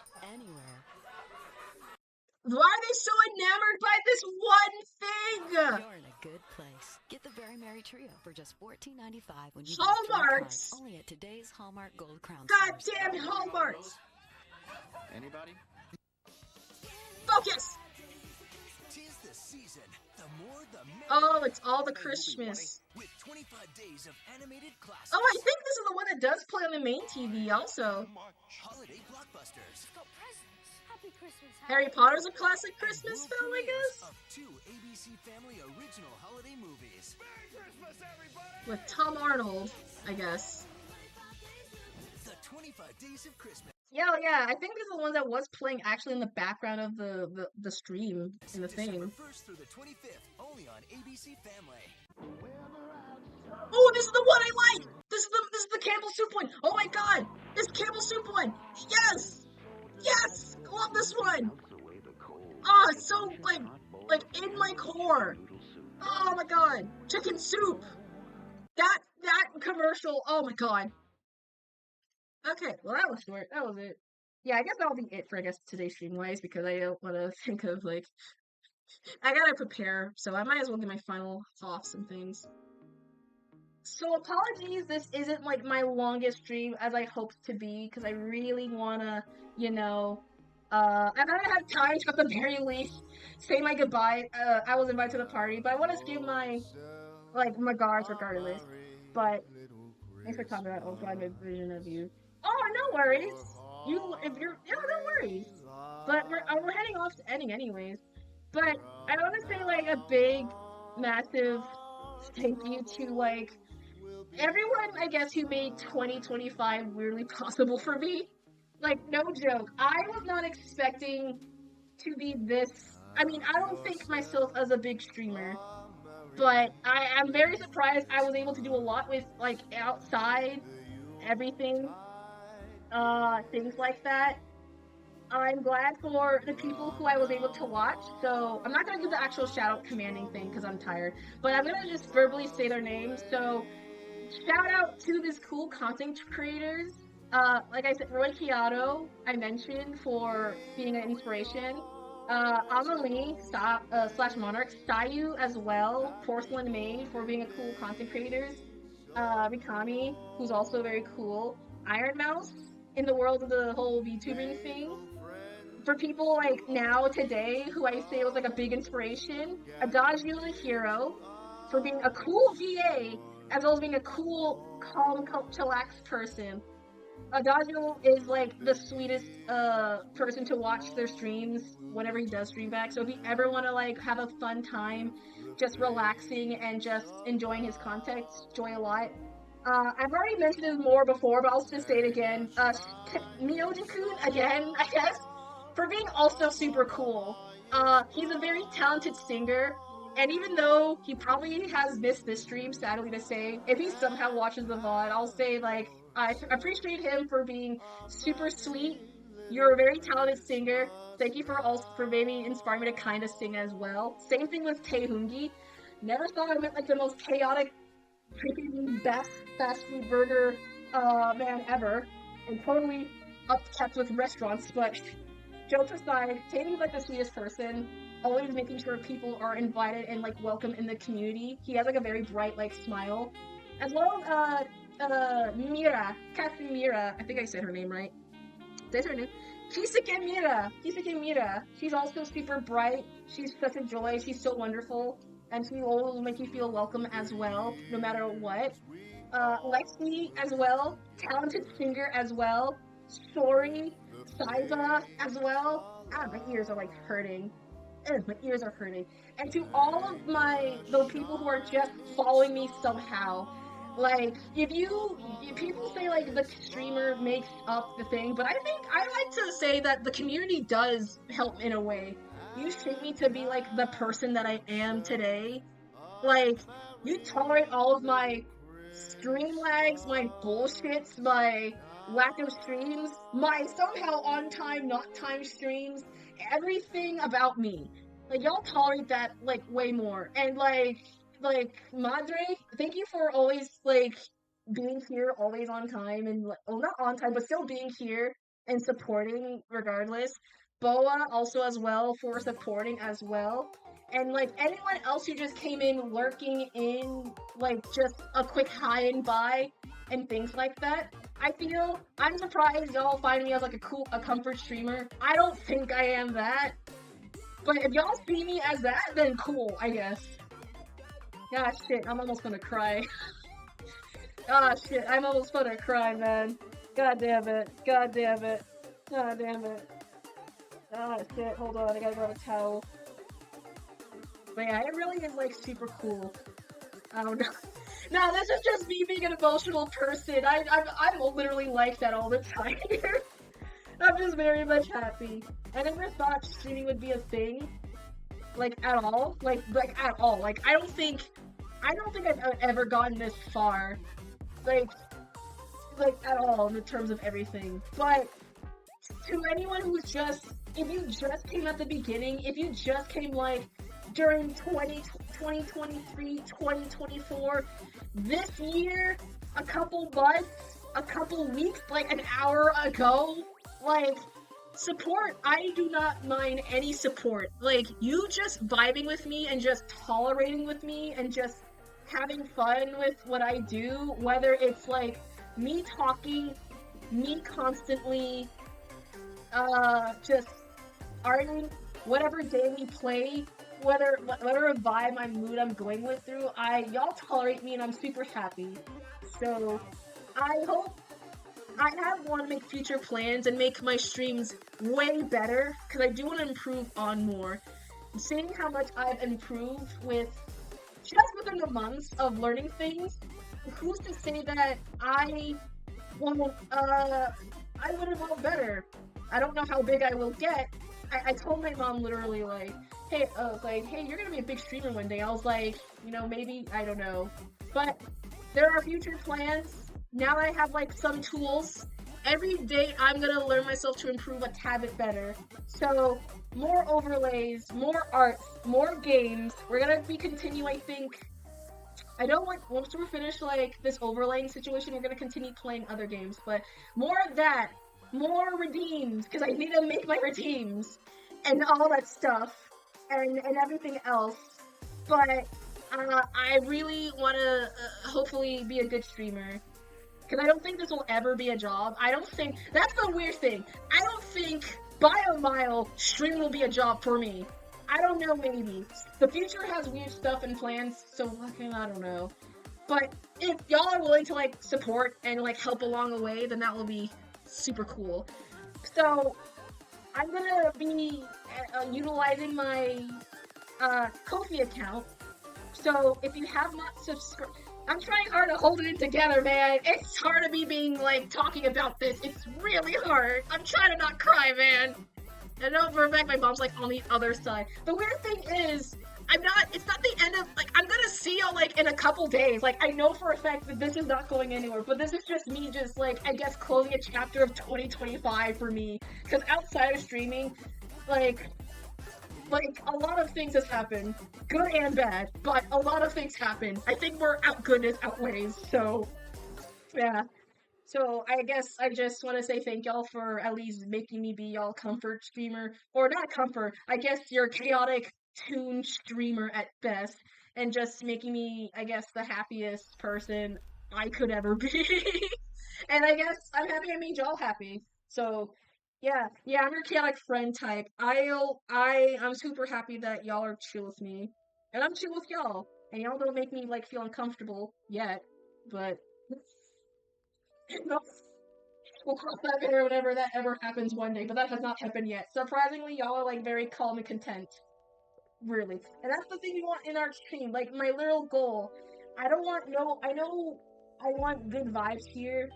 Why are they so enamored by this one thing? You're in a good place. Get the Very Merry Trio for just $14.95 when you Hallmarks! buy only at today's Hallmark Gold Crown. God damn it, Hallmarks! Anybody? Focus! Tis the season. The more the merrier. Oh, it's all the Christmas. With 25 days of animated classics. Oh, I think this is the one that does play on the main TV also. Holiday blockbusters. Happy Christmas. Harry Potter's a classic Christmas film, I guess? Of 2 ABC Family original holiday movies. Merry Christmas, everybody! With Tom Arnold, I guess. The 25 Days of Christmas. Yeah, I think this is the one that was playing actually in the background of the stream in the thing. December 1st through the 25th, only on ABC Family. Oh, this is the one I like! This is the Campbell Soup one! Oh my god! This Campbell Soup one! Yes! Yes! Love this one! Oh, it's so like in my core. Oh my god! Chicken soup! That commercial, oh my god. Okay, well that was short. That was it. Yeah, I guess that'll be it for today's stream wise because I don't want to think of like I gotta prepare, so I might as well get my final thoughts and things. So apologies, this isn't like my longest stream as I hoped to be because I really wanna, I haven't had time to, at the very least, say my goodbye. I was invited to the party, but I want to give my regards regardless. But thanks for coming out. I'll find a vision of you. Oh, no worries. No worries. But we're heading off to ending anyways. But I want to say like a big, massive thank you to like everyone, I guess, who made 2025 weirdly possible for me. Like, no joke. I was not expecting to be this. I mean, I don't think myself as a big streamer, but I am very surprised I was able to do a lot with like outside everything, things like that. I'm glad for the people who I was able to watch. So I'm not gonna do the actual shout out commanding thing because I'm tired, but I'm gonna just verbally say their names. So shout out to these cool content creators. Like I said, Roy Kiato, I mentioned for being an inspiration. Amalie slash Monarch, Sayu as well, Porcelain Maid for being a cool content creator. Mikami, who's also very cool. Iron Mouse in the world of the whole VTubing thing. For people like now, today, who I say was like a big inspiration. Adagio the Hero for being a cool VA, as well as being a cool, calm, chillax person. Adagio is like the sweetest person to watch their streams whenever he does stream back. So if you ever want to like have a fun time, just relaxing and just enjoying his content, enjoy a lot. I've already mentioned it more before, but I'll just say it again. Miyoji-kun, again, I guess, for being also super cool. He's a very talented singer, and even though he probably has missed this stream, sadly to say, if he somehow watches the VOD, I'll say, like, I appreciate him for being super sweet. You're a very talented singer. Thank you for maybe inspiring me to kind of sing as well. Same thing with Taehungi. Never thought I went like the most chaotic, freaking best fast food burger man ever, and totally upkept with restaurants. But jokes aside, Taehungi's like the sweetest person. Always making sure people are invited and like welcome in the community. He has like a very bright like smile, as well as Mira, Captain Mira. I think I said her name right. That's her name. Kisuke Mira. She's also super bright. She's such a joy. She's so wonderful. And she will always make you feel welcome as well, no matter what. Lexi as well. Talented singer as well. Sori. Saiba as well. My ears are like hurting. My ears are hurting. And to all of the people who are just following me somehow. Like, people say, like, the streamer makes up the thing, but I like to say that the community does help in a way. You shape me to be, like, the person that I am today. Like, you tolerate all of my stream lags, my bullshits, my lack of streams, my somehow on-time, not-time streams, everything about me. Like, y'all tolerate that, like, way more. And, like, Madre, thank you for always, like, being here, always on time, and, like, well, not on time, but still being here and supporting regardless. Boa, also as well, for supporting as well. And, like, anyone else who just came in, lurking in, like, just a quick hi and bye, and things like that. I'm surprised y'all find me as, like, a comfort streamer. I don't think I am that. But if y'all see me as that, then cool, I guess. Ah, shit, I'm almost gonna cry. Shit, I'm almost gonna cry, man. God damn it. God damn it. Shit, hold on, I gotta grab a towel. But yeah, it really is, like, super cool. I don't know. No, this is just me being an emotional person. I'm literally like that all the time here. I'm just very much happy. I never thought streaming would be a thing. Like, at all. Like, at all. Like, I don't think I've ever gotten this far. Like, at all, in terms of everything. But, to anyone who's just, if you just came at the beginning, if you just came, like, during 2023, 2024, this year, a couple months, a couple weeks, like, an hour ago, like, support, I do not mind any support. Like, you just vibing with me and just tolerating with me and just having fun with what I do, whether it's, like, me talking, me constantly, just starting whatever day we play, whatever vibe, my mood I'm going with through, y'all tolerate me and I'm super happy. So I hope I want to make future plans and make my streams way better because I do want to improve on more. Seeing how much I've improved just within the months of learning things, who's to say that I wouldn't want better? I don't know how big I will get. I told my mom literally like, hey, you're gonna be a big streamer one day. I was like, maybe, I don't know. But there are future plans. Now I have like some tools. Every day I'm gonna learn myself to improve a tad bit better. So more overlays, more art, more games. We're gonna be continue, I think. I don't want, once we're finished like this overlaying situation, we're gonna continue playing other games. But more of that, more redeems, because I need to make my redeems and all that stuff and everything else. But I really want to hopefully be a good streamer. Because I don't think this will ever be a job. I don't think, that's the weird thing. I don't think by a mile streaming will be a job for me. I don't know, maybe. The future has weird stuff and plans, so fucking I don't know. But if y'all are willing to like support and like help along the way, then that will be super cool. So I'm gonna be utilizing my Ko-fi account. So if you have not subscribed, I'm trying hard to hold it together, man. It's hard to be being like talking about this. It's really hard. I'm trying to not cry, man. I know for a fact my mom's like on the other side. The weird thing is, it's not the end of, like, I'm gonna see y'all like in a couple days. Like, I know for a fact that this is not going anywhere, but this is just me just like, I guess, closing a chapter of 2025 for me. Because outside of streaming, like, a lot of things has happened. Good and bad, but a lot of things happen. I think goodness outweighs, so, yeah. So, I guess I just want to say thank y'all for at least making me be y'all comfort streamer. Or not comfort, I guess your chaotic toon streamer at best. And just making me, I guess, the happiest person I could ever be. And I guess I'm happy I made y'all happy. So, yeah, I'm your chaotic friend type. I'm super happy that y'all are chill with me. And I'm chill with y'all. And y'all don't make me, like, feel uncomfortable yet. But... we'll cross that bridge whenever that ever happens one day, but that has not happened yet. Surprisingly, y'all are like very calm and content. Really. And that's the thing we want in our stream. Like, my literal goal. I know I want good vibes here,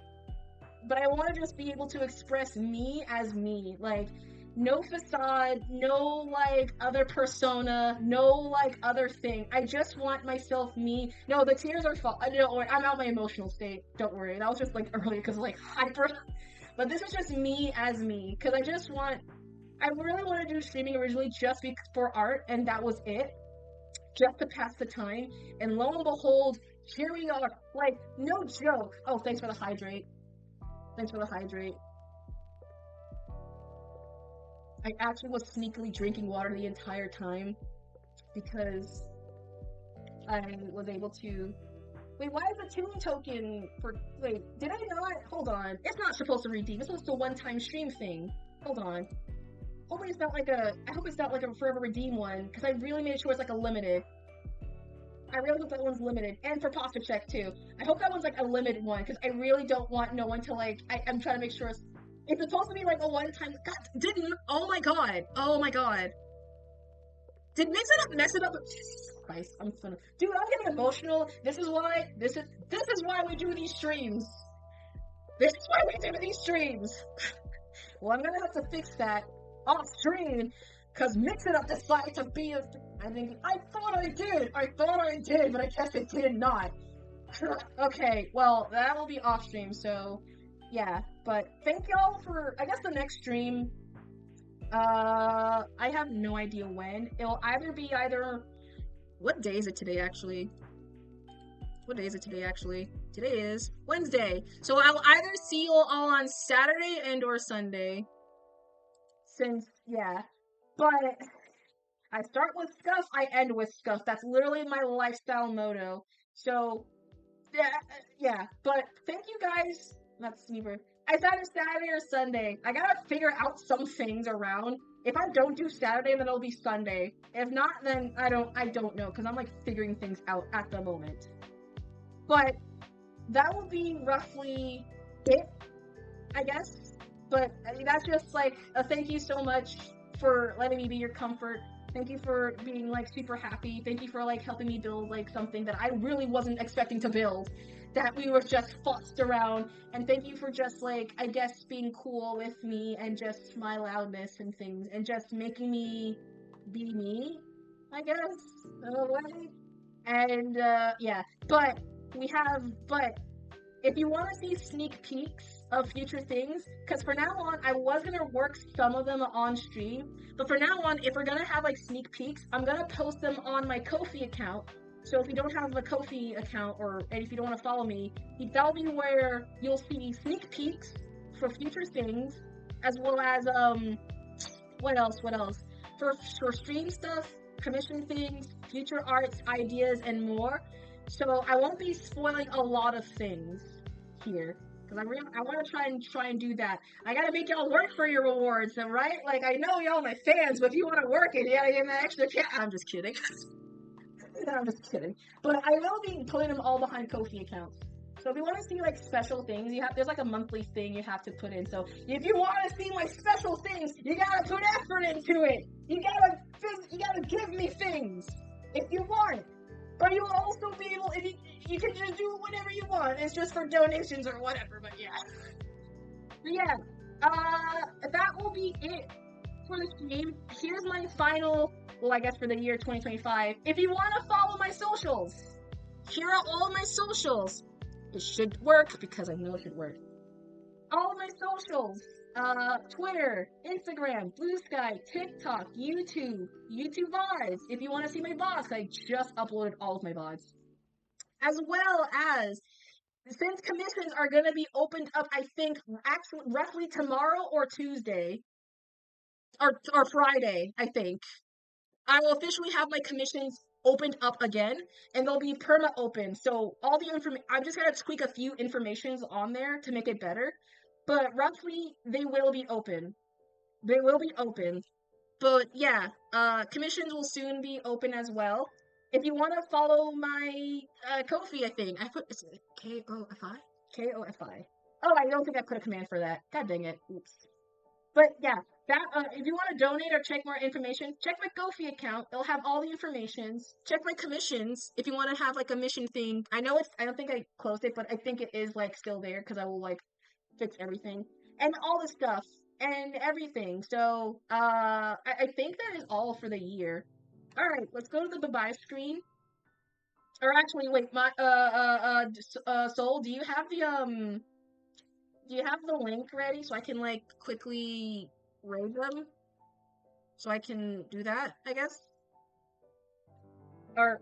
but I want to just be able to express me as me. Like, no facade, no, like, other persona, no, like, other thing. I just want myself, me. No, the tears are don't worry, I'm out my emotional state. Don't worry. That was just, like, early, because, like, hyper. But this is just me as me, because I really want to do streaming originally just for art, and that was it. Just to pass the time. And lo and behold, here we are. Like, no joke. Oh, thanks for the hydrate. Thanks for the hydrate. I actually was sneakily drinking water the entire time because I was able to... Wait, why is the toon token for... Wait, did I not? Hold on. It's not supposed to redeem. It's supposed to one-time stream thing. Hold on. Hopefully it's not like a... I hope it's not like a forever redeem one, because I really made sure it's like a limited. I really hope that one's limited. And for pasta check, too. I hope that one's like a limited one, because I really don't want no one to like... I'm trying to make sure it's supposed to be like a one-time... God, oh my god. Oh my god. Did Mix It Up mess it up? Christ, I'm gonna... Dude, I'm getting emotional. This is why we do these streams. This is why we do these streams. Well, I'm gonna have to fix that off stream, because Mix It Up decided to be a... I thought I did, but I guess it did not. Okay, well, that will be off stream, so... Yeah, but thank y'all for... I guess the next stream... I have no idea when. It'll either be what day is it today, actually? Today is Wednesday. So I'll either see you all on Saturday and or Sunday. But I start with Scuff, I end with Scuff. That's literally my lifestyle motto. So, yeah, but thank you guys Not sleeper. It's either Saturday or Sunday. I gotta figure out some things around. If I don't do Saturday, then it'll be Sunday. If not, then I don't know, because I'm like figuring things out at the moment. But that will be roughly it, I guess. But I mean, that's just like a thank you so much for letting me be your comfort. Thank you for being like super happy. Thank you for like helping me build like something that I really wasn't expecting to build, that we were just fussed around. And thank you for just like, I guess, being cool with me and just my loudness and things and just making me be me, I guess, in a way. And yeah, but if you want to see sneak peeks of future things, because for now on, I was going to work some of them on stream, but for now on, if we're going to have like sneak peeks, I'm going to post them on my Ko-fi account. So if you don't have a Ko-fi account, or if you don't want to follow me, that'll be where you'll see sneak peeks for future things, as well as, what else? For stream stuff, commission things, future arts, ideas, and more. So I won't be spoiling a lot of things here, because I want to try and do that. I gotta make y'all work for your rewards, right? Like, I know y'all my fans, but if you want to work it, you gotta give me an extra I'm just kidding. I'm just kidding. But I will be putting them all behind Ko-fi accounts. So if you want to see like special things, there's like a monthly thing you have to put in. So if you want to see my special things, you gotta put effort into it. You gotta give me things if you want. But you'll also be able, if you can just do whatever you want. It's just for donations or whatever. But yeah, that will be it for the stream. Here's my final, well, I guess for the year 2025. If you want to follow my socials, here are all my socials. It should work, because I know it should work. All my socials: Twitter, Instagram, Blue Sky, TikTok, YouTube VODs. If you want to see my VODs, I just uploaded all of my VODs. As well as, since commissions are going to be opened up, I think, actually, roughly tomorrow or Tuesday, or Friday, I think, I will officially have my commissions opened up again, and they'll be perma open. So all the information, I'm just gonna tweak a few informations on there to make it better, but roughly they will be open. They will be open. But yeah, commissions will soon be open as well. If you want to follow my Ko-fi, I think I put K-O-F-I. K-O-F-I. Oh, I don't think I put a command for that. God dang it. Oops. But yeah, that if you want to donate or check more information, check my Ko-fi account. It'll have all the informations. Check my commissions if you want to have like a mission thing. I don't think I closed it, but I think it is like still there, because I will like fix everything and all the stuff and everything. So I think that is all for the year. All right, let's go to the bye-bye screen. Or actually, wait, my Soul, do you have the link ready so I can like quickly raid them? So I can do that, I guess? Or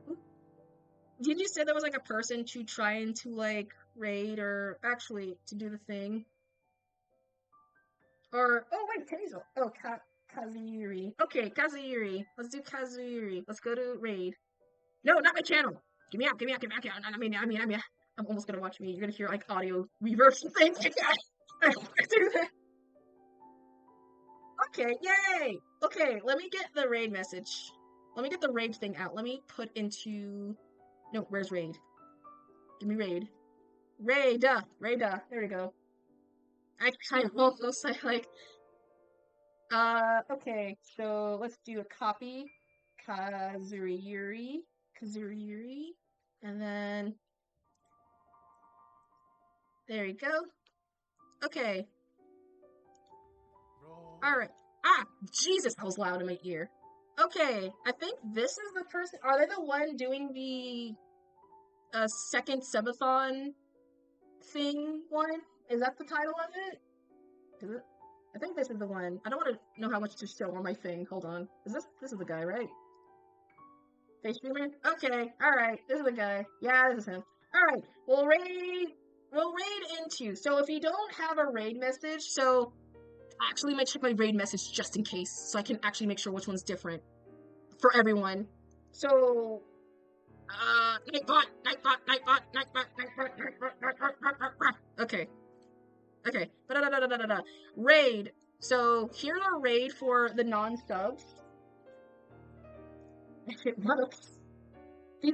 did you say there was like a person to trying to like raid, or actually to do the thing? Or oh wait, Tazel. Oh, Kazuyuri. Okay, Kazuyuri. Let's do Kazuyuri. Let's go to raid. No, not my channel. Give me out. I mean, I'm almost gonna watch me. You're gonna hear like audio reverse things. I don't want to do that. Okay, yay! Okay, let me get the raid message. Let me get the raid thing out. Let me put into... No, where's raid? Give me raid. Raid-a! Raid-a. There we go. I kind of almost like... okay, so let's do a copy. Kazuyuri. And then... There you go. Okay. Alright. Ah! Jesus, that was loud in my ear. Okay, I think this is the person... Are they the one doing the... second subathon thing one? Is that the title of it? Is it? I think this is the one. I don't want to know how much to show on my thing. Hold on. This is the guy, right? Face streamer? Okay, alright. This is the guy. Yeah, this is him. Alright, we'll raid into. So if you don't have a raid message, so actually I'm gonna check my raid message just in case, so I can actually make sure which one's different for everyone. So Nightbot. Okay. Okay. Raid. So here's our raid for the non-subs. This is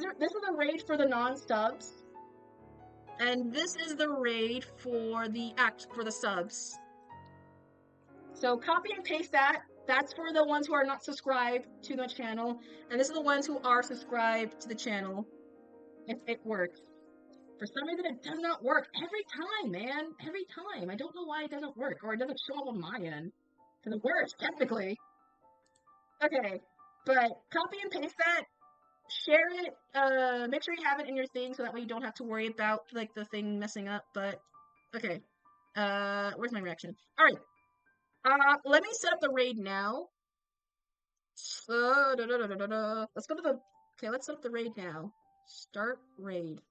the raid for the non-subs. And this is the raid for the subs. So copy and paste that. That's for the ones who are not subscribed to the channel. And this is the ones who are subscribed to the channel. If it works. For some reason it does not work every time, man. Every time. I don't know why it doesn't work. Or it doesn't show up on my end. Because it works, technically. Okay. But copy and paste that. Share it. Make sure you have it in your thing so that way you don't have to worry about like the thing messing up. But okay. Where's my reaction? Alright. Let me set up the raid now. Let's go to the... Okay, let's set up the raid now. Start raid.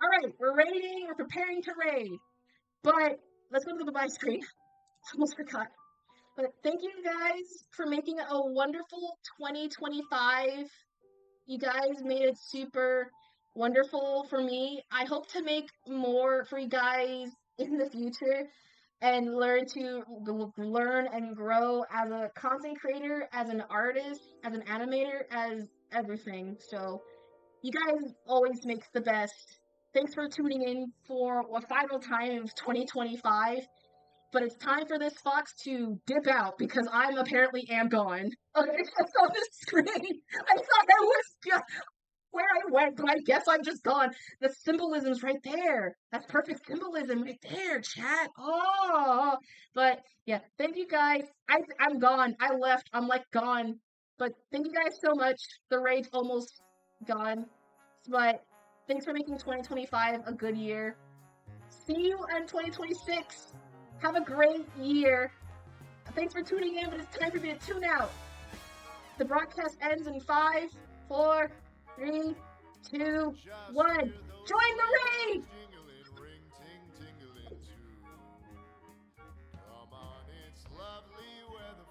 Alright, we're raiding. We're preparing to raid. But let's go to the goodbye screen. Almost forgot. But thank you guys for making it a wonderful 2025. You guys made it super wonderful for me. I hope to make more for you guys in the future and learn and grow as a content creator, as an artist, as an animator, as everything. So you guys always make the best. Thanks for tuning in for a final time of 2025. But it's time for this fox to dip out because I'm apparently am gone. Okay, I saw the screen. I thought I was where I went, but I guess I'm just gone. The symbolism's right there. That's perfect symbolism right there, chat. Oh, but yeah, thank you guys. I'm gone. I left. I'm like gone. But thank you guys so much. The raid's almost gone. But thanks for making 2025 a good year. See you in 2026. Have a great year. Thanks for tuning in, but it's time for me to tune out. The broadcast ends in 5, 4, 3, 2, 1. Join the raid!